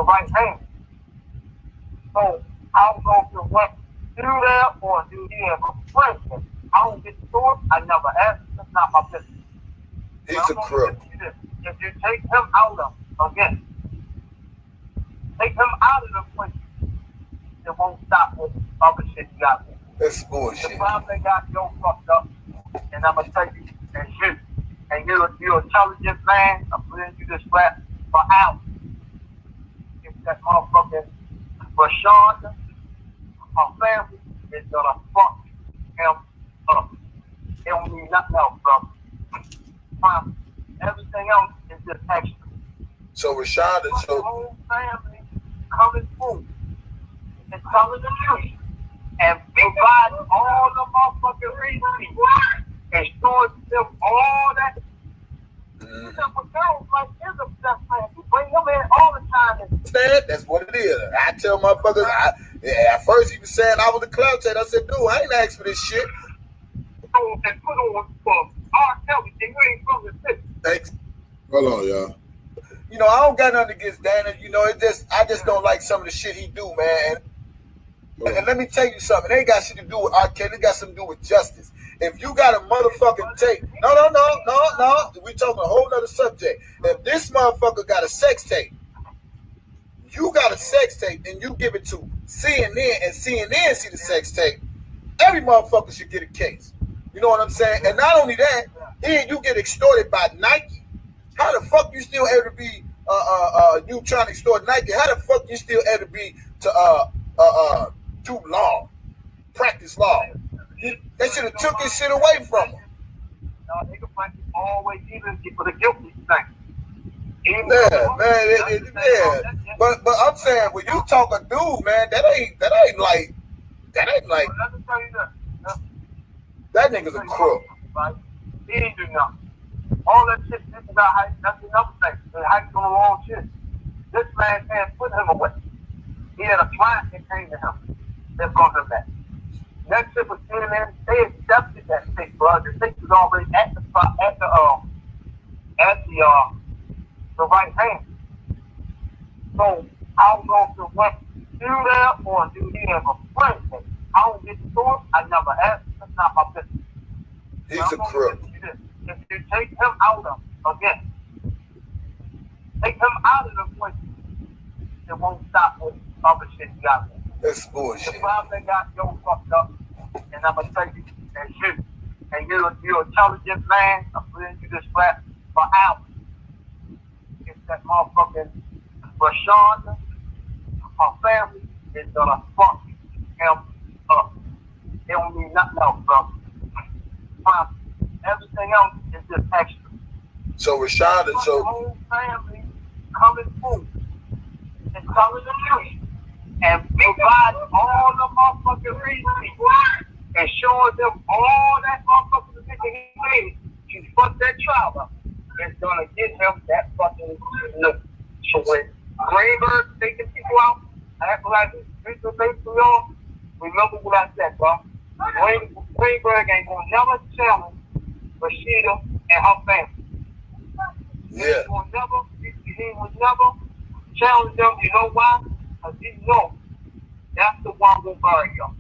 right hand. So I don't know if it went through there or do he have a friend. I don't get the source. I never asked. That's not my business. He's a crook. If you take him out of, again, take him out of the place, it won't stop with other shit you got there. That's bullshit. The problem they got you fucked up, and I'm gonna tell you, and you're an intelligent man. I'm putting you this rap for hours. If that motherfucking Rashawn, her family is gonna fuck him up. They don't need nothing else, bro. Everything else is just extra. So Rashonda, the whole family coming through and telling the truth and providing all the motherfucking receipts and showing them all that. You bring him in all the time. That's what it is. I tell motherfuckers, at first he was saying I was a clown chaser. I said, dude, I ain't asked for this shit. And put on for R.Kelly, and you ain't from the city. Thanks. Hold on, y'all. You know, I don't got nothing against Dana. You know, I just don't like some of the shit he do, man. And let me tell you something. It ain't got shit to do with R.Kelly. It got something to do with justice. If you got a motherfucking tape, no. We talking a whole other subject. If this motherfucker got a sex tape, you got a sex tape, and you give it to CNN, and CNN see the sex tape, every motherfucker should get a case. You know what I'm saying? And not only that, then you get extorted by Nike. How the fuck you still able to be you trying to extort Nike? How the fuck you still able to be to do law, practice law? They should have took this shit away from him. They can find you always even for the guilty thing. Yeah. But I'm saying when you talk a dude, man, that ain't like. Let me tell you this. That nigga's a crook. Right? He ain't do nothing. All that shit about how that's another thing. How you doing wrong shit. This man can't put him away. He had a client that came to him that brought him back. That shit was CNN. They accepted that state, bro. The state was already at the spot, at the right hand. So I don't know if it went through there or do he have a friend. I don't get the source. I never asked. That's not my business. He's a crook. If you take him out of, again, take him out of the place, it won't stop with other shit you got there. That's bullshit. The problem they got you fucked up, and I'm gonna tell you, and you're an intelligent man. I'm putting you this rap for hours. If that motherfucking Rashawn, her family is gonna fuck him up. They don't need nothing else, bro. Everything else is just extra. So Rashonda, the whole family coming through and telling the truth and providing all the motherfucking receipts and showing them all that motherfucking nigga he made to fuck that child up. It's gonna get him that fucking look. So when Greenberg taking people out, acting like he's basically on, remember what I said, bro. Greenberg ain't gonna never challenge Rashida and her family. Yeah. He would never challenge them. You know why? Because he knows that's the one who bury y'all.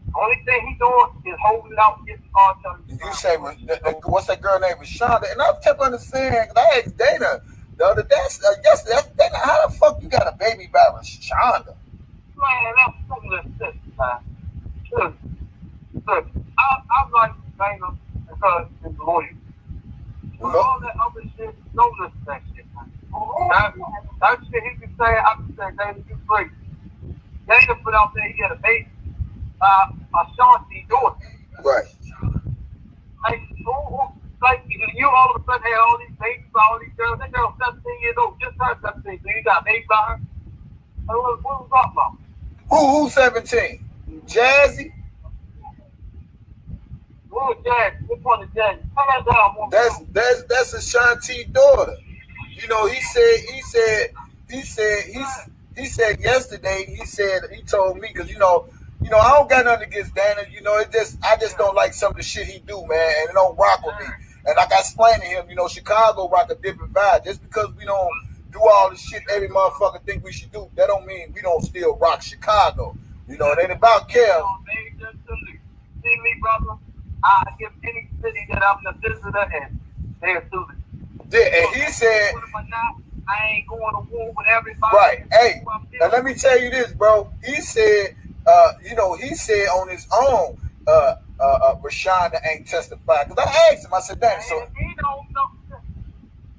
The only thing he doing is holding out his R.Kelly. You say, what's that girl named Rashonda? And I kept understanding, because I asked Dana the other day, Dana, how the fuck you got a baby by Rashonda? Man, that's some of this shit, man. Look, I like Dana because he's loyal. But all that other shit, don't listen to that shit, man. That shit he can say, I can say, Dana, you crazy. Dana put out there, he had a baby, Ashanti daughter. Right. Like, you all of a sudden had all these babies by all these girls. That girl's 17 years old, just turned 17. So you got babies by her? What was that about? Who's 17? Jazzy? Who's Jazzy? Which one is Jazzy? Turn that down. That's Ashanti's daughter. You know, he said yesterday, he told me, because, you know, you know, I don't got nothing against Dana. You know, I just don't like some of the shit he do, man, and it don't rock with me. And like I explained to him, you know, Chicago rock a different vibe. Just because we don't do all the shit every motherfucker think we should do, that don't mean we don't still rock Chicago. You know, it ain't about Kev. See me, brother? I give any city that I'm the visitor in. They're suited. Yeah, and he said, I ain't going to war with everybody. Right. Hey, now let me tell you this, bro. He said, you know, he said on his own, Rashonda ain't testified. Because I asked him, I said, Dana, so. He don't know.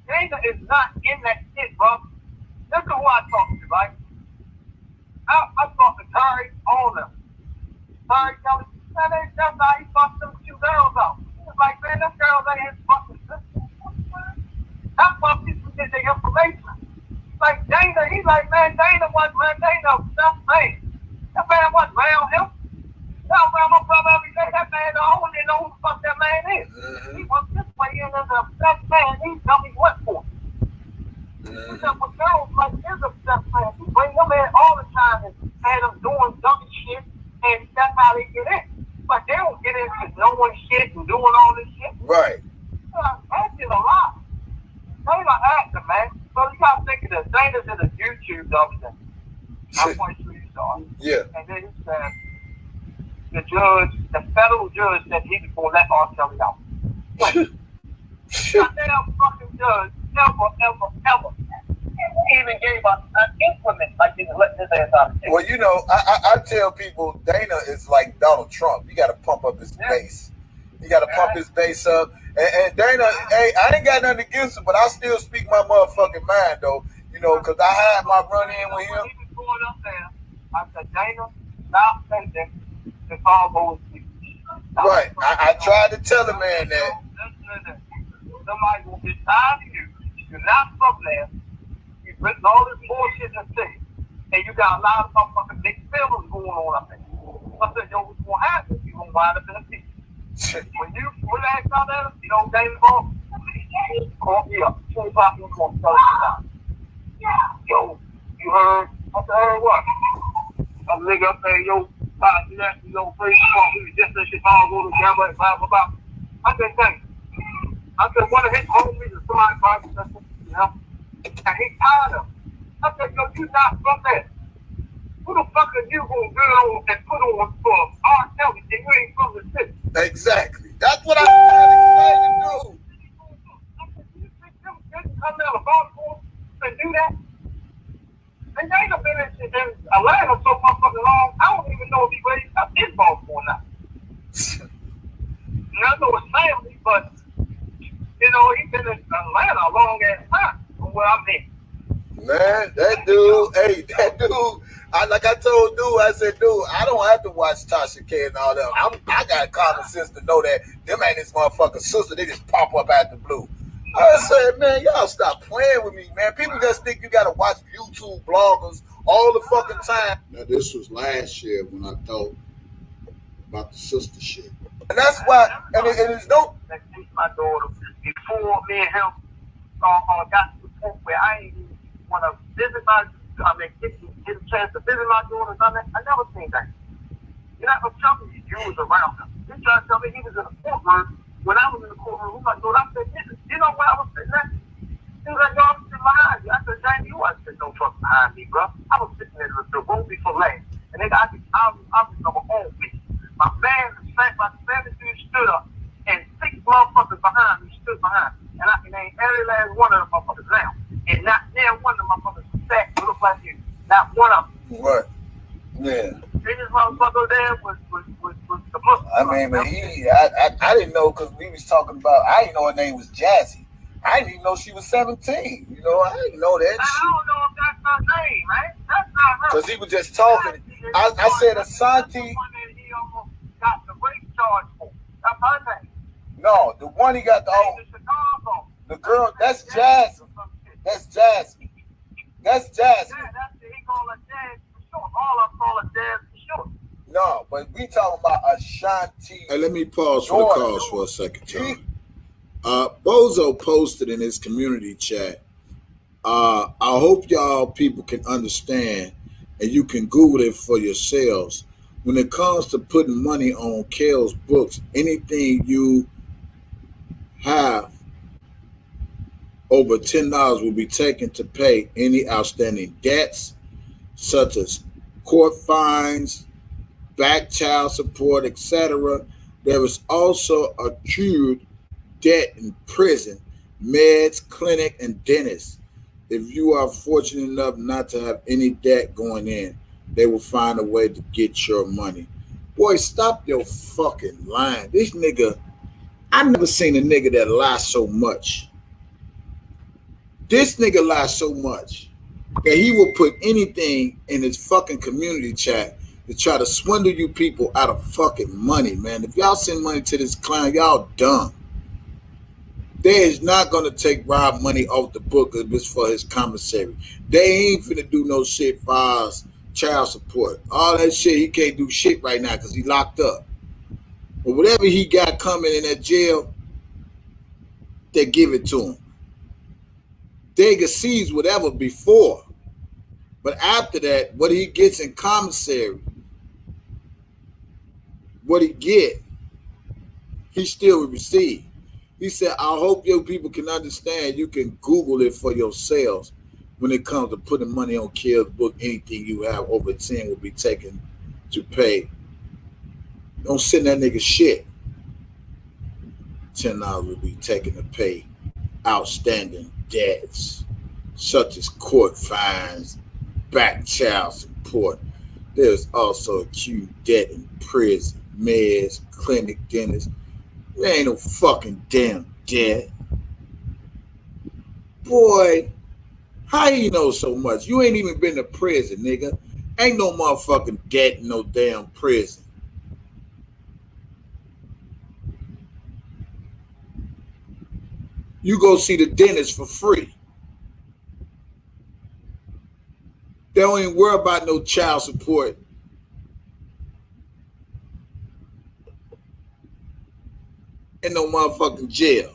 Dana is not in that shit, bro. Listen to who I talk to, right? I talked to Terry owner. Terry Kelly, man, that's how he fucked them 2 girls out. He was like, man, them girls ain't his fucking sister. That's why people get their information. Like Dana, he's like, man, Dana, stuff, man. That man wasn't around him. That was around my brother every day. That man, I only know who the fuck that man is. He was this way in as a best man. He tell me what for. With girls like this obsessed man. He bring them in all the time and had them doing dumb shit, and that's how they get in. But they don't get into knowing shit and doing all this shit. Right. That's just a lot. Dana actor, man. So you gotta think of this. Dana's in a YouTube document. I'm quite sure you saw it. Yeah. And then he said, the federal judge said he was gonna let R.Kelly out. Goddamn fucking judge ever even gave us an implement like he was letting his ass out of jail. Well, you know, I tell people Dana is like Donald Trump. You got to pump up his base. You got to pump his base up. And Dana, hey, I ain't got nothing against him, but I still speak my motherfucking mind, though. You know, because I had my run-in with him. He was going up there. I said, Dana, stop thinking the all goes. Right. I tried to tell the man that. Listen. Somebody will get tired of you. You're not from there. You've written all this bullshit in the city. And you got a lot of motherfucking big feelings going on up there. I said, yo, what's going to happen? You're going to wind up in a seat. When you relax out there, you know, Dana Ball, call me up. 2 o'clock, you're going to tell me about it. Yo, you heard? I said, heard what? A nigga up there, yo, you know, praise the Lord. We was just in Chicago together and blah, blah, blah. I said, thank you. I said, one of his homies is somebody Bible system, you know, and he tired of him. I said, yo, you not from there. Who the fuck are you going to go on and put on for R.Kelly and you ain't from the city? Exactly. That's what I tried to do. I said, you think them didn't come down to Baltimore and do that? And they ain't been in Atlanta so motherfucking long, I don't even know if he raised up in Baltimore or not. And I know his family, but you know, he's been in Atlanta a long ass time from where I'm in. Man, that dude, like I told dude, I said, dude, I don't have to watch Tasha K and all that. I got common sense to know that them ain't this motherfucking sister, they just pop up out the blue. I said, man, y'all stop playing with me, man. People just think you gotta watch YouTube bloggers all the fucking time. Now, this was last year when I thought about the sister shit. And that's why, and it's no. My daughter, before me and him got to the point where I ain't even want to visit get a chance to visit my daughter. I never seen that. You're not going to tell me you was around him. He tried to tell me he was in the courtroom. When I was in the courtroom with my daughter, I said, you know where I was sitting at? He was like, yo, I'm sitting behind you. I said, Jane, you wasn't sitting no fuck behind me, bro. I was sitting in the room before last. And then I was on my own feet. My family dude stood up, and 6 motherfuckers behind me stood behind me. And I can name every last one of them motherfuckers now. And not now one of them motherfuckers was fat and look like you. Not one of them. What? Yeah. This motherfucker there was the Muslim. I mean, but I didn't know because we was talking about, I didn't know her name was Jazzy. I didn't even know she was 17. You know, I didn't know that. I don't know if that's her name, man. That's not her. Because he was just talking. I said Asante. He almost got the rape charge for. That's her name. No, the one he got the girl, that's Jasmine. That's Jasmine. That's Jasmine. Yeah, that's it. He call her Jazz for short. All of them call her Jazz for short. No, but we talking about Ashanti. Hey, let me pause for the cause for a second, Tom. Bozo posted in his community chat. I hope y'all people can understand, and you can Google it for yourselves. when it comes to putting money on Kel's books, anything you have over $10 will be taken to pay any outstanding debts, such as court fines, back child support, etc. There is also accrued debt in prison, meds, clinic, and dentist. If you are fortunate enough not to have any debt going in, they will find a way to get your money. Boy, stop your fucking lying. This nigga, I never seen a nigga that lies so much. This nigga lies so much that he will put anything in his fucking community chat to try to swindle you people out of fucking money, man. If y'all send money to this clown, y'all dumb. They is not going to take Rob money off the book if it's for his commissary. They ain't finna do no shit for us child support. All that shit, he can't do shit right now because he locked up. But whatever he got coming in that jail, they give it to him. They can seize whatever before. But after that, what he gets in commissary, what he get, he still will receive. He said, I hope your people can understand you can Google it for yourselves when it comes to putting money on Kel's book. Anything you have over 10 will be taken to pay. Don't send that nigga shit. $10 will be taken to pay outstanding debts, such as court fines, back child support. There's also accrued debt in prison, meds, clinic, dentist. There ain't no fucking damn debt. Boy, how you know so much? You ain't even been to prison, nigga. Ain't no motherfucking debt in no damn prison. You go see the dentist for free. They don't even worry about no child support. In no motherfucking jail.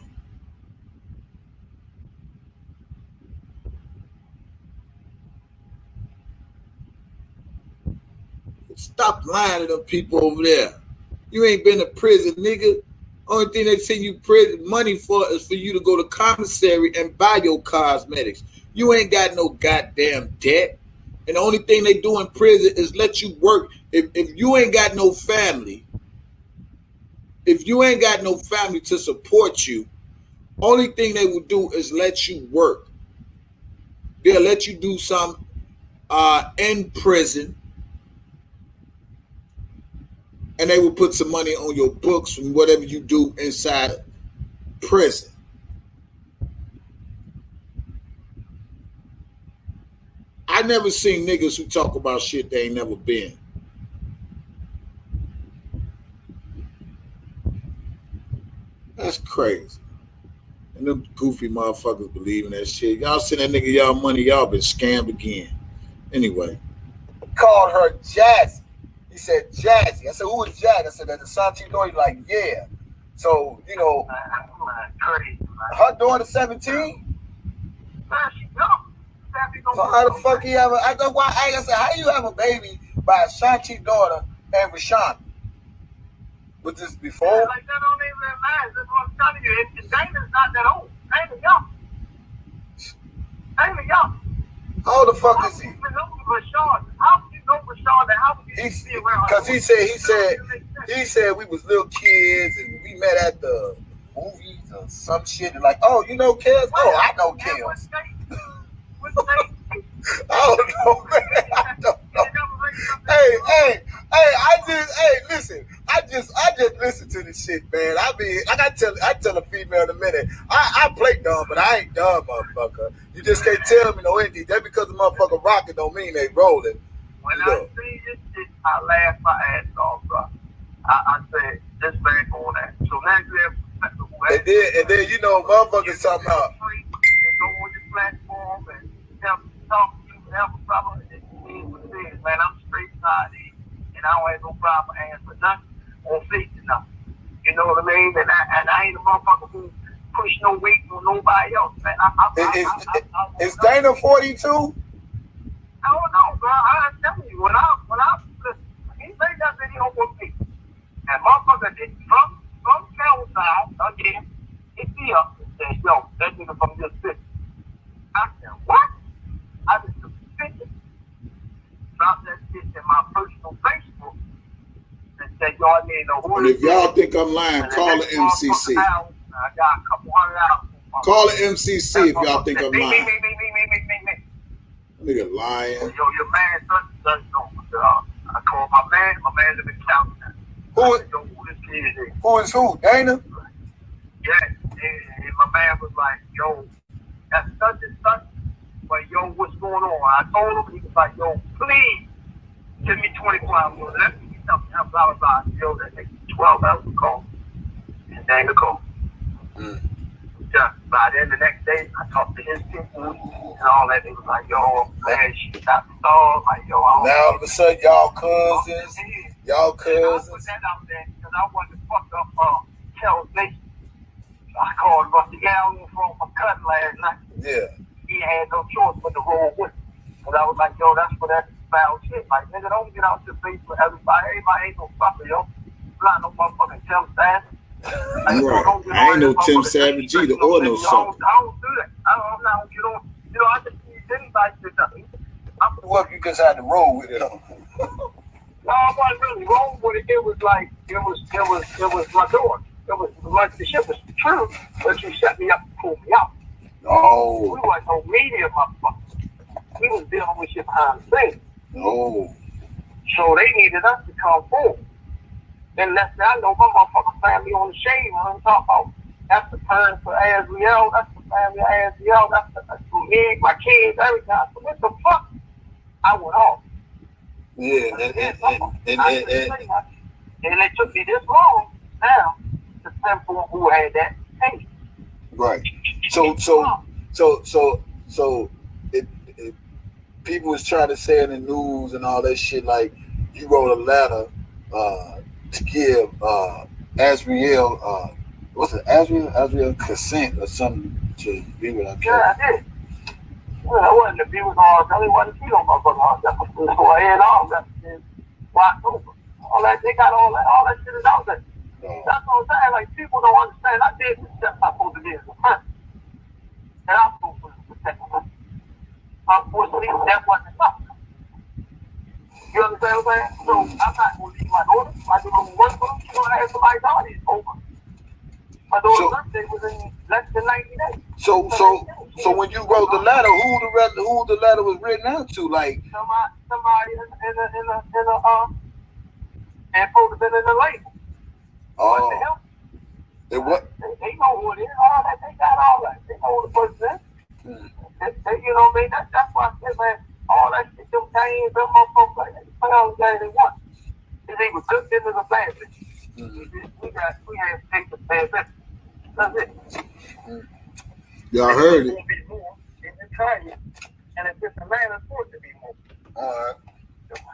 Stop lying to them people over there. You ain't been to prison, nigga. Only thing they send you prison money for is for you to go to commissary and buy your cosmetics. You ain't got no goddamn debt. And the only thing they do in prison is let you work. If you ain't got no family, if you ain't got no family to support you, only thing they will do is let you work. They'll let you do some in prison, and they will put some money on your books from whatever you do inside prison. I never seen niggas who talk about shit they ain't never been. That's crazy. And them goofy motherfuckers believe in that shit. Y'all send that nigga y'all money, y'all been scammed again. Anyway. Called her Jazzy. He said Jazzy. I said, who is Jazzy? I said, that's the Santi daughter. He's like, yeah. So, you know, her daughter 17? So how the fuck he have a, I said, how you have a baby by Ashanti's daughter and Rashawn? Was this before? Yeah, like that don't even realize. That's what I'm telling you. Dana's not that old. Dana young. Dana young. How the fuck is he? How do you know Rashawn? How would you see around? Because he said we was little kids and we met at the movies or some shit. And like, oh, you know Kels? Oh, I know Kels. I don't know, man. I don't know. Hey, listen. I just listen to this shit, man. I mean, I tell a female in a minute. I play dumb, but I ain't dumb, motherfucker. You just can't tell me no anything. That because the motherfucker rocking don't mean they rolling. When I see this shit, I laugh my ass off, bro. I said, just back on that. So now you have and then you know, motherfuckers talking about. Go on your platform and talk to you, have a problem. Man, I'm straight side and I don't have no problem answering nothing on faith or nothing. You know what I mean? And I ain't a motherfucker who push no weight on nobody else, man. Is Dana 42? I don't know, bro. I'm telling you, when I listen, he's say nothing, he don't want me. And motherfucker did from Southside, again, hit me up and said, yo, that nigga from this city. I said, what? I just took a picture, dropped that shit in my personal Facebook, and said, y'all need to know who And it if y'all is. think I'm lying, And call the next motherfucker MCC. out, I got a couple hundred hours. Call the MCC if y'all think I'm lying. Me. Nigga lying. Yo, your man, such I called my man live in California. Who I said, yo, who this kid is? Who is who? Dana? Yeah, and my man was like, yo, that's such and such. But yo, what's going on? I told him, he was like, yo, please give me 24 hours. Let me get something else. Blah, blah, blah. Yo, that takes 12 hours to call. And Dana called. Yeah, by then the next day, I talked to his people and all that. They was like, yo, man, she got stalled. Like, yo, I don't Now all of a sudden, y'all cousins. Y'all I put cousins. that out there because I wanted to fuck up Kel's Nation. So I called Rusty Allen from my cousin last night. Yeah. He had no choice but to roll with it. Because I was like, yo, that's for that foul shit. Like, nigga, don't get out your face with everybody. Everybody ain't no fucker, yo. I'm not no motherfucking Tim Savage. Like, right. I ain't no Tim Savage either or no sucker. I don't do that. I'm not, you know, I just need anybody to do nothing. What, you just had to roll with it, huh? No, I wasn't really wrong with it. It was like, it was my door. It was like the shit was true, but you set me up to pull me out. Oh. We wasn't no media motherfuckers. We was dealing with shit behind the scenes. Oh. So they needed us to come forward. And that's, I know my motherfucking family on the shade when I'm talking about. That's the parents for Azriel. That's the family of Azriel. That's for me, my kids, everything. I said, what the fuck? I went off. Yeah, and it took me this long now to send for who had that case. right. So people was trying to say in the news and all that shit, like you wrote a letter to give Azriel what's it, Azriel consent or something to be with R.Kelly. Yeah, I did. Well, I wasn't to be with R.Kelly, wasn't to see no motherfucker. That was before I had all that shit. October. All that, they got all that shit is out there. That's what I'm saying. Like, people don't understand. I did the steps I'm supposed to be as a friend. And I'm supposed to protect them. Unfortunately, that wasn't enough. You understand what I'm saying? So, I'm not going to leave my daughter. My daughter will work for them. She's going to have somebody die. It's over. My daughter's birthday was in less than 90 days. So when you wrote the letter, who the letter was written out to? Like somebody in a and supposed to be in the label. Oh. It what? They know who it is. All that, they got all that. They know who the person is. You know what I mean? That's why I said, man, all that shit, them games, them motherfuckers, like, they play all the games they want. It's either good business or bad business. We have to take the bad business. That's it. Y'all heard it. And it's just a man that's supposed to be more. All right.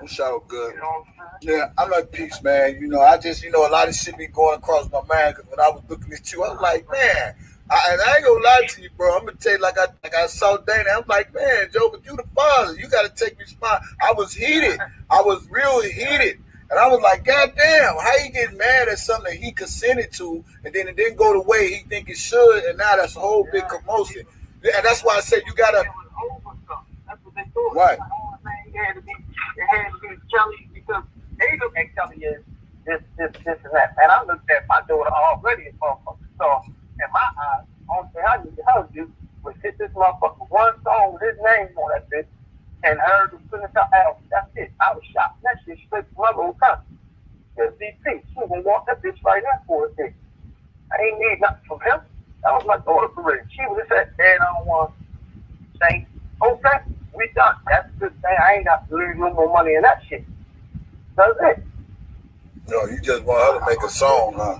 It's all good. You know what I'm saying? Yeah, I like peace, man. You know, I just, a lot of shit be going across my mind because when I was looking at you, I was like, man, and I ain't gonna lie to you, bro. I'm gonna tell you, like I saw Dana. I'm like, man, Joe, but you the father. You gotta take responsibility. I was heated. I was really heated. And I was like, God damn, how you get mad at something that he consented to and then it didn't go the way he think it should, and now that's a whole big commotion. And that's why I said you gotta. That's what they thought. Right. It had to be Kelly because they look at Kelly as this and that. And I looked at my daughter already as motherfucker. So in my eyes, only thing I need to her do was hit this motherfucker one song with his name on that bitch and her to finish her album. That's it. I was shocked. That shit straight from my little country. Just DP. She was gonna walk that bitch right in for a day. I ain't need nothing from him. That was my daughter for real. She was just said, Dad, I don't want to say, okay, we done. That's a good thing. I ain't got to lose no more money in that shit. That's it. No, you just want her to make a song, huh?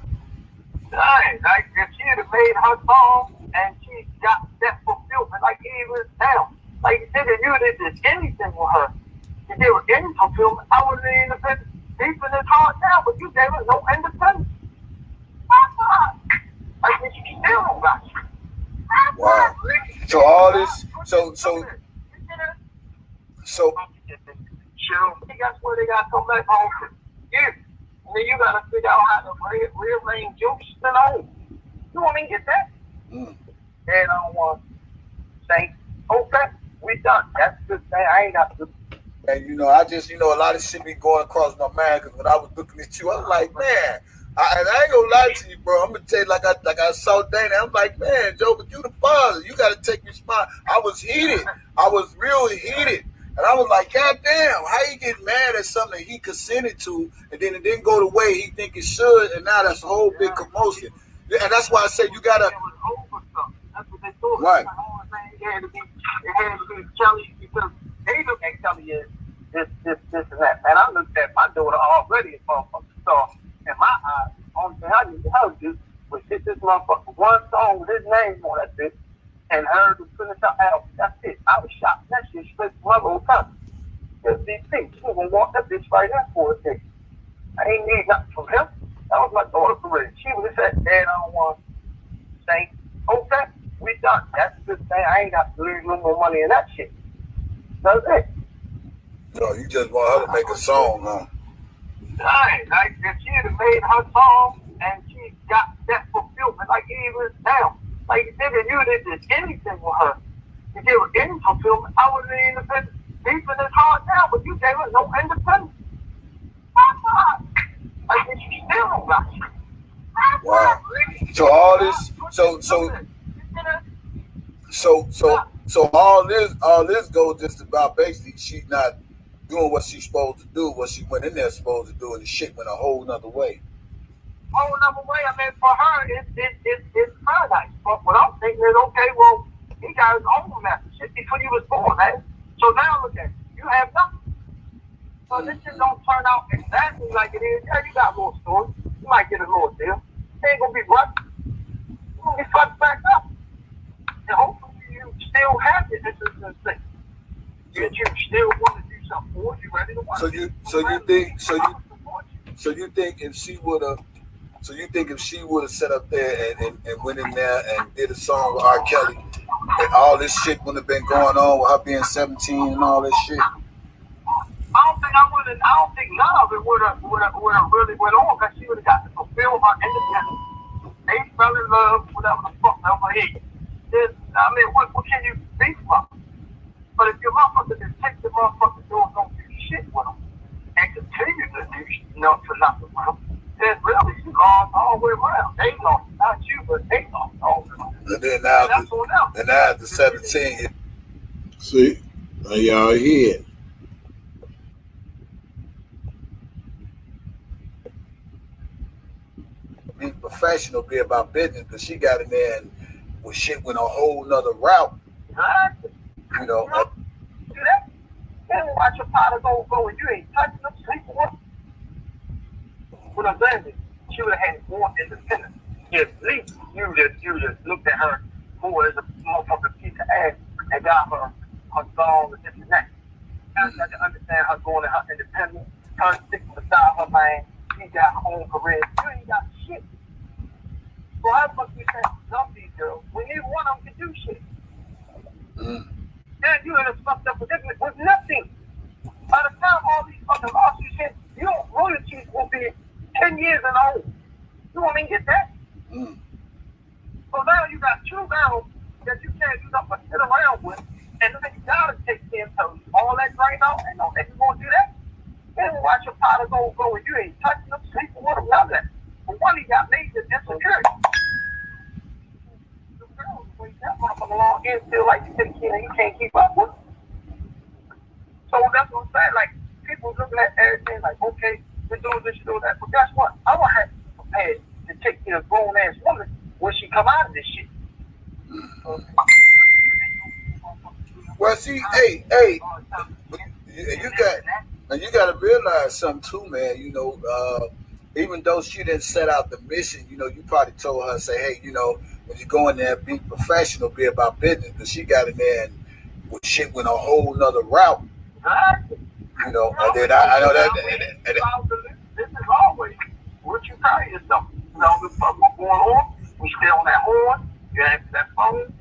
Right. Like, if she had made her song and she got that fulfillment, like even now, like you said, if you did anything with her, if there was any fulfillment, I would have even been deep in his heart now, but you gave her no independence. Like, she still don't got you. Wow. So all this, so Sure, that's where they got to come back home. Yeah. And then you gotta figure out how to rearrange your shit on. You want me to get that? And I don't want to say, okay, we done. That's a good thing. I ain't got to. And you know, I just, you know, a lot of shit be going across my mind because when I was looking at you, I was like, man, and I ain't gonna lie to you, bro. I'm gonna tell you like I saw Dana. I'm like, man, Joe, but you the father. You gotta take your spot. I was heated. I was really heated. And I was like, God damn, how you get mad at something that he consented to and then it didn't go the way he think it should, and now that's a whole big commotion. And that's why I say you gotta. That's what they thought. Right. It had to be Kelly because they look at Kelly as this and that. And I looked at my daughter already as motherfucker. So in my eyes, only thing I need to help you was hit this motherfucker one song with his name on that bitch and her to finish her album. That's it. I was shocked. That shit straight from my little country. Just these things. She was gonna walk that bitch right there for a day. I ain't need nothing from him. That was my daughter for real. She would have said, Dad, I don't want to say, okay, we done. That's a good thing. I ain't got to lose no more money in that shit. That's it. No, you just want her to make a song, huh? Right. Like, if she had made her song and she got that fulfillment, like he was down. Like, nigga, you didn't do anything with her. You gave her any fulfillment. I wasn't independent. Deep in his heart now, but you gave her no independence. Like, you still don't got shit. Wow. So all this, so all this goes just about basically she not doing what she's supposed to do, what she went in there supposed to do, and the shit went a whole nother way. Whole nother way. I mean, for her, it's paradise. But what I'm thinking is, okay, well, he got his own message shit before you was born, man. So now look at it. You have nothing. So this shit don't turn out exactly like it is. Yeah, you got a little story. You might get a little deal. It ain't gonna be what? You're gonna be fucked back up. And hopefully you still have it. This is the thing. You still want to do something for you, ready to work. So you think if she would have sat up there and went in there and did a song with R.Kelly, and all this shit wouldn't have been going on with her being 17 and all this shit? I don't think none of it would have really went on because she would have got to fulfill her independence. They fell in love, whatever the fuck over here. I mean, what can you be from? But if your motherfucker just take the motherfucker door and don't do shit with them and continue to do nothing with them, then really you lost all the way around. They lost, not you, but they lost all the way around. And then now after 17, see, now y'all here. Be professional, be about business, because she got in there and when shit went a whole nother route. Exactly. You know. Do that. Then watch your powder go and you ain't touching them, sleeping with them. What I'm saying is, she would have had more independence. At least you just looked at her more as a motherfucking piece of ass and got her song and this and that. And I can understand her going to her independence, her sticking beside her man. She got her own career. You ain't got shit. So how the fuck you say some of these girls when neither one of them can do shit? Then you end up fucked up with nothing. By the time all these fucking lawsuits hit, your royalties will be 10 years and old. You want me to get that? So now you got two girls that you can't do nothing but sit around with, and then you gotta take care of all that right now, and no nigga gonna do that. Then watch your powder go and you ain't touching them, sleeping with them, none of that. But one he got major insecurity. The girls, when that motherfucker along and feel like you take care and you can't keep up with them. So that's what I'm saying. Like, people looking at everything like, okay, we're doing this, you're doing that. But guess what? I would have to be prepared to take care of grown ass woman when she come out of this shit. Well, see, hey, you got to realize something too, man. You know, even though she didn't set out the mission, you know, you probably told her, say, hey, you know, when you go in there, be professional, be about business. Because she got in there and shit went a whole nother route. You know, and then I know that. This is always what you tell yourself. You know, what's going on. We stay on that horn. You answer that phone.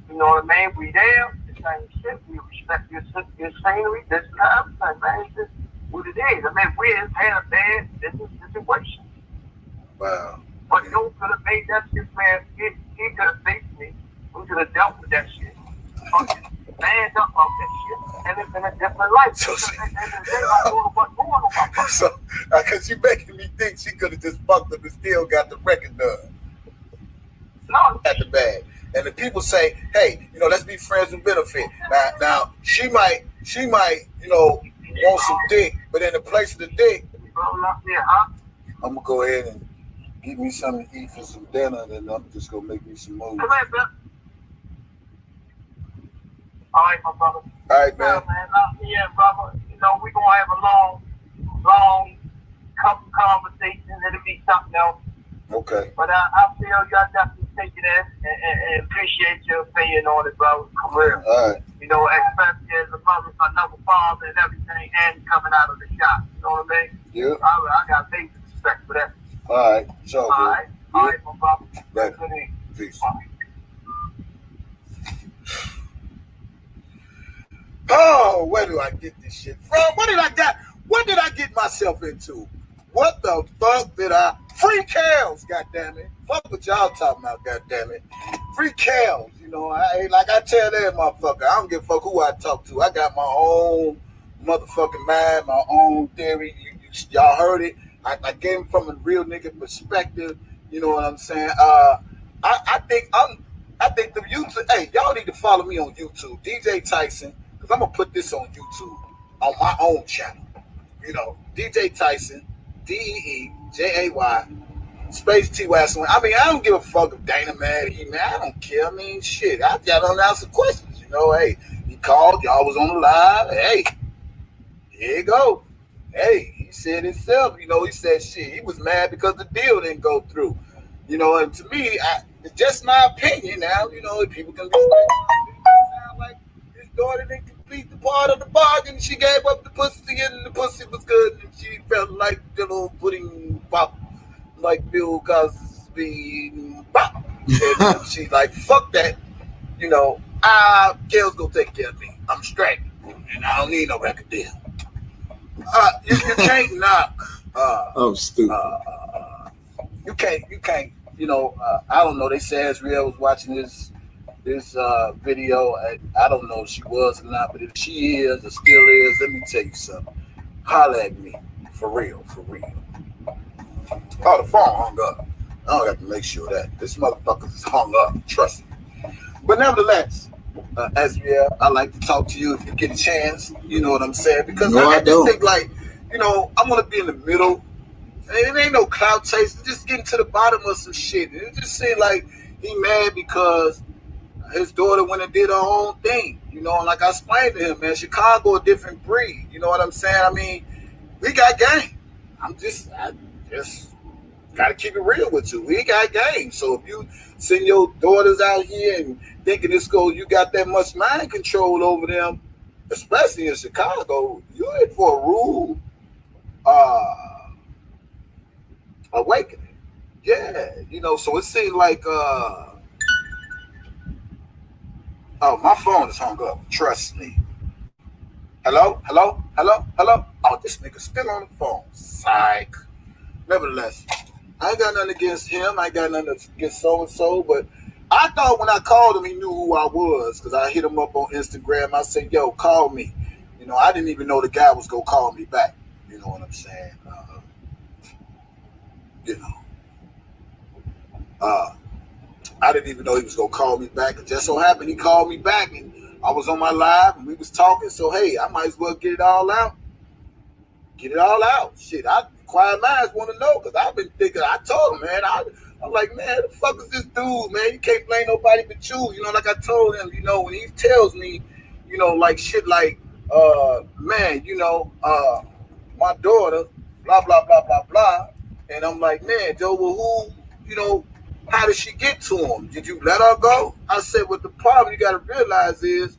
You know what I mean? We there. The same shit. We respect your scenery. This time, man, it's just what it is. I mean, if we had a bad, this Wow. But you could have made that shit, man. He could have faced me. We could have dealt with that shit. Fucking manned up off that shit. And it's been a different life. So, So, because you making me think she could have just fucked up and still got the record done. No. At the bag. And the people say, hey, you know, let's be friends with benefit. Now she might, you know, want some dick, but in the place of the dick, I'm gonna go ahead and get me something to eat for some dinner, and then I'm just gonna make me some moves. Come here, man. All right, my brother. All right, man. Yeah, brother. You know, we're gonna have a long conversation. It'll be something else. Okay. But I feel y'all definitely take it in and appreciate your opinion on it, bro. For real. All right. You know, especially as another father and everything, and coming out of the shop. You know what I mean? Yeah. I got big respect for that. All right. So. All right, my brother. Later. Good evening. Peace. Oh, where do I get this shit from? What did I get myself into? What the fuck did I? Free cows, goddammit. Fuck what y'all talking about, goddammit. Free cows, you know. I tell that motherfucker, I don't give a fuck who I talk to. I got my own motherfucking mind, my own theory. Y'all heard it. I came from a real nigga perspective. You know what I'm saying? I think the YouTube. Hey, y'all need to follow me on YouTube, DJ Tyson, because I'm gonna put this on YouTube on my own channel. You know, DJ Tyson, DEEJAY space TY. I mean, I don't give a fuck if Dana mad. I don't care. I mean, shit. I got to answer questions. You know, hey, he called. Y'all was on the live. Hey, here you go. Hey, he said himself. You know, he said shit. He was mad because the deal didn't go through. You know, and to me, it's just my opinion. Now, you know, people can be sound like his daughter didn't complete the part of the bargain. She gave up the pussy, and the pussy was good, and she felt like the little pudding pop, like Bill Cosby pop. And she like, fuck that. You know, Kel's gonna take care of me. I'm straight, and I don't need no record deal. You can't knock. Oh, stupid. You can't. You know, I don't know. They say Azriel was watching this video. I don't know if she was or not, but if she is or still is, let me tell you something. Holla at me. For real. Oh, the phone hung up. I don't have to make sure that. This motherfucker is hung up. Trust me. But nevertheless, Azriel, I like to talk to you if you get a chance. You know what I'm saying? Because I just think, like, you know, I want to be in the middle. It ain't no clout chasing, just getting to the bottom of some shit. It just seemed like he mad because his daughter went and did her own thing. You know, and like I explained to him, man, Chicago a different breed. You know what I'm saying? I mean, we got game. I just gotta keep it real with you. We got game. So if you send your daughters out here and thinking you got that much mind control over them, especially in Chicago, you're in for a rude awakening. Yeah, you know, so it seemed like oh, my phone is hung up. Trust me. Hello? Oh, this nigga's still on the phone. Psych. Nevertheless, I ain't got nothing against him. I ain't got nothing against so-and-so, but I thought when I called him, he knew who I was, because I hit him up on Instagram. I said, yo, call me. You know, I didn't even know the guy was going to call me back. You know what I'm saying? You know. I didn't even know he was going to call me back. It just so happened he called me back, and I was on my live, and we was talking. So, hey, I might as well get it all out. Shit, quiet minds want to know, because I've been thinking, I told him, man, I'm like, man, the fuck is this dude, man? You can't blame nobody but you. You know, like I told him, you know, when he tells me, you know, like shit like, man, you know, my daughter, blah, blah, blah, blah, blah. And I'm like, man, Joe, well, who, you know, how did she get to him? Did you let her go? I said, well, the problem you got to realize is,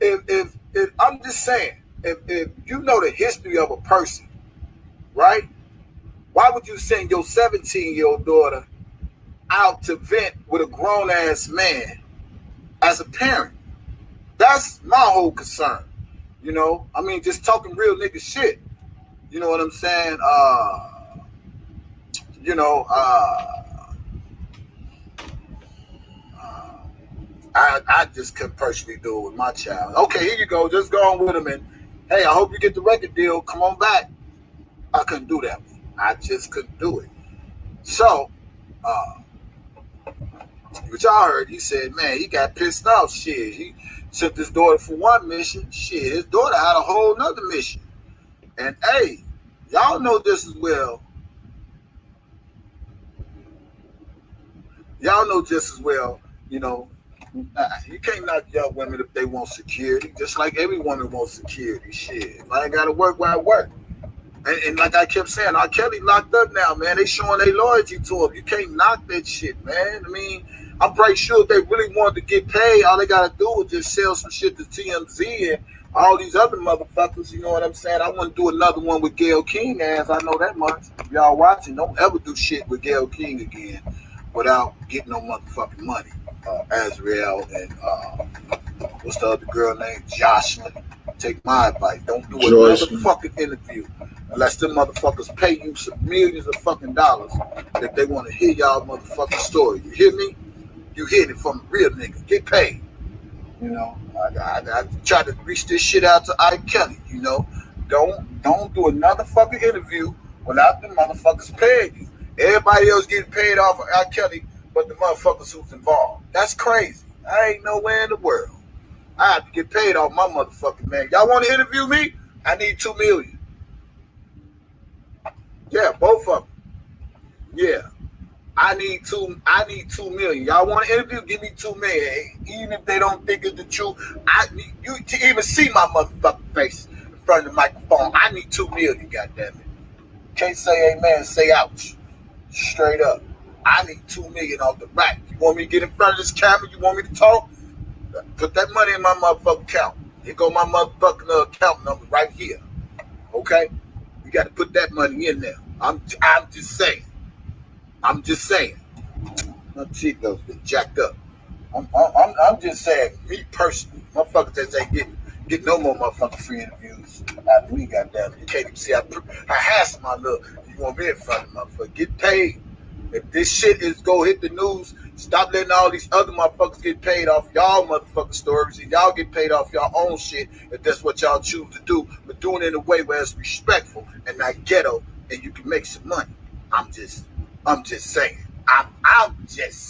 if I'm just saying, if you know the history of a person, right? Why would you send your 17-year-old daughter out to vent with a grown-ass man as a parent? That's my whole concern. You know, I mean, just talking real nigga shit. You know what I'm saying? you know, I just couldn't personally do it with my child. Okay, here you go. Just go on with him, and hey, I hope you get the record deal. Come on back. I couldn't do that. I just couldn't do it. So, which I heard, he said, man, he got pissed off. Shit, he sent his daughter for one mission. Shit, his daughter had a whole nother mission. And hey, y'all know this as well. Y'all know just as well, you know, you can't knock young women if they want security, just like every woman wants security. Shit, if I ain't got to work, why I work? And like I kept saying, R.Kelly locked up now, man. They showing their loyalty to him. You can't knock that shit, man. I mean, I'm pretty sure if they really wanted to get paid, all they got to do is just sell some shit to TMZ and all these other motherfuckers. You know what I'm saying? I wouldn't do another one with Gayle King ass. I know that much. If y'all watching, don't ever do shit with Gayle King again without getting no motherfucking money. Azrael and what's the other girl named? Jocelyn. Take my advice. Don't do another fucking interview unless them motherfuckers pay you some millions of fucking dollars if they want to hear y'all motherfucking story. You hear me? You hear it from a real nigga. Get paid. You know, I try to reach this shit out to R.Kelly. You know, don't do another fucking interview without the motherfuckers paying you. Everybody else getting paid off of R.Kelly, but the motherfuckers who's involved. That's crazy. I ain't nowhere in the world. I have to get paid off my motherfucking man. Y'all want to interview me? I need $2 million. Yeah, both of them. Yeah, I need $2 million. Y'all want to interview? Give me $2 million. Even if they don't think it's the truth, I need you to even see my motherfucking face in front of the microphone. I need $2 million. Goddamn it! Can't say amen. Say ouch. Straight up. I need $2 million off the back. You want me to get in front of this camera? You want me to talk? Put that money in my motherfucking account. Here go my motherfucking account number right here. Okay? You got to put that money in there. I'm just saying. I'm just saying. My Chico's been jacked up. I'm just saying, me personally, motherfuckers that ain't get no more motherfucking free interviews out of me, goddamn. You can't even see I hassle my look. You want me in front of motherfucker. Get paid. If this shit is go hit the news, stop letting all these other motherfuckers get paid off y'all motherfucking stories, and y'all get paid off y'all own shit if that's what y'all choose to do, but doing it in a way where it's respectful and not ghetto, and you can make some money. I'm just saying. I'm just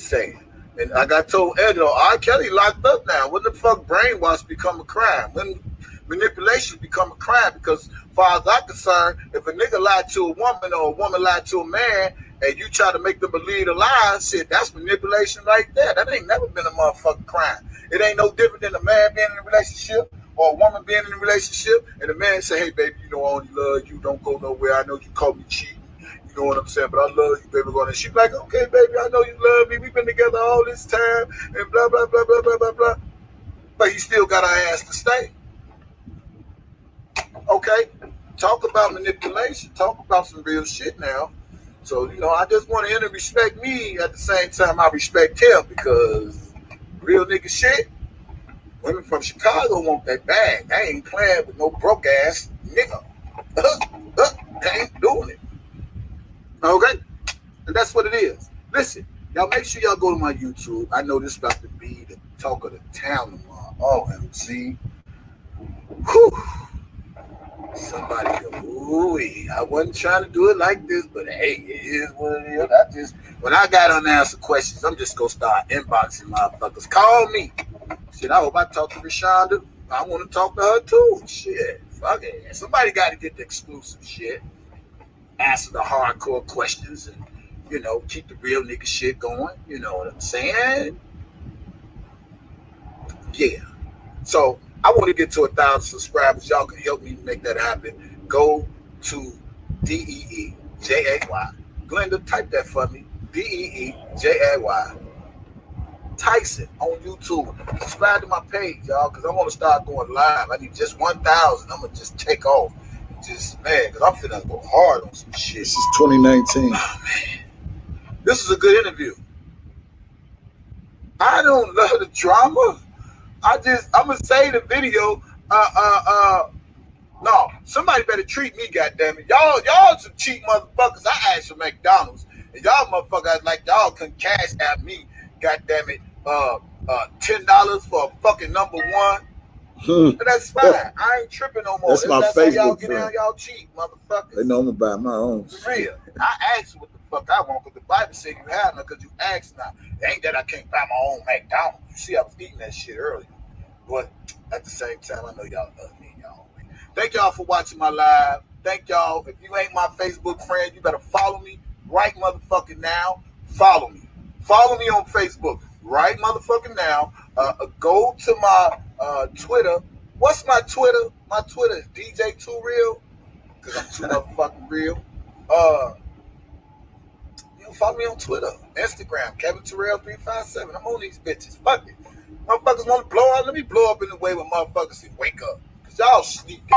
saying. And like I told Ed, R.Kelly locked up now. When the fuck brainwash become a crime? When manipulation become a crime? Because as far as I'm concerned, if a nigga lied to a woman or a woman lied to a man and you try to make them believe a lie, shit, that's manipulation right there. That ain't never been a motherfucking crime. It ain't no different than a man being in a relationship or a woman being in a relationship and the man say, hey, baby, you know I only love you. Don't go nowhere. I know you caught me cheating. You know what I'm saying? But I love you, baby. And she's like, okay, baby, I know you love me. We've been together all this time and blah, blah, blah, blah, blah, blah, blah. But he still got her ass to stay. Okay? Talk about manipulation. Talk about some real shit now. So, you know, I just want him to respect me at the same time I respect him because real nigga shit, women from Chicago want that bag. I ain't playing with no broke ass nigga. I ain't doing it. Okay? And that's what it is. Listen, y'all make sure y'all go to my YouTube. I know this is about to be the talk of the town tomorrow. OMG. Whew. Somebody go, ooh, I wasn't trying to do it like this, but hey, it is what it is. When I got unanswered questions, I'm just going to start inboxing motherfuckers. Call me. Shit, I hope I talk to Rashonda. I want to talk to her too. Shit, fuck it. Somebody got to get the exclusive shit. Answer the hardcore questions and, you know, keep the real nigga shit going. You know what I'm saying? Yeah. So, I want to get to 1,000 subscribers. Y'all can help me make that happen. Go to DEEJAY. Glenda, type that for me. DEEJAY. Tyson on YouTube. Subscribe to my page, y'all, because I want to start going live. I need just 1,000. I'm going to just take off. Just, man, because I'm finna go hard on some shit. This is 2019. Oh, man. This is a good interview. I don't love the drama. I'm gonna say the video. No, somebody better treat me, goddammit. Y'all some cheap motherfuckers. I asked for McDonald's, and y'all motherfuckers like y'all can cash at me, goddammit. $10 for a fucking number one. But that's fine. I ain't tripping no more. That's my Facebook y'all get friend. down, y'all cheap motherfuckers. They know me by my own. For real. I asked what the fuck I want, because the Bible said you have none because you asked not. It ain't that I can't buy my own McDonald's. You see, I was eating that shit earlier. But at the same time, I know y'all love me, y'all. Thank y'all for watching my live. Thank y'all. If you ain't my Facebook friend, you better follow me right motherfucking now. Follow me. Follow me on Facebook right motherfucking now. Go to my Twitter. What's my Twitter? My Twitter is DJ Too Real, because I'm too motherfucking real. You know, follow me on Twitter, Instagram, Kevin Terrell 357. I'm on these bitches. Fuck it. Motherfuckers want to blow up. Let me blow up in the way where motherfuckers can wake up. Because y'all sleep. Oh,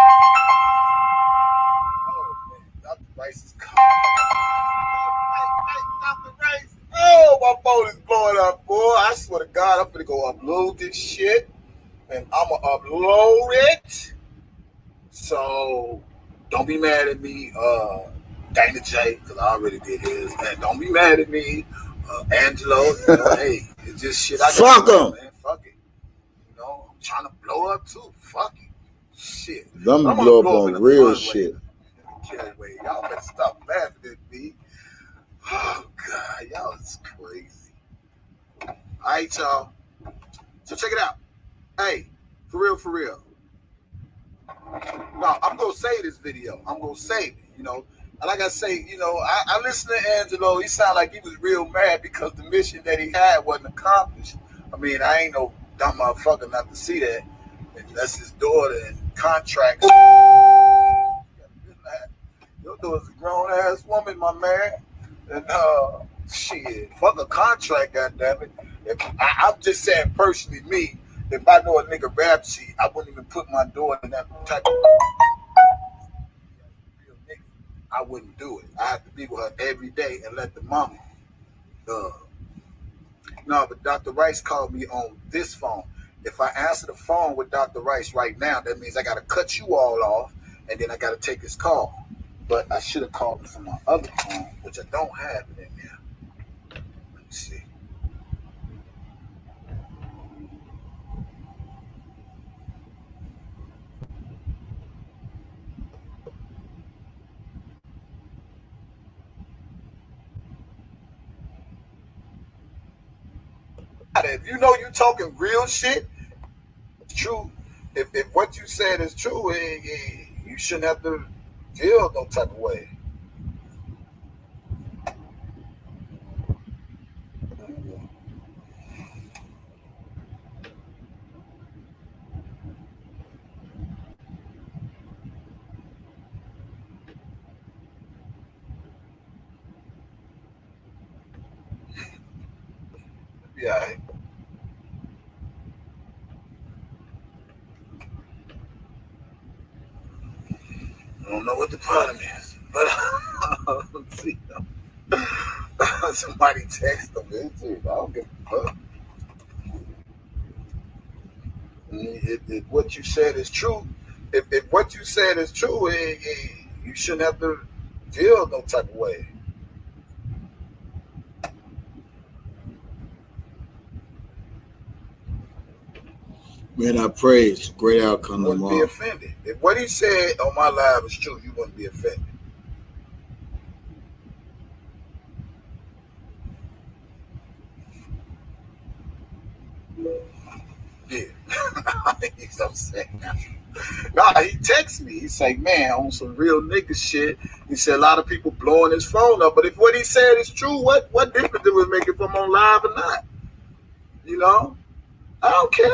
man. Dr. Rice is coming. Dr. Rice. Oh, my phone is blowing up, boy. I swear to God, I'm going to go upload this shit. And I'm going to upload it. So, don't be mad at me, Dana J, because I already did his. And don't be mad at me, Angelo. You know, hey, it's just shit I got to do, man. Fuck it. You know, I'm trying to blow up too. Fuck it. Shit. I'm going to blow up on real shit. Y'all better stop laughing at me. Oh, God. Y'all is crazy. All right, y'all. So check it out. Hey, for real. No, I'm going to say this video. I'm going to save it, you know. And like I say, you know, I listened to Angelo. He sounded like he was real mad because the mission that he had wasn't accomplished. I mean, I ain't no dumb motherfucker not to see that. And that's his daughter and contracts. Your daughter's a grown-ass woman, my man. And, shit, fuck a contract, goddammit. I'm just saying, personally, me, if I know a nigga rap sheet, I wouldn't even put my daughter in that type of real nigga. I wouldn't do it. I have to be with her every day and let the mama. No, but Dr. Rice called me on this phone. If I answer the phone with Dr. Rice right now, that means I got to cut you all off, and then I got to take his call. But I should have called him from my other phone, which I don't have it in there. Let me see. If you know you talking real shit, it's true. If what you said is true, you shouldn't have to feel no type of way. Yeah. I don't know what the problem is, but let's see. Somebody text them. I don't give a fuck. If what you said is true, if what you said is true, you shouldn't have to feel no type of way. Man, I pray it's a great outcome. You wouldn't be offended. If what he said on my live is true, you wouldn't be offended. Yeah. I'm saying. Nah, he texts me. He's like, man, on some real nigga shit. He said a lot of people blowing his phone up. But if what he said is true, what difference does it make if I'm on live or not? You know? I don't care.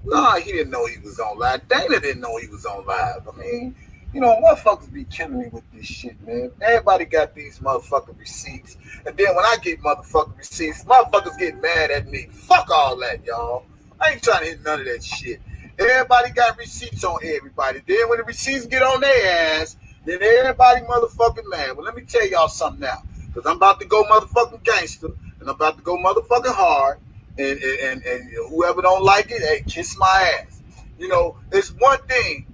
Nah, he didn't know he was on live. Dana didn't know he was on live. I mean, you know, motherfuckers be killing me with this shit, man. Everybody got these motherfucking receipts. And then when I get motherfucking receipts, motherfuckers get mad at me. Fuck all that, y'all. I ain't trying to hit none of that shit. Everybody got receipts on everybody. Then when the receipts get on their ass, then everybody motherfucking mad. Well, let me tell y'all something now. Because I'm about to go motherfucking gangster. And I'm about to go motherfucking hard. And whoever don't like it, hey, kiss my ass. You know, it's one thing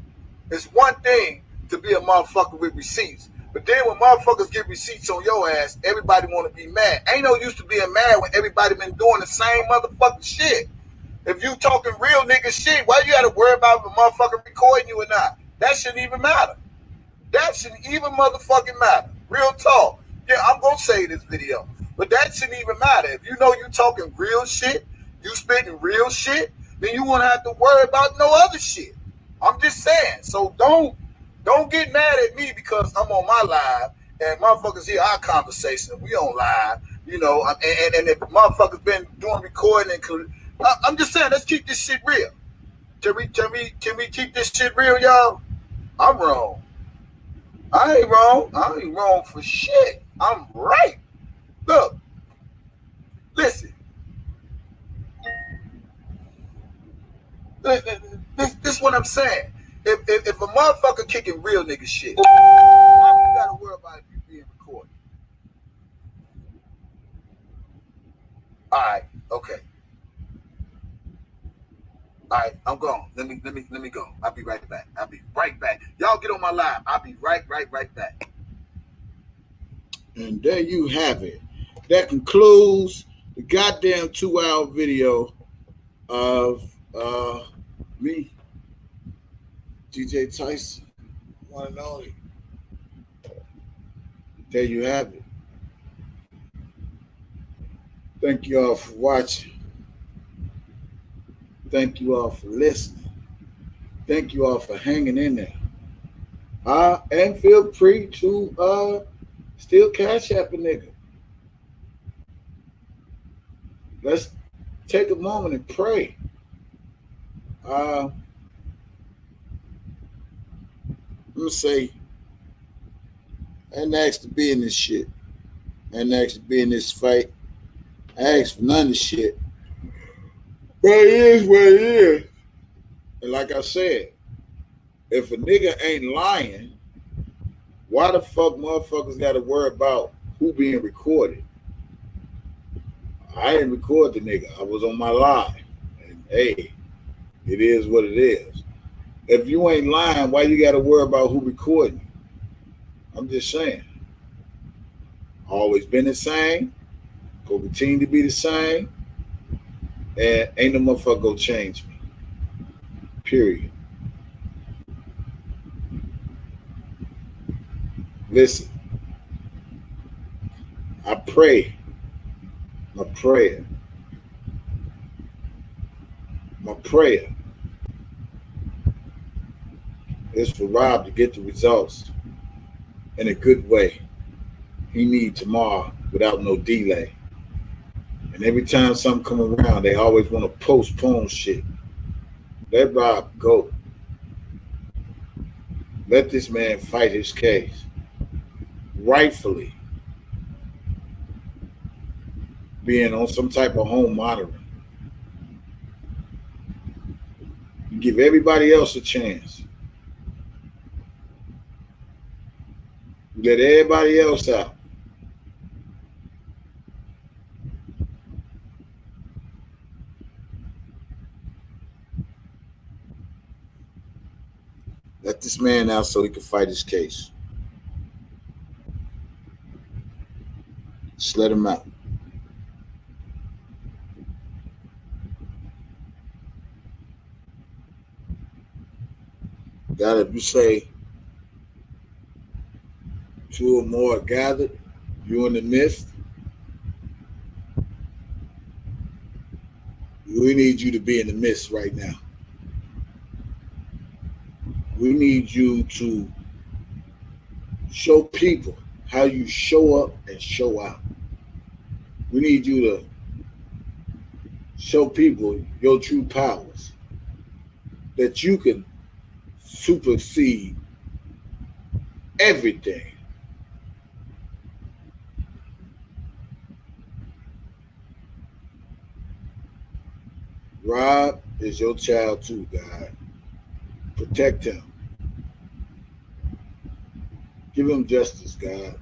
It's one thing to be a motherfucker with receipts. But then when motherfuckers get receipts on your ass, everybody want to be mad. Ain't no use to being mad when everybody been doing the same motherfucking shit. If you talking real nigga shit, why you got to worry about the motherfucker recording you or not? That shouldn't even matter. That shouldn't even motherfucking matter. Real talk. Yeah, I'm going to say this video. But that shouldn't even matter. If you know you talking real shit, you spitting real shit, then you won't have to worry about no other shit. I'm just saying. So don't get mad at me because I'm on my live and motherfuckers hear our conversation. We on live, you know, and if motherfuckers been doing recording and I'm just saying, let's keep this shit real. Can we keep this shit real, y'all? I'm wrong. I ain't wrong. I ain't wrong for shit. I'm right. Look, listen. This is what I'm saying. If a motherfucker kicking real nigga shit, why you gotta worry about it being recorded? All right, okay. All right, I'm gone. Let me go. I'll be right back. Y'all get on my live. I'll be right back. And there you have it. That concludes the goddamn 2-hour video of me, DJ Tyson, one and only. There you have it. Thank you all for watching. Thank you all for listening. Thank you all for hanging in there. And feel free to still cash app a nigga. Let's take a moment and pray. I'm gonna say, I didn't ask to be in this shit. I didn't ask to be in this fight. I asked for none of this shit. But it is what it is. And like I said, if a nigga ain't lying, why the fuck motherfuckers gotta worry about who being recorded? I didn't record the nigga. I was on my live. And hey, it is what it is. If you ain't lying, why you gotta worry about who recording you? I'm just saying. Always been the same. Gonna continue to be the same. And ain't no motherfucker gonna change me. Period. Listen. I pray. My prayer is for Rob to get the results in a good way he need tomorrow without no delay. And every time something come around, they always want to postpone shit. Let Rob go. Let this man fight his case rightfully, being on some type of home monitoring. You give everybody else a chance. You let everybody else out. Let this man out so he can fight his case. Just let him out. God, if you say 2 or more are gathered, you in the midst, we need you to be in the midst right now. We need you to show people how you show up and show out. We need you to show people your true powers, that you can supersede everything. Rob is your child too, God. Protect him. Give him justice, God.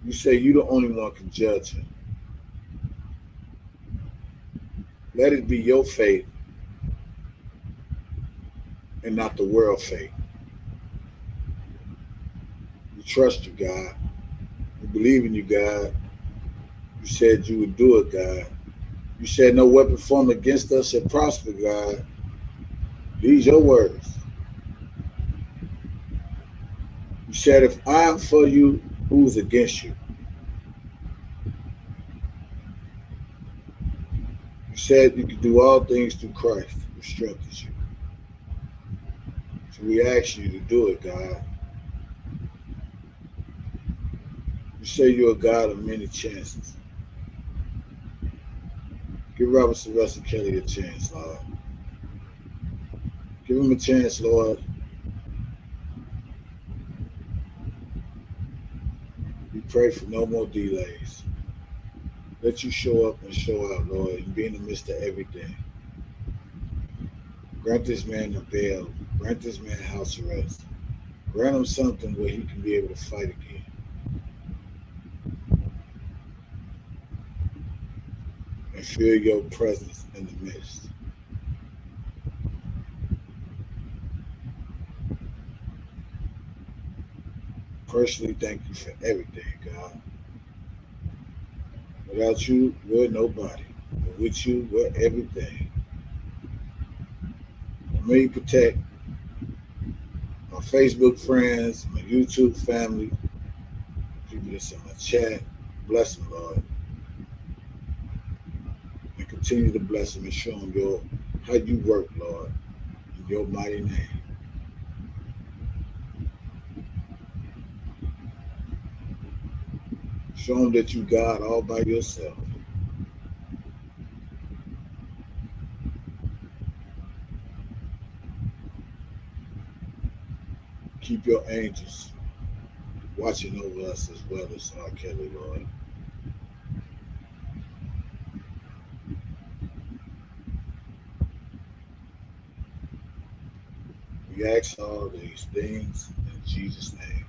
You say you the only one can judge him. Let it be your faith and not the world fate. We trust you, God. We believe in you, God. You said you would do it, God. You said no weapon formed against us shall prosper, God. These your words. You said if I am for you, who's against you? You said you can do all things through Christ who strengthens you. So we ask you to do it, God. You say you're a God of many chances. Give Robert Sylvester Kelly a chance, Lord. Give him a chance, Lord. We pray for no more delays. Let you show up and show out, Lord, and be in the midst of everything. Grant this man a bail. Grant this man house arrest. Grant him something where he can be able to fight again. And feel your presence in the midst. Personally, thank you for everything, God. Without you, we're nobody. But with you, we're everything. May you protect my Facebook friends, my YouTube family, people that's in my chat. Bless them, Lord. And continue to bless them and show them how you work, Lord, in your mighty name. Show them that you God all by yourself. Keep your angels watching over us as well as R.Kelly, Lord. We ask all these things in Jesus' name.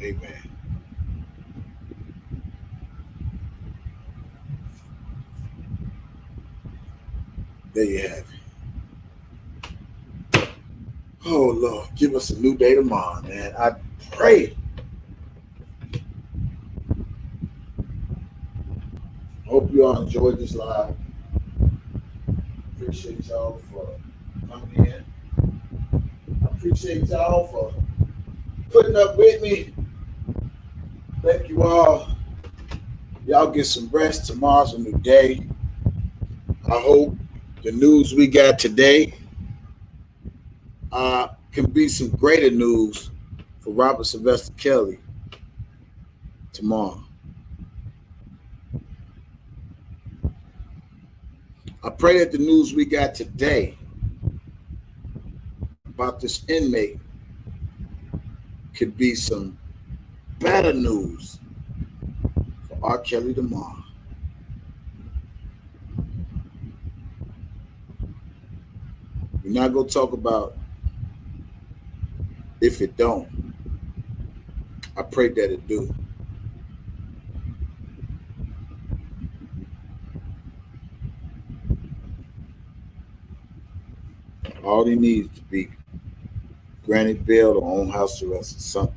Amen. There you have it. Oh, Lord, give us a new day tomorrow, man. I pray. Hope you all enjoyed this live. Appreciate y'all for coming in. I appreciate y'all for putting up with me. Thank you all. Y'all get some rest. Tomorrow's a new day. I hope the news we got today can be some greater news for Robert Sylvester Kelly tomorrow. I pray that the news we got today about this inmate could be some better news for R.Kelly tomorrow. We're not going to talk about if it don't. I pray that it do. All he needs to be granted bail or on house arrest or something.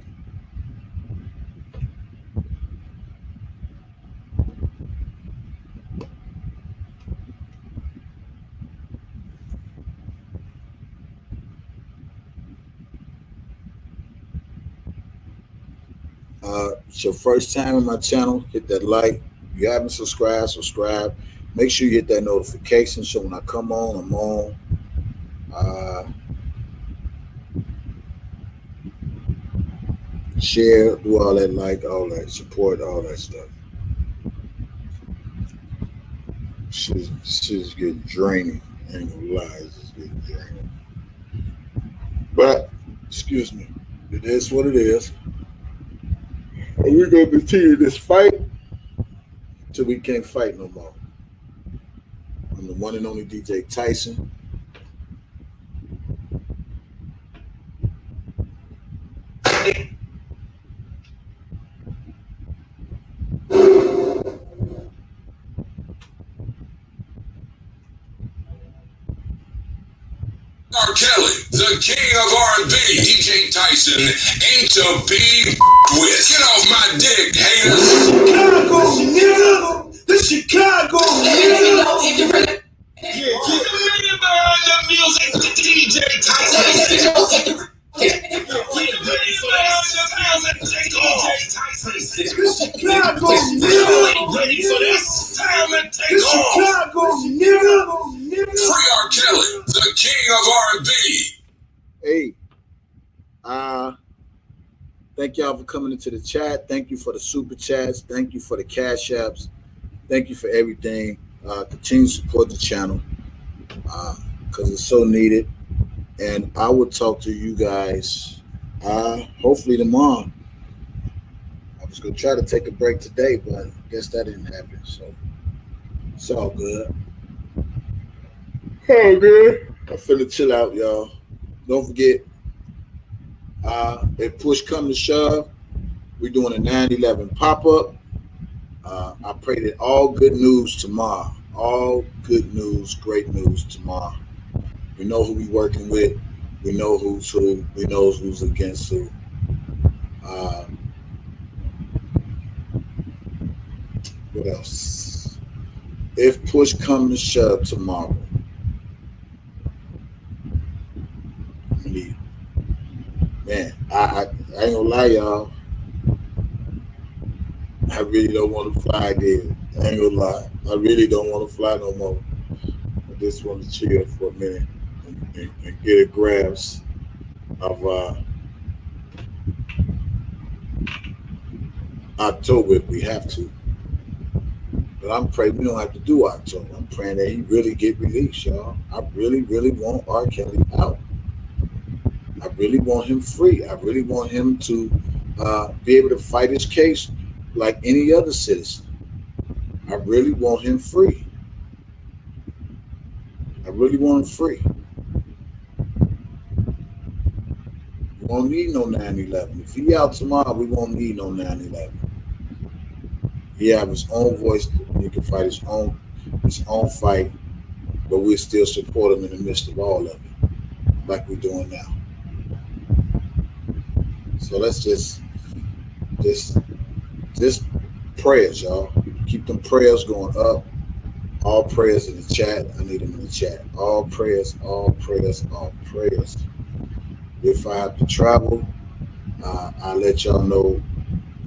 It's your first time on my channel, hit that like. If you haven't subscribed, subscribe. Make sure you hit that notification so when I come on, I'm on. Share, do all that, like, all that, support, all that stuff. Shit's getting draining. I ain't gonna lie, it's just getting draining. But, excuse me, it is what it is. And we're gonna continue this fight till we can't fight no more. I'm the one and only DJ Tyson. R.Kelly, the king of R&B. DJ Tyson ain't to be with. Get off my dick, hater. Chicago, nigga. The Chicago, nigga. Yeah. The music, DJ Tyson. Ready for this? Time to take off. Chicago, nigga. Free R.Kelly, the king of R&B. Hey, thank y'all for coming into the chat. Thank you for the super chats. Thank you for the cash apps. Thank you for everything. Continue to support the channel because it's so needed. And I will talk to you guys hopefully tomorrow. I was going to try to take a break today, but I guess that didn't happen. So it's all good. Oh, good. I'm finna chill out, y'all. Don't forget, if push come to shove, we're doing a 9/11 pop-up. I pray that all good news tomorrow. All good news, great news tomorrow. We know who we're working with. We know who's who. We know who's against who. What else? If push come to shove tomorrow, man, I ain't gonna lie, y'all. I really don't want to fly again. I ain't gonna lie. I really don't want to fly no more. I just want to chill for a minute and get a grasp of October if we have to. But I'm praying we don't have to do October. I'm praying that he really get released, y'all. I really, really want R. Kelly out. I really want him free. I really want him to be able to fight his case like any other citizen. I really want him free. I really want him free. We won't need no 9/11. If he out tomorrow, we won't need no 9/11. He have his own voice. He can fight his own fight, but we still support him in the midst of all of it, like we're doing now. So let's just prayers, y'all. Keep them prayers going up. All prayers in the chat. I need them in the chat. All prayers, all prayers, all prayers. If I have to travel, I'll let y'all know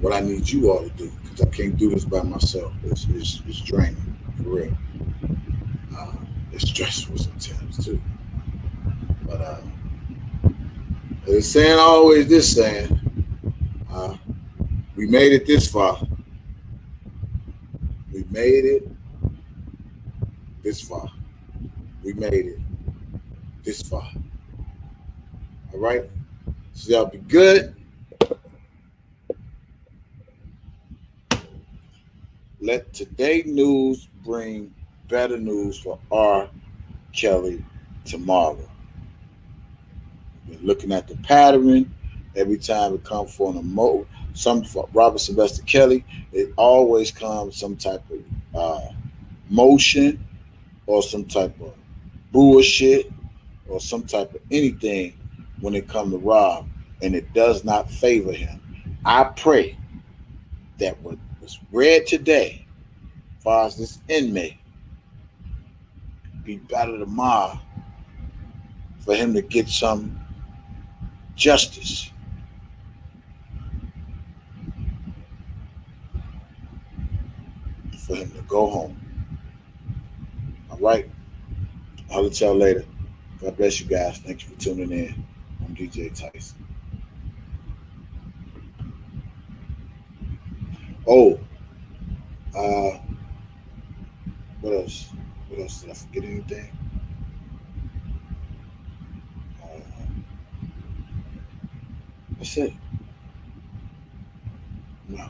what I need you all to do, because I can't do this by myself. It's draining, for real. It's stressful sometimes too. But it's saying always this saying, we made it this far. We made it this far. We made it this far. All right? So y'all be good. Let today news bring better news for R. Kelly tomorrow. We're looking at the pattern. Every time it comes for Robert Sylvester Kelly, it always comes some type of motion or some type of bullshit or some type of anything when it comes to Rob, and it does not favor him. I pray that what was read today, as far as this inmate, be better tomorrow for him to get some justice. For him to go home. All right? I'll let y'all later. God bless you guys. Thank you for tuning in. I'm DJ Tyson. Oh, what else? What else? Did I forget anything? That's it. No.